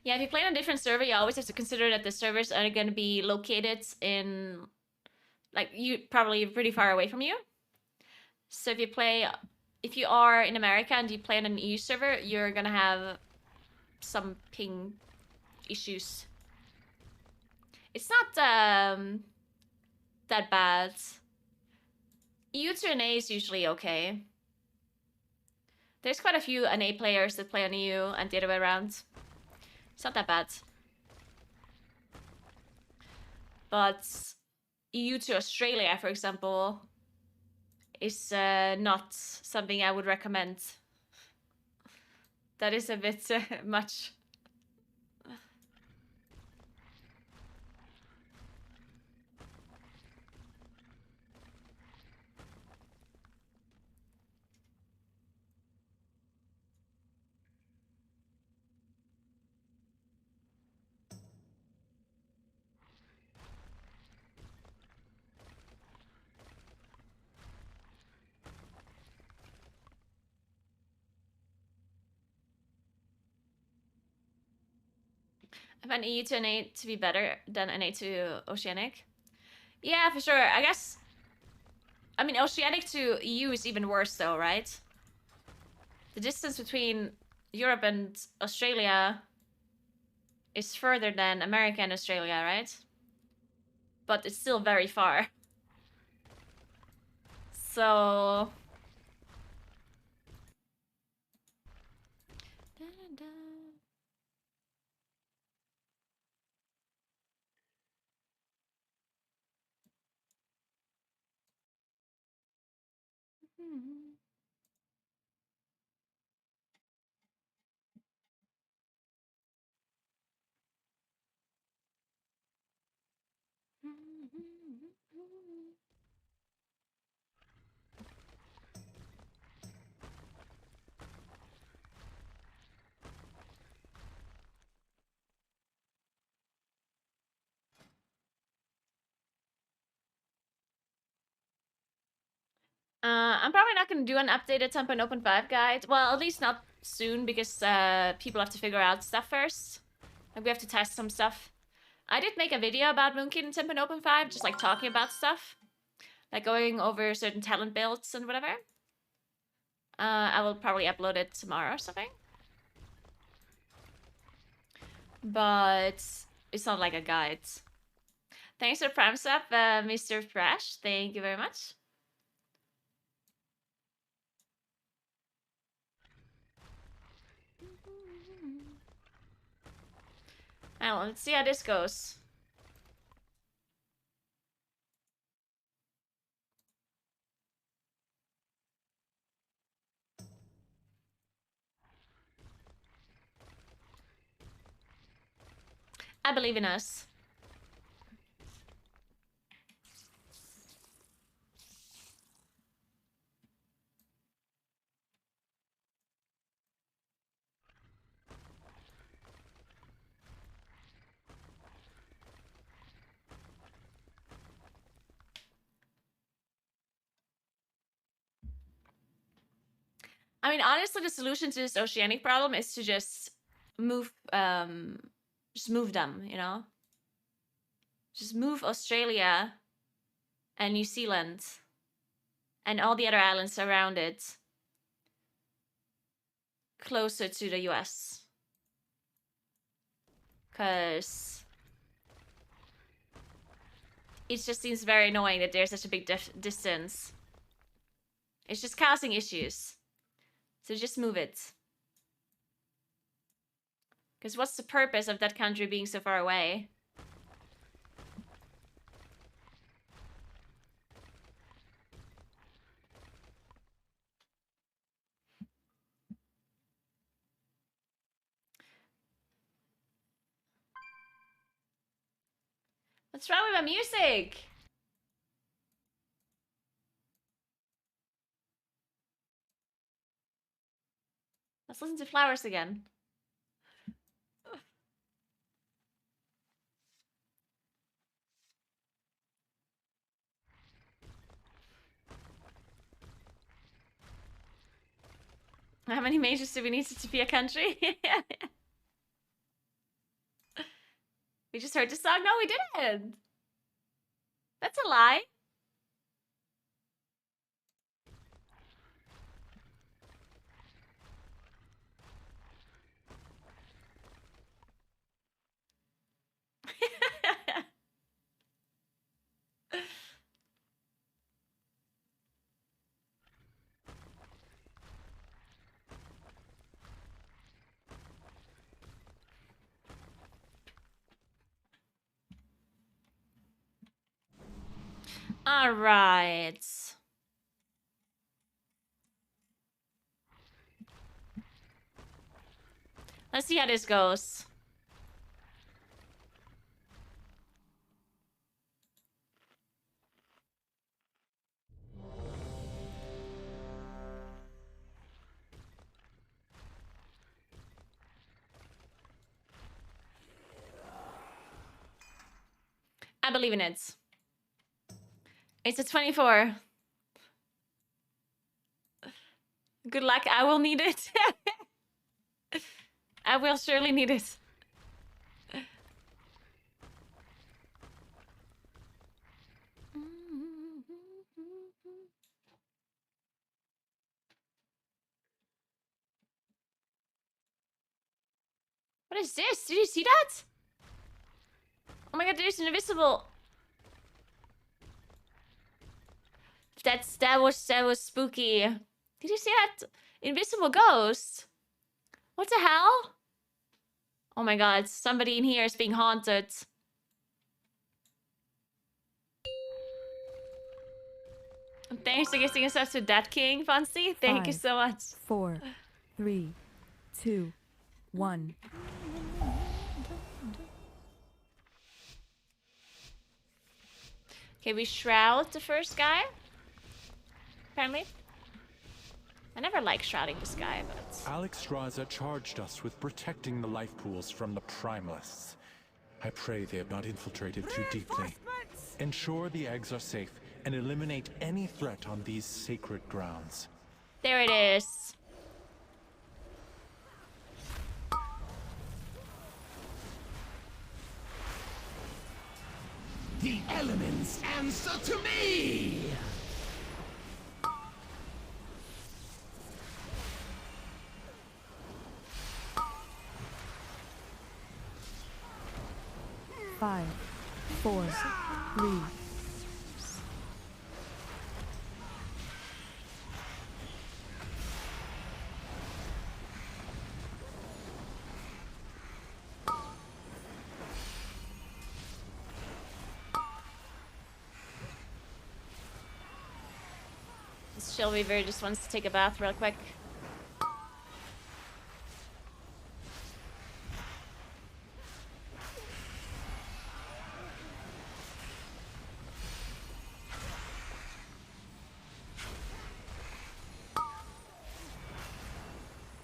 Yeah, if you play on a different server, you always have to consider that the servers are going to be located in, like, probably pretty far away from you. So if you are in America and you play on an EU server, you're going to have some ping issues. It's not that bad. EU to NA is usually okay. There's quite a few NA players that play on EU and the other way around. It's not that bad. But EU to Australia, for example, is not something I would recommend. That is a bit much. I find EU to NA to be better than NA to Oceanic. Yeah, for sure. I guess... I mean, Oceanic to EU is even worse though, right? The distance between Europe and Australia is further than America and Australia, right? But it's still very far. So... I'm probably not going to do an updated 10.open5 guide. Well, at least not soon, because people have to figure out stuff first. Like, we have to test some stuff. I did make a video about Moonkin in 10.open5, just like talking about stuff. Like going over certain talent builds and whatever. I will probably upload it tomorrow or something. But it's not like a guide. Thanks for Prime Sub, Mr. Fresh. Thank you very much. Well, let's see how this goes. I believe in us. I mean, honestly, the solution to this oceanic problem is to just move them, you know? Just move Australia and New Zealand and all the other islands around it closer to the US. Because it just seems very annoying that there's such a big distance. It's just causing issues. So just move it. Because what's the purpose of that country being so far away? What's wrong with my music? Let's listen to Flowers again. How many mages do we need to be a country? We just heard the song? No, we didn't. That's a lie. All right. Let's see how this goes. I believe in it. It's a 24. Good luck. I will need it. I will surely need it. What is this? Did you see that? Oh my god, there's an invisible... That was spooky. Did you see that invisible ghost? What the hell? Oh my god, somebody in here is being haunted. Thanks for getting us up to that king, Fancy. Thank you so much. 4, 3, 2, 1. Okay, we shroud the first guy. Apparently. I never like shrouding this guy, but... Alexstrasza charged us with protecting the life pools from the Primalists. I pray they have not infiltrated too deeply. Ensure the eggs are safe and eliminate any threat on these sacred grounds. There it is. The elements answer to me! Five, 4, 3. This Shell Weaver just wants to take a bath real quick.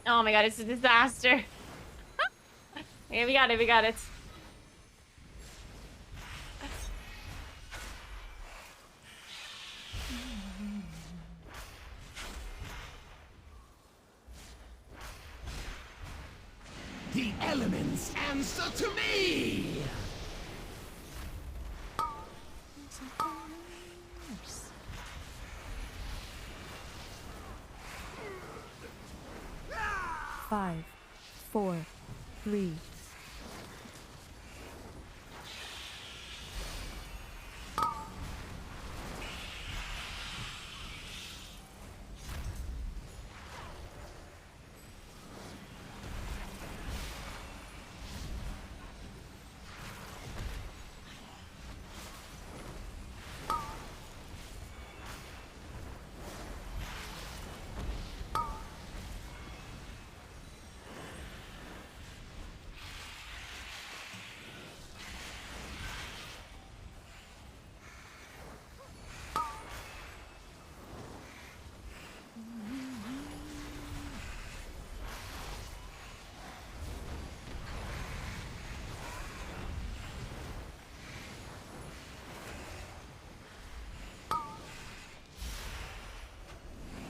Oh my god, it's a disaster. Okay, we got it, we got it. The elements answer to me! Five, 4, 3.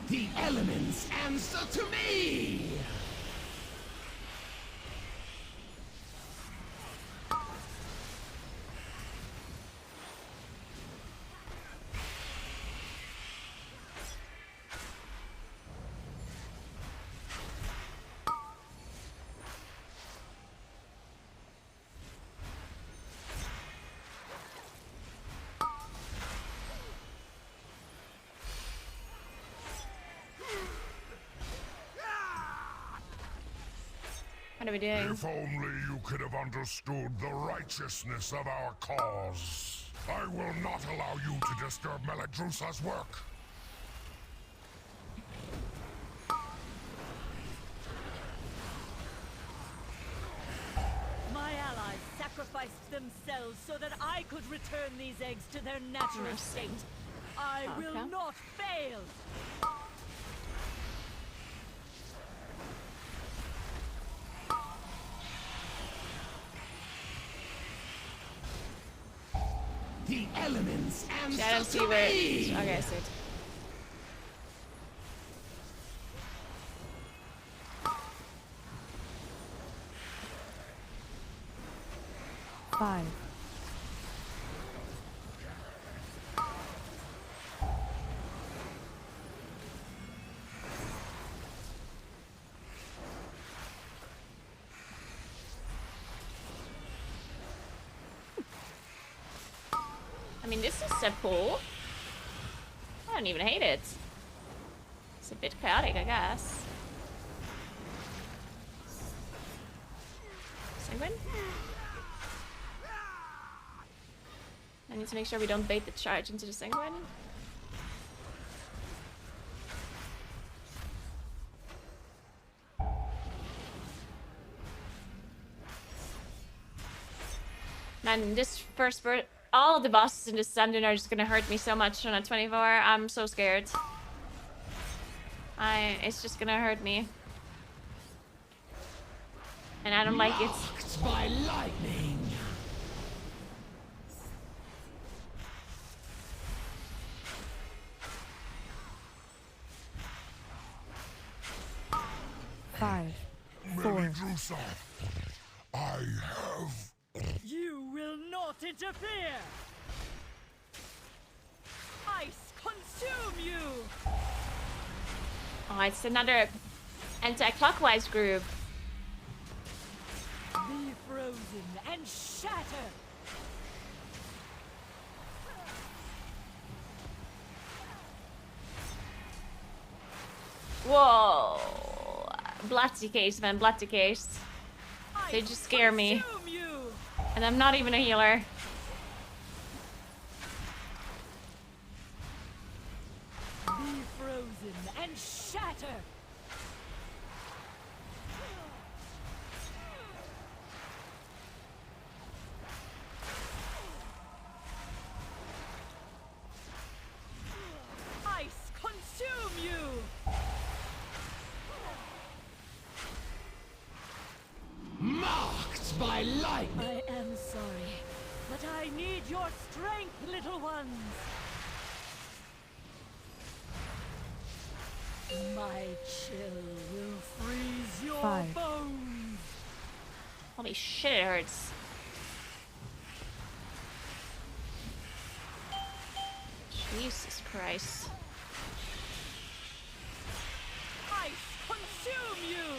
The elements answer to me! What are we doing? If only you could have understood the righteousness of our cause. I will not allow you to disturb Meladrusa's work. My allies sacrificed themselves so that I could return these eggs to their natural state. I will not fail! The elements answer I don't see to where. me! Okay, I see it. Five, I mean, this is so cool. I don't even hate it. It's a bit chaotic, I guess. Sanguine? I need to make sure we don't bait the charge into the Sanguine. Man, this first bird, all of the bosses in this dungeon are just gonna hurt me so much on a 24. I'm so scared. It's just gonna hurt me. And I don't like it. Marked by lightning. Five, four. Meledrusa, I have... You will not interfere! Ice consume you! Oh, it's another anti-clockwise group. Be frozen and shatter! Whoa. Bloody case, man. Bloody case. They just scare me. And I'm not even a healer. Be frozen and shatter! Ice consume you! Marked by lightning. I am sorry, but I need your strength, little ones. My chill will freeze your Five. bones. Holy shit, it hurts. Jesus Christ. Ice consume you.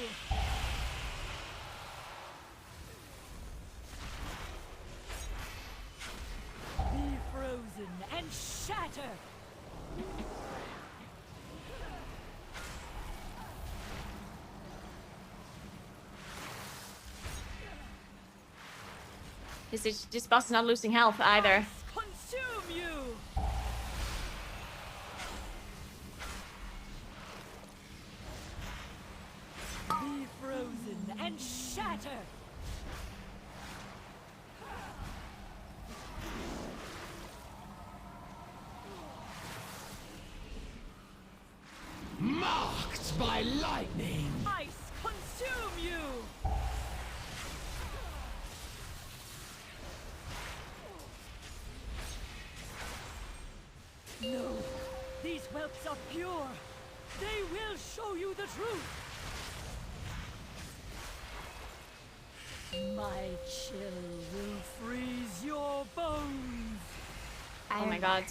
Be frozen and shatter. This boss is not losing health either. Consume you. Be frozen and shatter. Marked by lightning. Ice consume you. No, these whelps are pure. They will show you the truth. My chill will freeze your bones. Oh my god.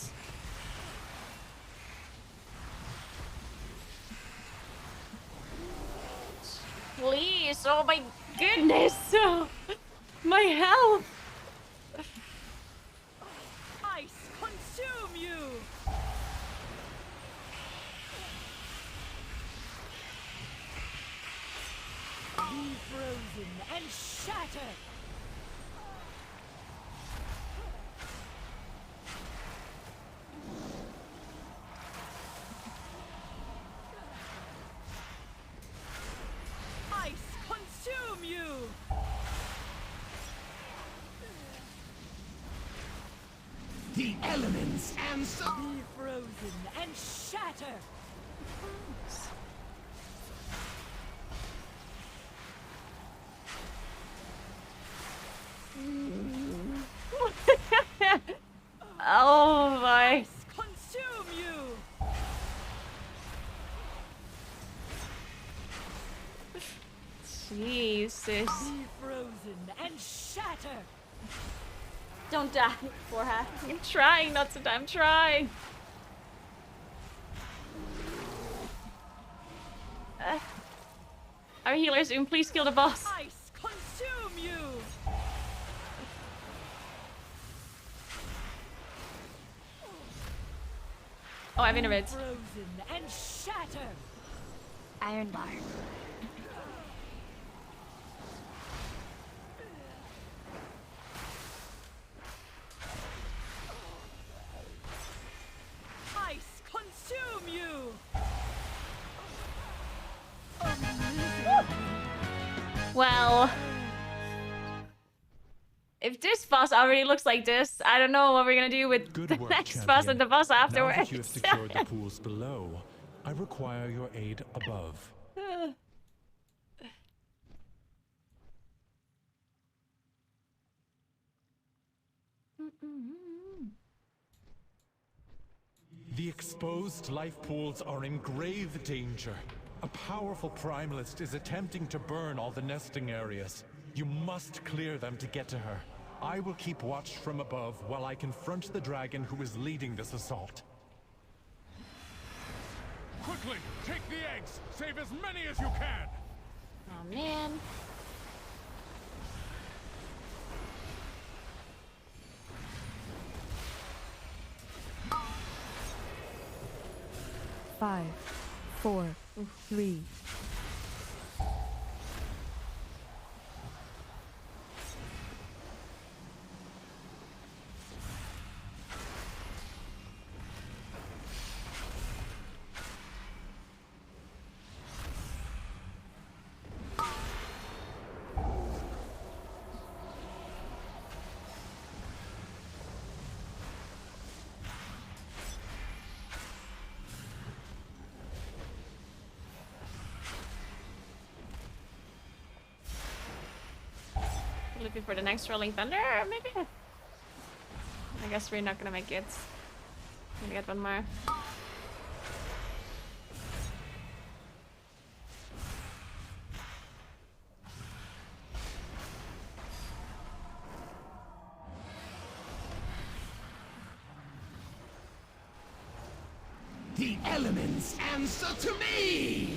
Please, oh my goodness. My health. Ice consume you. Be frozen and shatter. Ice consume you. The elements answer. Be frozen and shatter. Oh my. Consume you. Jesus. Be frozen and shatter. Don't die, Warha. I'm trying not to die. I'm trying. Our healers, please kill the boss. Ice consume you. Oh, I've interrupted. Frozen and shatter. Iron bar. Ice consume you. Well, if this boss already looks like this, I don't know what we're gonna do with Good the work, next champion. boss and the boss Now afterwards. that you have secured the pools below, I require your aid above. The exposed life pools are in grave danger. A powerful primalist is attempting to burn all the nesting areas. You must clear them to get to her. I will keep watch from above while I confront the dragon who is leading this assault. Quickly, take the eggs! Save as many as you can! Oh man. Five, four, three. Looking for the next Rolling Thunder, maybe? I guess we're not gonna make it. Gonna get one more. The elements answer to me!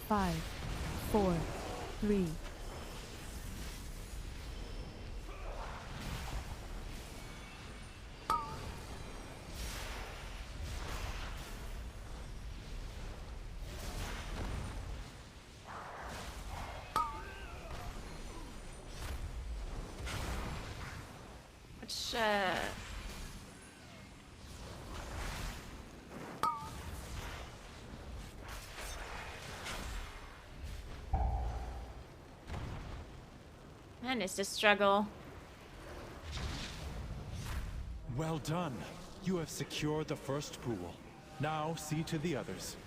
Five, four, three. Which, man, it's the struggle. Well done. You have secured the first pool. Now see to the others.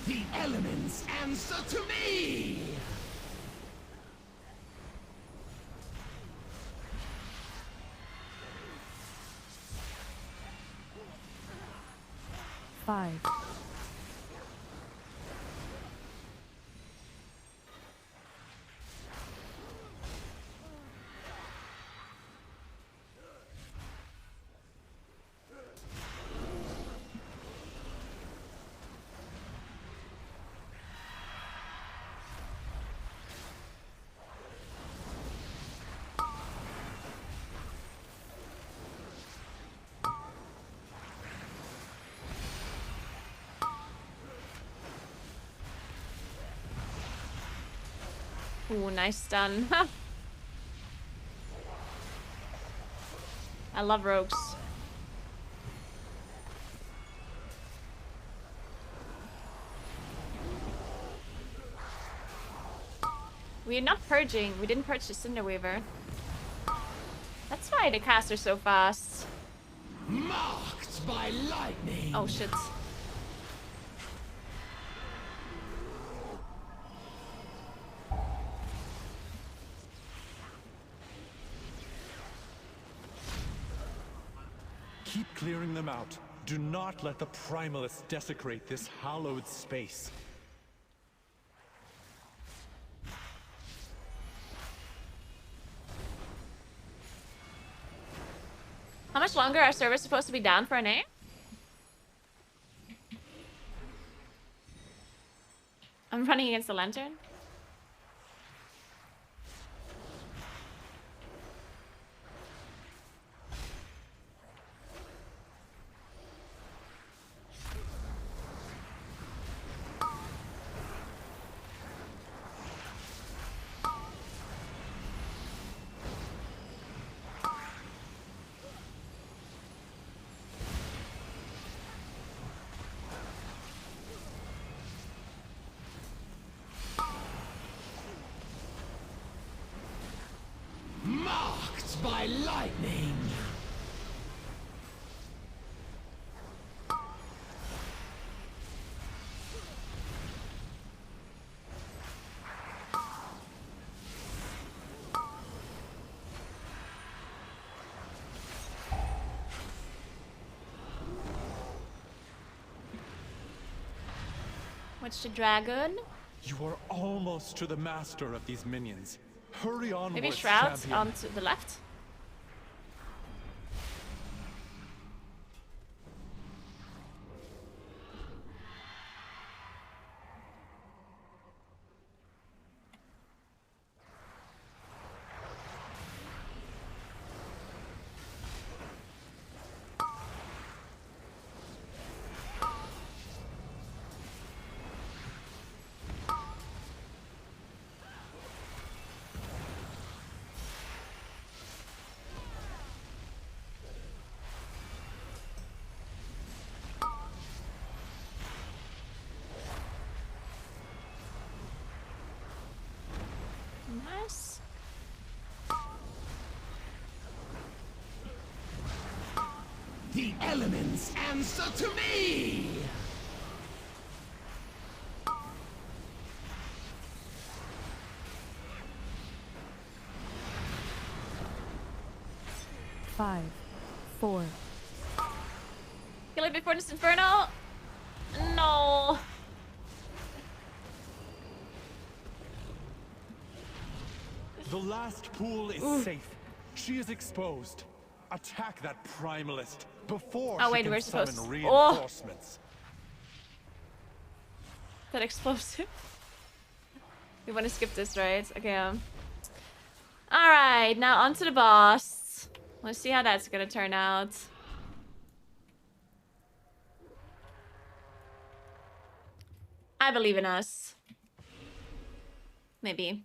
The elements answer to me! Five. Ooh, nice stun. I love rogues. We're not purging. We didn't purge the Cinder Weaver. That's why the caster's so fast. Marked by lightning! Oh shit. Keep clearing them out. Do not let the Primalists desecrate this hallowed space. much longer are servers supposed to be down for an A? I'm running against the lantern. Marked by lightning. What's the dragon? You are almost to the master of these minions. Hurry on. Maybe Shrouds onto the left? Nice. The elements answer to me! Five, four. Kill it before this inferno. No. The last pool is safe. She is exposed. Attack that primalist before Oh she wait, can we're summon supposed to. reinforcements. That explosive. We want to skip this, right? Okay. Alright, now on to the boss. Let's see how that's gonna turn out. I believe in us. Maybe.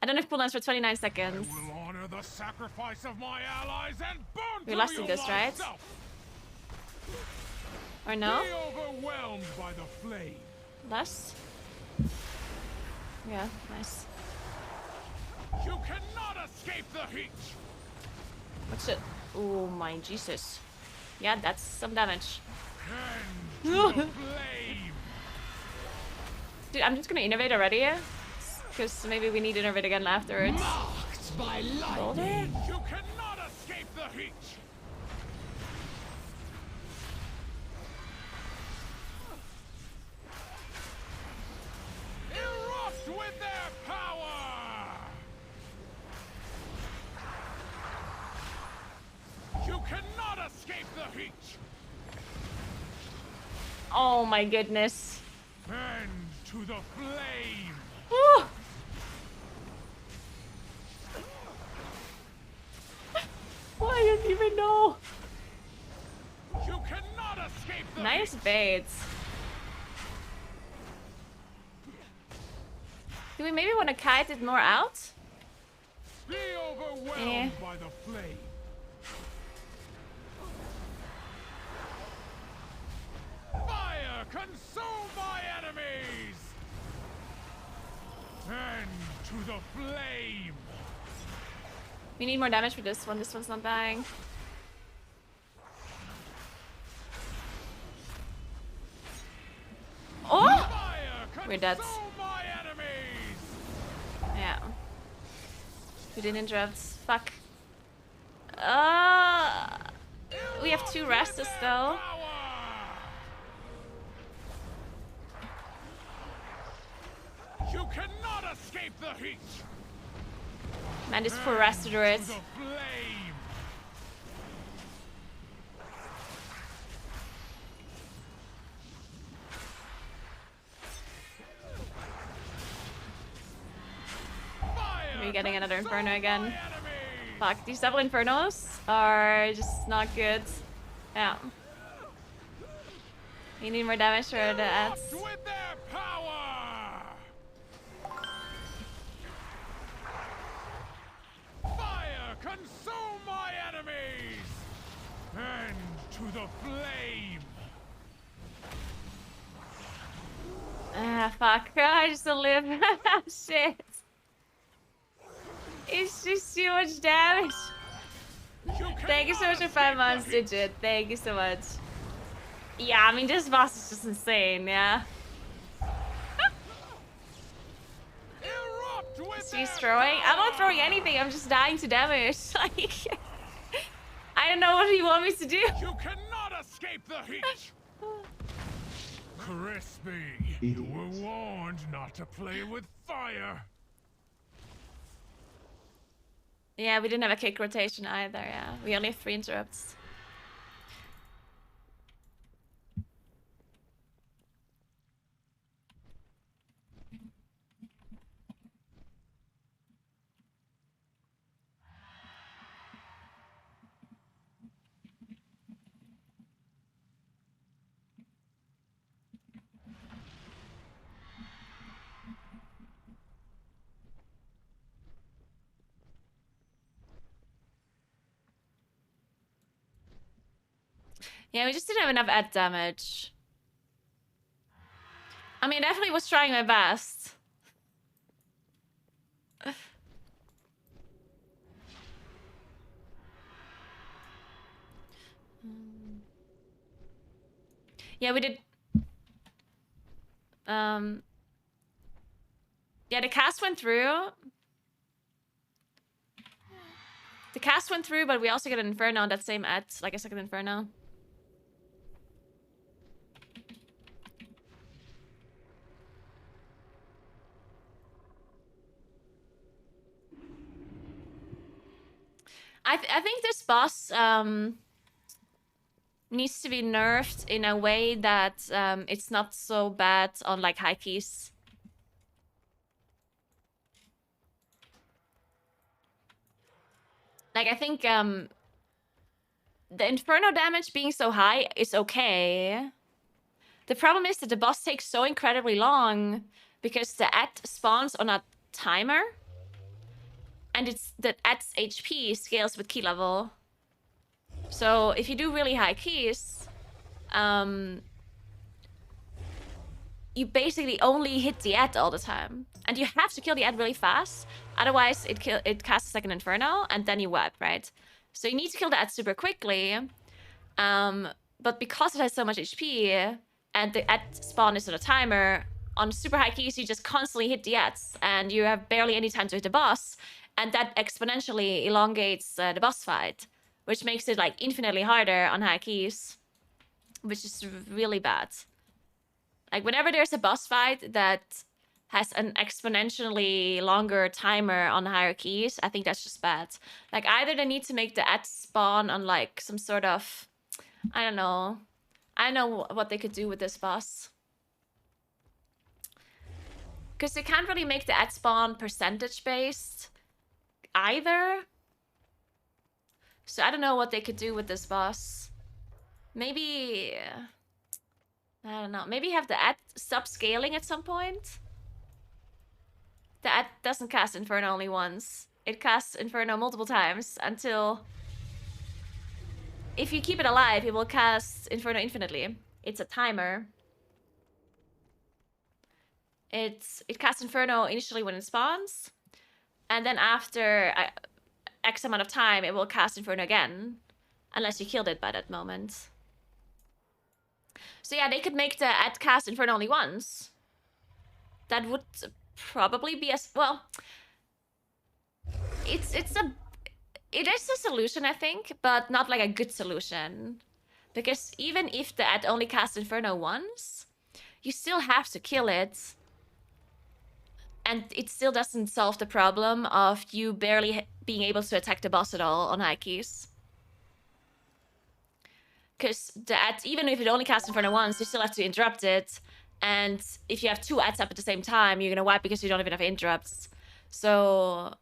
I don't have cooldowns for 29 seconds. I will honor the sacrifice of my allies and burn We're through lost in you this, right? myself. Or no? Be overwhelmed by the flame. Less? Yeah, nice. You cannot escape the heat. What's it? Oh my Jesus. Yeah, that's some damage. And to the flame. Dude, I'm just gonna innovate already. Because maybe we need to innovate again afterwards. Marked by lightning. You cannot escape the heat. Erupt with their power. You cannot escape the heat. Oh my goodness. Bend to the flame. Woo! I didn't even know. You cannot escape the Nice baits. Do we maybe want to kite it more out? Be overwhelmed by the flame. Fire consume my enemies. And to the flame. We need more damage for this one. This one's not dying. Oh! We're dead. My enemies. Yeah. We didn't interrupt. Fuck. We have 2 rests though. You cannot escape the heat. Man, this poor rest to do it. To the flame. We're getting another Inferno again. Fuck, these double Infernos are just not good. Yeah. We need more damage for the ads. With their power! Fire, consume my enemies! And to the flame! Ah, fuck. I just don't live. Shit. It's just too much damage. Thank you so much for 5 months, Digit. Thank you so much. Yeah, I mean, this boss is just insane, yeah. She's throwing? I'm not throwing anything, I'm just dying to damage. Like, I don't know what you want me to do. You cannot escape the heat! Crispy, you were warned not to play with fire. Yeah, we didn't have a kick rotation either, yeah. We only have 3 interrupts. Yeah, we just didn't have enough ad damage. I mean, I definitely was trying my best. Yeah, we did. Yeah, the cast went through. The cast went through, but we also got an Inferno on that same ad, like a second Inferno. I think this boss needs to be nerfed in a way that it's not so bad on like high keys. Like I think the Inferno damage being so high is okay. The problem is that the boss takes so incredibly long because the ad spawns on a timer. And it's that ad's HP scales with key level. So if you do really high keys, you basically only hit the ad all the time. And you have to kill the ad really fast. Otherwise, it casts like an Inferno, and then you wipe, right? So you need to kill the ad super quickly. But because it has so much HP, and the ad spawn is on a timer, on super high keys, you just constantly hit the ads. And you have barely any time to hit the boss. And that exponentially elongates the boss fight, which makes it like infinitely harder on high keys, which is really bad. Like whenever there's a boss fight that has an exponentially longer timer on higher keys, I think that's just bad. Like either they need to make the ad spawn on like some sort of, I don't know what they could do with this boss. Because they can't really make the ad spawn percentage based either. So I don't know what they could do with this boss. Maybe, I don't know, maybe have the ad stop scaling at some point. The ad doesn't cast Inferno only once. It casts Inferno multiple times until, if you keep it alive, it will cast Inferno infinitely. It's a timer. It casts Inferno initially when it spawns. And then after X amount of time, it will cast Inferno again. Unless you killed it by that moment. So yeah, they could make the ad cast Inferno only once. That would probably be well, it is a solution, I think, but not like a good solution. Because even if the ad only casts Inferno once, you still have to kill it. And it still doesn't solve the problem of you barely being able to attack the boss at all on high keys. Because the ad, even if it only casts Inferno once, you still have to interrupt it. And if you have 2 ads up at the same time, you're going to wipe because you don't even have interrupts. So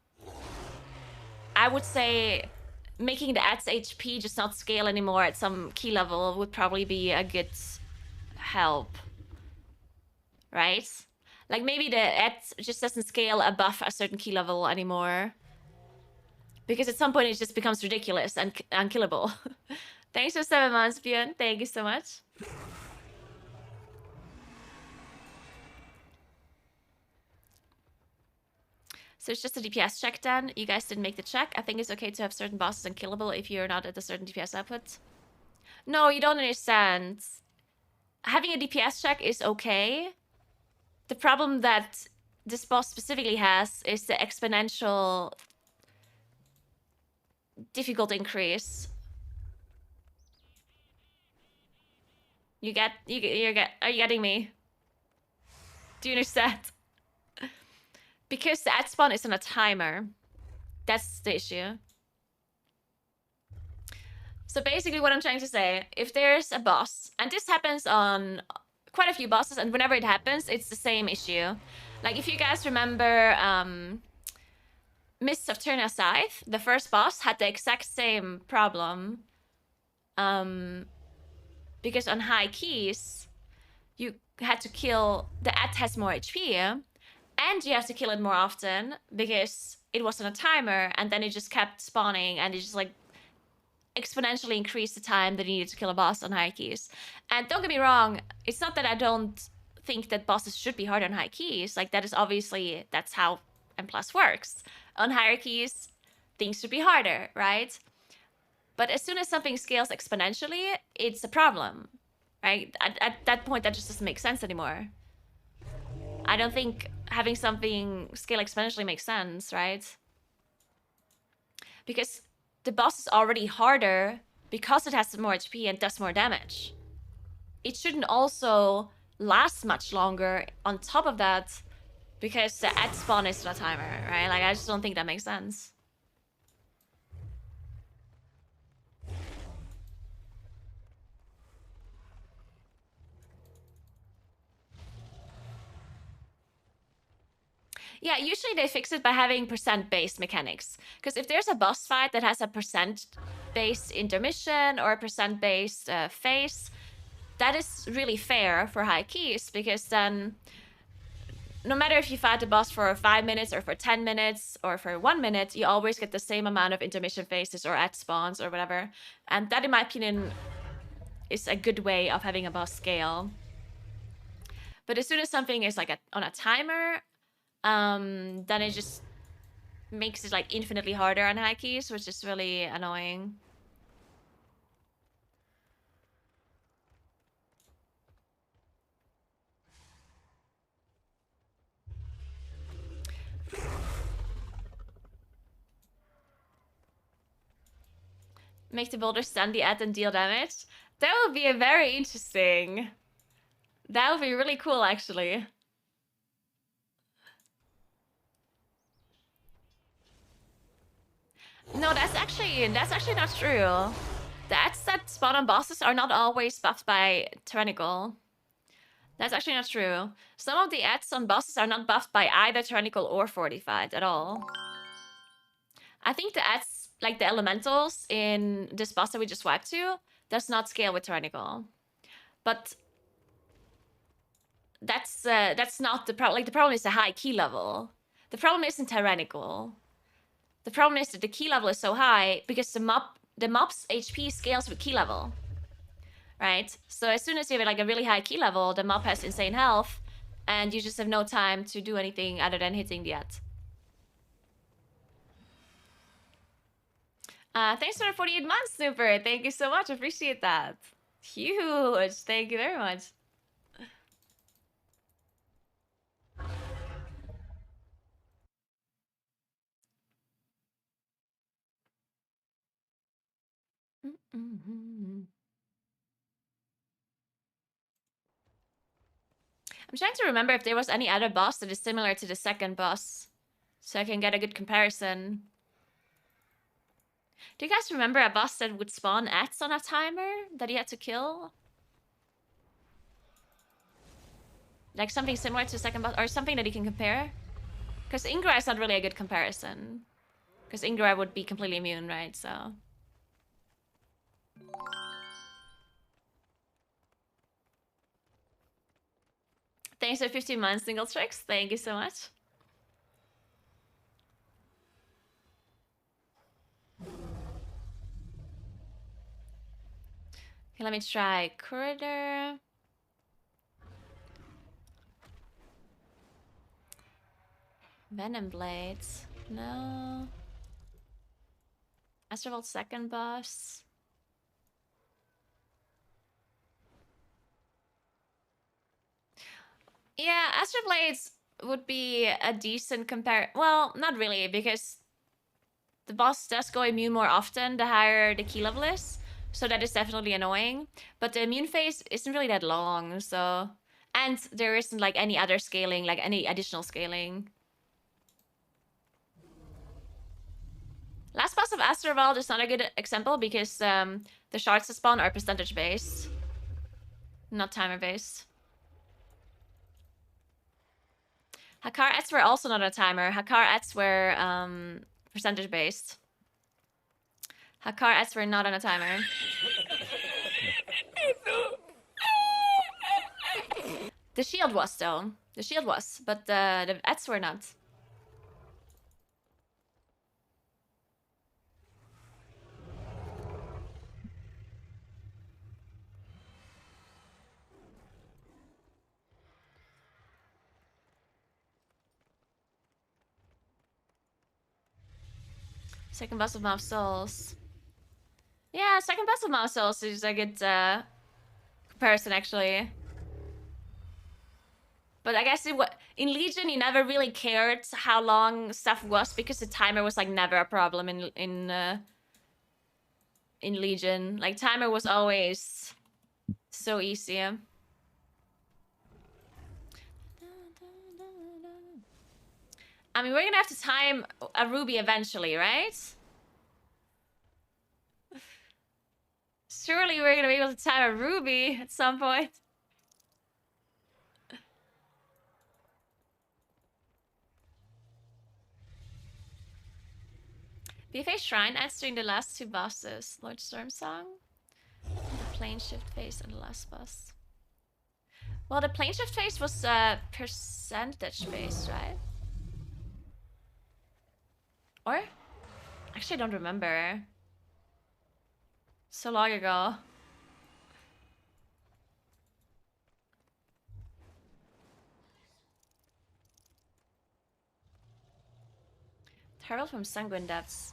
I would say making the ad's HP just not scale anymore at some key level would probably be a good help. Right? Like maybe the ad just doesn't scale above a certain key level anymore. Because at some point it just becomes ridiculous and unkillable. Thanks for 7 months, Björn. Thank you so much. So it's just a DPS check then. You guys didn't make the check. I think it's okay to have certain bosses unkillable if you're not at a certain DPS output. No, you don't understand. Having a DPS check is okay. The problem that this boss specifically has is the exponential difficulty increase. Are you getting me? Do you understand? Because the ad spawn is on a timer. That's the issue. So basically what I'm trying to say, if there's a boss, and this happens on quite a few bosses, and whenever it happens, it's the same issue. Like if you guys remember Mists of Turner Scythe, the first boss had the exact same problem. Because on high keys, you had to kill, the ad has more HP, and you have to kill it more often because it was on a timer, and then it just kept spawning, and it just like exponentially increased the time that you needed to kill a boss on high keys. And don't get me wrong, it's not that I don't think that bosses should be hard on high keys. Like that is obviously, that's how M+ works. On higher keys, things should be harder, right? But as soon as something scales exponentially, it's a problem, right? At that point, that just doesn't make sense anymore. I don't think having something scale exponentially makes sense, right? Because the boss is already harder because it has more HP and does more damage. It shouldn't also last much longer on top of that because the ad spawn is on a timer, right? Like, I just don't think that makes sense. Yeah, usually they fix it by having percent-based mechanics. Because if there's a boss fight that has a percent-based intermission or a percent-based phase, that is really fair for high keys, because then no matter if you fight the boss for 5 minutes or for 10 minutes or for 1 minute, you always get the same amount of intermission phases or ad spawns or whatever. And that, in my opinion, is a good way of having a boss scale. But as soon as something is like on a timer, then it just makes it like infinitely harder on high keys, which is really annoying. Make the boulder stun the ad and deal damage. That would be very interesting. That would be really cool, actually. No, that's actually not true. The ads that spawn on bosses are not always buffed by Tyrannical. That's actually not true. Some of the ads on bosses are not buffed by either Tyrannical or Fortified at all. I think the ads, like the elementals in this boss that we just swiped to, does not scale with Tyrannical. But that's not the problem. Like, the problem is the high key level. The problem isn't Tyrannical. The problem is that the key level is so high because the mob's HP scales with key level, right? So as soon as you have like a really high key level, the mob has insane health, and you just have no time to do anything other than hitting the ad. Thanks for the 48 months, Super. Thank you so much. Appreciate that. Huge. Thank you very much. I'm trying to remember if there was any other boss that is similar to the second boss, so I can get a good comparison. Do you guys remember a boss that would spawn ads on a timer that he had to kill? Like something similar to the second boss, or something that you can compare? Because Ingra is not really a good comparison. Because Ingra would be completely immune, right? So. Thanks for 15 months, single tricks. Thank you so much. Okay, let me try Corridor. Venom Blades. No. Astrovault second boss. Yeah, Astro Blades would be a decent compare. Well, not really, because the boss does go immune more often the higher the key level is. So that is definitely annoying. But the immune phase isn't really that long, so... And there isn't like any other scaling, like any additional scaling. Last boss of Astrovault is not a good example because the shards that spawn are percentage based, not timer based. Hakar ads were also not a timer. Hakar ads were percentage based. Hakar ads were not on a timer. The shield was though. The shield was, but the ads were not. Second boss of Mouth Souls. Yeah, second boss of Mouth Souls is a good comparison actually. But I guess in Legion you never really cared how long stuff was because the timer was like never a problem in Legion. Like timer was always so easy. I mean, we're gonna have to time a ruby eventually, right? Surely we're gonna be able to time a ruby at some point. BFA Shrine adds during the last two bosses. Lord Storm Song. The plane shift phase and the last boss. Well, the plane shift phase was percentage based, right? Or? Actually, I don't remember. So long ago. Herald from Sanguine Depths.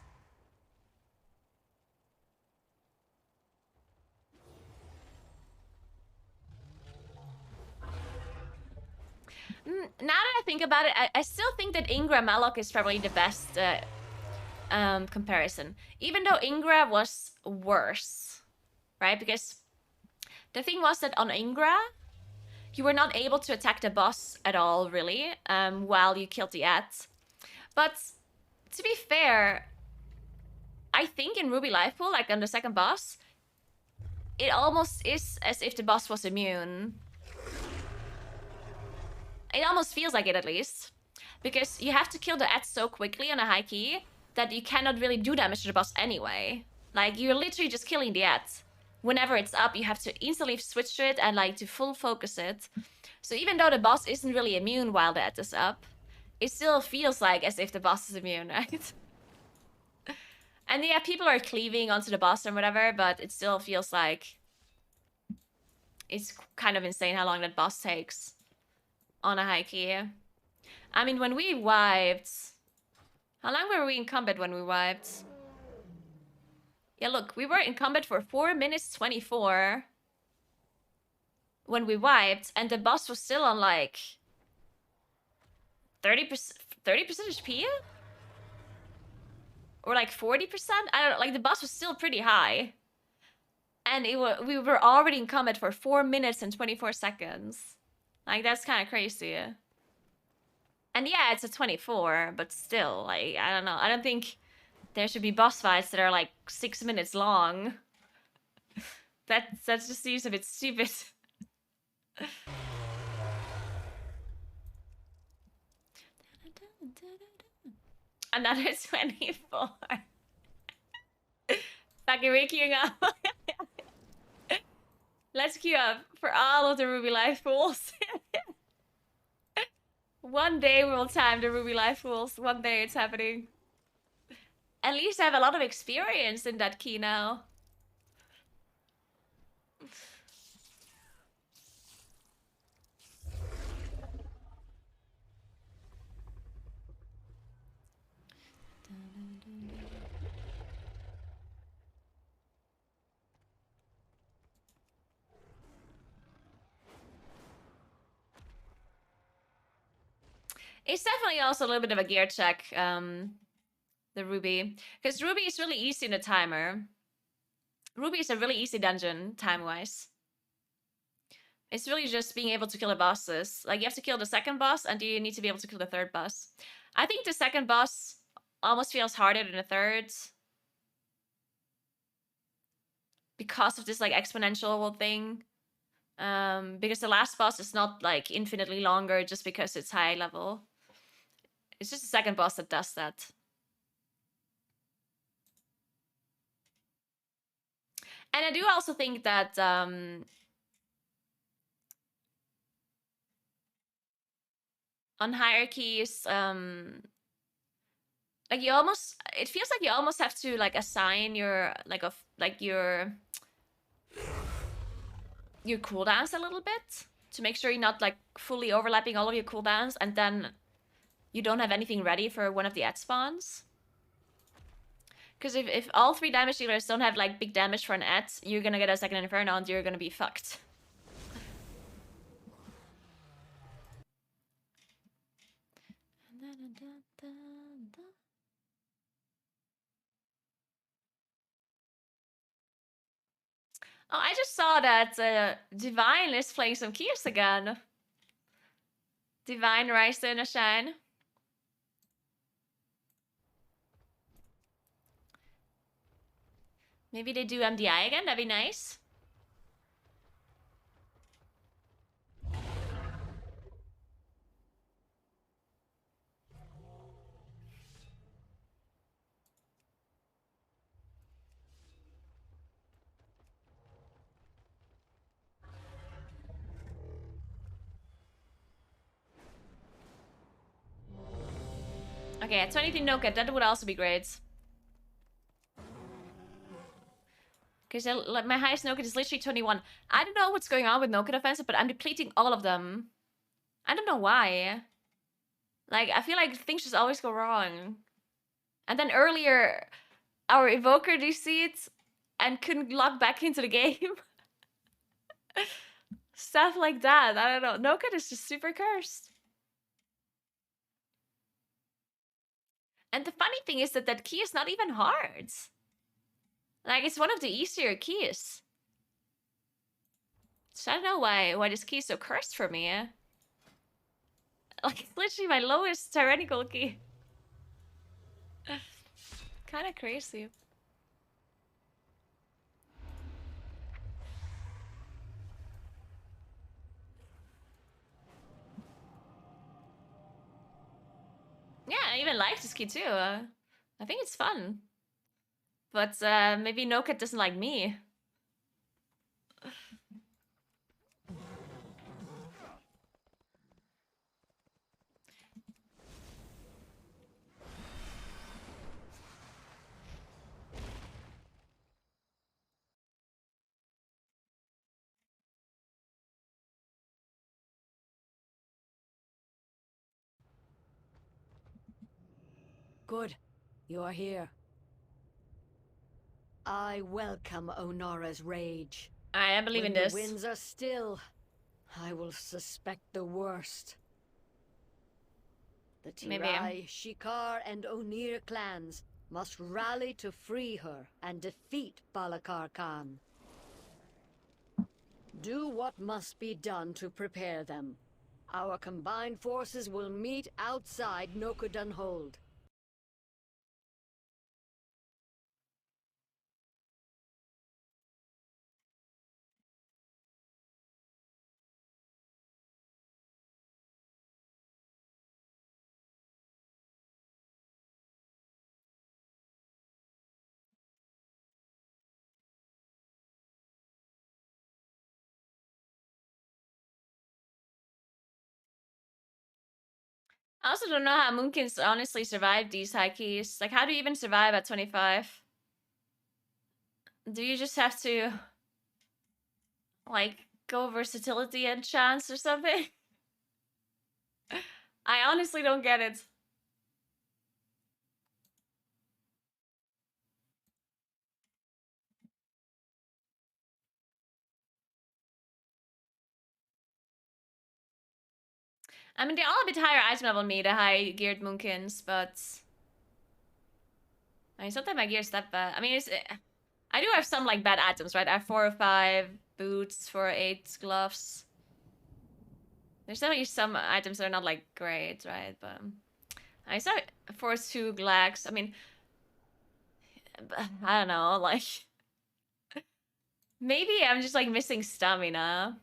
Now that I think about it, I still think that Ingra Malok is probably the best comparison. Even though Ingra was worse, right? Because the thing was that on Ingra, you were not able to attack the boss at all, really, while you killed the At. But to be fair, I think in Ruby Lifepool, like on the second boss, it almost is as if the boss was immune. It almost feels like it, at least. Because you have to kill the At so quickly on a high key that you cannot really do damage to the boss anyway. Like, you're literally just killing the At. Whenever it's up, you have to instantly switch to it and, like, to full focus it. So even though the boss isn't really immune while the At is up, it still feels like as if the boss is immune, right? And yeah, people are cleaving onto the boss or whatever, but it still feels like it's kind of insane how long that boss takes on a high key. I mean, when we wiped... How long were we in combat when we wiped? Yeah, look, we were in combat for 4 minutes 24 when we wiped, and the boss was still on like 30% HP? Or like 40%? I don't know, like the boss was still pretty high. And we were already in combat for 4 minutes and 24 seconds. Like, that's kind of crazy. And yeah, it's a 24, but still, like, I don't know. I don't think there should be boss fights that are like 6 minutes long. That just seems a bit stupid. Another 24. Fucking we're queuing up. Let's queue up for all of the Ruby Life Pools. One day we will time the Ruby Life Pools. One day it's happening. At least I have a lot of experience in that key now. It's definitely also a little bit of a gear check, the Ruby. Because Ruby is really easy in the timer. Ruby is a really easy dungeon, time-wise. It's really just being able to kill the bosses. Like, you have to kill the second boss, and you need to be able to kill the third boss. I think the second boss almost feels harder than the third. Because of this, like, exponential thing. Because the last boss is not, like, infinitely longer just because it's high level. It's just the second boss that does that. And I do also think that on hierarchies, like you almost, it feels like you almost have to like assign your your cooldowns a little bit to make sure you're not like fully overlapping all of your cooldowns, and then you don't have anything ready for one of the ad spawns. Because if all 3 damage dealers don't have like big damage for an ad, you're gonna get a second Inferno and you're gonna be fucked. Oh, I just saw that Divine is playing some keys again. Divine Rise and Shine. Maybe they do MDI again, that'd be nice. Okay, at 23 Noka, that would also be great. Because my highest Noka is literally 21. I don't know what's going on with Noka Offensive, but I'm depleting all of them. I don't know why. Like, I feel like things just always go wrong. And then earlier, our Evoker DC'd and couldn't log back into the game. Stuff like that. I don't know. Noka is just super cursed. And the funny thing is that that key is not even hard. Like, it's one of the easier keys. So I don't know why this key is so cursed for me. Like, it's literally my lowest tyrannical key. Kind of crazy. Yeah, I even like this key too. I think it's fun. But maybe Nokat doesn't like me. Good. You're here. I welcome Onara's rage. I believe in this. When the winds are still, I will suspect the worst. The Tirai, Shikar, and Onir clans must rally to free her and defeat Balakar Khan. Do what must be done to prepare them. Our combined forces will meet outside Nokodan Hold. I also don't know how Moonkins honestly survive these high keys. Like, how do you even survive at 25? Do you just have to, like, go versatility and chance or something? I honestly don't get it. I mean, they're all a bit higher item level than me, the high geared Moonkins, but I mean, sometimes my gear's that bad. I mean, I do have some like bad items, right? I have 4 or 5 boots, 4 or 8 gloves. There's definitely some items that are not like great, right? But I saw 4 or 2 glags. I mean, I don't know, like maybe I'm just like missing stamina.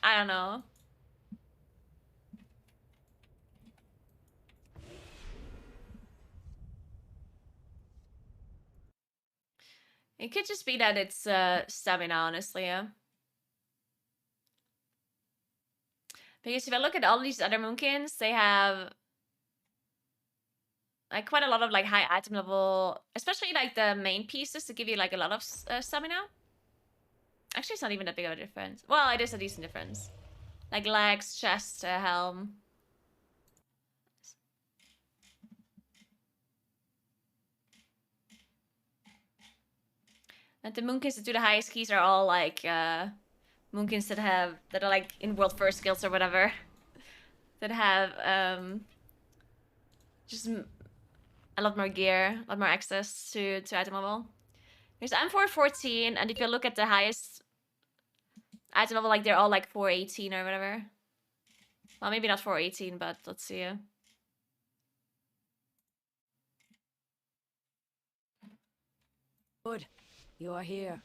I don't know. It could just be that it's stamina, honestly, yeah. Because if I look at all these other Moonkins, they have like quite a lot of like high item level, especially like the main pieces to give you like a lot of stamina. Actually, it's not even that big of a difference. Well, it is a decent difference. Like legs, chest, helm. And the Moonkins that do the highest keys are all like Moonkins that are like in world first skills or whatever. That have just a lot more gear, a lot more access to item level. Because I'm 414, and if you look at the highest item level, like they're all like 418 or whatever. Well, maybe not 418, but let's see. Good, you are here.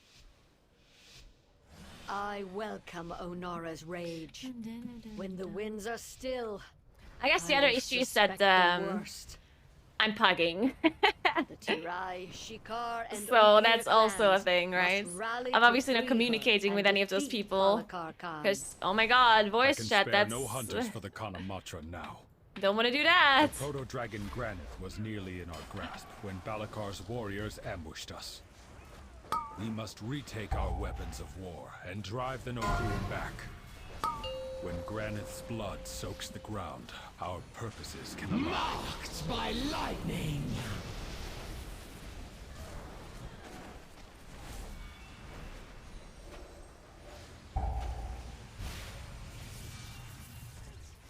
I welcome Onara's rage. When the winds are still, I guess the other issue is that I'm pugging. So that's also a thing, right? I'm obviously not communicating with any of those people. Because, oh my god, voice chat, that's... no hunters for the Kanamatra now. Don't want to do that. The proto-dragon Granith was nearly in our grasp when Balakar's warriors ambushed us. We must retake our weapons of war and drive the Naguura back. When Granith's blood soaks the ground, our purposes can align. Marked by lightning!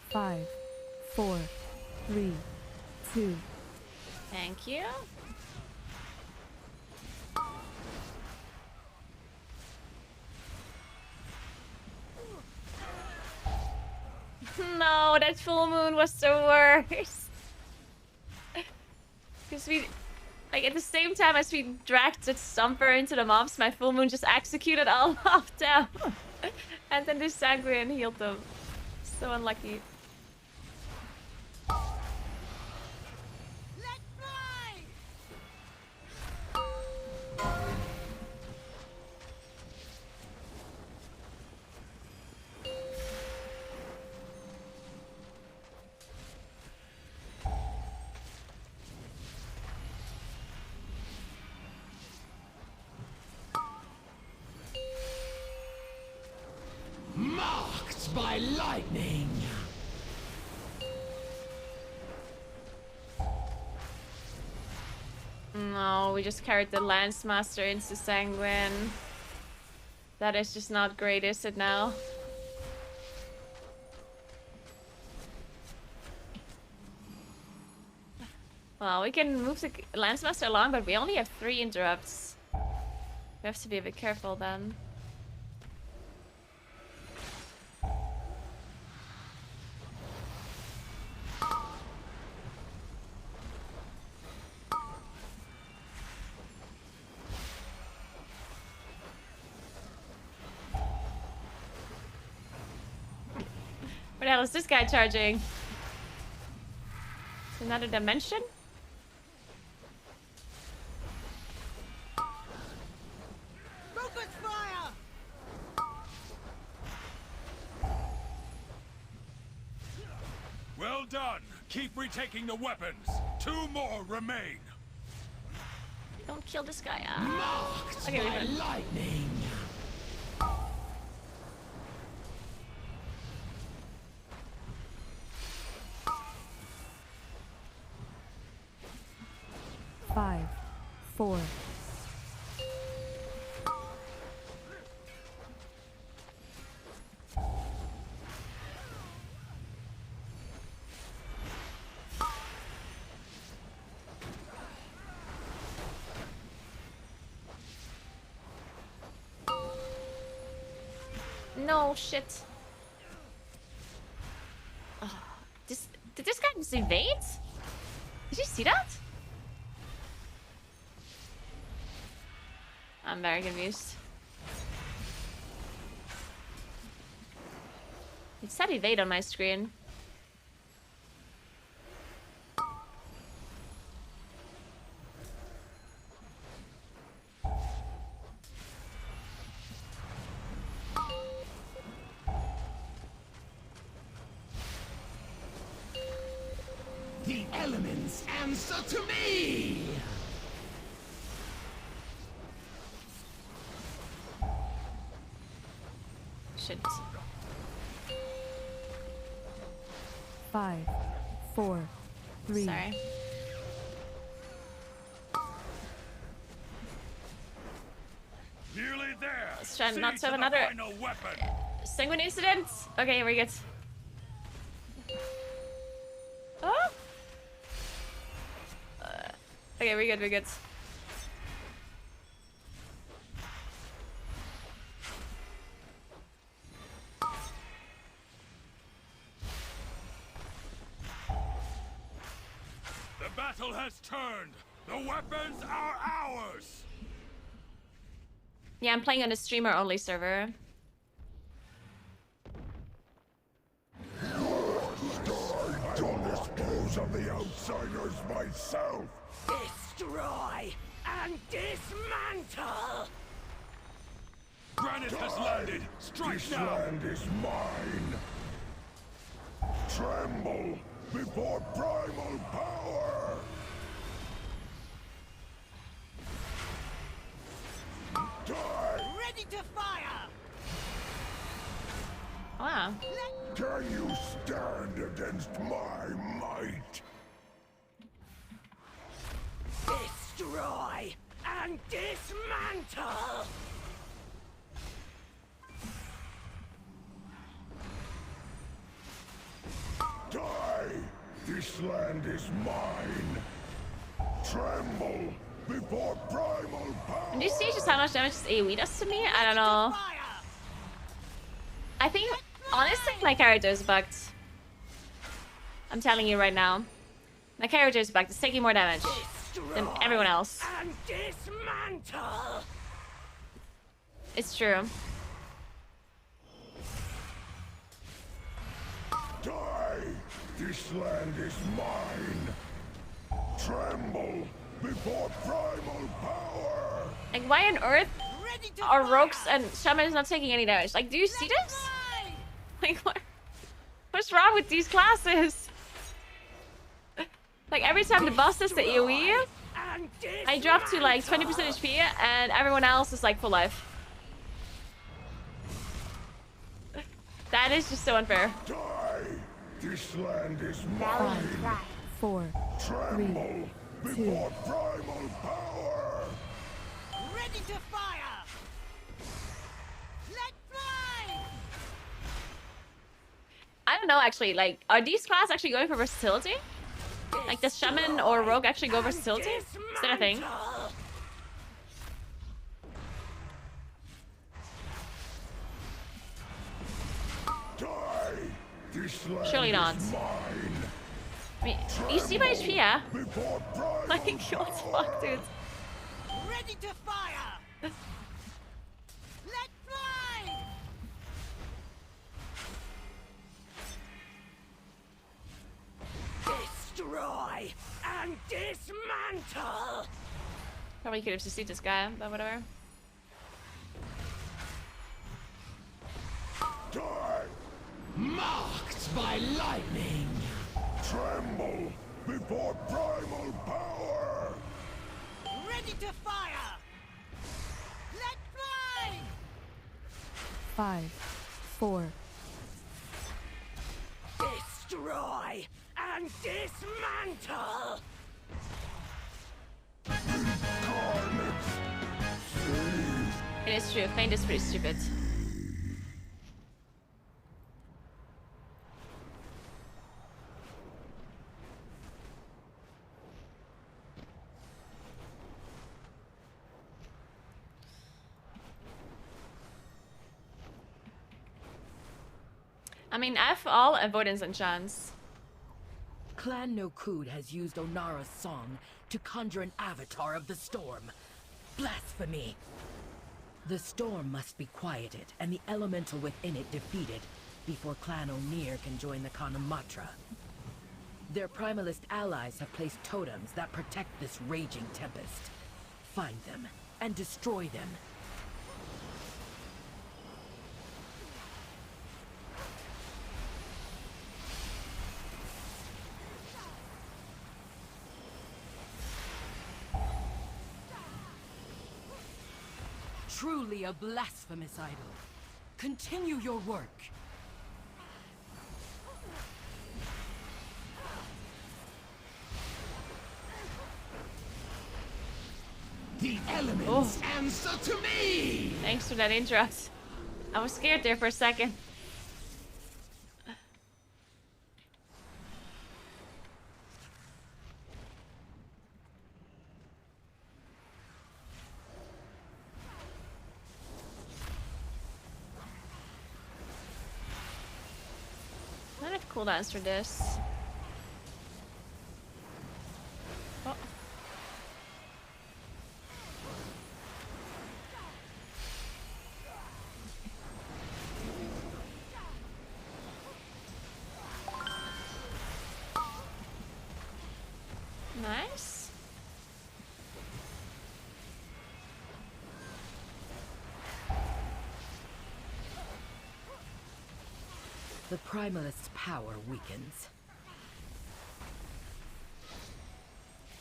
Five, 4, 3, 2. Thank you. No, that full moon was the worst. Because we, like, at the same time as we dragged the Stomper into the mobs, my full moon just executed all of them. And then the Sanguine healed them. So unlucky. Marked by lightning! No, we just carried the Lance Master into Sanguine. That is just not great, is it now? Well, we can move the Lance Master along, but we only have 3 interrupts. We have to be a bit careful then. What the hell is this guy charging? Is another dimension? done. Keep retaking the weapons. 2 more remain. Don't kill this guy. Marked Okay, by lightning. Five, 4. No shit. Oh, did this guy just evade? Did you see that? I'm very confused. It said evade on my screen. The elements answer to me! Shit. 5, 4, 3. Sorry. Nearly there. Let's try See not to have the another final weapon. sanguine incident. Okay, we're good. Oh! Okay, we're good, we're good. The battle has turned. The weapons are ours. Yeah, I'm playing on a streamer-only server. I don't dispose of the outsiders myself. Destroy and dismantle! Granite has landed. Strike This now. land is mine. Tremble before primal power. Die. Ready to fire! Wow. Can you stand against my might? Destroy and dismantle! Die! This land is mine. Tremble before primal power. Do you see just how much damage this AoE does to me? I don't know. I think, honestly, my character is bugged. I'm telling you right now. My character is bugged. It's taking more damage than everyone else. And dismantle! It's true. Die! This land is mine. Tremble before primal power. Like, why on earth are rogues and shamans not taking any damage? Like, do you see this? Like, what's wrong with these classes? Like, every time the boss does the AoE, I drop to like 20% HP and everyone else is like full life. That is just so unfair. Die! This land is 5, mine. 4, 3, Tremble 2. before primal power. Ready to fire! Let fly! I don't know, actually. Like, are these classes actually going for versatility? Like, does shaman or rogue actually go versatility? Is that a thing? Die! This land Surely not. is mine. I mean, you see my HP, yeah? Before primal Like, what the fuck, dude? Ready to fire! Let fly! Destroy and dismantle! Probably could have succeeded this guy, but whatever. Die! Marked by lightning! tremble before primal power! Ready to fire! Let's fly! 5, 4, Destroy and dismantle! It is true, Feint is pretty stupid. I mean, F all avoidance enchants. Clan Nokud has used Onara's song to conjure an avatar of the storm. Blasphemy! The storm must be quieted and the elemental within it defeated before Clan O'Neill can join the Kanamatra. Their primalist allies have placed totems that protect this raging tempest. Find them and destroy them. Truly a blasphemous idol. Continue your work. The elements answer to me! Thanks for that interrupt. I was scared there for a second. I don't have cooldowns for this. Oh. Nice. The primalist's power weakens.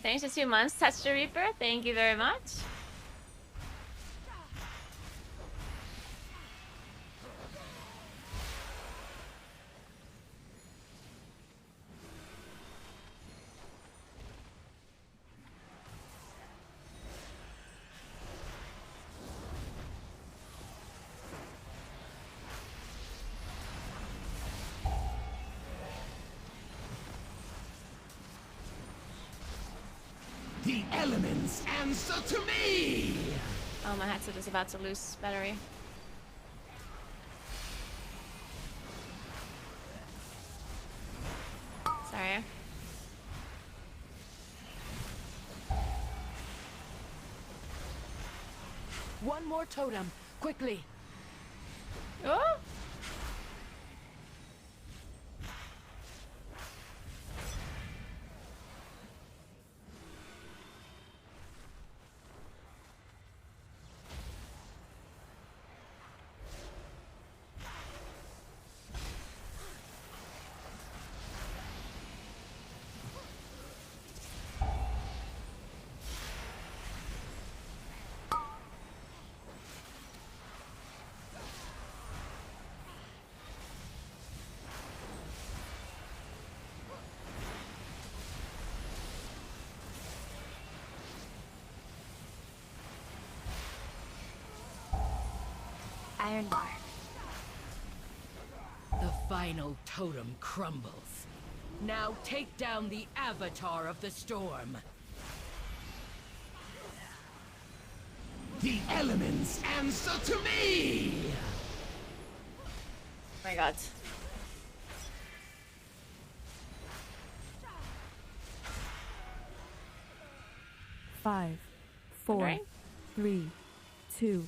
Thanks for 2 months, Touch the Reaper. Thank you very much. The elements answer to me! Oh, my headset is about to lose battery. Sorry. One more totem, quickly. Oh! Iron bar. The final totem crumbles. Now take down the avatar of the storm. The elements answer to me! Oh my god. Five, four, Okay. 3, 2.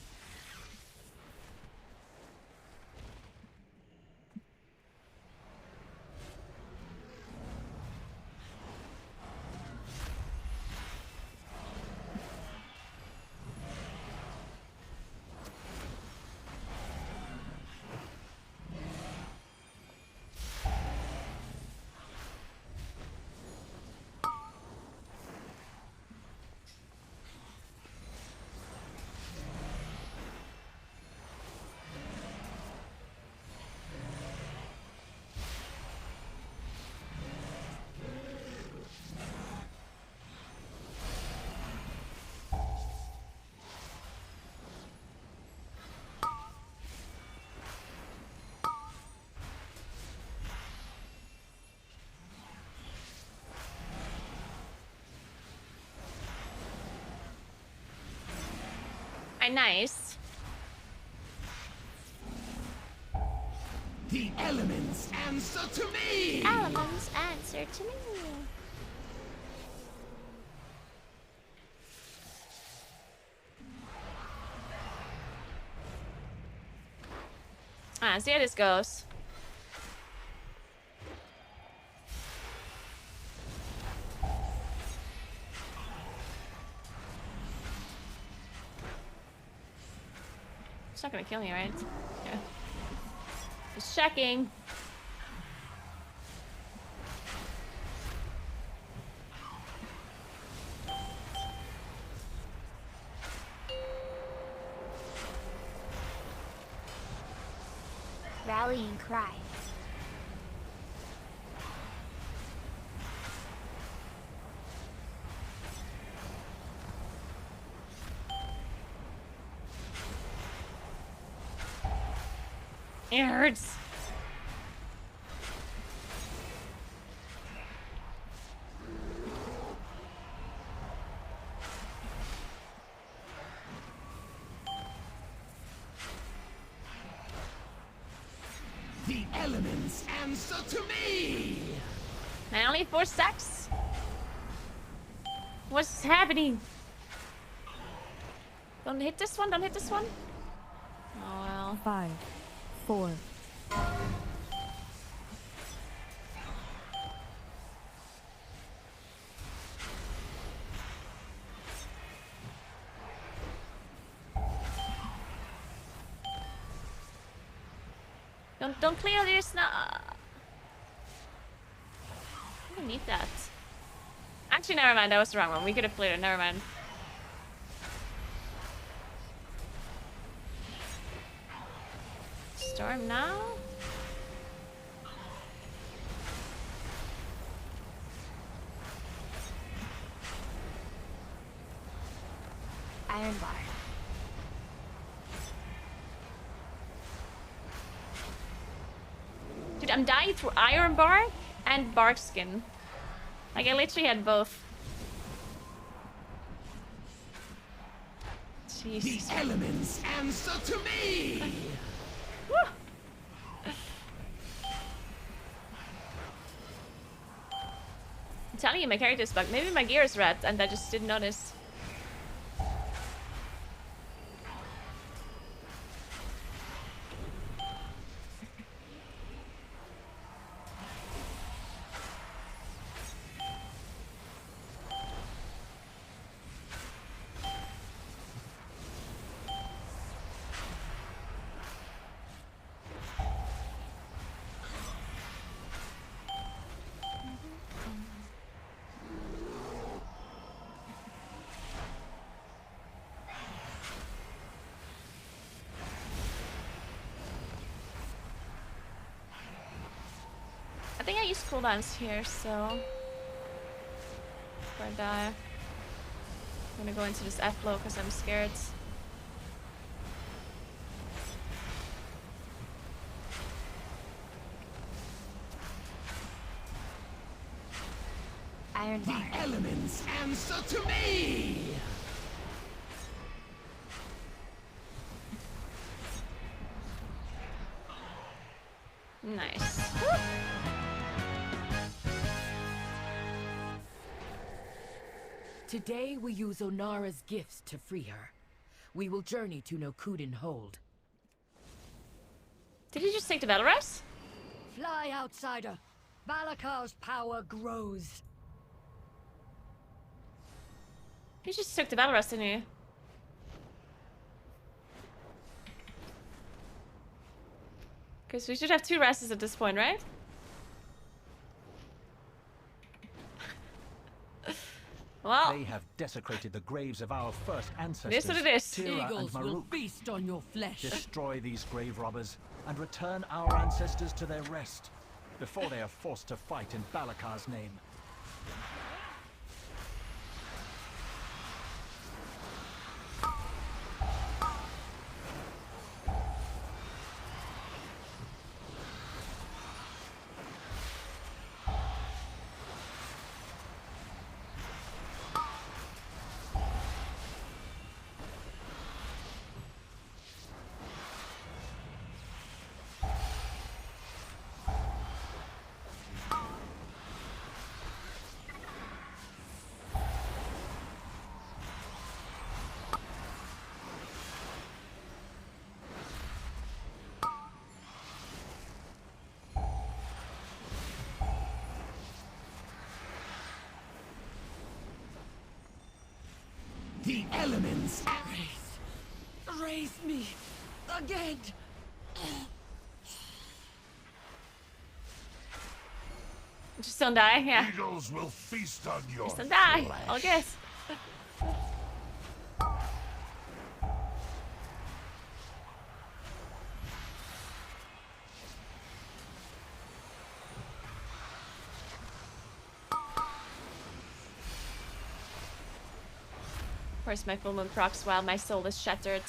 Nice. The elements answer to me! Elements answer to me. Ah, see how this goes. It's not gonna kill me, right? Yeah. Just checking. Rallying cry. It hurts. The elements answer to me! Man, only 4 stacks? What's happening? Don't hit this one, don't hit this one. Oh well. 5, 4. Don't clear this now. I don't need that. Actually, never mind. That was the wrong one. We could have cleared it. Never mind. Storm now? Iron bar. Dude, I'm dying through Iron Bar and Bark Skin. Like, I literally had both. Jesus. The elements answer to me! I'm telling you, my character's bugged. Maybe my gear is red and I just didn't notice. I think I use cooldowns here, so before I die, I'm gonna go into this F flow because I'm scared. Iron bar. The elements answer to me! Nice. Today we use Onara's gifts to free her. We will journey to Nokuden Hold. Did he just take the battle rest? Fly, outsider. Valakar's power grows. He just took the battle rest, didn't he? Because we should have 2 rests at this point, right? Well, they have desecrated the graves of our first ancestors. This what it is. Tira and Eagles will Maruk. feast on your flesh. Destroy these grave robbers and return our ancestors to their rest before they are forced to fight in Balakar's name. The elements. Raise me again. Just don't die, yeah. Eagles will feast on your Just don't die. flesh. All good. Of course, my full moon procs while my soul is shattered.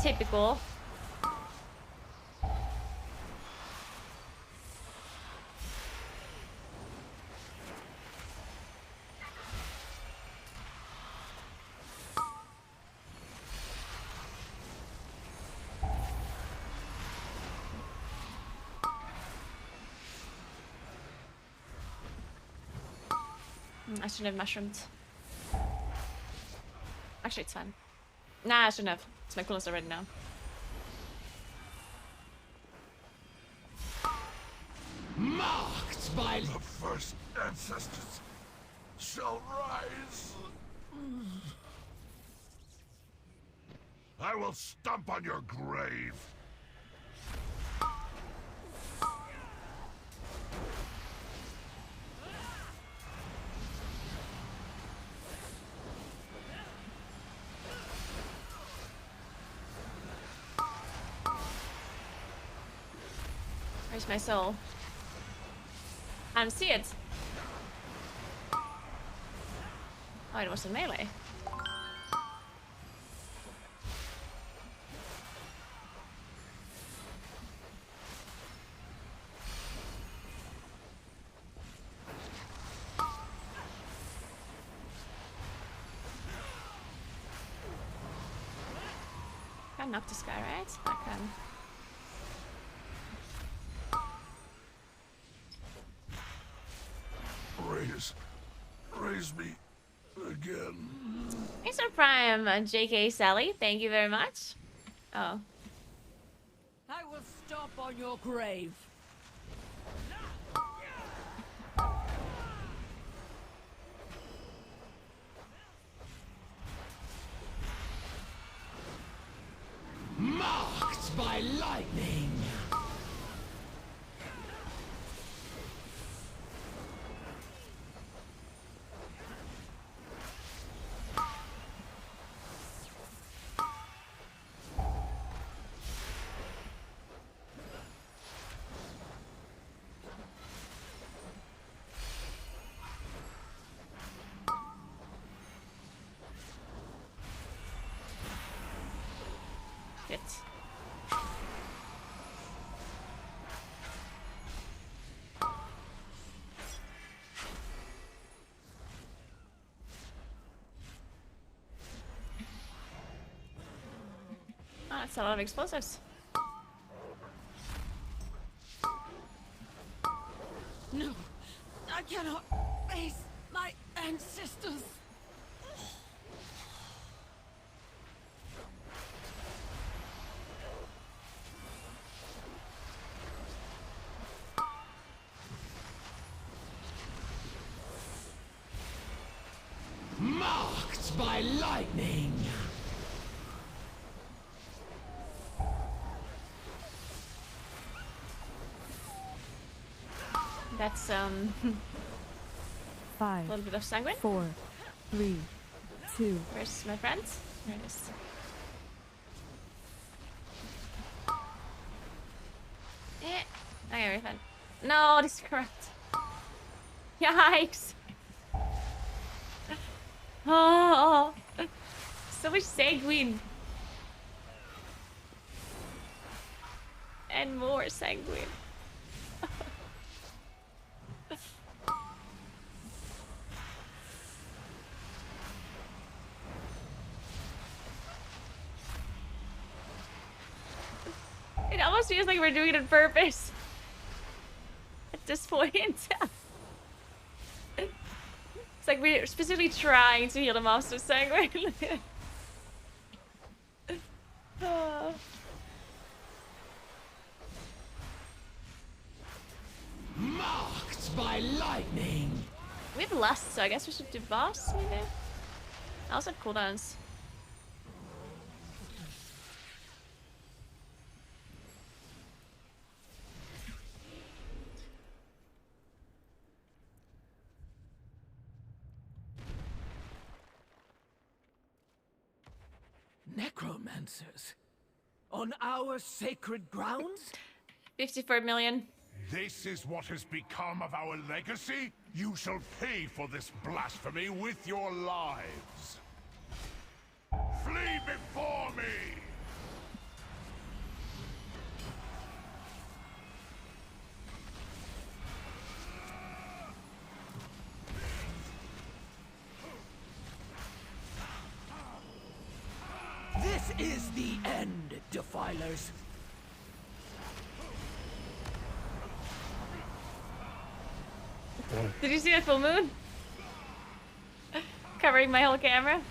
Typical. I shouldn't have mushroomed. Actually, it's fine. Nah, I shouldn't have. It's my coolest already now. Marked by the first ancestors shall rise. I will stomp on your grave. Where's my soul? I don't see it. Oh, it was in melee. Can't knock this guy, right? I can. Raise me again. Thanks for Prime, JK Sally. Thank you very much. Oh. I will stomp on your grave. marked by lightning. Shit. Oh, that's a lot of explosives. No, I cannot face my ancestors. Marked by lightning. That's 5, a little bit of sanguine. 4, 3, 2. Where's my friend? There it is. Okay, we're fine. No, this is correct. Yikes! Oh, so much sanguine. And more sanguine. It almost feels like we're doing it on purpose. At this point. It's like we're specifically trying to heal them off so sanguine. Oh. Marked by lightning. We have lust, so I guess we should do boss, maybe? I also have cooldowns. Necromancers? On our sacred grounds? 54 million. This is what has become of our legacy? You shall pay for this blasphemy with your lives. Flee before me! This is the end, Defilers. Did you see the full moon? Covering my whole camera?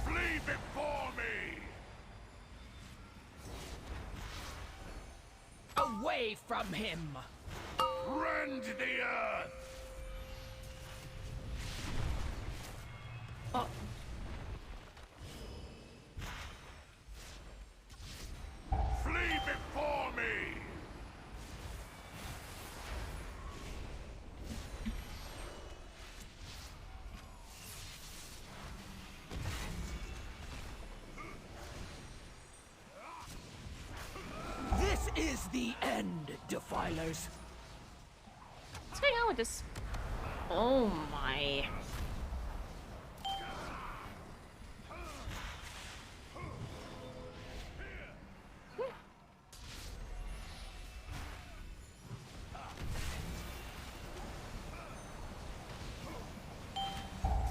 Flee before me! Away from him! Rend the earth! Oh. Flee before me! This is the end, Defilers. What's going on with this? Oh my.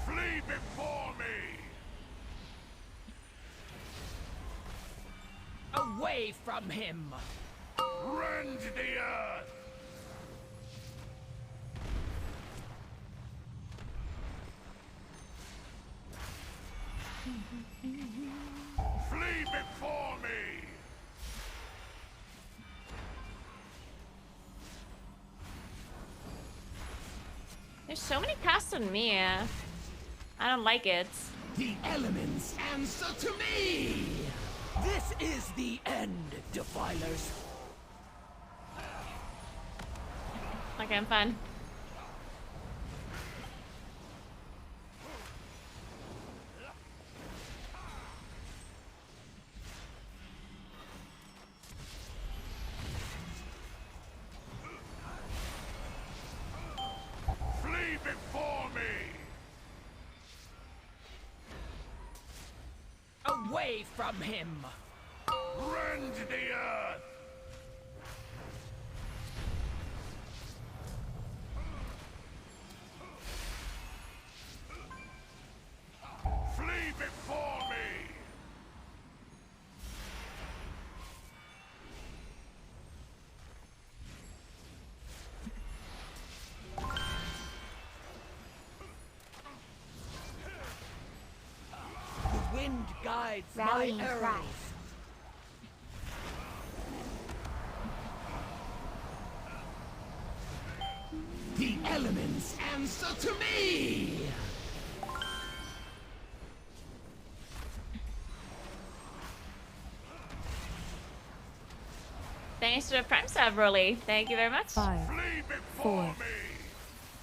Flee before me! Away from him! Rend the earth! Flee before me! There's so many casts on me. I don't like it. The elements answer to me! This is the end, Defilers. Okay, I'm fine. Flee before me! Away from him! Rend the earth! Flee before me! The wind guides Rallying my arrows. cry. The elements answer to me! Thanks to the Prime sub, Rolly. Thank you very much. 5, Flee before 4, me!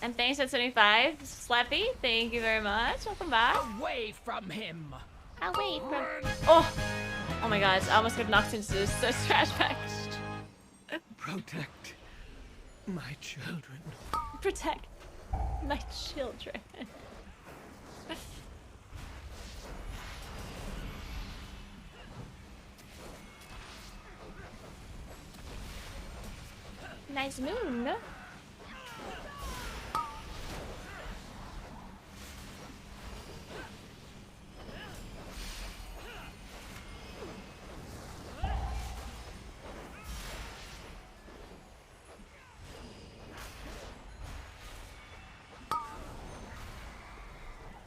And thanks to 75. Slappy, thank you very much. Welcome back. Away from him! Away from. Oh! Oh my god, I almost got knocked into this trash bag. Protect my children. Protect my children. Nice moon.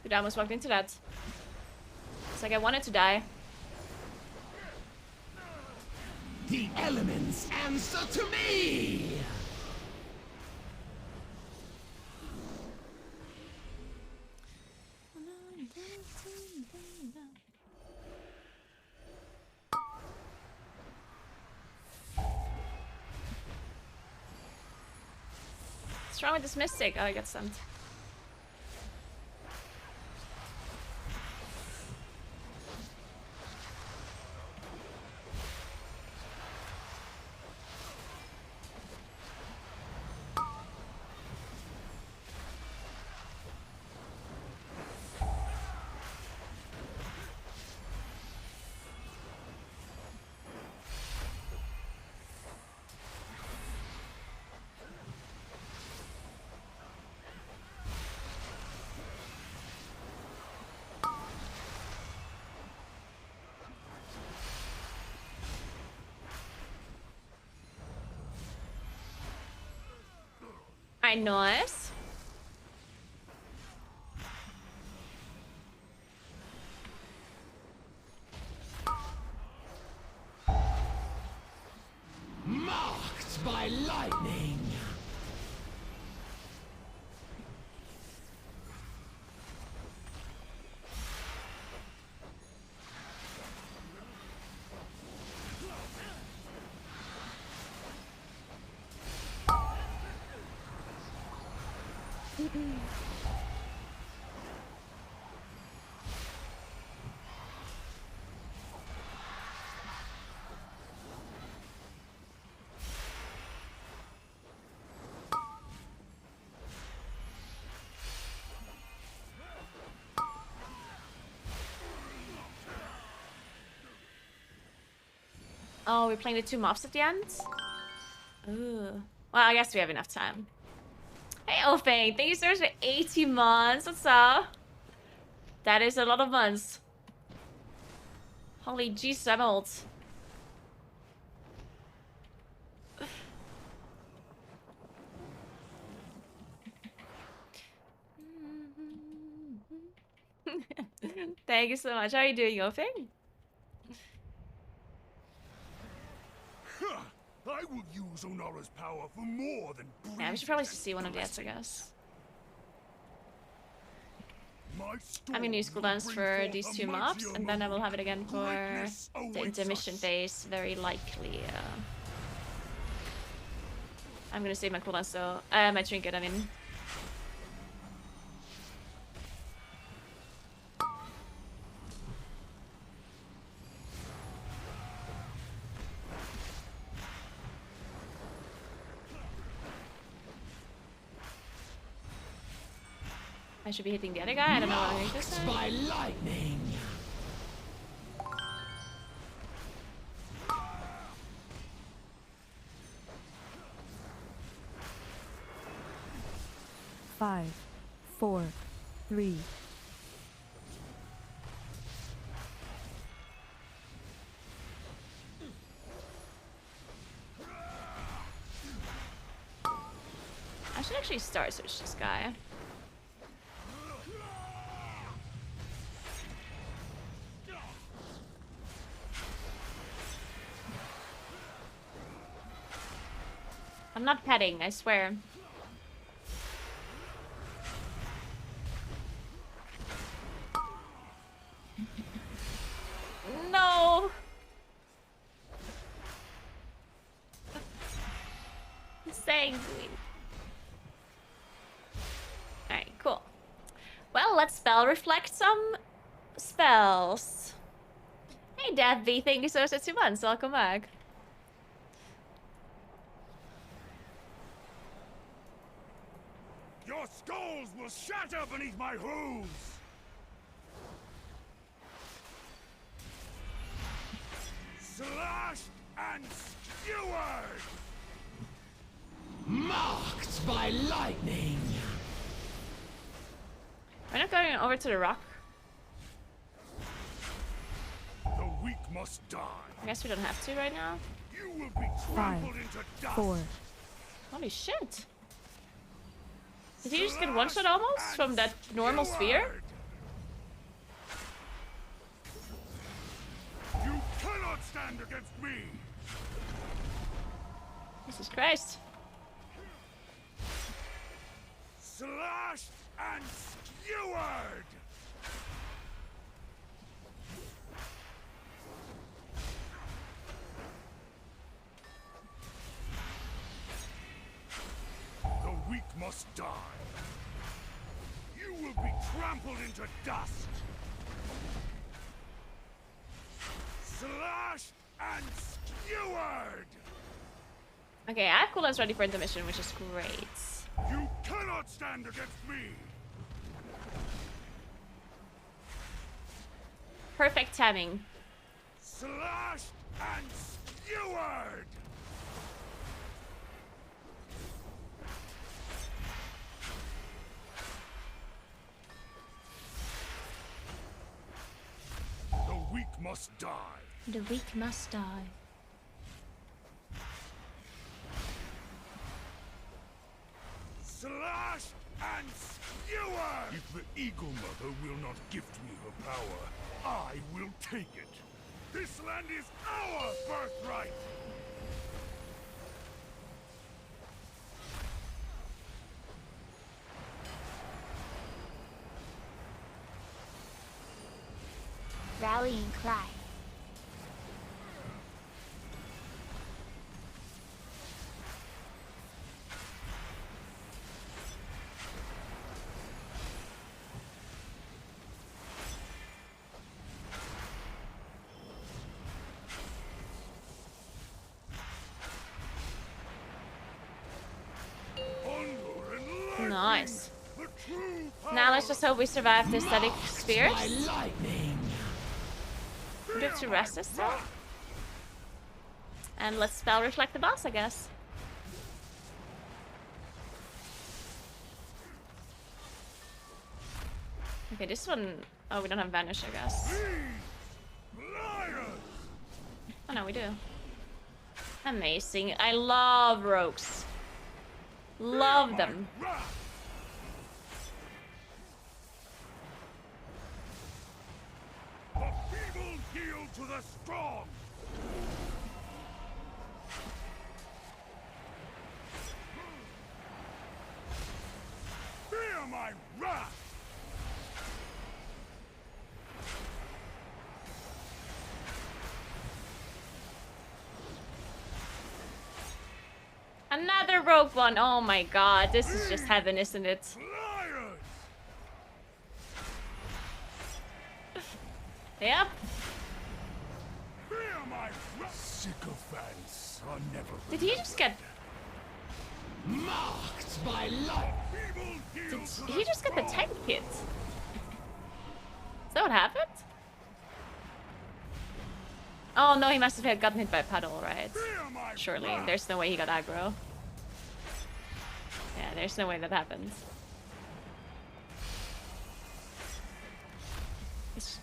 Dude, I almost walked into that. It's like I wanted to die. The elements answer to me! What's wrong with this Mystic? Oh, I got stunned. Alright, nice. Marked by lightning! Oh, we're playing the 2 mobs at the end? Ooh. Well, I guess we have enough time. Hey, Ofeng, thank you so much for 80 months. What's up? That is a lot of months. Holy Jesus, I'm old. Thank you so much. How are you doing, Ofeng? I will use Onara's power for more than Yeah, we should probably just see one of the ads, I guess. I'm gonna use cooldowns for these 2 mobs, and then I will have it again for the intermission phase, very likely. I'm gonna save my cooldown, so my trinket, I mean. I should be hitting the other guy. I don't know what I'm doing this time. By lightning. Five, 4, 3. I should actually start search this guy. I'm not petting, I swear. No! Sanguine. Alright, cool. Well, let's spell reflect some spells. Hey, Death V, thank you so much for 2 months. Welcome back. Your skulls will shatter beneath my hooves! Slashed and skewered! Marked by lightning! We're not going over to the rock. The weak must die. I guess we don't have to right now. You will be 5, trampled into dust. 4. Holy shit. Did you just get one shot almost from that normal sphere? You cannot stand stand against me! Jesus Christ. Slashed and skewered! The weak must die. You will be trampled into dust. Slashed and skewered! Okay, I have cooldowns ready for intermission, which is great. You cannot stand against me! Perfect timing. Slashed and skewered! The weak must die. The weak must die. Slashed and skewered! If the Eagle Mother will not gift me her power, I will take it. This land is our birthright! Rallying cry. Nice. Now let's just hope we survive the static spears. We have to rest this though. And let's spell reflect the boss, I guess. Okay, this one... Oh, we don't have vanish, I guess. Oh no, we do. Amazing. I love rogues. Love them. The feeble yield to the strong. Fear my wrath. Another rogue one. Oh my god, this is just heaven, isn't it? Yep. Sycophants are never. Did he just get... Marked by light. Did he just get the tank kit? Is that what happened? Oh no, he must have gotten hit by a puddle, right? Surely. There's no way he got aggro. Yeah, there's no way that happened.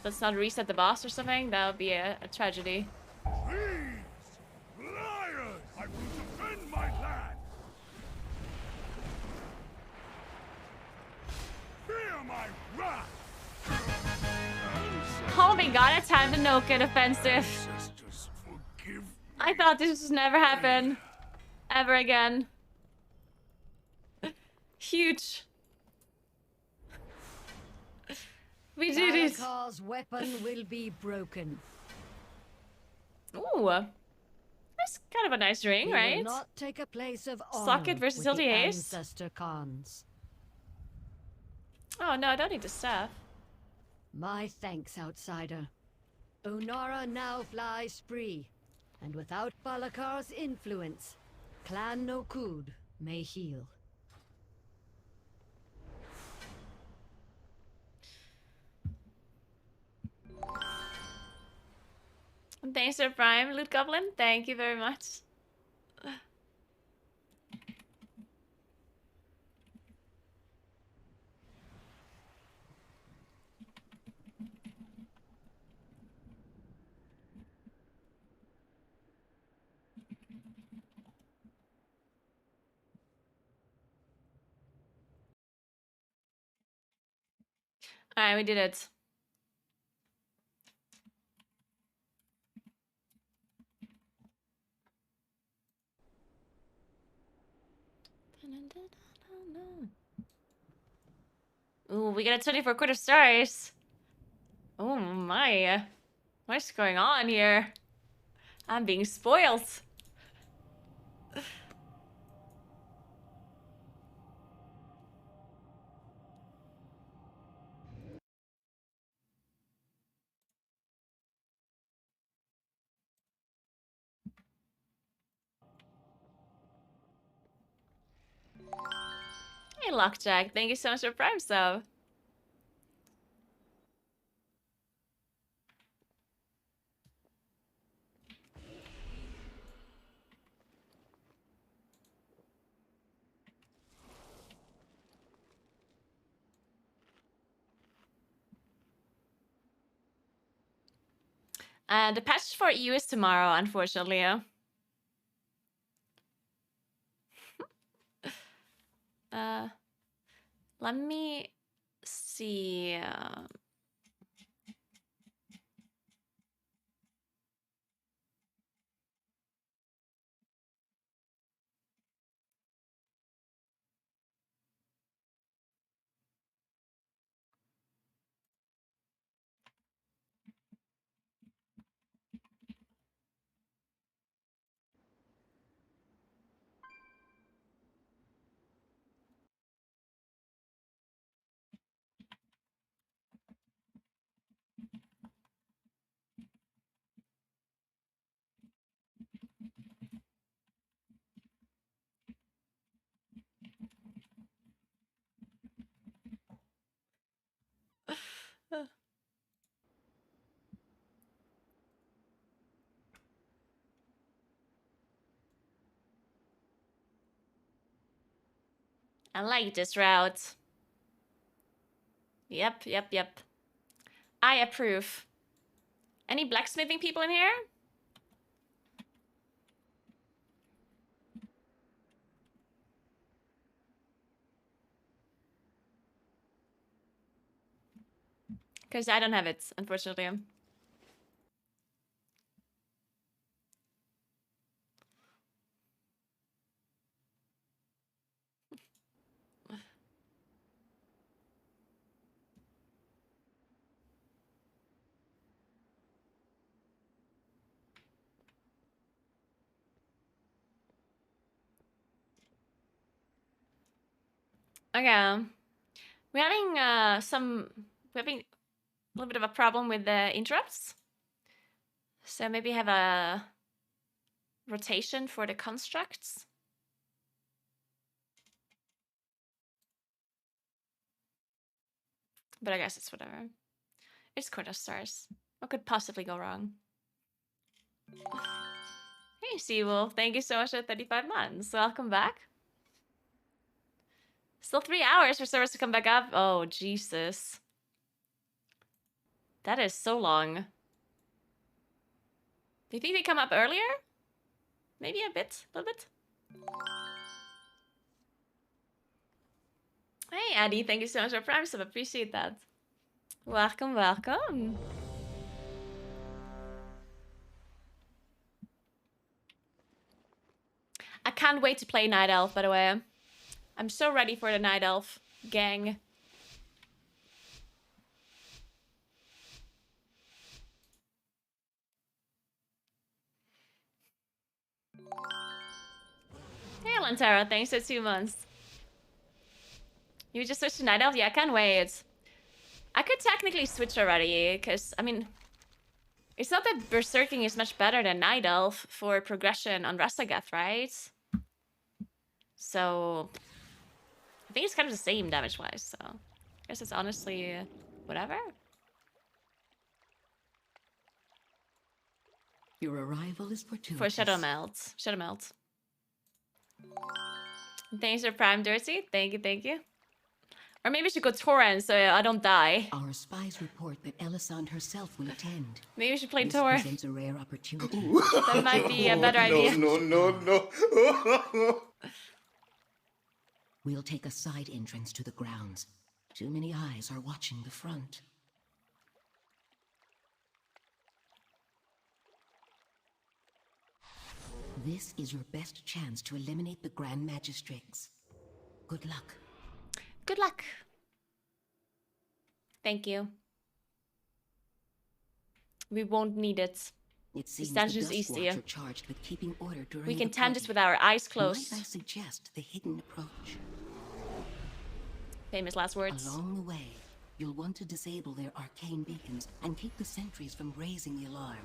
Let's not reset the boss or something. That would be a tragedy. Liars! I will defend my land. Fear my wrath. Oh my god, it's time to no get offensive. I thought this would never happen. Ever again. Huge. We did it. Balakar's weapon will be broken. Ooh. That's kind of a nice ring, He right? will not take a place of honor Socket versus with the Hildy Haste. Ancestor Khans. Oh no, I don't need the staff. My thanks, outsider. Onara now flies free, and without Balakar's influence, Clan Nokud may heal. Thanks for Prime, Loot Goblin. Thank you very much. Alright, we did it. no. Ooh, we got a 24 quarter stars. Oh my. What's going on here? I'm being spoiled. Hey, Lockjack. Thank you so much for Prime sub. The patch for EU is tomorrow, unfortunately. Let me see. I like this route. Yep. I approve. Any blacksmithing people in here? Because I don't have it, unfortunately. Okay. We're having we're having a little bit of a problem with the interrupts. So maybe have a rotation for the constructs. But I guess it's whatever. It's Court of Stars. What could possibly go wrong? Hey, Seawolf. Thank you so much for 35 months. Welcome back. Still 3 hours for servers to come back up. Oh, Jesus. That is so long. Do you think they come up earlier? Maybe a little bit. Hey, Addy. Thank you so much for Prime sub. Appreciate that. Welcome. I can't wait to play Night Elf, by the way. I'm so ready for the Night Elf gang. Hey, Lantera, thanks for 2 months. You just switched to Night Elf? Yeah, I can't wait. I could technically switch already, because, I mean, it's not that Berserking is much better than Night Elf for progression on Rastagath, right? So, I think it's kind of the same damage-wise, so I guess it's honestly whatever. Your arrival is fortuitous. For Shadow Melt. Thanks for Prime, Dirty. Thank you. Or maybe we should go Torrent so I don't die. Our spies report that Elisande herself will attend. Maybe we should play This Torrent. presents a rare opportunity. That might be a better idea. No. We'll take a side entrance to the grounds. Too many eyes are watching the front. This is your best chance to eliminate the Grand Magistrates. Good luck. Good luck. Thank you. We won't need it. It seems This the dungeon is Dust easier. Watch are charged with keeping order during We can the tend this party. with our eyes closed. Might I suggest the hidden approach? Famous last words. Along the way, you'll want to disable their arcane beacons and keep the sentries from raising the alarm.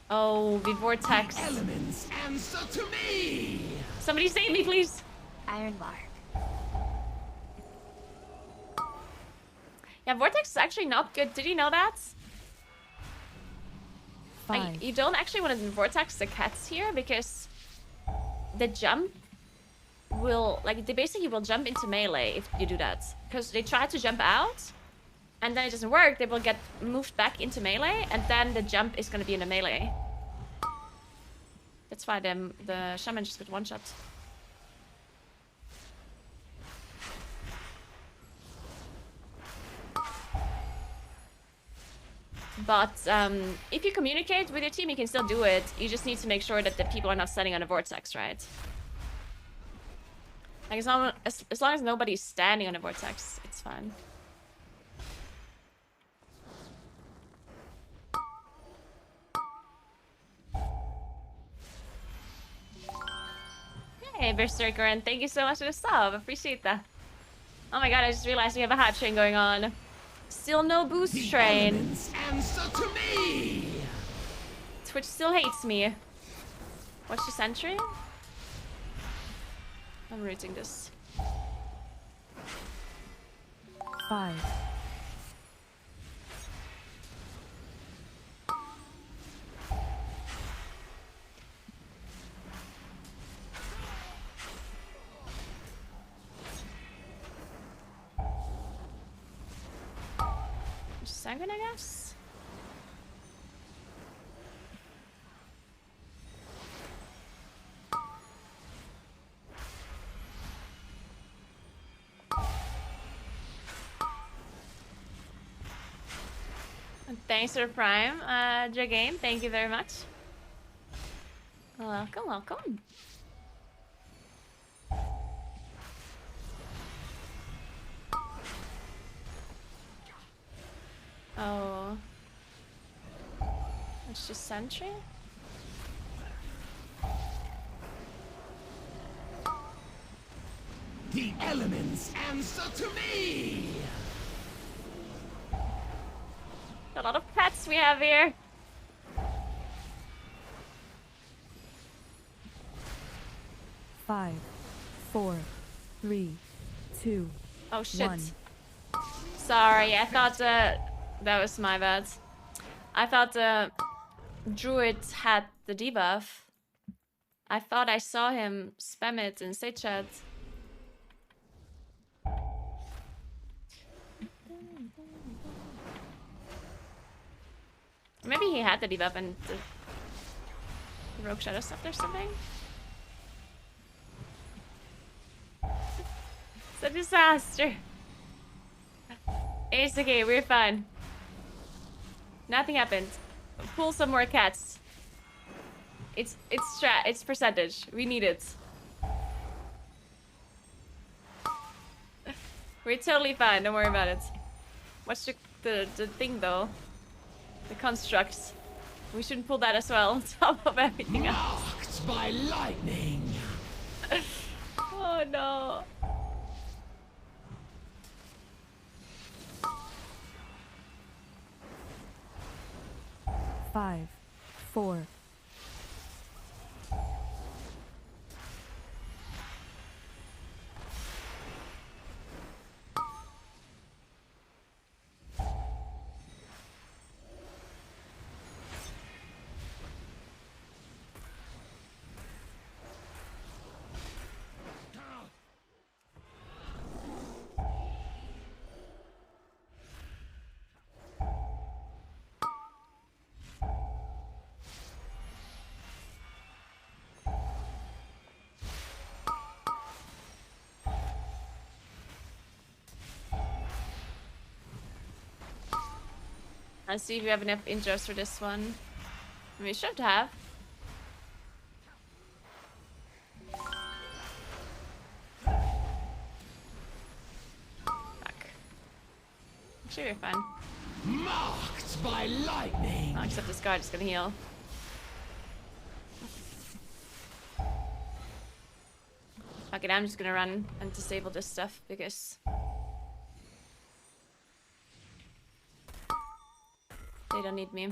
Oh, the vortex. The elements answer to me! Somebody save me, please. Iron bar. Yeah, vortex is actually not good. Did you know that? Like, you don't actually want to vortex the cats here because the jump will, like, they basically will jump into melee if you do that. Because they try to jump out and then it doesn't work. They will get moved back into melee and then the jump is going to be in the melee. That's why the shaman just got one shot. But if you communicate with your team, you can still do it. You just need to make sure that the people are not standing on a vortex, right? Like as long as nobody's standing on a vortex, it's fine. Hey, Berserker, and thank you so much for the sub. Appreciate that. Oh my god, I just realized we have a hype train going on. Still no boost train. Answer to me! Twitch still hates me. Watch the sentry? I'm rooting this. 5. Second, I guess. And thanks for the Prime, Jagame. Thank you very much. Welcome, welcome. Oh. It's just sentry? The elements answer to me! A lot of pets we have here. Five, 4, 3, 2, Oh shit. 1. Sorry, I thought that was my bad. I thought the druid had the debuff. I thought I saw him spam it in stage chat. Maybe he had the debuff and the rogue shadow stuff or something. It's a disaster. It's okay, we're fine. Nothing happened. Pull some more cats. It's percentage. We need it. We're totally fine, don't worry about it. What's the thing though? The constructs. We shouldn't pull that as well on top of everything else. Marked by lightning! Oh no. Five, 4. Let's see if we have enough intros for this one. We should have. Fuck. Should be fine. Marked by lightning. Oh, except this guard is gonna heal. Okay, I'm just gonna run and disable this stuff because they don't need me.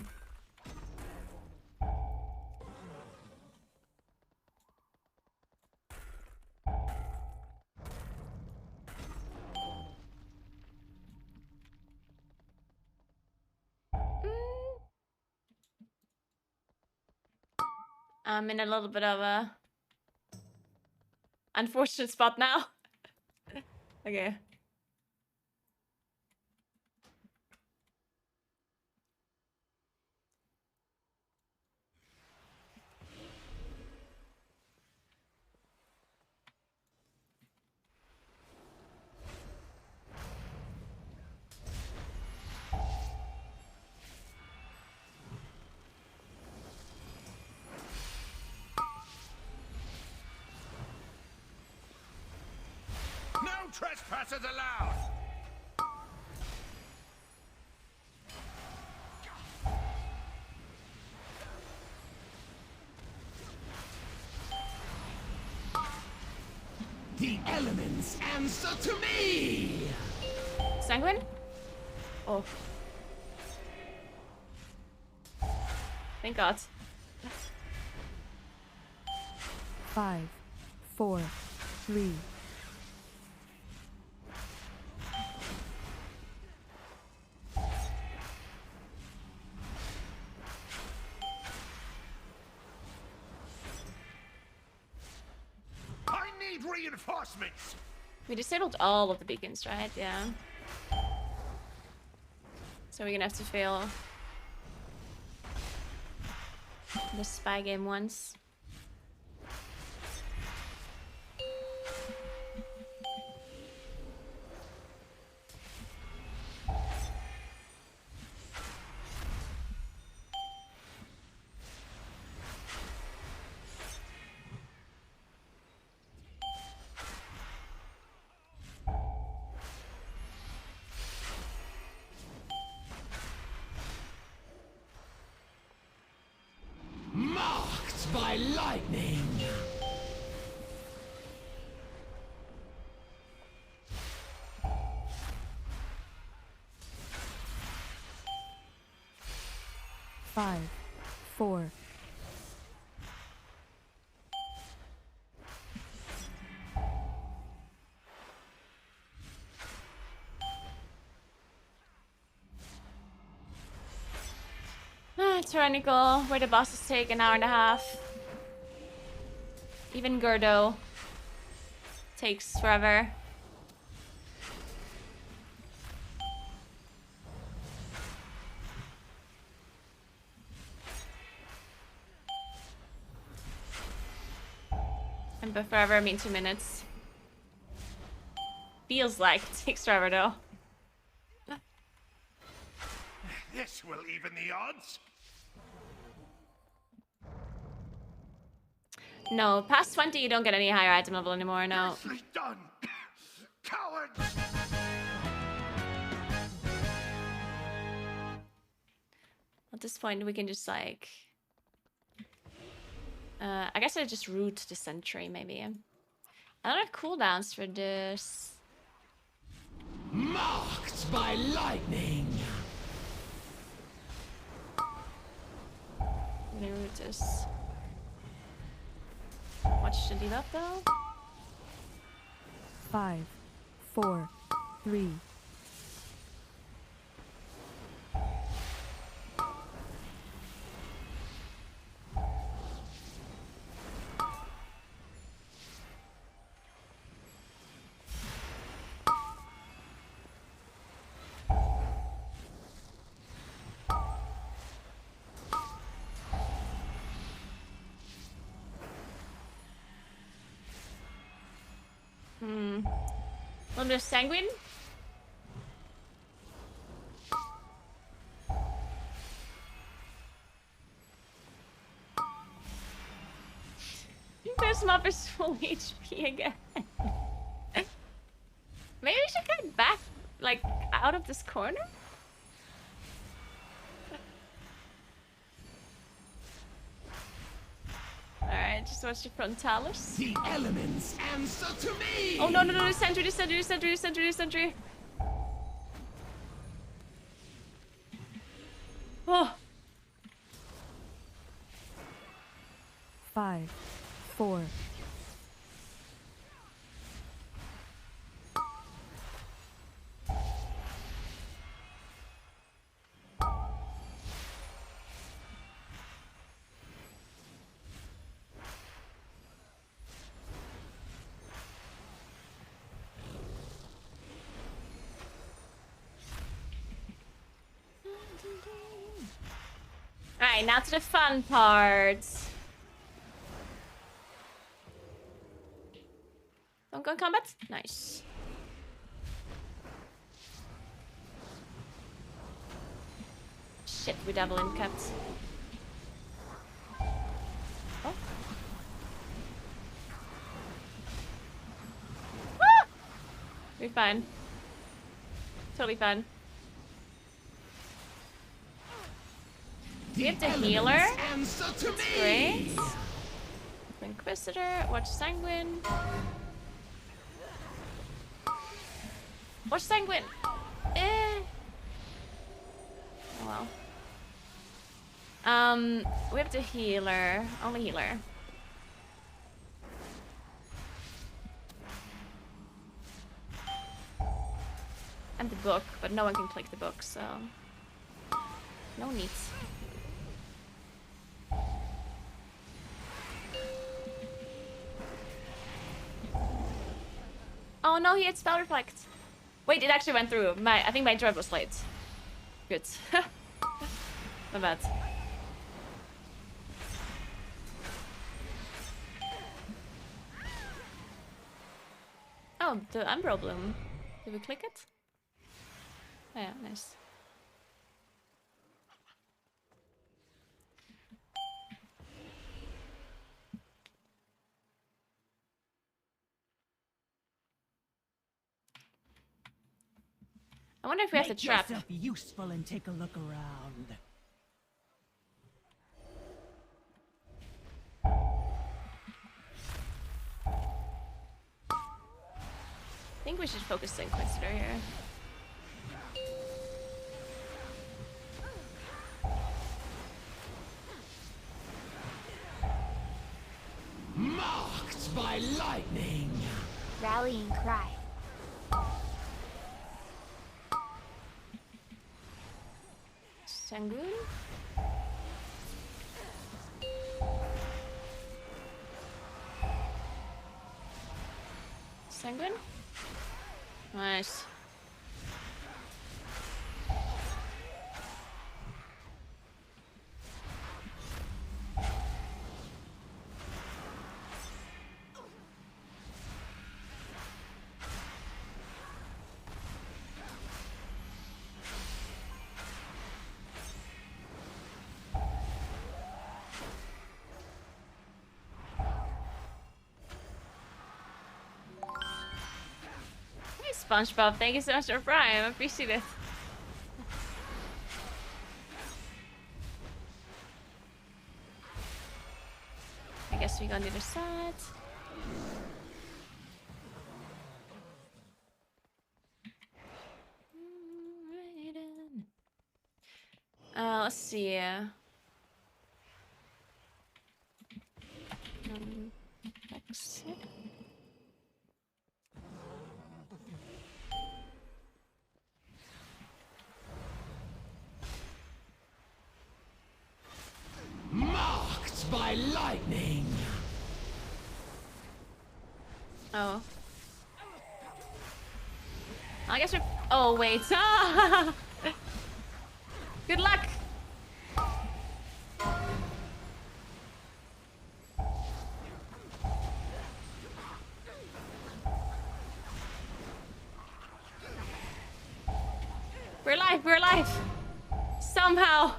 I'm in a little bit of a unfortunate spot now. Okay. No trespassers allowed! The elements answer to me! Sanguine? Oh. Thank God. 5, 4, 3. I need reinforcements! We disabled all of the beacons, right? Yeah. So we're gonna have to fail the spy game once. Marked by lightning. Five, 4. Tyrannical, where the bosses take an hour and a half. Even Gerdo takes forever. And by forever I mean 2 minutes. Feels like it takes forever though. This will even the odds. No, past 20 you don't get any higher item level anymore, no. Nicely done! Cowards! At this point we can just like... I guess I just root the sentry maybe. I don't have cooldowns for this. Marked by lightning. I'm gonna root this. Watch the debuff though. 5, 4, 3. A little bit of sanguine. this mob is full HP again. Maybe we should get back, like, out of this corner? Alright, just watch the frontalis. The elements answer to me! Oh no, no, no, the sentry, the sentry, the sentry, the sentry, the sentry. Oh. 5, 4. Alright, now to the fun part. Don't go in combat? Nice. Shit, we double in cut. Oh. Ah! We're fine. Totally fine. We have the healer. That's great. Inquisitor. Watch Sanguine. Watch Sanguine. Eh. Oh well. We have the healer. Only healer. And the book, but no one can click the book, so no need. Oh no, he had spell reflect. Wait, it actually went through. I think my drive was late. Good. My bad. Oh, the Umbral Bloom. Did we click it? Oh, yeah, nice. I wonder if we have to trap. Make yourself useful and take a look around. I think we should focus the Inquisitor here. Marked by lightning. Rallying cry. Sanguine? Sanguine? Nice. SpongeBob, thank you so much for Prime. I appreciate it. I guess we go on the other side. Let's see. Exit. Marked by lightning. Oh. I guess we're. Oh wait. Ah! Good luck. We're alive. We're alive. Somehow.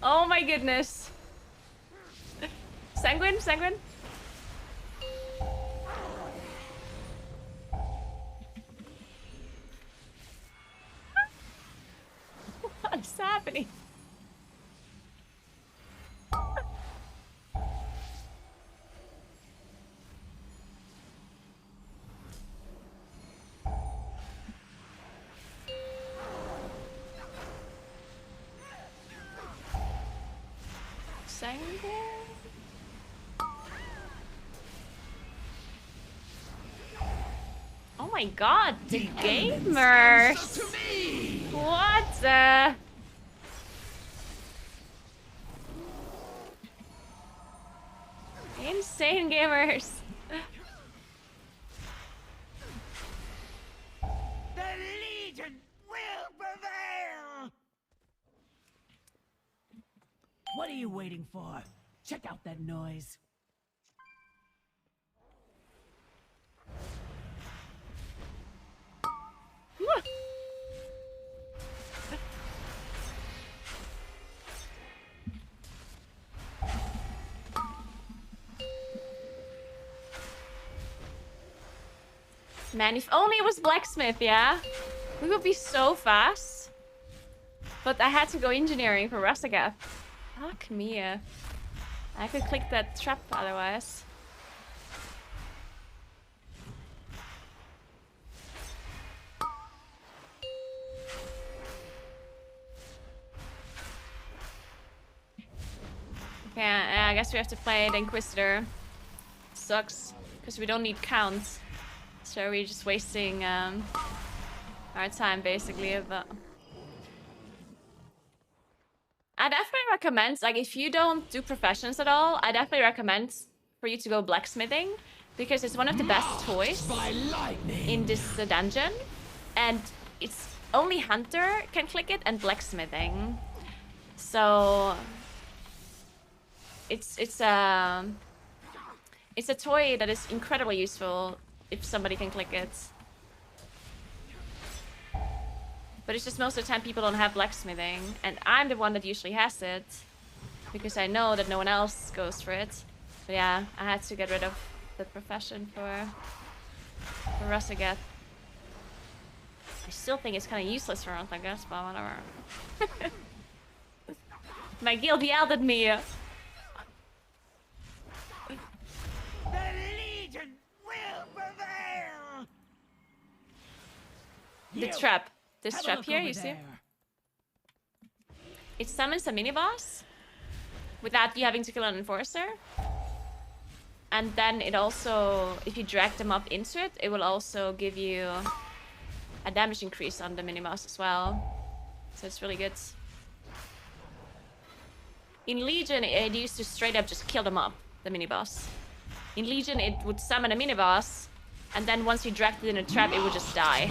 Oh my goodness. Sanguine, sanguine. What is happening? Sanguine. Oh my god, the gamers! What the? Insane gamers! The Legion will prevail! What are you waiting for? Check out that noise. Man, if only it was blacksmith, yeah? We would be so fast. But I had to go engineering for Rustagath. Fuck me. I could click that trap otherwise. Okay, I guess we have to play the Inquisitor. Sucks, because we don't need counts. So we're just wasting our time, basically. But I definitely recommend, like, if you don't do professions at all, I definitely recommend for you to go blacksmithing, because it's one of the best toys in this dungeon, and it's only Hunter can click it and blacksmithing. So it's a toy that is incredibly useful if somebody can click it. But it's just most of the time people don't have blacksmithing, and I'm the one that usually has it because I know that no one else goes for it. But yeah, I had to get rid of the profession for Rustagath. I still think it's kind of useless for Rustagath, but whatever. My guild yelled at me. The Legion will prevail! The trap. This trap here, you see? It summons a mini-boss without you having to kill an enforcer. And then it also, if you drag them up into it, it will also give you a damage increase on the mini-boss as well. So it's really good. In Legion, it used to straight up just kill them up, the mini-boss. In Legion, it would summon a mini-boss, and then once you dragged it in a trap, it would just die.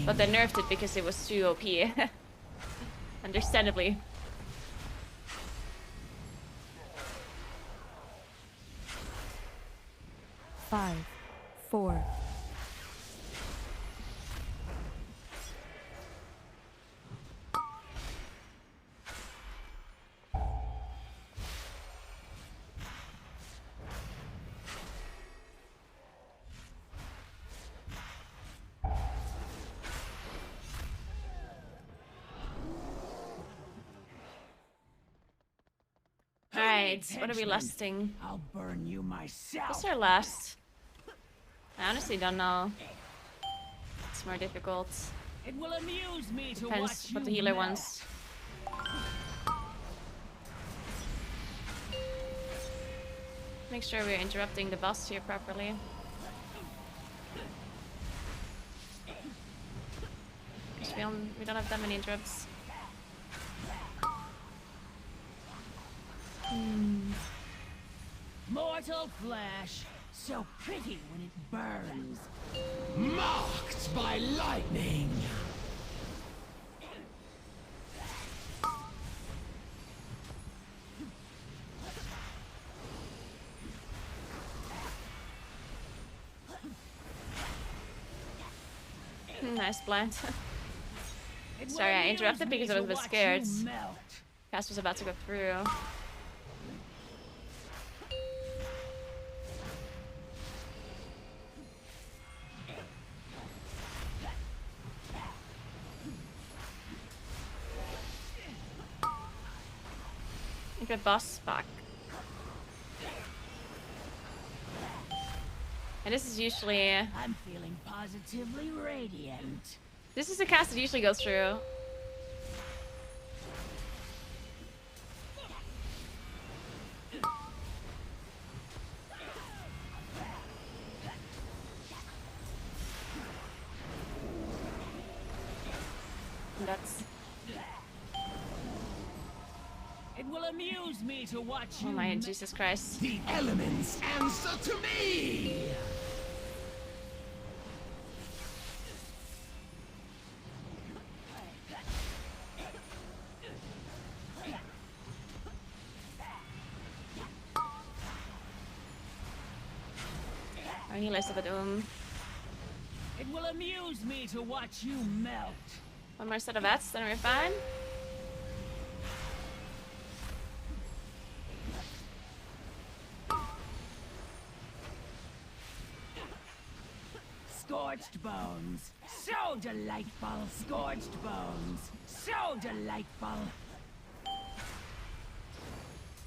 But they nerfed it because it was too OP. Understandably. Five, 4. Alright, what are we lusting? I'll burn you myself. What's our last? I honestly don't know. It's more difficult. It will amuse me to Depends watch what the you healer melt. wants. Make sure we're interrupting the boss here properly. We don't have that many interrupts. Mortal flesh, so pretty when it burns. Marked by lightning. Nice blind. Sorry, I interrupted because I was a bit scared. Cass was about to go through. Get boss back. And this is usually... I'm feeling positively radiant. This is a cast that usually goes through. That's... It will amuse me to watch you. Oh my Jesus Christ. The elements answer to me! I need less of it. It will amuse me to watch you melt. One more set of vets, then we're fine. Scorched bones, so delightful. Scorched bones, so delightful.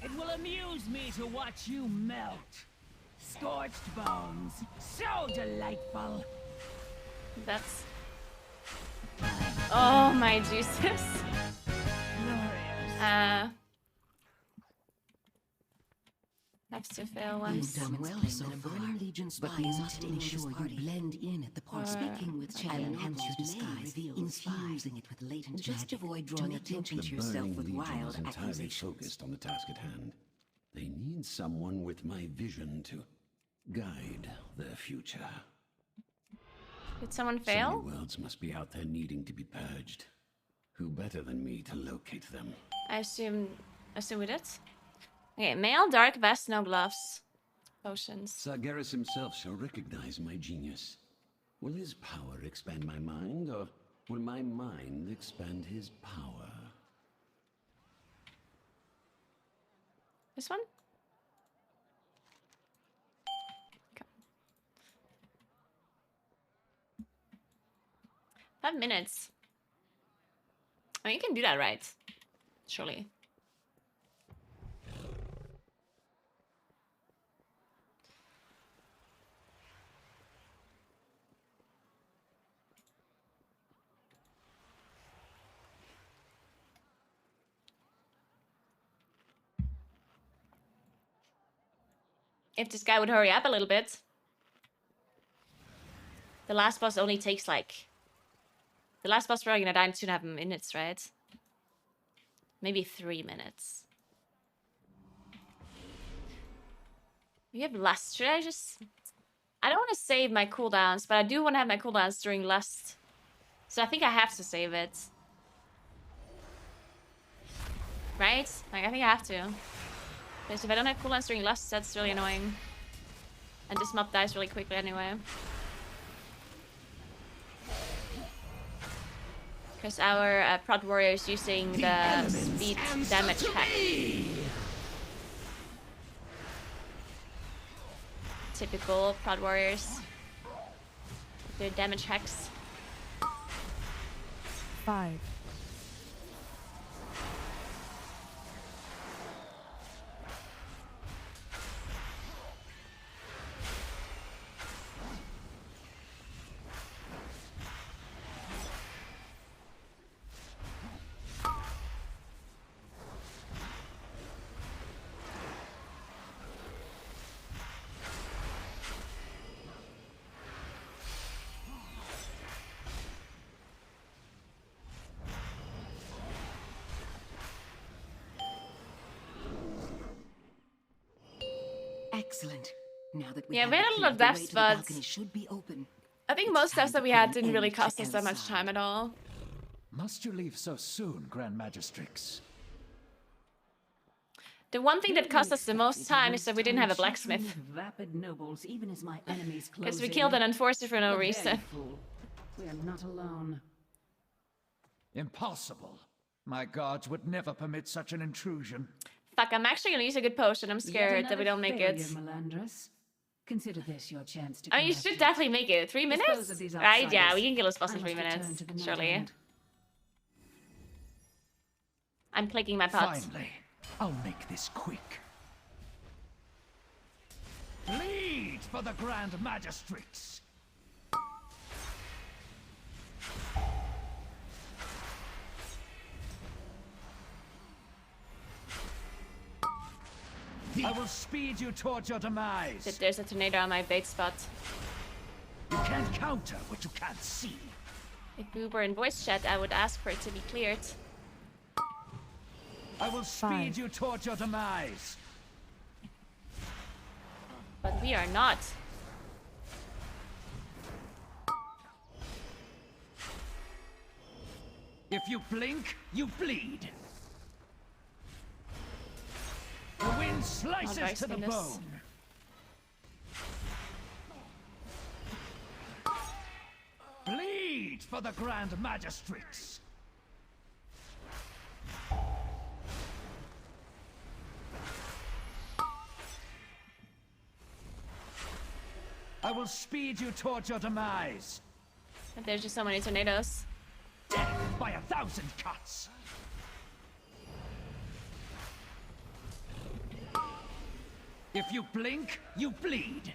It will amuse me to watch you melt. Scorched bones, so delightful. That's... Oh my Jesus. Have to fail once. You've done well so far, but we must ensure you blend in at the party. Speaking with child enhance your disguise, infusing it with latent just magic. Avoid drawing attention to yourself with wild accusations. Focused on the task at hand. They need someone with my vision to guide their future. Did someone fail? So many worlds must be out there needing to be purged. Who better than me to locate them? I assume we did. Okay, mail, dark vest, no gloves. Potions. Sargeras himself shall recognize my genius. Will his power expand my mind, or will my mind expand his power? This one? Okay. 5 minutes. Oh, you can do that, right? Surely. If this guy would hurry up a little bit. The last boss only takes like... The last boss we're gonna die in 2.5 minutes, right? Maybe 3 minutes. We have lust. Should I just... I don't want to save my cooldowns, but I do want to have my cooldowns during lust. So I think I have to save it. Right? Like, I think I have to. Because if I don't have cooldowns during lust, that's really annoying. And this mob dies really quickly anyway. Because our prod warrior is using the speed damage hack. Typical prod warriors. Their damage hacks. 5. Excellent. Now that we Yeah, we had a lot of deaths, but should be open. I think most deaths that we had didn't really cost us that much time at all. Must you leave so soon, Grand Magistrix? The one thing that cost us the most time is that we didn't have a blacksmith. Vapid nobles, even as my enemies close Because we killed an enforcer for no reason. We are not alone. Impossible. My guards would never permit such an intrusion. Fuck, I'm actually gonna use a good potion. I'm scared that we don't make it. Melandris. Consider this your chance to. Oh, you should definitely make it. 3 minutes? Right, yeah, we can kill this boss in 3 minutes. Surely. I'm clicking my pots. Finally, I'll make this quick. Bleed for the Grand Magistrates! I will speed you towards your demise. There's a tornado on my bait spot. You can't counter what you can't see. If we were in voice chat, I would ask for it to be cleared. I will speed you towards your demise. But we are not. If you blink, you bleed. The wind slices to the bone. Bleed for the Grand Magistrates. I will speed you towards your demise. But there's just so many tornadoes. Death by 1,000 cuts. If you blink, you bleed.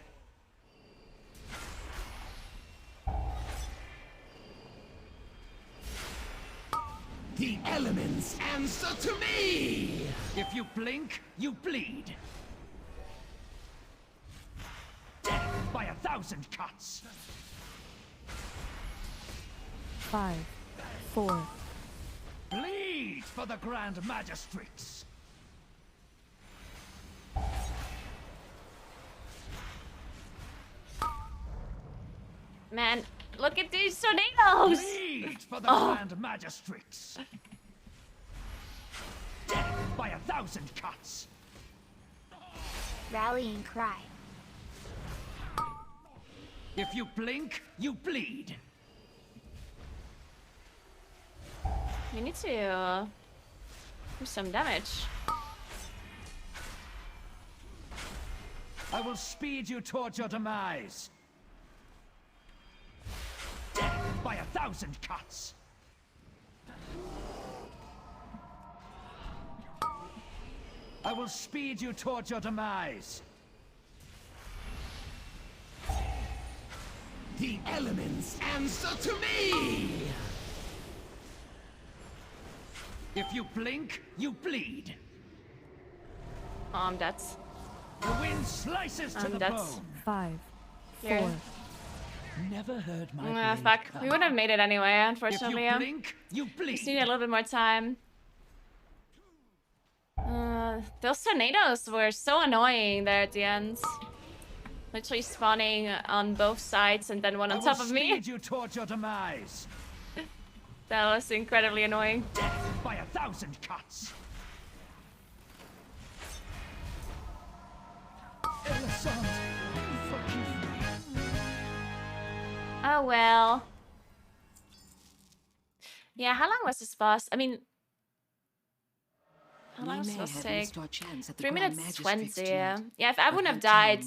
The elements answer to me! If you blink, you bleed. Death by 1,000 cuts. 5, 4. Bleed for the Grand Magistrates. Man, look at these tornadoes! Bleed for the Grand Magistrates. Death by 1,000 cuts. Rallying cry. If you blink, you bleed. We need to do some damage. I will speed you towards your demise. Death by 1,000 cuts. I will speed you towards your demise. The elements answer to me! If you blink, you bleed. I'm dead. The wind slices to the bone. 5, Clear. 4. Never heard my Fuck. We wouldn't have made it anyway, unfortunately. If you blink, you bleed. Just needed a little bit more time. Those tornadoes were so annoying there at the end. Literally spawning on both sides and then one on top of me. Speed you towards your demise. That was incredibly annoying. Death by 1,000 cuts. Oh well. Yeah, how long was this boss? I mean, how long was this supposed to take? 3 minutes 20. Yeah, if I wouldn't have died,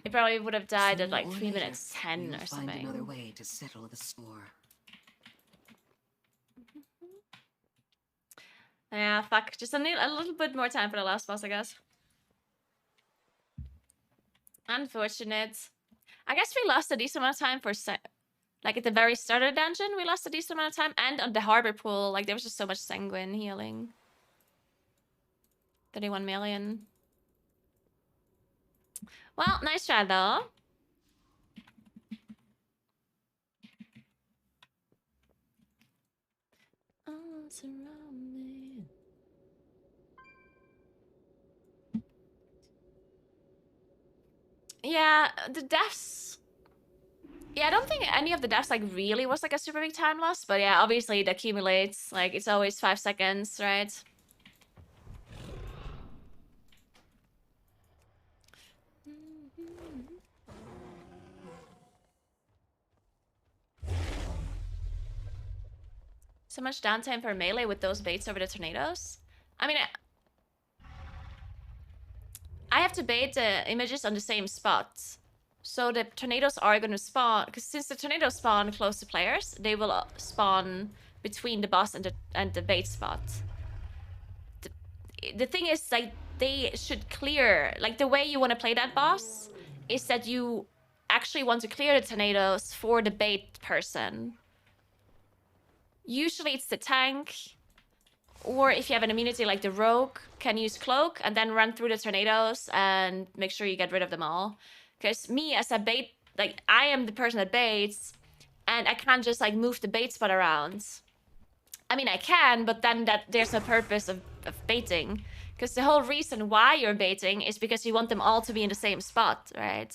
it probably would have died at like 3 minutes 10 or something. Another way to settle the score. Yeah, fuck. Just a little bit more time for the last boss, I guess. Unfortunate. I guess we lost a decent amount of time for like at the very start of the dungeon, we lost a decent amount of time, and on the harbor pool, like there was just so much sanguine healing. 31 million. Well, nice try though. All surround me. Yeah, the deaths. Yeah, I don't think any of the deaths like really was like a super big time loss, but yeah, obviously it accumulates. Like it's always 5 seconds, right? So much downtime for melee with those baits over the tornadoes. I mean, I have to bait the images on the same spot. So the tornadoes are going to spawn, because since the tornadoes spawn close to players, they will spawn between the boss and the bait spot. the thing is, like, they should clear, like, the way you want to play that boss is that you actually want to clear the tornadoes for the bait person. Usually it's the tank, or if you have an immunity like the rogue, can use cloak and then run through the tornadoes and make sure you get rid of them all. Because me as a bait, like, I am the person that baits, and I can't just, like, move the bait spot around. I mean, I can, but then there's no purpose of baiting. Because the whole reason why you're baiting is because you want them all to be in the same spot, right?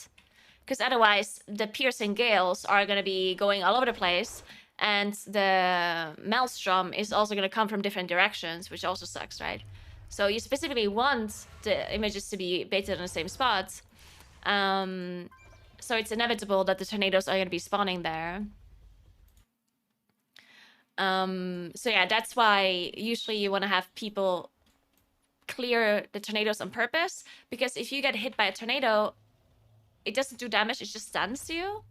Because otherwise, the piercing gales are going to be going all over the place, and the maelstrom is also going to come from different directions, which also sucks, right? So you specifically want the images to be baited in the same spot. So it's inevitable that the tornadoes are going to be spawning there. So yeah, that's why usually you want to have people clear the tornadoes on purpose, because if you get hit by a tornado, it doesn't do damage, it just stuns you.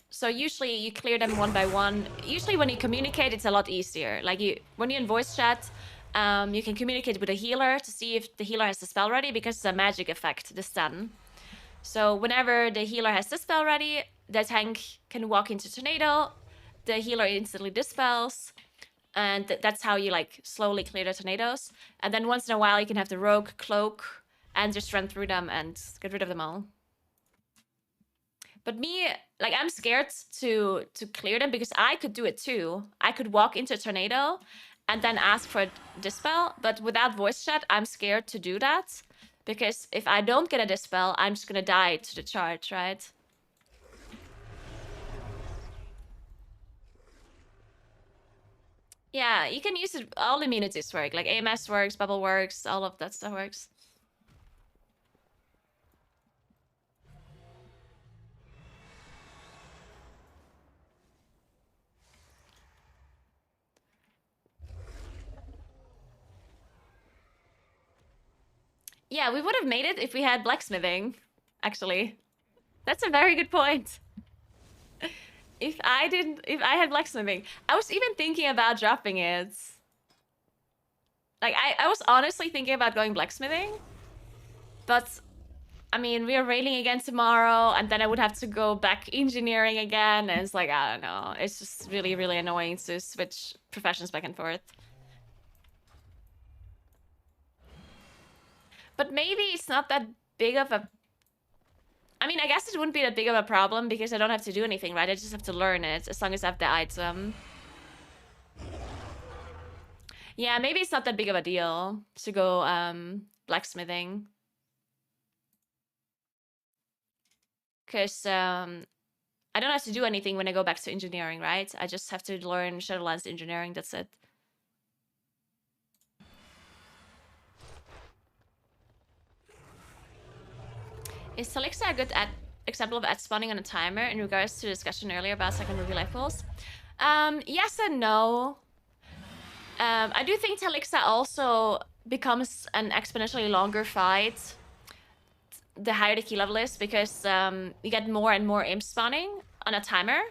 So usually you clear them one by one. Usually when you communicate, it's a lot easier. Like, when you're in voice chat, you can communicate with a healer to see if the healer has the spell ready, because it's a magic effect, the stun. So whenever the healer has the spell ready, the tank can walk into tornado, the healer instantly dispels, and that's how you, like, slowly clear the tornadoes. And then once in a while you can have the rogue cloak and just run through them and get rid of them all. But me, like, I'm scared to clear them, because I could do it too. I could walk into a tornado and then ask for a dispel, but without voice chat, I'm scared to do that. Because if I don't get a dispel, I'm just gonna die to the charge, right? Yeah, you can use it, all immunities work. Like, AMS works, bubble works, all of that stuff works. Yeah, we would have made it if we had blacksmithing, actually. That's a very good point. If I had blacksmithing. I was even thinking about dropping it. Like, I was honestly thinking about going blacksmithing. But, I mean, we are railing again tomorrow, and then I would have to go back engineering again, and it's like, I don't know. It's just really, really annoying to switch professions back and forth. But maybe it's not that big of a... I mean, I guess it wouldn't be that big of a problem because I don't have to do anything, right? I just have to learn it as long as I have the item. Yeah, maybe it's not that big of a deal to go blacksmithing. Because I don't have to do anything when I go back to engineering, right? I just have to learn Shadowlands engineering, that's it. Is Talixa a good example of ad spawning on a timer in regards to the discussion earlier about second movie life pools? Yes and no. I do think Talixa also becomes an exponentially longer fight the higher the key level is, because you get more and more imp spawning on a timer.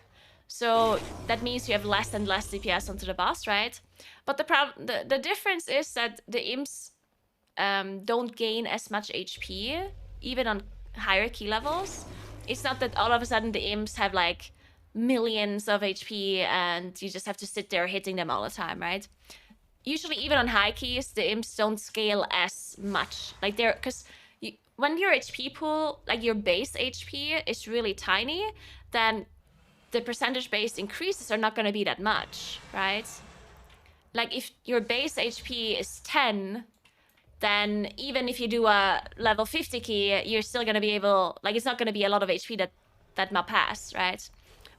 So that means you have less and less DPS onto the boss, right? But the difference is that the imps don't gain as much HP, even on higher key levels. It's not that all of a sudden the imps have like millions of HP and you just have to sit there hitting them all the time, right? Usually even on high keys, the imps don't scale as much. Like they're, because when your HP pool, like your base HP is really tiny, then the percentage based increases are not going to be that much, right? Like if your base HP is 10, then even if you do a level 50 key, you're still going to be able, like it's not going to be a lot of HP that mob has, right?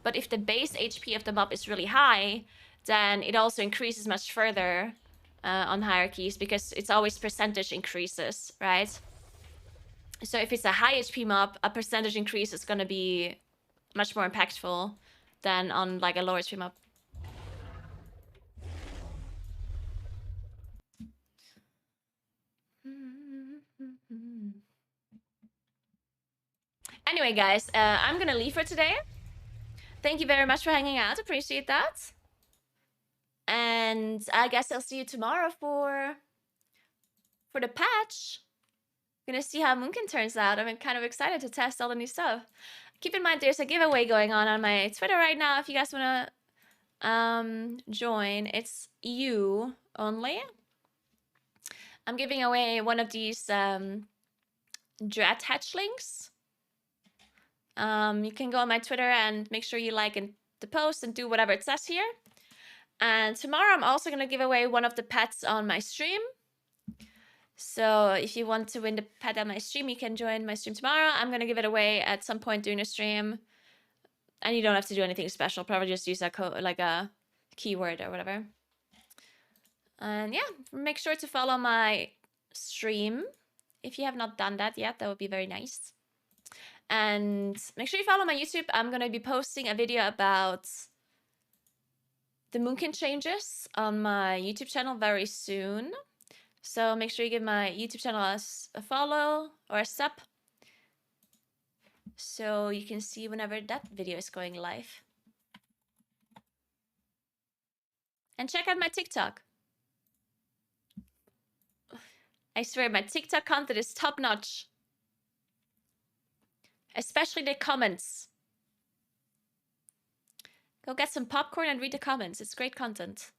But if the base HP of the mob is really high, then it also increases much further on hierarchies, because it's always percentage increases, right? So if it's a high HP mob, a percentage increase is going to be much more impactful than on like a low HP mob. Anyway, guys, I'm gonna leave for today. Thank you very much for hanging out. Appreciate that. And I guess I'll see you tomorrow for for the patch. Gonna see how Moonkin turns out. I'm kind of excited to test all the new stuff. Keep in mind there's a giveaway going on my Twitter right now if you guys wanna join. It's you only. I'm giving away one of these Dread hatchlings. You can go on my Twitter and make sure you like the post and do whatever it says here. And tomorrow I'm also gonna give away one of the pets on my stream. So if you want to win the pet on my stream, you can join my stream tomorrow. I'm going to give it away at some point during the stream. And you don't have to do anything special. Probably just use a like a keyword or whatever. And yeah, make sure to follow my stream. If you have not done that yet, that would be very nice. And make sure you follow my YouTube. I'm going to be posting a video about the Moonkin changes on my YouTube channel very soon. So make sure you give my YouTube channel a follow or a sub so you can see whenever that video is going live. And check out my TikTok. I swear my TikTok content is top notch. Especially the comments. Go get some popcorn and read the comments. It's great content.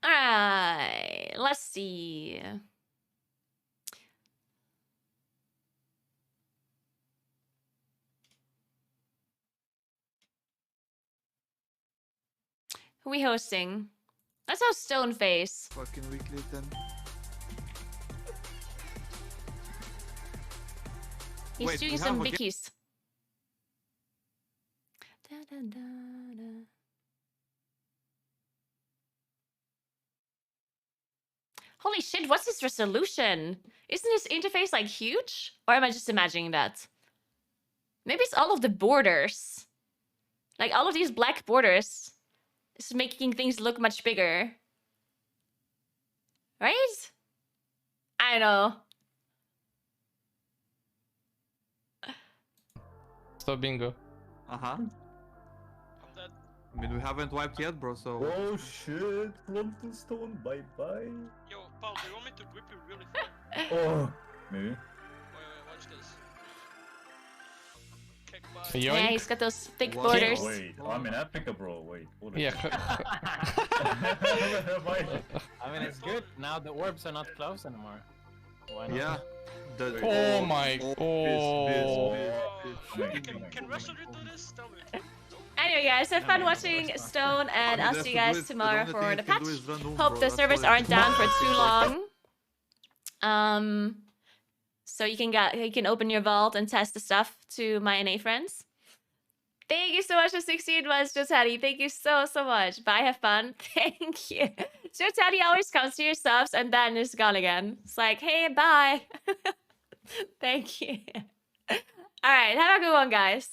All right, let's see. Who are we hosting? Let's host Stoneface. Fucking weekly then. He's doing some bickies. Da, da, da, da. Holy shit, what's this resolution? Isn't this interface like huge? Or am I just imagining that? Maybe it's all of the borders. Like all of these black borders is making things look much bigger. Right? I know. Stop bingo. Uh-huh. I mean, we haven't wiped yet, bro, so... Oh shit, Stone, bye-bye. Yo, Paul, do you want me to whip you really far? Oh, maybe. Wait, watch this. Yeah, he's got those thick borders. Wait, I'm in Africa, bro. Wait, hold on. Yeah. I mean, it's good. Now the orbs are not close anymore. Why not? Yeah. Oh my... Oh... Can Russell do this? Tell me. Anyway, guys, have fun watching Stone, and I'll see you guys tomorrow for the patch. Hope the servers aren't down for too long. So you can open your vault and test the stuff to my NA friends. Thank you so much for 16 months, Joe Teddy. Thank you so much. Bye, have fun. Thank you. Joe Teddy always comes to your subs and then is gone again. It's like, hey, bye. Thank you. All right, have a good one, guys.